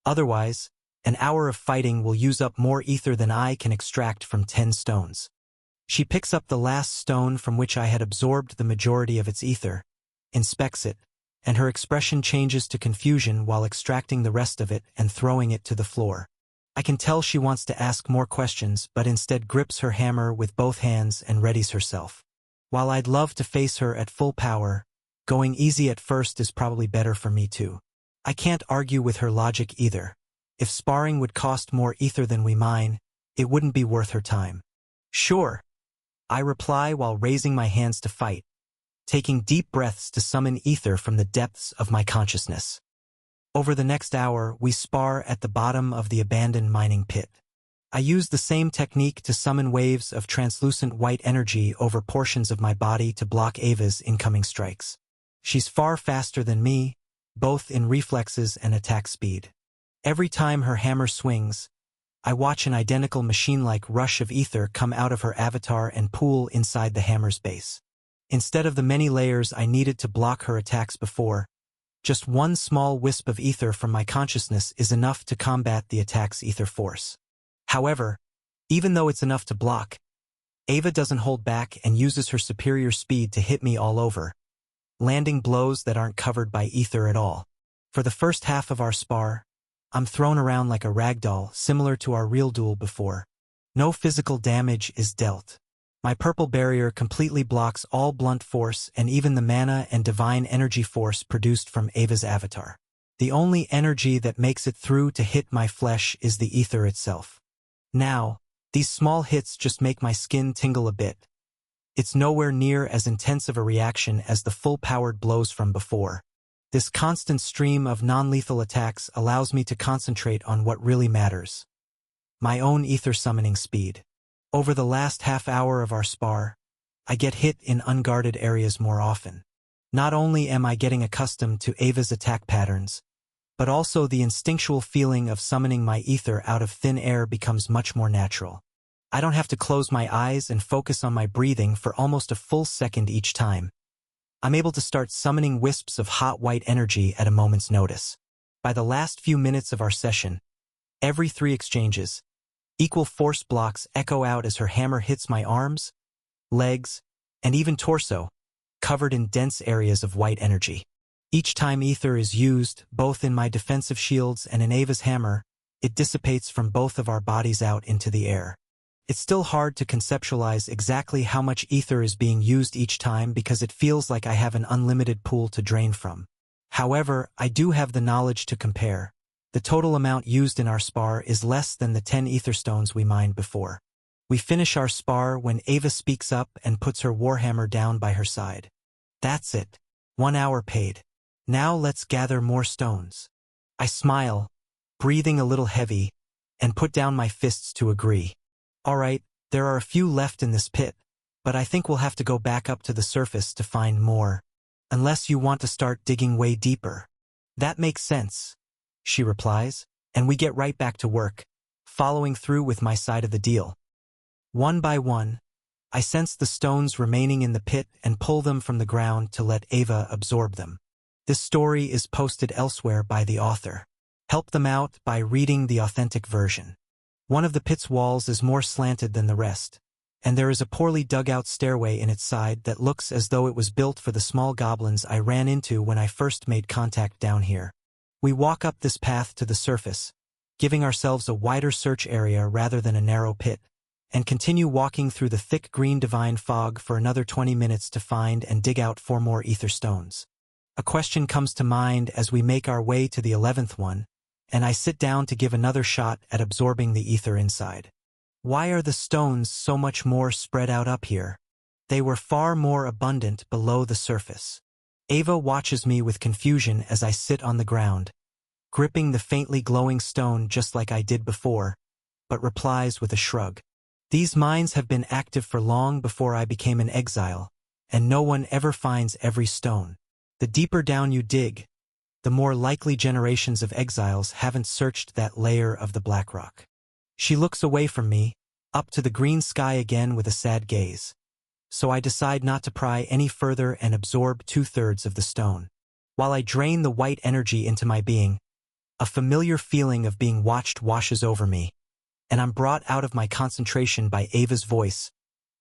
S1: Otherwise, an hour of fighting will use up more ether than I can extract from 10 stones. She picks up the last stone from which I had absorbed the majority of its ether, inspects it, and her expression changes to confusion while extracting the rest of it and throwing it to the floor. I can tell she wants to ask more questions, but instead grips her hammer with both hands and readies herself. While I'd love to face her at full power, going easy at first is probably better for me too. I can't argue with her logic either. If sparring would cost more ether than we mine, it wouldn't be worth her time. Sure, I reply while raising my hands to fight, taking deep breaths to summon ether from the depths of my consciousness. Over the next hour, we spar at the bottom of the abandoned mining pit. I use the same technique to summon waves of translucent white energy over portions of my body to block Ava's incoming strikes. She's far faster than me, both in reflexes and attack speed. Every time her hammer swings, I watch an identical machine-like rush of ether come out of her avatar and pool inside the hammer's base. Instead of the many layers I needed to block her attacks before, just one small wisp of ether from my consciousness is enough to combat the attack's ether force. However, even though it's enough to block, Ava doesn't hold back and uses her superior speed to hit me all over, landing blows that aren't covered by ether at all. For the first half of our spar, I'm thrown around like a ragdoll, similar to our real duel before. No physical damage is dealt. My purple barrier completely blocks all blunt force and even the mana and divine energy force produced from Ava's avatar. The only energy that makes it through to hit my flesh is the ether itself. Now, these small hits just make my skin tingle a bit. It's nowhere near as intense of a reaction as the full-powered blows from before. This constant stream of non-lethal attacks allows me to concentrate on what really matters: my own ether summoning speed. Over the last half hour of our spar, I get hit in unguarded areas more often. Not only am I getting accustomed to Ava's attack patterns, but also the instinctual feeling of summoning my ether out of thin air becomes much more natural. I don't have to close my eyes and focus on my breathing for almost a full second each time. I'm able to start summoning wisps of hot white energy at a moment's notice. By the last few minutes of our session, every 3 exchanges, equal force blocks echo out as her hammer hits my arms, legs, and even torso, covered in dense areas of white energy. Each time ether is used, both in my defensive shields and in Ava's hammer, it dissipates from both of our bodies out into the air. It's still hard to conceptualize exactly how much ether is being used each time because it feels like I have an unlimited pool to drain from. However, I do have the knowledge to compare. The total amount used in our spar is less than the 10 ether stones we mined before. We finish our spar when Ava speaks up and puts her warhammer down by her side. That's it. 1 hour paid. Now let's gather more stones. I smile, breathing a little heavy, and put down my fists to agree. Alright, there are a few left in this pit, but I think we'll have to go back up to the surface to find more. Unless you want to start digging way deeper. That makes sense, she replies, and we get right back to work, following through with my side of the deal. One by one, I sense the stones remaining in the pit and pull them from the ground to let Ava absorb them. This story is posted elsewhere by the author. Help them out by reading the authentic version. One of the pit's walls is more slanted than the rest, and there is a poorly dug-out stairway in its side that looks as though it was built for the small goblins I ran into when I first made contact down here. We walk up this path to the surface, giving ourselves a wider search area rather than a narrow pit, and continue walking through the thick green divine fog for another 20 minutes to find and dig out 4 more ether stones. A question comes to mind as we make our way to the 11th one, and I sit down to give another shot at absorbing the ether inside. Why are the stones so much more spread out up here? They were far more abundant below the surface. Ava watches me with confusion as I sit on the ground, gripping the faintly glowing stone just like I did before, but replies with a shrug. These mines have been active for long before I became an exile, and no one ever finds every stone. The deeper down you dig, the more likely generations of exiles haven't searched that layer of the black rock. She looks away from me, up to the green sky again with a sad gaze. So I decide not to pry any further and absorb 2/3 of the stone. While I drain the white energy into my being, a familiar feeling of being watched washes over me, and I'm brought out of my concentration by Ava's voice,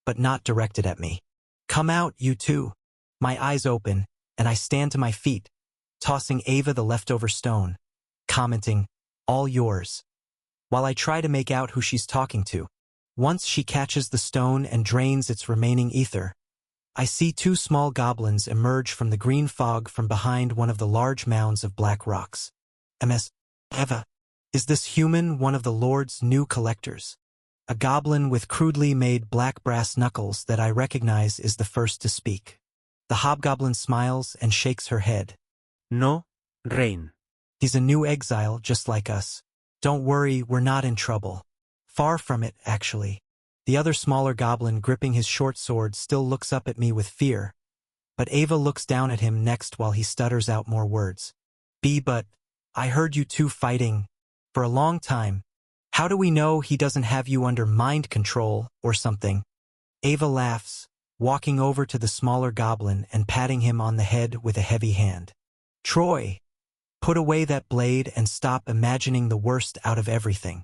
S1: but not directed at me. Come out, you two. My eyes open, and I stand to my feet, tossing Ava the leftover stone, commenting, all yours, while I try to make out who she's talking to. Once she catches the stone and drains its remaining ether, I see 2 small goblins emerge from the green fog from behind one of the large mounds of black rocks. Ms. Eva, is this human one of the Lord's new collectors? A goblin with crudely made black brass knuckles that I recognize is the first to speak. The hobgoblin smiles and shakes her head.
S3: No, Rain.
S1: He's a new exile just like us. Don't worry, we're not in trouble. Far from it, actually. The other smaller goblin gripping his short sword still looks up at me with fear, but Ava looks down at him next while he stutters out more words. But I heard you two fighting for a long time. How do we know he doesn't have you under mind control or something? Ava laughs, walking over to the smaller goblin and patting him on the head with a heavy hand. Troy, put away that blade and stop imagining the worst out of everything.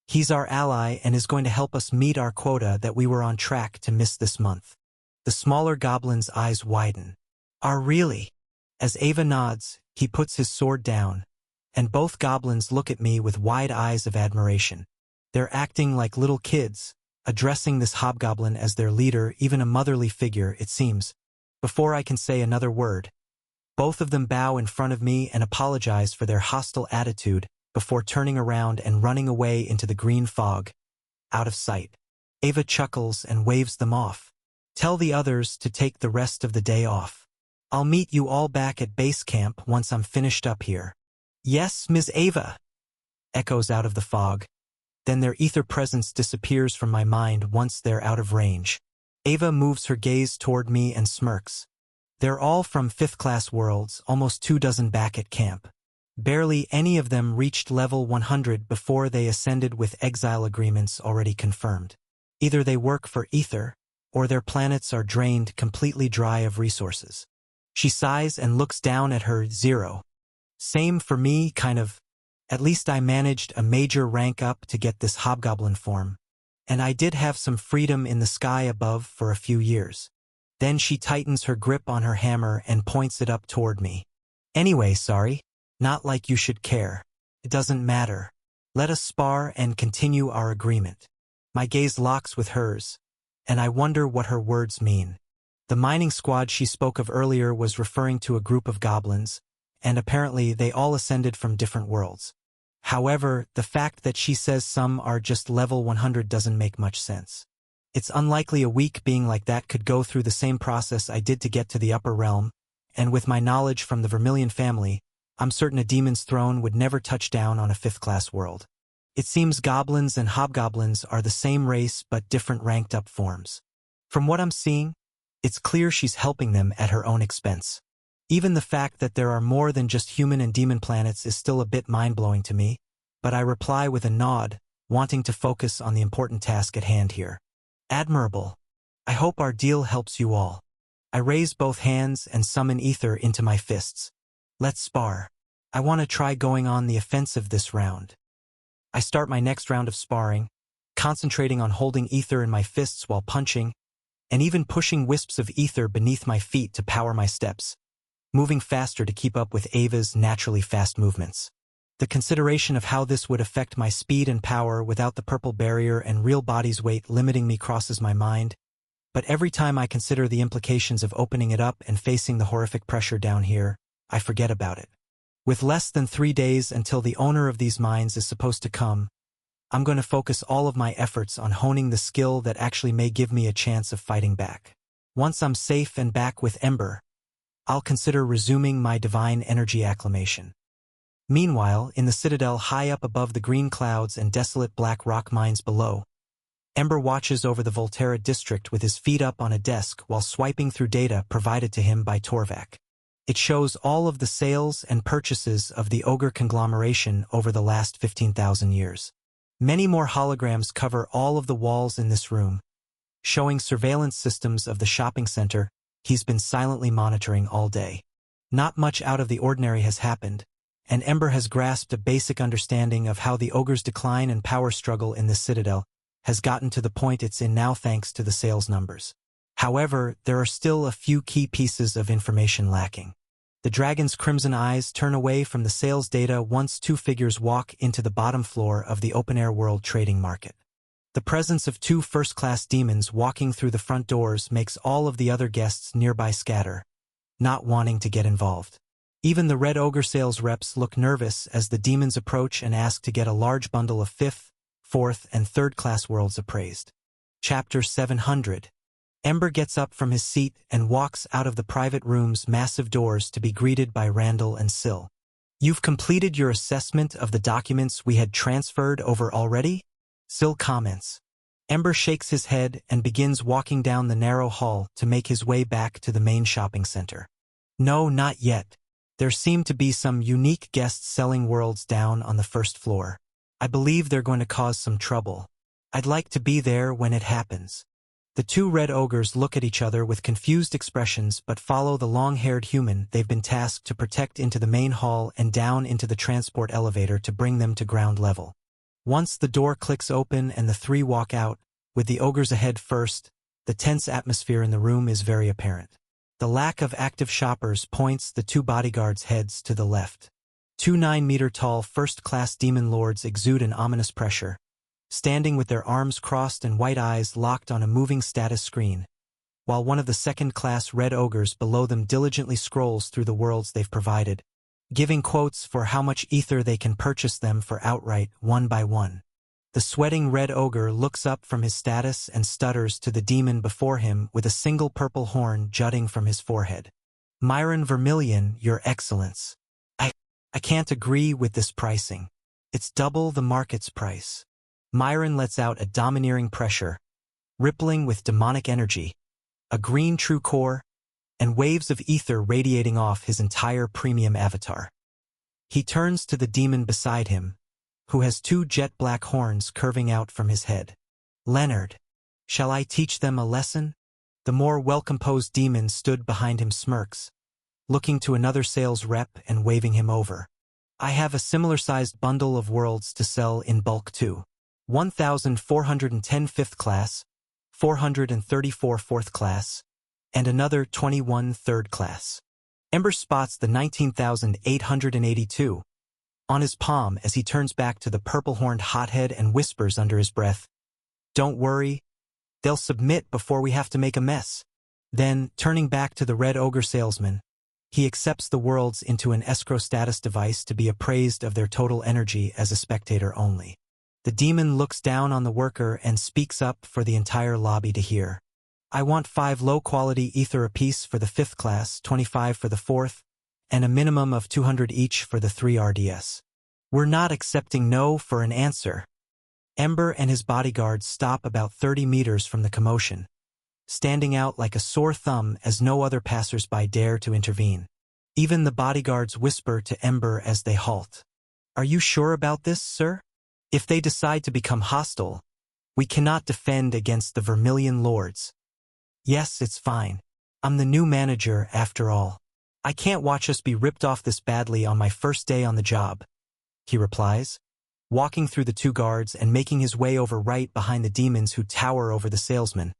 S1: He's our ally and is going to help us meet our quota that we were on track to miss this month. The smaller goblin's eyes widen. Really? As Ava nods, he puts his sword down, and both goblins look at me with wide eyes of admiration. They're acting like little kids, addressing this hobgoblin as their leader, even a motherly figure, it seems. Before I can say another word, both of them bow in front of me and apologize for their hostile attitude before turning around and running away into the green fog, out of sight. Ava chuckles and waves them off. Tell the others to take the rest of the day off. I'll meet you all back at base camp once I'm finished up here. Yes, Ms. Ava, echoes out of the fog. Then their ether presence disappears from my mind once they're out of range. Ava moves her gaze toward me and smirks. They're all from 5th-class worlds, almost 24 back at camp. Barely any of them reached level 100 before they ascended with exile agreements already confirmed. Either they work for ether, or their planets are drained completely dry of resources. She sighs and looks down at her 0. Same for me, kind of. At least I managed a major rank up to get this hobgoblin form, and I did have some freedom in the sky above for a few years. Then she tightens her grip on her hammer and points it up toward me. Anyway, sorry. Not like you should care. It doesn't matter. Let us spar and continue our agreement. My gaze locks with hers, and I wonder what her words mean. The mining squad she spoke of earlier was referring to a group of goblins, and apparently they all ascended from different worlds. However, the fact that she says some are just level 100 doesn't make much sense. It's unlikely a weak being like that could go through the same process I did to get to the upper realm, and with my knowledge from the Vermilion family, I'm certain a demon's throne would never touch down on a 5th-class world. It seems goblins and hobgoblins are the same race but different ranked-up forms. From what I'm seeing, it's clear she's helping them at her own expense. Even the fact that there are more than just human and demon planets is still a bit mind-blowing to me, but I reply with a nod, wanting to focus on the important task at hand here. Admirable. I hope our deal helps you all. I raise both hands and summon ether into my fists. Let's spar. I want to try going on the offensive this round. I start my next round of sparring, concentrating on holding ether in my fists while punching, and even pushing wisps of ether beneath my feet to power my steps, moving faster to keep up with Ava's naturally fast movements. The consideration of how this would affect my speed and power without the purple barrier and real body's weight limiting me crosses my mind, but every time I consider the implications of opening it up and facing the horrific pressure down here, I forget about it. With less than 3 days until the owner of these mines is supposed to come, I'm going to focus all of my efforts on honing the skill that actually may give me a chance of fighting back. Once I'm safe and back with Ember, I'll consider resuming my divine energy acclamation. Meanwhile, in the citadel high up above the green clouds and desolate black rock mines below, Ember watches over the Volterra district with his feet up on a desk while swiping through data provided to him by Torvak. It shows all of the sales and purchases of the Ogre conglomeration over the last 15,000 years. Many more holograms cover all of the walls in this room, showing surveillance systems of the shopping center he's been silently monitoring all day. Not much out of the ordinary has happened, and Ember has grasped a basic understanding of how the Ogre's decline and power struggle in this citadel has gotten to the point it's in now thanks to the sales numbers. However, there are still a few key pieces of information lacking. The dragon's crimson eyes turn away from the sales data once two figures walk into the bottom floor of the open-air world trading market. The presence of two first-class demons walking through the front doors makes all of the other guests nearby scatter, not wanting to get involved. Even the Red Ogre sales reps look nervous as the demons approach and ask to get a large bundle of 5th, 4th, and 3rd-class worlds appraised. Chapter 700. Ember gets up from his seat and walks out of the private room's massive doors to be greeted by Randall and Syl. "You've completed your assessment of the documents we had transferred over already?" Syl comments. Ember shakes his head and begins walking down the narrow hall to make his way back to the main shopping center. "No, not yet. There seem to be some unique guests selling worlds down on the 1st floor. I believe they're going to cause some trouble. I'd like to be there when it happens." The two Red Ogres look at each other with confused expressions but follow the long-haired human they've been tasked to protect into the main hall and down into the transport elevator to bring them to ground level. Once the door clicks open and the three walk out, with the Ogres ahead first, the tense atmosphere in the room is very apparent. The lack of active shoppers points the two bodyguards' heads to the left. Two 9-meter-tall first-class demon lords exude an ominous pressure, standing with their arms crossed and white eyes locked on a moving status screen, while one of the 2nd-class Red Ogres below them diligently scrolls through the worlds they've provided, giving quotes for how much ether they can purchase them for outright, one by one. The sweating Red Ogre looks up from his status and stutters to the demon before him with a single purple horn jutting from his forehead. "Myron Vermilion, Your Excellence. I can't agree with this pricing. It's double the market's price." Myron lets out a domineering pressure, rippling with demonic energy, a green true core, and waves of ether radiating off his entire premium avatar. He turns to the demon beside him, who has two jet-black horns curving out from his head. "Leonard, shall I teach them a lesson?" The more well-composed demon stood behind him smirks, looking to another sales rep and waving him over. "I have a similar-sized bundle of worlds to sell in bulk too. 1,410 5th class, 434 4th class, and another 21 3rd class. Ember spots the 19,882 on his palm as he turns back to the purple-horned hothead and whispers under his breath, "Don't worry, they'll submit before we have to make a mess." Then, turning back to the Red Ogre salesman, he accepts the worlds into an escrow status device to be appraised of their total energy as a spectator only. The demon looks down on the worker and speaks up for the entire lobby to hear. "I want 5 low-quality ether apiece for the 5th class, 25 for the 4th, and a minimum of 200 each for the 3 RDS. We're not accepting no for an answer." Ember and his bodyguards stop about 30 meters from the commotion, standing out like a sore thumb as no other passers-by dare to intervene. Even the bodyguards whisper to Ember as they halt. "Are you sure about this, sir? If they decide to become hostile, we cannot defend against the Vermilion Lords." "Yes, it's fine. I'm the new manager, after all. I can't watch us be ripped off this badly on my first day on the job," he replies, walking through the two guards and making his way over right behind the demons who tower over the salesman,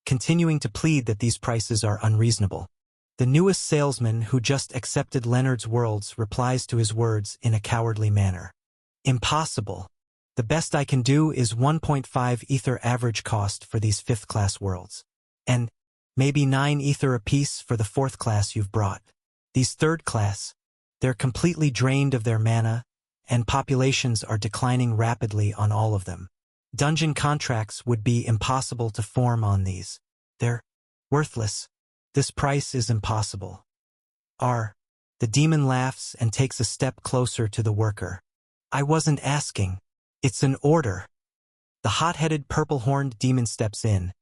S1: continuing to plead that these prices are unreasonable. The newest salesman who just accepted Leonard's worlds replies to his words in a cowardly manner. Impossible. The best I can do is 1.5 ether average cost for these 5th class worlds. And maybe 9 ether apiece for the 4th class you've brought. These 3rd class, they're completely drained of their mana, and populations are declining rapidly on all of them. Dungeon contracts would be impossible to form on these. They're worthless. This price is impossible. The demon laughs and takes a step closer to the worker. I wasn't asking. It's an order. The hot-headed purple-horned demon steps in,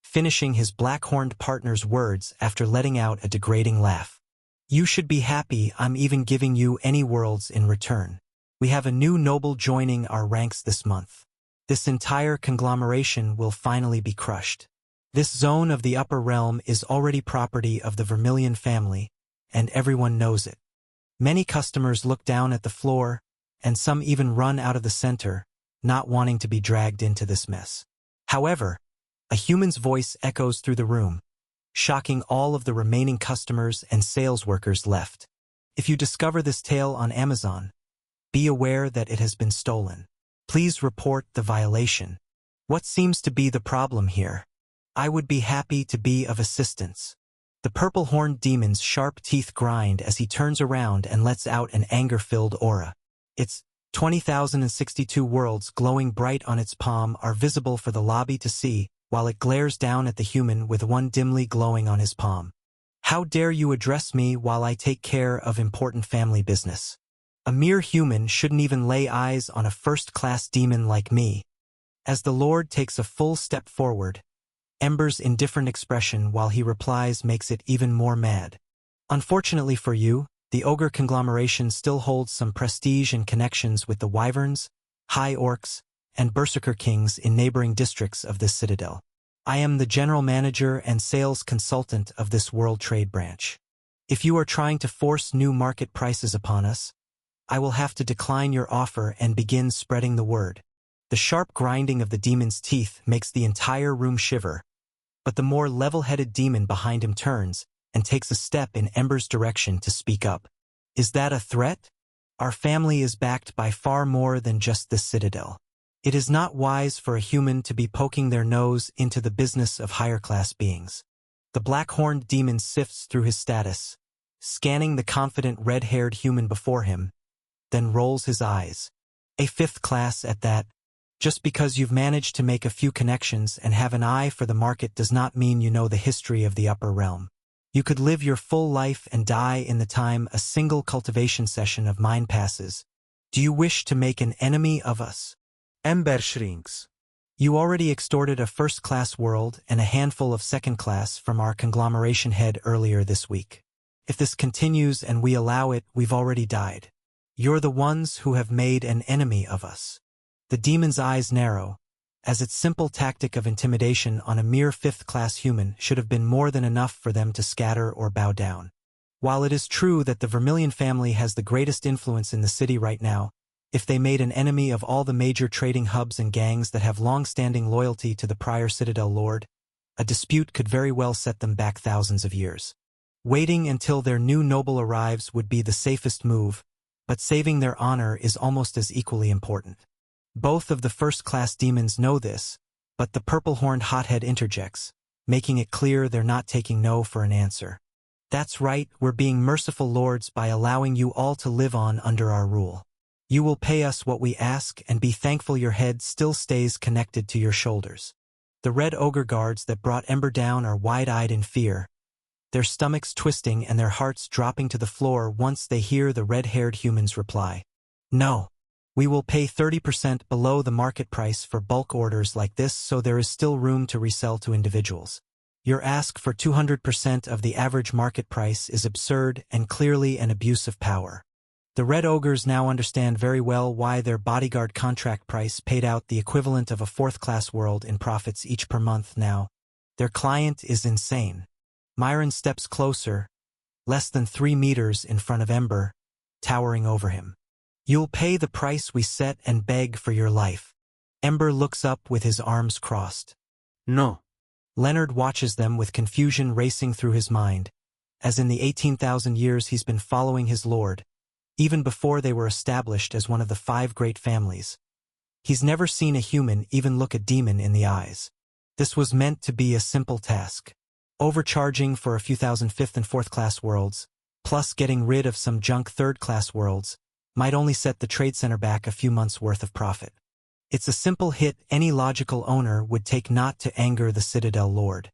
S1: finishing his black-horned partner's words after letting out a degrading laugh. You should be happy I'm even giving you any worlds in return. We have a new noble joining our ranks this month. This entire conglomeration will finally be crushed. This zone of the upper realm is already property of the Vermilion family, and everyone knows it. Many customers look down at the floor, and some even run out of the center, not wanting to be dragged into this mess. However, a human's voice echoes through the room, shocking all of the remaining customers and sales workers left. If you discover this tale on Amazon, be aware that it has been stolen. Please report the violation. What seems to be the problem here? I would be happy to be of assistance. The purple-horned demon's sharp teeth grind as he turns around and lets out an anger-filled aura. Its 20,062 worlds glowing bright on its palm are visible for the lobby to see, while it glares down at the human with one dimly glowing on his palm. How dare you address me while I take care of important family business? A mere human shouldn't even lay eyes on a first-class demon like me. As the Lord takes a full step forward, Ember's indifferent expression while he replies makes it even more mad. Unfortunately for you, the ogre conglomeration still holds some prestige and connections with the wyverns, high orcs, and berserker kings in neighboring districts of this citadel. I am the general manager and sales consultant of this world trade branch. If you are trying to force new market prices upon us, I will have to decline your offer and begin spreading the word. The sharp grinding of the demon's teeth makes the entire room shiver, but the more level-headed demon behind him turns and takes a step in Ember's direction to speak up. Is that a threat? Our family is backed by far more than just this citadel. It is not wise for a human to be poking their nose into the business of higher-class beings. The black-horned demon sifts through his status, scanning the confident red-haired human before him, then rolls his eyes. A 5th class at that. Just because you've managed to make a few connections and have an eye for the market does not mean you know the history of the upper realm. You could live your full life and die in the time a single cultivation session of mine passes. Do you wish to make an enemy of us?
S3: Ember shrinks.
S1: You already extorted a first-class world and a handful of second-class from our conglomeration head earlier this week. If this continues and we allow it, we've already died. You're the ones who have made an enemy of us. The demon's eyes narrow, as its simple tactic of intimidation on a mere 5th-class human should have been more than enough for them to scatter or bow down. While it is true that the Vermilion family has the greatest influence in the city right now, if they made an enemy of all the major trading hubs and gangs that have long-standing loyalty to the prior Citadel Lord, a dispute could very well set them back thousands of years. Waiting until their new noble arrives would be the safest move, but saving their honor is almost as equally important. Both of the first-class demons know this, but the purple-horned hothead interjects, making it clear they're not taking no for an answer. That's right, we're being merciful lords by allowing you all to live on under our rule. You will pay us what we ask and be thankful your head still stays connected to your shoulders. The red ogre guards that brought Ember down are wide-eyed in fear, their stomachs twisting and their hearts dropping to the floor once they hear the red-haired human's reply. No. We will pay 30% below the market price for bulk orders like this, so there is still room to resell to individuals. Your ask for 200% of the average market price is absurd and clearly an abuse of power. The red ogres now understand very well why their bodyguard contract price paid out the equivalent of a 4th-class world in profits each per month now. Their client is insane. Myron steps closer, less than 3 meters in front of Ember, towering over him. You'll pay the price we set and beg for your life. Ember looks up with his arms crossed.
S3: No.
S1: Leonard watches them with confusion racing through his mind, as in the 18,000 years he's been following his lord, even before they were established as one of the 5 great families. He's never seen a human even look a demon in the eyes. This was meant to be a simple task. Overcharging for a few thousand 5th and 4th class worlds, plus getting rid of some junk 3rd class worlds, might only set the trade center back a few months' worth of profit. It's a simple hit any logical owner would take not to anger the Citadel Lord.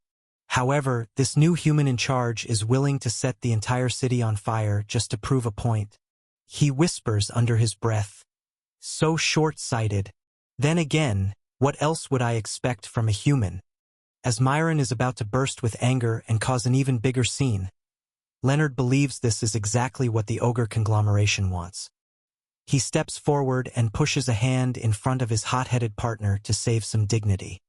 S1: However, this new human in charge is willing to set the entire city on fire just to prove a point. He whispers under his breath. So short-sighted. Then again, what else would I expect from a human? As Myron is about to burst with anger and cause an even bigger scene, Leonard believes this is exactly what the ogre conglomeration wants. He steps forward and pushes a hand in front of his hot-headed partner to save some dignity.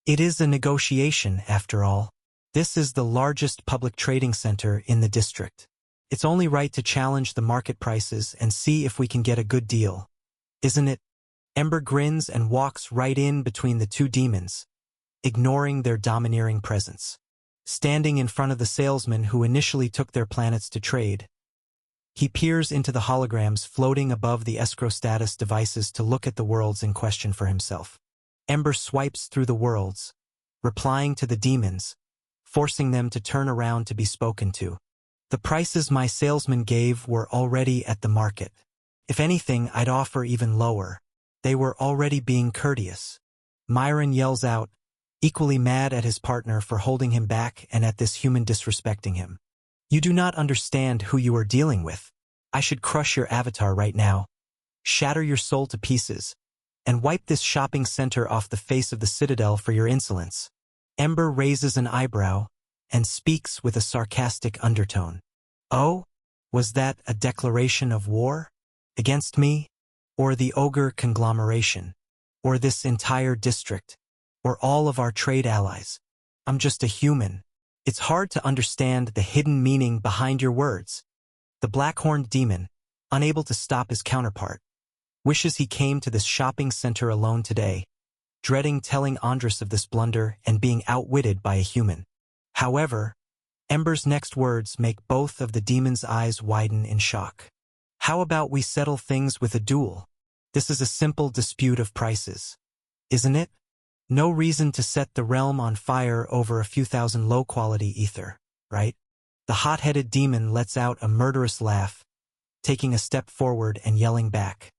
S1: It is a negotiation, after all. This is the largest public trading center in the district. It's only right to challenge the market prices and see if we can get a good deal. Isn't it? Ember grins and walks right in between the 2 demons, ignoring their domineering presence. Standing in front of the salesman who initially took their planets to trade, he peers into the holograms floating above the escrow status devices to look at the worlds in question for himself. Ember swipes through the worlds, replying to the demons, forcing them to turn around to be spoken to. The prices my salesman gave were already at the market. If anything, I'd offer even lower. They were already being courteous. Myron yells out, equally mad at his partner for holding him back and at this human disrespecting him. You do not understand who you are dealing with. I should crush your avatar right now, shatter your soul to pieces, and wipe this shopping center off the face of the Citadel for your insolence. Ember raises an eyebrow and speaks with a sarcastic undertone. Oh, was that a declaration of war? Against me? Or the ogre conglomeration? Or this entire district? Or all of our trade allies? I'm just a human. It's hard to understand the hidden meaning behind your words. The black-horned demon, unable to stop his counterpart, wishes he came to this shopping center alone today, dreading telling Andres of this blunder and being outwitted by a human. However, Ember's next words make both of the demon's eyes widen in shock. How about we settle things with a duel? This is a simple dispute of prices. Isn't it? No reason to set the realm on fire over a few thousand low-quality ether, right? The hot-headed demon lets out a murderous laugh, taking a step forward and yelling back.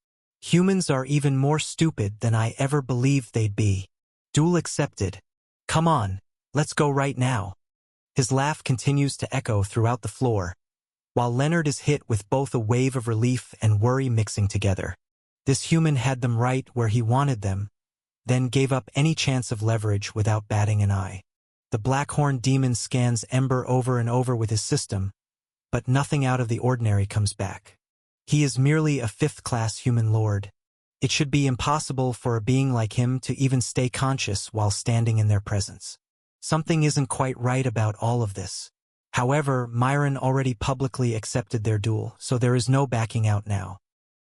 S1: Humans are even more stupid than I ever believed they'd be. Duel accepted. Come on, let's go right now. His laugh continues to echo throughout the floor, while Leonard is hit with both a wave of relief and worry mixing together. This human had them right where he wanted them, then gave up any chance of leverage without batting an eye. The black-horned demon scans Ember over and over with his system, but nothing out of the ordinary comes back. He is merely a 5th-class human lord. It should be impossible for a being like him to even stay conscious while standing in their presence. Something isn't quite right about all of this. However, Myron already publicly accepted their duel, so there is no backing out now.